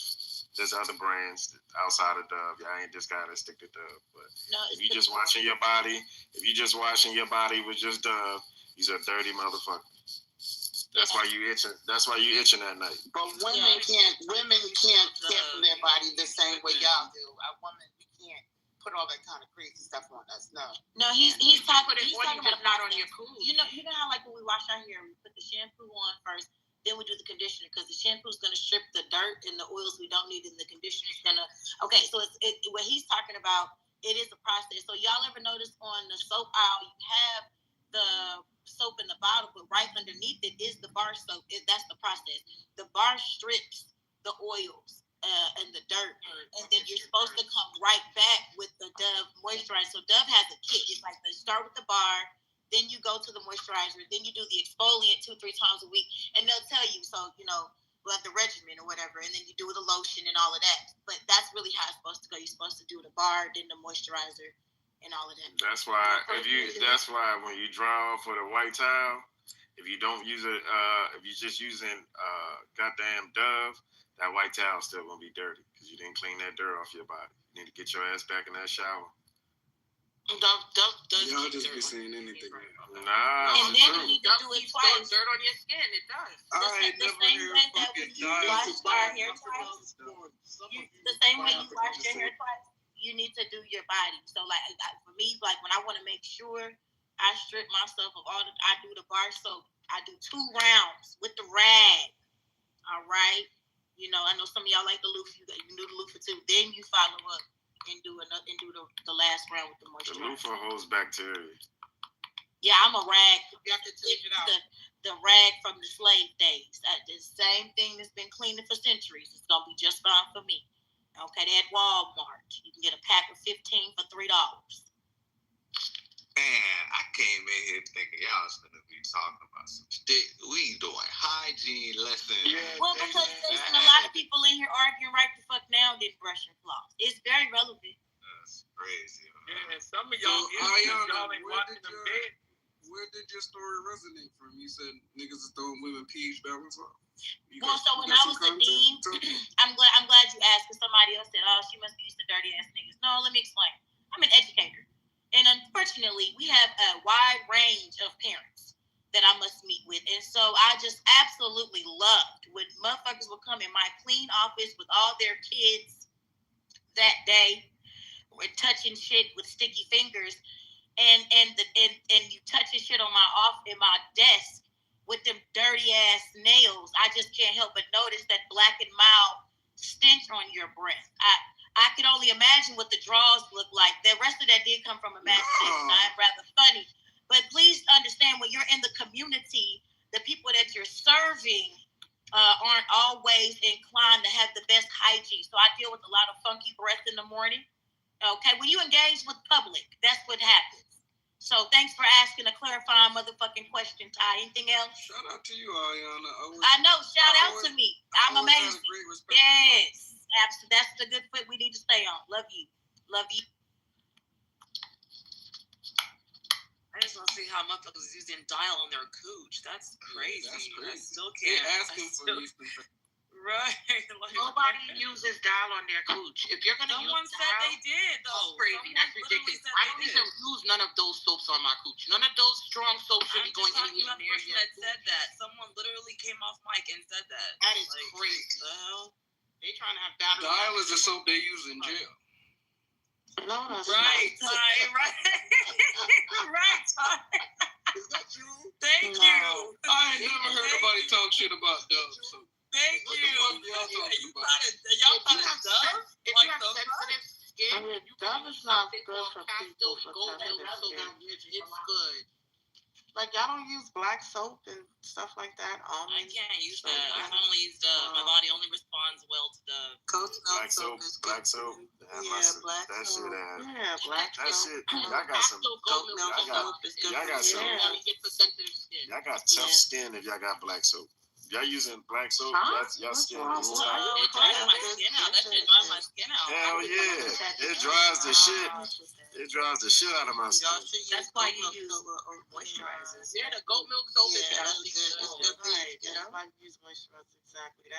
There's other brands outside of Dove. Y'all ain't just gotta stick to Dove. But if you just washing your body with just Dove, you're a dirty motherfucker. That's why you itching. That's why you itching at night. But women can't care their body the same way y'all do. Women, we can't put all that kind of crazy stuff on us. No, he's talking about not on your cool. You know how like when we wash our hair, we put the shampoo on first. Then we do the conditioner because the shampoo is going to strip the dirt and the oils we don't need, and the conditioner is going to. Okay, so what he's talking about, it is a process. So y'all ever notice on the soap aisle, you have the soap in the bottle, but right underneath it is the bar soap. That's the process. The bar strips the oils and the dirt, and then you're supposed to come right back with the Dove moisturizer. So Dove has a kit. It's like they start with the bar. Then you go to the moisturizer. Then you do the exfoliant 2-3 times a week. And they'll tell you, so, like the regimen or whatever. And then you do the lotion and all of that. But that's really how it's supposed to go. You're supposed to do the bar, then the moisturizer, and all of that. That's why when you draw for the white towel, If you don't use it, if you're just using goddamn Dove, that white towel's still gonna be dirty because you didn't clean that dirt off your body. You need to get your ass back in that shower. Dove does Y'all keep just dirt. be saying anything. Nah, And then you need to do it twice. Dirt on your skin. It does. The same way that when you wash our hair twice, the same way you wash your hair twice, you need to do your body. So like for me, like when I want to make sure I strip myself of all I do the bar soap. I do 2 rounds with the rag. All right. You know, I know some of y'all like the loofah. You can do the loofah too. Then you follow up and do the last round with the moisturizer. The loofah holds bacteria. Yeah, I'm a rag. You have to take it out. The rag from the slave days. The same thing that's been cleaning for centuries. It's gonna be just fine for me. Okay, they're at Walmart. You can get a pack of 15 for $3. Man, I came in here thinking y'all was gonna be talking about some shit. We doing hygiene lessons. Yeah, well, because listen, a lot of people in here arguing right the fuck now didn't brush your floss. It's very relevant. That's crazy. Yeah, and some of y'all, y'all ain't watching them dead. Where did your story resonate from? You said niggas is throwing women pH balance off. Well, so when I was a dean, I'm glad you asked, because somebody else said, "Oh, she must be used to dirty ass niggas." No, let me explain. I'm an educator, and unfortunately, we have a wide range of parents that I must meet with, and so I just absolutely loved when motherfuckers would come in my clean office with all their kids that day, with touching shit with sticky fingers. And you touching shit on my desk with them dirty ass nails. I just can't help but notice that black and mild stench on your breath. I could only imagine what the drawers look like. The rest of that did come from a imagination. I'm rather funny. But please understand, when you're in the community, the people that you're serving aren't always inclined to have the best hygiene. So I deal with a lot of funky breath in the morning. Okay, when you engage with public, that's what happens. So thanks for asking a clarifying motherfucking question, Ty. Anything else? Shout out to you, Ariana. I know. Shout out to me. I'm amazing. Yes, absolutely. That's the good foot we need to stay on. Love you. Love you. I just want to see how motherfuckers is using dial on their cooch. That's crazy. That's crazy. I still can't. They're asking for these. Right. Like, nobody uses dial on their cooch. If you're gonna someone use said dial, they did though. That's crazy. That's ridiculous. I don't even use none of those soaps on my cooch. None of those strong soaps should be going anywhere near the person that said that. Someone literally came off mic and said that. That is crazy. They trying to have battle. Dial is a soap they use in jail. No, that's right, not. Ty, right. Right, Ty. Is that true? Thank you. I ain't never heard nobody talk shit about Dove. So. Thank you. Y'all talking about? Y'all thought it's Dove? If you have sensitive skin, Dove is not good for people for It's good. Like, y'all don't use black soap and stuff like that? I can't use that. I can only use Dove. My body only responds well to Dove. Black soap. Black soap. Black that soap. shit. Yeah, black that soap. shit. Y'all got some. Y'all got some. Y'all got tough skin if y'all got black soap. Y'all using black soap, y'all skin is tough. It dries my skin out. That shit dries my skin out. Hell yeah. It dries the shit. It dries the shit out of my skin. That's why you use moisturizers. Yeah, the goat milk soap is Right. That's why you use moisturizer. Exactly.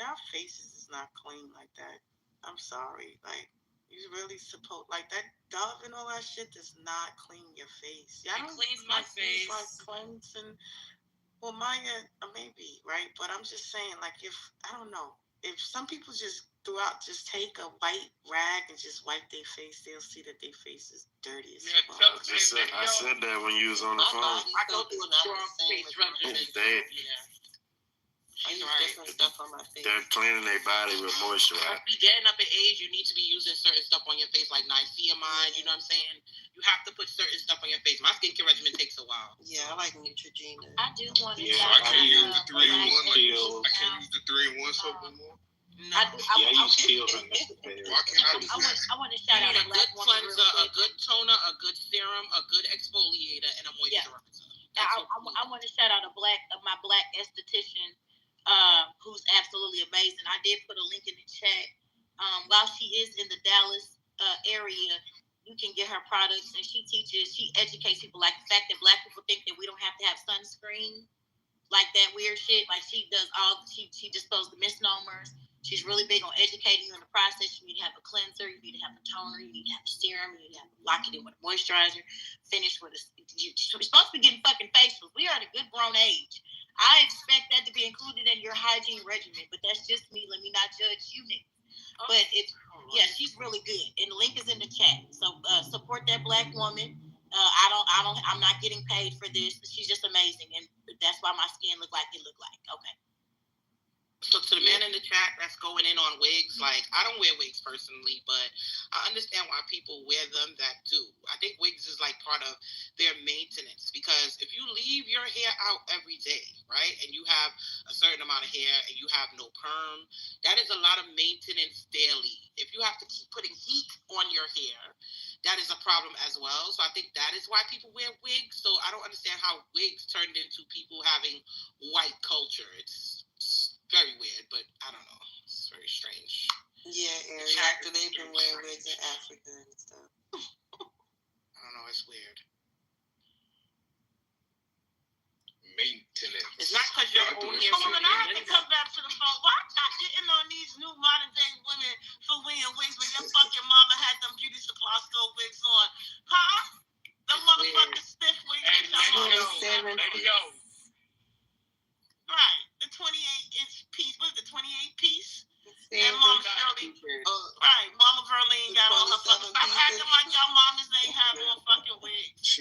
Y'all faces is not clean like that. I'm sorry. Like, you really supposed, like, that Dove and all that shit does not clean your face. It cleans my face. Like cleansing. Well, Maya, maybe, right? But I'm just saying, like, I don't know, if some people just take a white rag and just wipe their face, they'll see that their face is dirty as fuck. I said that when you was on the phone. I go through another face regimen. I use different stuff on my face. They're cleaning their body with moisturizer. As you getting up in age, you need to be using certain stuff on your face, like niacinamide. You know what I'm saying? You have to put certain stuff on your face. My skincare regimen takes a while. Yeah, I like Neutrogena. I do want to. So I can't use the 3-in-1. I can't use the 3-in-1 soap anymore. No. I use Kiehl's unnecessary. Why can't I do that? I want to shout out a good cleanser, a good toner, a good serum, a good exfoliator, and a moisturizer. I want to shout out my black esthetician, who's absolutely amazing. I did put a link in the chat. While she is in the Dallas area, you can get her products, and she educates people, like the fact that Black people think that we don't have to have sunscreen, like that weird shit. Like she dispels the misnomers. She's really big on educating you in the process. You need to have a cleanser, you need to have a toner, you need to have a serum, you need to have lock it in with a moisturizer, finish with you're supposed to be getting fucking facials. We are at a good grown age. I expect that to be included in your hygiene regimen, but that's just me. Let me not judge you niggas. But she's really good, and the link is in the chat. So support that Black woman. I'm not getting paid for this. She's just amazing, and that's why my skin look like it look like. Okay. So to the man in the chat that's going in on wigs, like, I don't wear wigs personally, but I understand why people wear them that do. I think wigs is like part of their maintenance, because if you leave your hair out every day, right, and you have a certain amount of hair and you have no perm, that is a lot of maintenance daily. If you have to keep putting heat on your hair, that is a problem as well. So I think that is why people wear wigs. So I don't understand how wigs turned into people having white culture. It's very weird, but I don't know. It's very strange. Yeah, Ariel, after they've been wearing wigs in Africa and stuff. I don't know. It's weird. Maintenance. It's not because you're old here. Hold on, I have to come back to the phone. Why are y'all getting on these new modern day women for wearing wigs when your fucking mama had them beauty supply store wigs on? Huh? The motherfucking stiff wigs. Right. The 28-inch piece. What is the 28-piece? And Mama Shirley. Right. Mama Verlene got on her fucking. Stop acting like y'all mamas ain't have on fucking wigs. I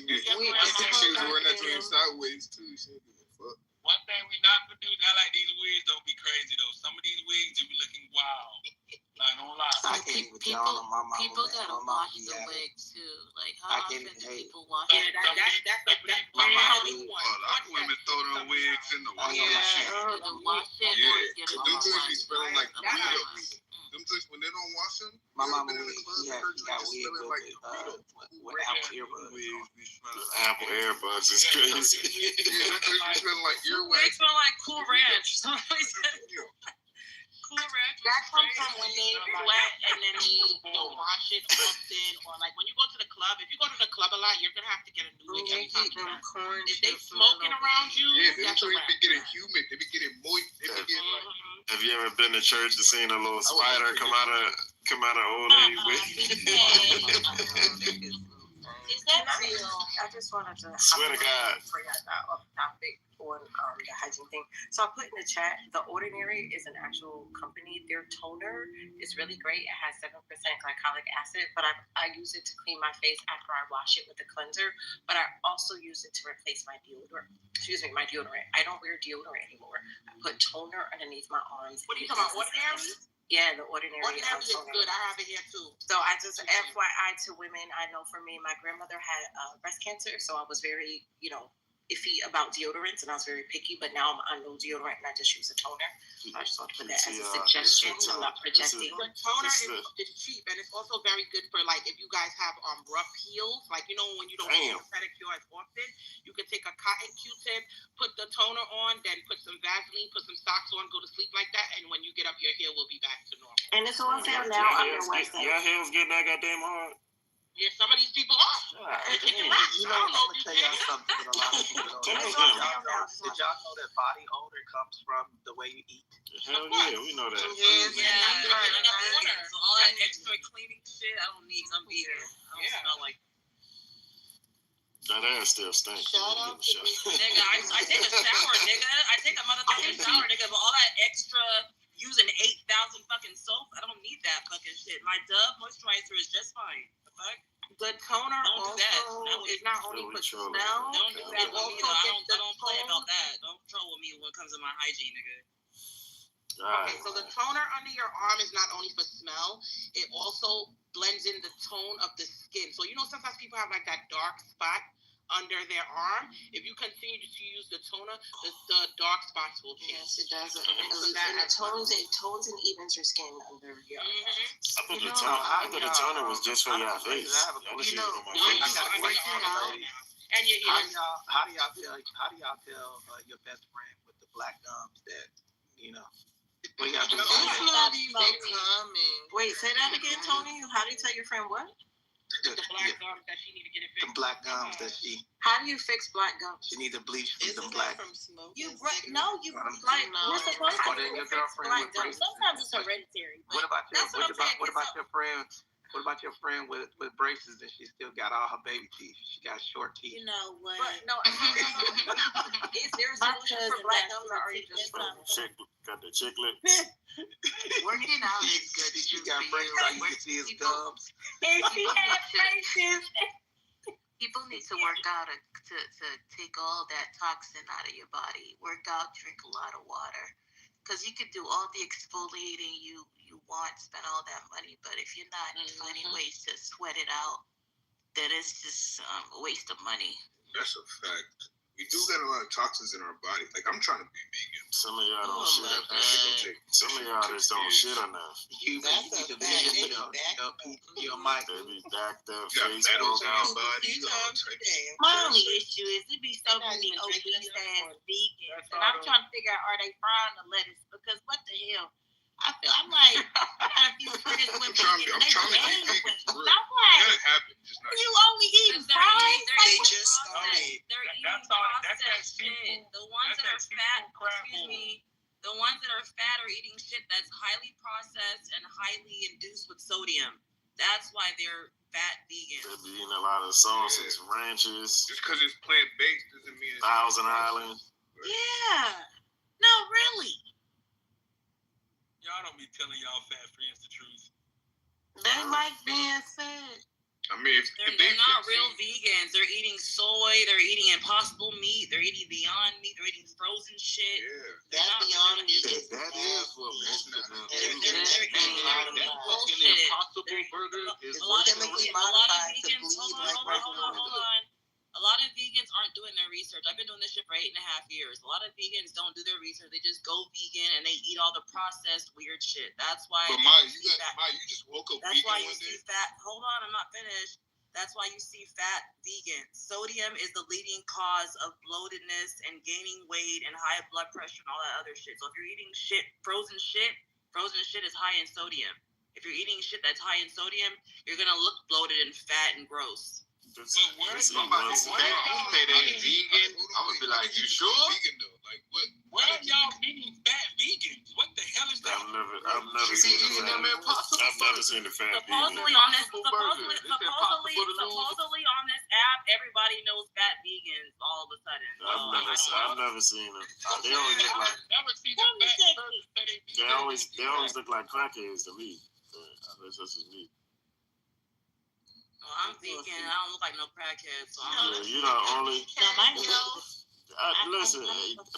think she was wearing that to sideways too. She didn't give a fuck. One thing we not gonna do, I like these wigs don't be crazy though. Some of these wigs you be looking wild. Not gonna lie. People gotta wash the wigs too. Like how often do people wash? Yeah, that's women throw their wigs in the washing machine. Yeah, them things be smelling like burritos. Them things when they don't wash them. My mama got wig with Apple earbuds. Apple earbuds is crazy. Them things be smelling like earwax. Wigs smell like Cool Ranch. Cool Ranch. That comes from when they wet and then they don't wash it often, or like when you go to the club. If you go to the club a lot, you're gonna have to get a new wig every time you come. If they smoking around you, that's a wrap. They be getting humid. They be getting moist. They be getting like. Have you ever been to church and seen a little spider come out of old lady wig? Is that real? I just wanted to swear to God. Before y'all got off topic on the hygiene thing. So I put in the chat, The Ordinary is an actual company. Their toner is really great. It has 7% glycolic acid, but I use it to clean my face after I wash it with a cleanser. But I also use it to replace my deodorant. My deodorant. I don't wear deodorant anymore. I put toner underneath my arms. What are you talking about? Ordinary? Yeah, The Ordinary. Ordinary is good. I have it here too. So I just FYI to women, I know for me, my grandmother had breast cancer, so I was very, iffy about deodorants, and I was very picky. But now I'm on no deodorant, and I just use a toner. So I just want to put that as a suggestion. So I'm not projecting. The toner is cheap, and it's also very good for like if you guys have rough heels, like when you don't get a pedicure as often, you can take a cotton Q-tip, put the toner on, then put some Vaseline, put some socks on, go to sleep like that, and when you get up, your hair will be back to normal. And it's on sale now on your website. Your hair's getting that goddamn hard. Yeah, some of these people are. Kicking rocks. I don't know if you tell y'all something that a lot of people don't know. Did y'all know that body odor comes from the way you eat? Hell yeah, we know that. Yeah, so all that extra cleaning shit, I don't need. I'm eating. I don't smell like. That ass still stinks. Nigga, I take a shower, nigga. I take a motherfucking shower, nigga. But all that extra using 8,000 fucking soap, I don't need that fucking shit. My Dove moisturizer is just fine. The fuck? The toner also is not only for smell. Don't do that with me. I don't play about that. Don't troll with me when it comes to my hygiene, nigga. Okay, so the toner under your arm is not only for smell, it also blends in the tone of the skin. So sometimes people have like that dark spot under their arm. If you continue to use the toner, the dark spots will change. Yes, it does. And it tones and evens your skin under your arm. I thought the toner was just for your face. I have a question. How do y'all tell your best friend with the black gums that what do y'all do? Wait, say that again, Tony. How do you tell your friend what? The black gums that she need to get it fixed. The black gums that she. How do you fix black gums? She need to bleach Isn't the that black. from smoke? You and like cigarettes? you're supposed to Or then your girlfriend black with gums. braces. Sometimes it's hereditary. What about your That's what I'm saying. what about your friend? What about your friend with braces and she still got all her baby teeth? She got short teeth. You know what? But no, is there a solution for black gums, or are you just Got the chiclet. working out? She got braces. I you can see his gums. And she had braces. People need to work out to take all that toxin out of your body. Work out, drink a lot of water. Because you could do all the exfoliating you want, spend all that money, but if you're not finding ways to sweat it out, then it's just a waste of money. That's a fact. We do got a lot of toxins in our body. Like, I'm trying to be vegan. Some of y'all don't shit. Some of y'all just don't shit enough. You need to visit your mic. They be backed up, You got face metals broke in your out. body. You got all types of My only issue is it be so many obese ass vegans, and I'm trying to figure out, are they frying the lettuce? Because what the hell? I'm like, I got a few friends with vegan, and they gain weight. I'm like, That happened. Just not you only eating fries? They're Like, eating what? they're eating That's all- that's that processed shit. seafood- The ones that are that's that fat, seafood crab excuse bowl. me, the ones that are fat are eating shit that's highly processed and highly induced with sodium. That's why they're fat vegans. They be eating a lot of sauces, ranches, just because it's plant based doesn't mean it's Thousand Island. Yeah. No, really. Y'all don't be telling y'all fat friends the truth. They like being fed. I mean, if They're they not real vegans. They're eating soy. They're eating Impossible meat. They're eating Beyond Meat. They're eating frozen shit. Yeah. That's Beyond Meat. That is what most of them They're do. eating That fucking bullshit. Impossible Burger is A lot of chemically vegans, modified to hold bleed on, like hold on, hold on, regular hold on. A lot of vegans aren't doing their research. I've been doing this shit for 8.5 years. A lot of vegans don't do their research. They just go vegan and they eat all the processed weird shit. That's why. But you just woke up That's vegan why you one see day. fat. Hold on, I'm not finished. That's why you see fat vegans. Sodium is the leading cause of bloatedness and gaining weight and high blood pressure and all that other shit. So if you're eating frozen shit is high in sodium. If you're eating shit that's high in sodium, you're gonna look bloated and fat and gross. Somebody say they vegan, I'm gonna be like, you sure? Vegan though, like what? Where are y'all meeting fat vegans? What the hell is that? I've never seen the fat. I've never seen the fat vegan. Supposedly on this app, everybody knows fat vegans all of a sudden. I've never seen them. They always look like they always look like crackheads to me. That's just me. I'm vegan. I don't look like no crackhead, so You're the only. Listen,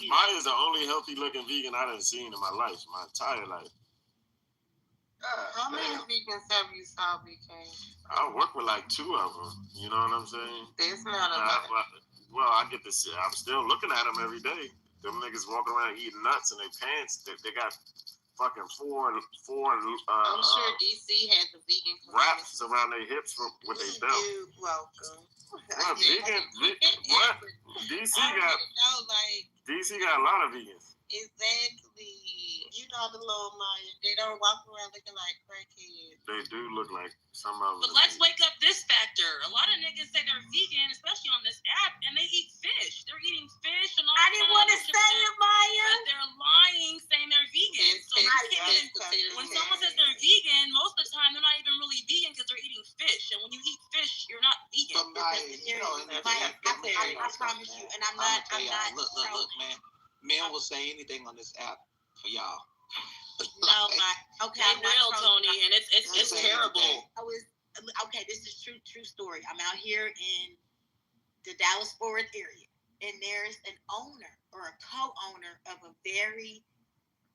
Maya's the only healthy looking vegan I done seen in my life, my entire life. How many vegans have you saw, BK? I work with like 2 of them. You know what I'm saying? There's not a lot. Well, I get to see. I'm still looking at them every day. Them niggas walking around eating nuts in their pants. They got fucking four I'm sure DC has a vegan wraps around their hips with their belt. You're welcome. What vegan? What? DC got a lot of vegans. Exactly. You know the little Maya. They don't walk around looking like crackheads. They do look like some of them. But let's wake up this factor. A lot of niggas say they're vegan, especially on this app, and they eat fish. They're eating fish and all. I didn't want to say it, Maya. But they're lying, saying they're vegan. So when someone says they're vegan, most of the time they're not even really vegan because they're eating fish. And when you eat fish, you're not vegan. But Maya, you know, I promise you, and I'm not. Look, man. Men will say anything on this app for y'all. No, okay. I'm real, Tony, and it's terrible. This is true story. I'm out here in the Dallas-Fort Worth area, and there's an owner or a co-owner of a very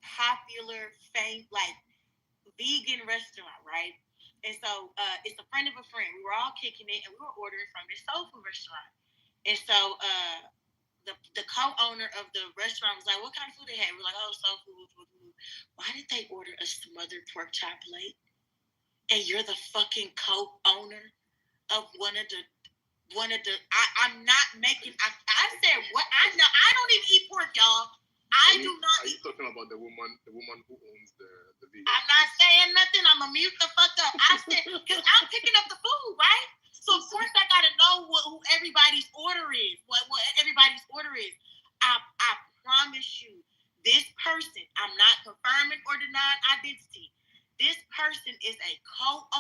popular, vegan restaurant, right? And so it's a friend of a friend. We were all kicking it, and we were ordering from this soul food restaurant. And so the co-owner of the restaurant was like, "What kind of food they had?" We're like, "Oh, soul food." Why did they order a smothered pork chop plate? And you're the fucking co-owner of one of the. I'm not making. I said what? I know. I don't even eat pork, y'all. I do not. Are you talking about the woman who owns the vegan? I'm not saying nothing. I'm gonna mute the fuck up. I said because I'm picking up the food, right?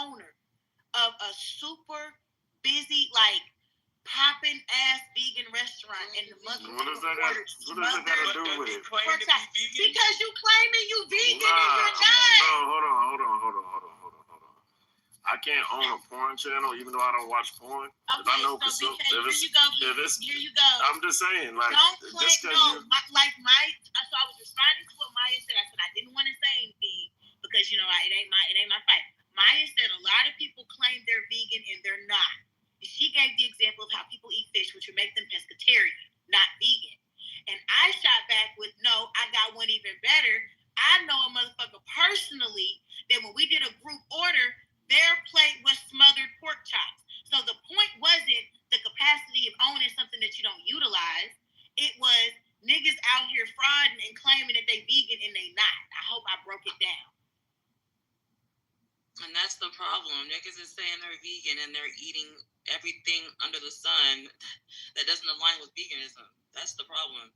owner of a super busy, like, popping ass vegan restaurant in the Muslim What does that got to do with it? Because you claiming you vegan and you're not. No, hold on. I can't own a porn channel even though I don't watch porn. Okay, I know so BK, here you go. Here you go. I'm just saying, like, don't just claim, because so I was responding to what Maya said. I said I didn't want to say anything because, you know, it ain't my fight. Maya said a lot of people claim they're vegan and they're not. She gave the example of how people eat fish, which would make them pescatarian, not vegan. And I shot back with, no, I got one even better. I know a motherfucker personally that when we did a group order, their plate was smothered pork chops. So the point wasn't the capacity of owning something that you don't utilize. It was niggas out here frauding and claiming that they vegan and they not. I hope I broke it down. And that's the problem. Niggas is saying they're vegan and they're eating everything under the sun that doesn't align with veganism. That's the problem.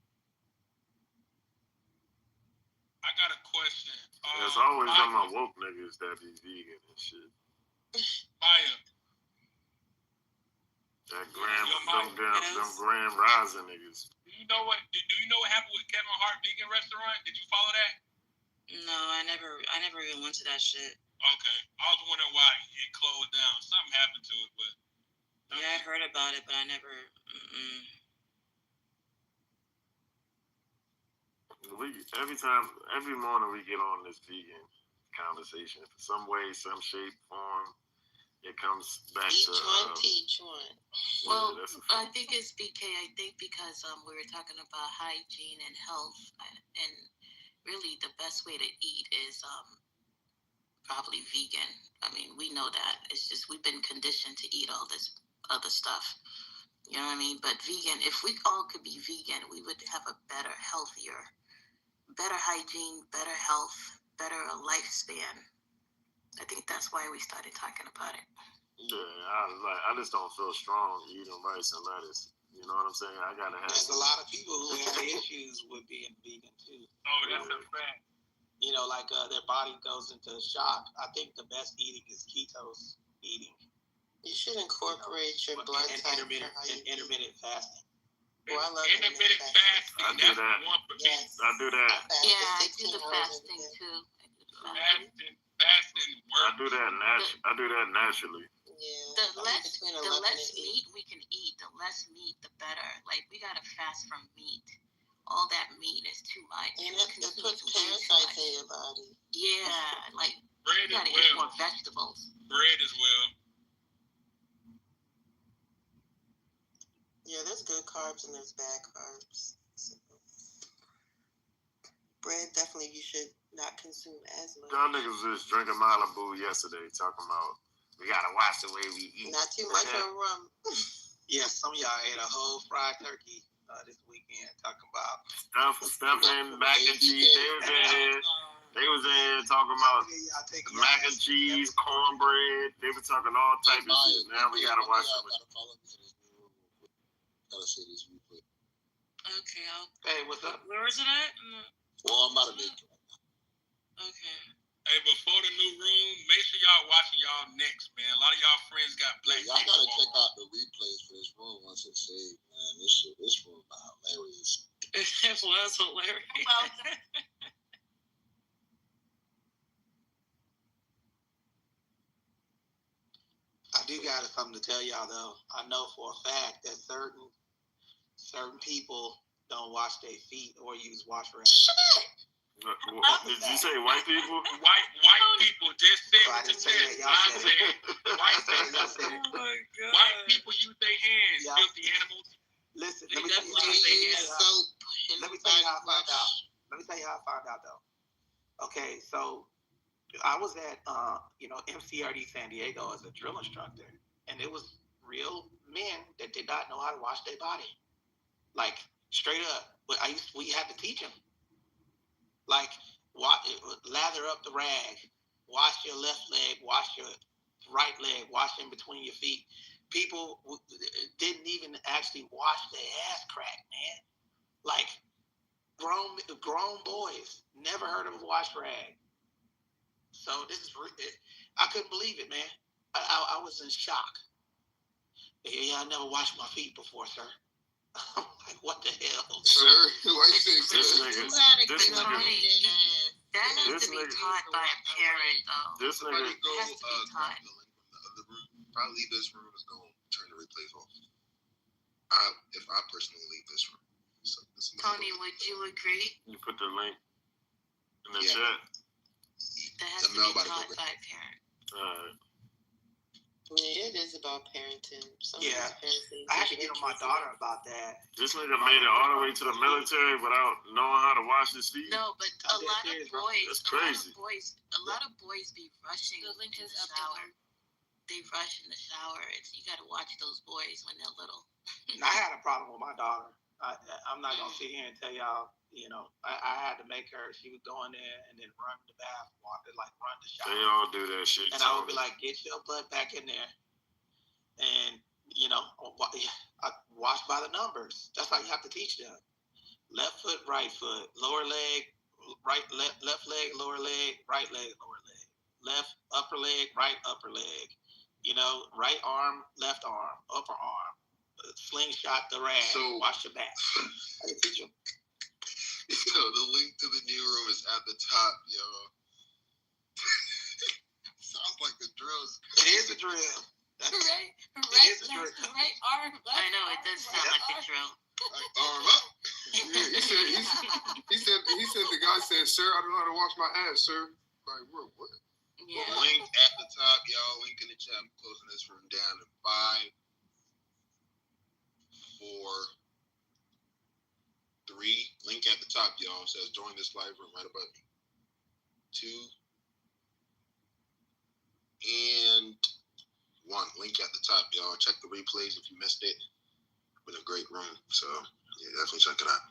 I got a question. There's always on my woke niggas that be vegan and shit. Maya. Them Graham Rising niggas. Do you know what happened with Kevin Hart Vegan Restaurant? Did you follow that? No, I never even went to that shit. Okay. I was wondering why it closed down. Something happened to it, but yeah, I heard about it, but I never. Every morning we get on this vegan conversation. Some way, some shape, form, it comes back to teach one. Well, I think it's BK. I think because we were talking about hygiene and health, and really the best way to eat is probably vegan. I mean, we know that. It's just we've been conditioned to eat all this other stuff. You know what I mean? But vegan, if we all could be vegan, we would have a better, healthier, better hygiene, better health, better lifespan. I think that's why we started talking about it. Yeah, I just don't feel strong eating rice and lettuce. You know what I'm saying? I gotta have. There's a lot of people who have issues with being vegan too. Oh, that's a fact. You know, like their body goes into shock. I think the best eating is ketos eating. You should incorporate your blood type intermittent fasting. Well, I love intermittent fasting. I do that. Yes. I do that. Yeah, I do the fasting too. Fasting works. I do that naturally. The less meat we can eat, the less meat, the better. Like, we gotta fast from meat. All that meat is too much. And it puts parasites in your body. Yeah, like, bread you gotta as well. eat more vegetables. Bread as well. Yeah, there's good carbs and there's bad carbs. So, bread, definitely you should not consume as much. Y'all niggas was drinking Malibu yesterday, talking about we gotta watch the way we eat. Not too much of rum. Yeah, some of y'all ate a whole fried turkey this weekend, talking about stuff and mac and cheese. They was in here talking about mac and cheese, cornbread. They were talking all type of shit. Now we gotta watch it. Gotta say this replay. Okay, Hey, what's up? Where is it at? Well, I'm about to make it. Okay. Hey, before the new room, make sure y'all watching y'all next, man. A lot of y'all friends got black. Y'all gotta check out the replays for this room once it's saved, man. This room is hilarious. It was hilarious. I do got something to tell y'all though. I know for a fact that certain people don't wash their feet or use wash rags. Did you say white people? White people just said what you said. White people use their hands, filthy animals. Listen, let me tell you how I found out. Let me tell you how I found out though. Okay, so I was at MCRD San Diego as a drill instructor, and it was real men that did not know how to wash their body, like straight up. But we had to teach them, like, lather up the rag, wash your left leg, wash your right leg, wash in between your feet. People didn't even actually wash their ass crack, man. Like grown boys never heard of a wash rag. So this is, I couldn't believe it, man. I was in shock. Yeah, I never washed my feet before, sir. I'm like, what the hell? Sir? Why you saying sir? That needs to be taught by a parent, though. This nigga It has to be taught. The room. If I leave this room, it's gonna turn the replays off. If I personally leave this room. So Tony, would you agree? You put the link in the chat. That has to be taught by a parent. Alright. Yeah, it is about parenting. Yeah, I had to get on my daughter about that. This nigga made it all the way to the military without knowing how to wash his feet. No, but a lot of boys, That's crazy. a lot of boys be rushing in the shower. They rush in the shower. You got to watch those boys when they're little. I had a problem with my daughter. I'm not gonna sit here and tell y'all. I had to make her. She would go in there and then run to the bathroom, run the shower. They all do that shit. And I would be like, get your butt back in there. And, watch by the numbers. That's how you have to teach them. Left foot, right foot, lower leg, left leg, lower leg, right leg, lower leg. Left upper leg, right upper leg. Right arm, left arm, upper arm. Slingshot the rag. So, wash your back. I can teach them. So the link to the new room is at the top, yo. Sounds like a drill. It is a drill. Right arm. I know it does sound like a drill. Like arm up. Yeah, he said the guy said, "Sir, I don't know how to wash my ass, sir." Like, what? Yeah. Link at the top, y'all. Link in the chat. I'm closing this room down in 5, 4, 3. Link at the top, y'all. It says join this live room right above me. 2 and 1. Link at the top, y'all. Check the replays if you missed it. It's been a great room. So yeah, definitely check it out.